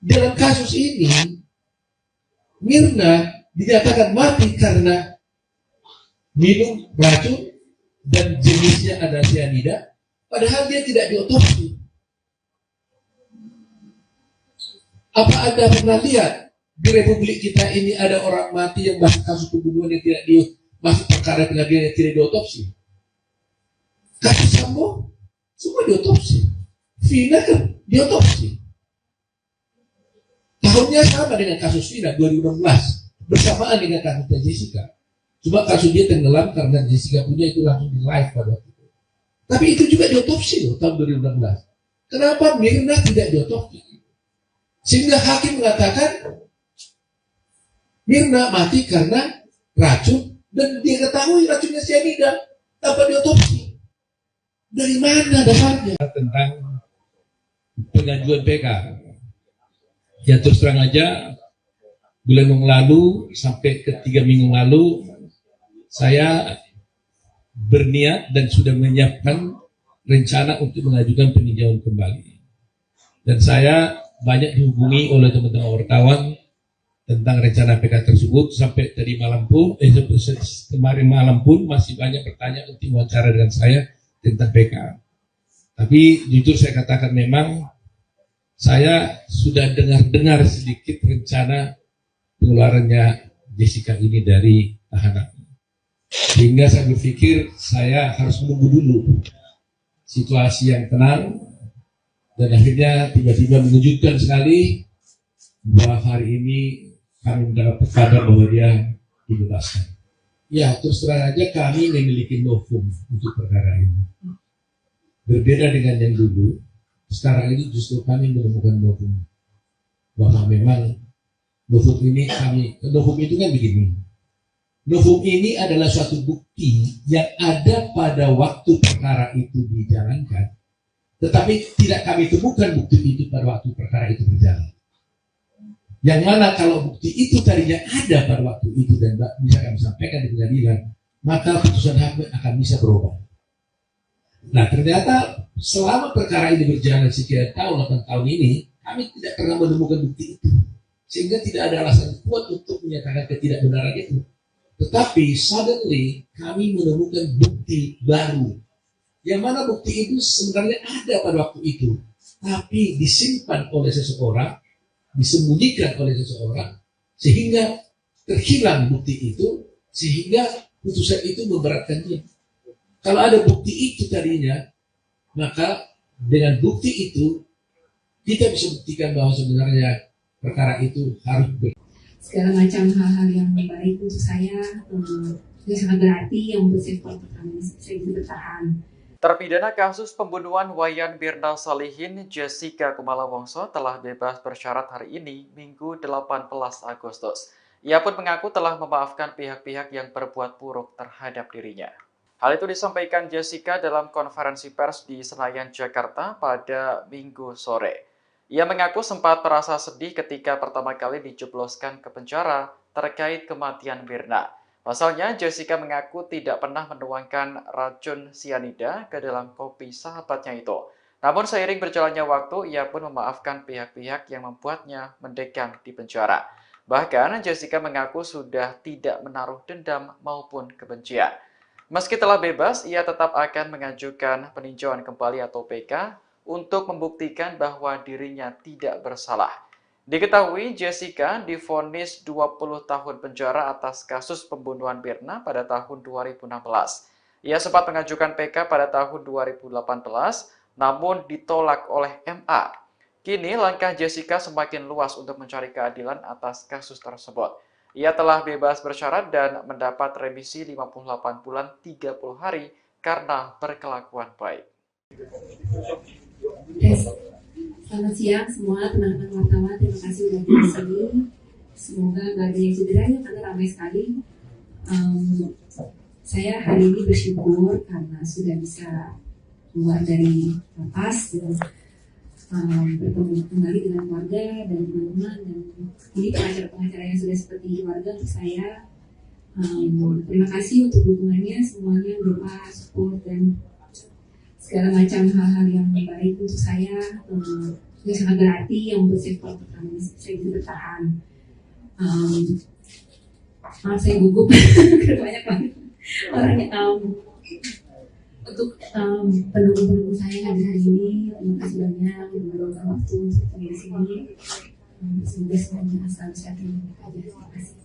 Dalam kasus ini, Mirna dinyatakan mati karena minum racun dan jenisnya ada cyanida, padahal dia tidak diotopsi. Apa Anda pernah lihat di republik kita ini ada orang mati yang masih kasus pembunuhan yang tidak masih perkara pengadilan yang tidak diotopsi? Kasus Sambo semua diotopsi, Vina kan diotopsi. Tahunnya sama dengan kasus Vina 2016, bersamaan dengan kasus Jessica. Cuma kasus dia tenggelam karena Jessica punya itu langsung di live pada waktu itu. Tapi itu juga diotopsi loh tahun 2016. Kenapa Mirna tidak diotopsi? Sehingga hakim mengatakan Mirna mati karena racun dan dia ketahui racunnya cyanida tanpa diotopsi. Dari mana dasarnya? Tentang pengajuan PK. Ya terus terang aja, bulan yang lalu sampai ke 3 minggu lalu, saya berniat dan sudah menyiapkan rencana untuk mengajukan peninjauan kembali. Dan saya banyak dihubungi oleh teman-teman wartawan tentang rencana PK tersebut. Sampai tadi malam pun, kemarin malam pun masih banyak pertanyaan untuk wawancara dengan saya tentang PK. Tapi jujur saya katakan memang saya sudah dengar sedikit rencana pengeluarannya Jessica ini dari tahanan. Sehingga saya berpikir saya harus menunggu dulu situasi yang tenang, dan akhirnya tiba-tiba mengejutkan sekali bahwa hari ini kami mendapat kabar bahwa dia dibebaskan. Ya, terus terang aja kami memiliki novum untuk perkara ini. Berbeda dengan yang dulu, sekarang ini justru kami menemukan novum. Bahwa memang novum ini novum itu kan begini. Novum ini adalah suatu bukti yang ada pada waktu perkara itu dijalankan, tetapi tidak kami temukan bukti itu pada waktu perkara itu berjalan. Yang mana kalau bukti itu tadinya ada pada waktu itu dan bisa kami sampaikan di pengadilan, maka putusan hakim akan bisa berubah. Nah ternyata selama perkara ini berjalan sekian tahun, 8 tahun ini, kami tidak pernah menemukan bukti itu. Sehingga tidak ada alasan kuat untuk menyatakan ketidakbenaran itu. Tetapi suddenly kami menemukan bukti baru. Yang mana bukti itu sebenarnya ada pada waktu itu, tapi disimpan oleh seseorang, disembunyikan oleh seseorang, sehingga terhilang bukti itu, sehingga putusan itu memberatkan dia. Kalau ada bukti itu tadinya, maka dengan bukti itu kita bisa buktikan bahwa sebenarnya perkara itu harus segala macam hal-hal yang baik untuk saya yang sangat berarti yang membuat saya bisa bertahan. Terpidana kasus pembunuhan Wayan Mirna Salihin, Jessica Kumala Wongso telah bebas bersyarat hari ini, Minggu 18 Agustus. Ia pun mengaku telah memaafkan pihak-pihak yang berbuat buruk terhadap dirinya. Hal itu disampaikan Jessica dalam konferensi pers di Senayan, Jakarta pada Minggu sore. Ia mengaku sempat merasa sedih ketika pertama kali dijebloskan ke penjara terkait kematian Mirna. Pasalnya, Jessica mengaku tidak pernah menuangkan racun sianida ke dalam kopi sahabatnya itu. Namun seiring berjalannya waktu, ia pun memaafkan pihak-pihak yang membuatnya mendekam di penjara. Bahkan, Jessica mengaku sudah tidak menaruh dendam maupun kebencian. Meski telah bebas, ia tetap akan mengajukan peninjauan kembali atau PK untuk membuktikan bahwa dirinya tidak bersalah. Diketahui Jessica divonis 20 tahun penjara atas kasus pembunuhan Mirna pada tahun 2016. Ia sempat mengajukan PK pada tahun 2018, namun ditolak oleh MA. Kini langkah Jessica semakin luas untuk mencari keadilan atas kasus tersebut. Ia telah bebas bersyarat dan mendapat remisi 58 bulan 30 hari karena berkelakuan baik. Selamat siang semua teman-teman wartawan, terima kasih sudah di sini. Semoga nggak ada yang cedera ya, karena ramai sekali. Saya hari ini bersyukur karena sudah bisa keluar dari lapas dan bertemu kembali dengan keluarga dan teman-teman, dan ini pengacara-pengacara yang sudah seperti keluarga untuk saya. Terima kasih untuk dukungannya semuanya, doa, support, dan segala macam hal-hal yang baik untuk saya, yang sangat berarti, yang membuat saya kuat saya bisa bertahan. Maaf saya gugup banyak banget orangnya. Untuk pendukung-pendukung saya hadir hari ini, terima kasih banyak untuk meluangkan waktu untuk di sini. Semoga semuanya asal sehat dan baik aja. Terima kasih.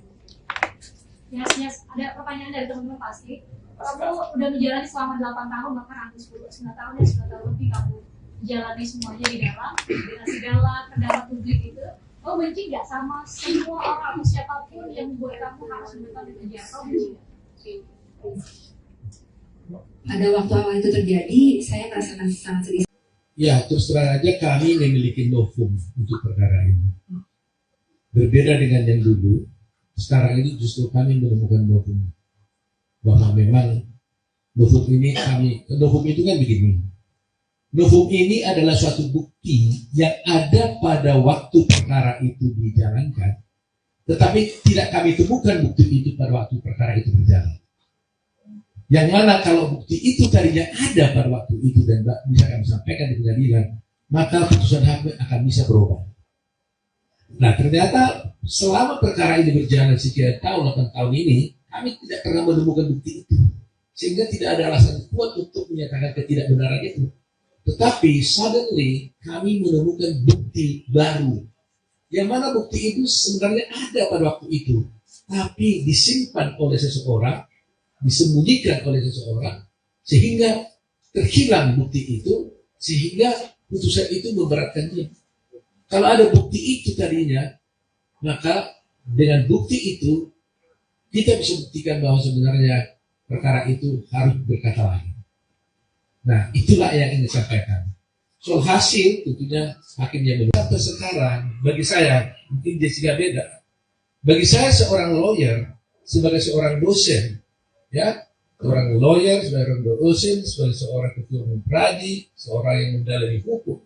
Yes. Ada pertanyaan dari teman-teman pasti. Kamu udah menjalani selama 8 tahun, bahkan hampir 9 tahun ya, 9 tahun lebih kamu jalani semuanya di dalam, dengan segala pendapat publik itu. Kamu benci nggak sama semua orang atau siapapun yang membuat kamu harus menetap di penjara? Kamu benci nggak? Pada waktu awal itu terjadi, saya merasakan sangat sedih. Ya, terus terang aja kami memiliki novum untuk perkara ini. Berbeda dengan yang dulu, sekarang ini justru kami menemukan novum. Bahwa memang novum itu kan begini. Novum ini adalah suatu bukti yang ada pada waktu perkara itu dijalankan, tetapi tidak kami temukan bukti itu pada waktu perkara itu berjalan. Yang mana kalau bukti itu tadinya ada pada waktu itu dan bisa kami sampaikan di pengadilan, maka putusan hakim akan bisa berubah. Nah, ternyata selama perkara ini berjalan sekian tahun, 8 tahun ini, kami tidak pernah menemukan bukti itu. Sehingga tidak ada alasan kuat untuk menyatakan ketidakbenaran itu. Tetapi suddenly kami menemukan bukti baru. Yang mana bukti itu sebenarnya ada pada waktu itu, tapi disimpan oleh seseorang, disembunyikan oleh seseorang, sehingga terhilang bukti itu, sehingga putusan itu memberatkan dia. Kalau ada bukti itu tadinya, maka dengan bukti itu kita bisa buktikan bahwa sebenarnya perkara itu harus berkata lain. Nah, itulah yang ingin disampaikan. Soal hasil tentunya hakim yang menentukan. Sampai sekarang, bagi saya mungkin Jessica beda. Bagi saya seorang lawyer, sebagai seorang dosen, ya, seorang lawyer, seorang dosen, sebagai seorang ketua umum pradi, seorang yang mendalami hukum,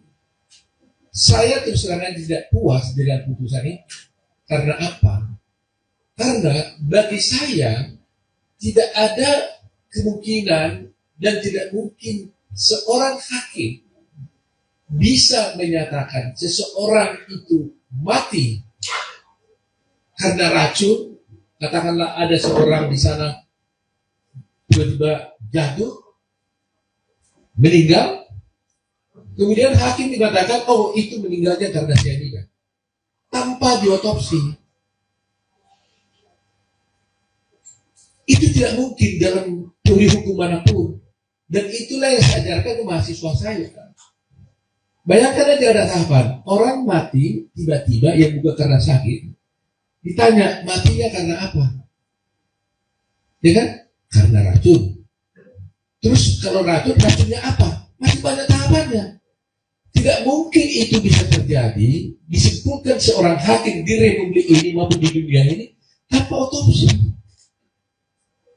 saya terus terang tidak puas dengan putusan ini. Karena apa? Karena bagi saya tidak ada kemungkinan dan tidak mungkin seorang hakim bisa menyatakan seseorang itu mati karena racun. Katakanlah ada seorang di sana tiba-tiba jatuh, meninggal, kemudian hakim dikatakan, oh itu meninggalnya karena cyanida, tanpa diotopsi. Itu tidak mungkin dalam teori hukum manapun. Dan itulah yang saya ajarkan ke mahasiswa saya. Bayangkan aja ada tahapan, orang mati tiba-tiba yang bukan karena sakit, ditanya matinya karena apa? Ya kan? Karena racun. Terus kalau racunnya apa? Masih banyak tahapannya. Tidak mungkin itu bisa terjadi, disimpulkan seorang hakim di republik ini maupun di dunia ini tanpa otopsi.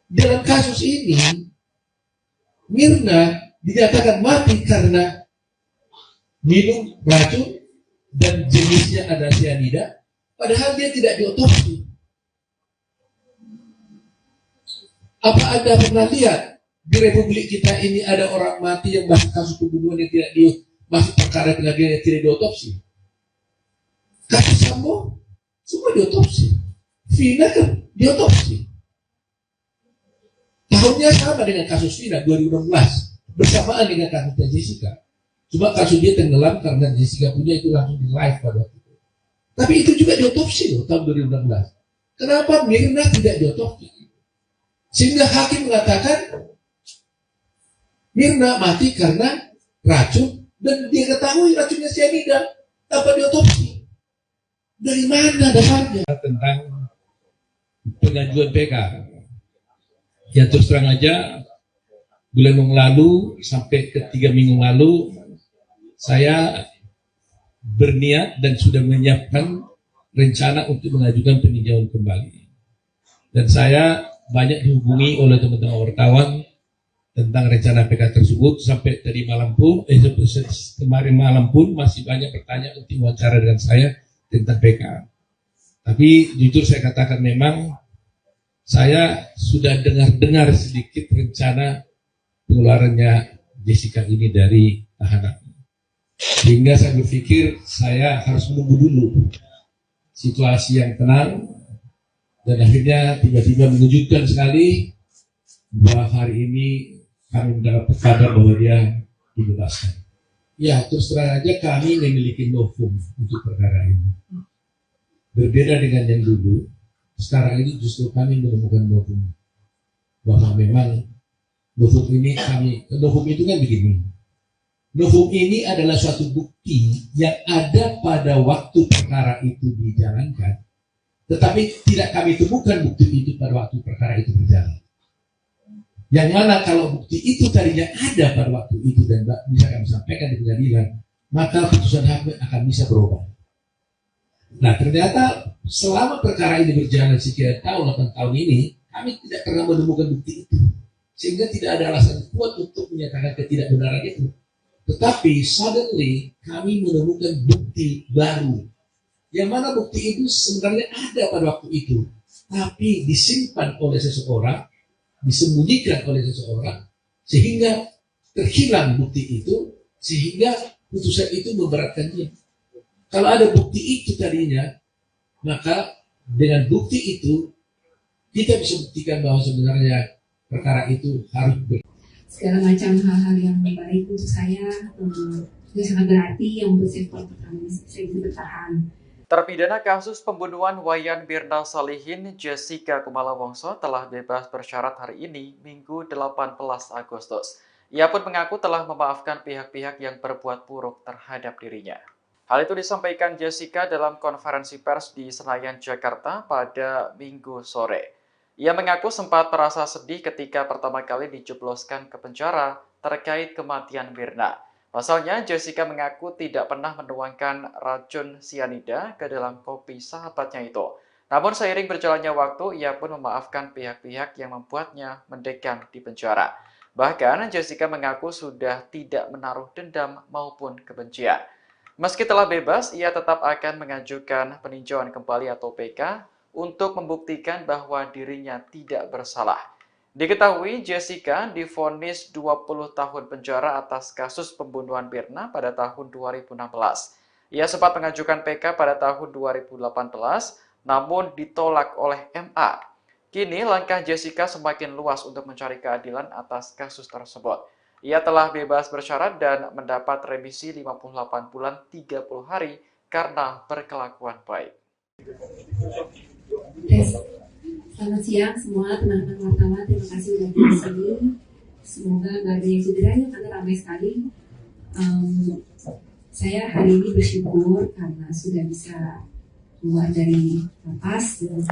Dalam kasus ini, Mirna dinyatakan mati karena minum racun dan jenisnya ada cyanida, padahal dia tidak diotopsi. Apa Anda pernah lihat di Republik kita ini ada orang mati yang masuk kasus pembunuhan yang tidak masuk perkara pengadilan yang tidak diotopsi? Kasus Sambo semua diotopsi, Vina kan diotopsi. Tahunnya sama dengan kasus Vina 2016, bersamaan dengan kasusnya Jessica. Cuma kasus dia tenggelam karena Jessica punya itu langsung di live pada waktu itu. Tapi itu juga diotopsi loh tahun 2016. Kenapa Mirna tidak diotopsi? Sehingga hakim mengatakan Mirna mati karena racun dan dia ketahui racunnya cyanida tanpa diotopsi. Dari mana dasarnya? Tentang pengajuan PK. Ya terus terang aja, bulan yang lalu sampai ke 3 minggu lalu saya berniat dan sudah menyiapkan rencana untuk mengajukan peninjauan kembali. Dan saya banyak dihubungi oleh teman-teman wartawan tentang rencana PK tersebut. Sampai tadi malam pun, kemarin malam pun masih banyak bertanya untuk wawancara dengan saya tentang PK. Tapi jujur saya katakan memang saya sudah dengar sedikit rencana pengeluarannya Jessica ini dari tahanan. Sehingga saya berpikir saya harus menunggu dulu situasi yang tenang, dan akhirnya tiba-tiba mengejutkan sekali bahwa hari ini kami mendapat kabar bahwa dia dibebaskan. Ya, terus terang aja kami memiliki novum untuk perkara ini. Berbeda dengan yang dulu, sekarang ini justru kami menemukan novum. Bahwa memang novum itu kan begini. Novum ini adalah suatu bukti yang ada pada waktu perkara itu dijalankan, tetapi tidak kami temukan bukti itu pada waktu perkara itu berjalan. Yang mana kalau bukti itu tadinya ada pada waktu itu dan bisa kami sampaikan di pengadilan, maka putusan hakim akan bisa berubah. Nah ternyata selama perkara ini berjalan sekian tahun, 8 tahun ini, kami tidak pernah menemukan bukti itu. Sehingga tidak ada alasan kuat untuk menyatakan ketidakbenaran itu. Tetapi suddenly kami menemukan bukti baru. Yang mana bukti itu sebenarnya ada pada waktu itu. Tapi disimpan oleh seseorang, disembunyikan oleh seseorang, sehingga terhilang bukti itu, sehingga putusan itu memberatkan dia. Kalau ada bukti itu tadinya, maka dengan bukti itu kita bisa buktikan bahwa sebenarnya perkara itu harus segala macam hal-hal yang baik untuk saya itu sangat berarti yang membuat saya bisa bertahan. Terpidana kasus pembunuhan Wayan Mirna Salihin, Jessica Kumala Wongso telah bebas bersyarat hari ini, Minggu 18 Agustus. Ia pun mengaku telah memaafkan pihak-pihak yang berbuat buruk terhadap dirinya. Hal itu disampaikan Jessica dalam konferensi pers di Senayan, Jakarta pada Minggu sore. Ia mengaku sempat merasa sedih ketika pertama kali dijebloskan ke penjara terkait kematian Mirna. Pasalnya, Jessica mengaku tidak pernah menuangkan racun sianida ke dalam kopi sahabatnya itu. Namun seiring berjalannya waktu, ia pun memaafkan pihak-pihak yang membuatnya mendekam di penjara. Bahkan, Jessica mengaku sudah tidak menaruh dendam maupun kebencian. Meski telah bebas, ia tetap akan mengajukan peninjauan kembali atau PK untuk membuktikan bahwa dirinya tidak bersalah. Diketahui Jessica divonis 20 tahun penjara atas kasus pembunuhan Mirna pada tahun 2016. Ia sempat mengajukan PK pada tahun 2018, namun ditolak oleh MA. Kini langkah Jessica semakin luas untuk mencari keadilan atas kasus tersebut. Ia telah bebas bersyarat dan mendapat remisi 58 bulan 30 hari karena berkelakuan baik. Selamat siang semua teman-teman wartawan, terima kasih sudah di sini. Semoga nggak ada yang cederanya karena ramai sekali. Saya hari ini bersyukur karena sudah bisa keluar dari lapas dan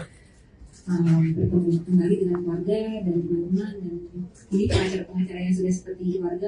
bertemu kembali dengan keluarga dan teman-teman, dan ini pengacara-pengacara yang sudah seperti keluarga.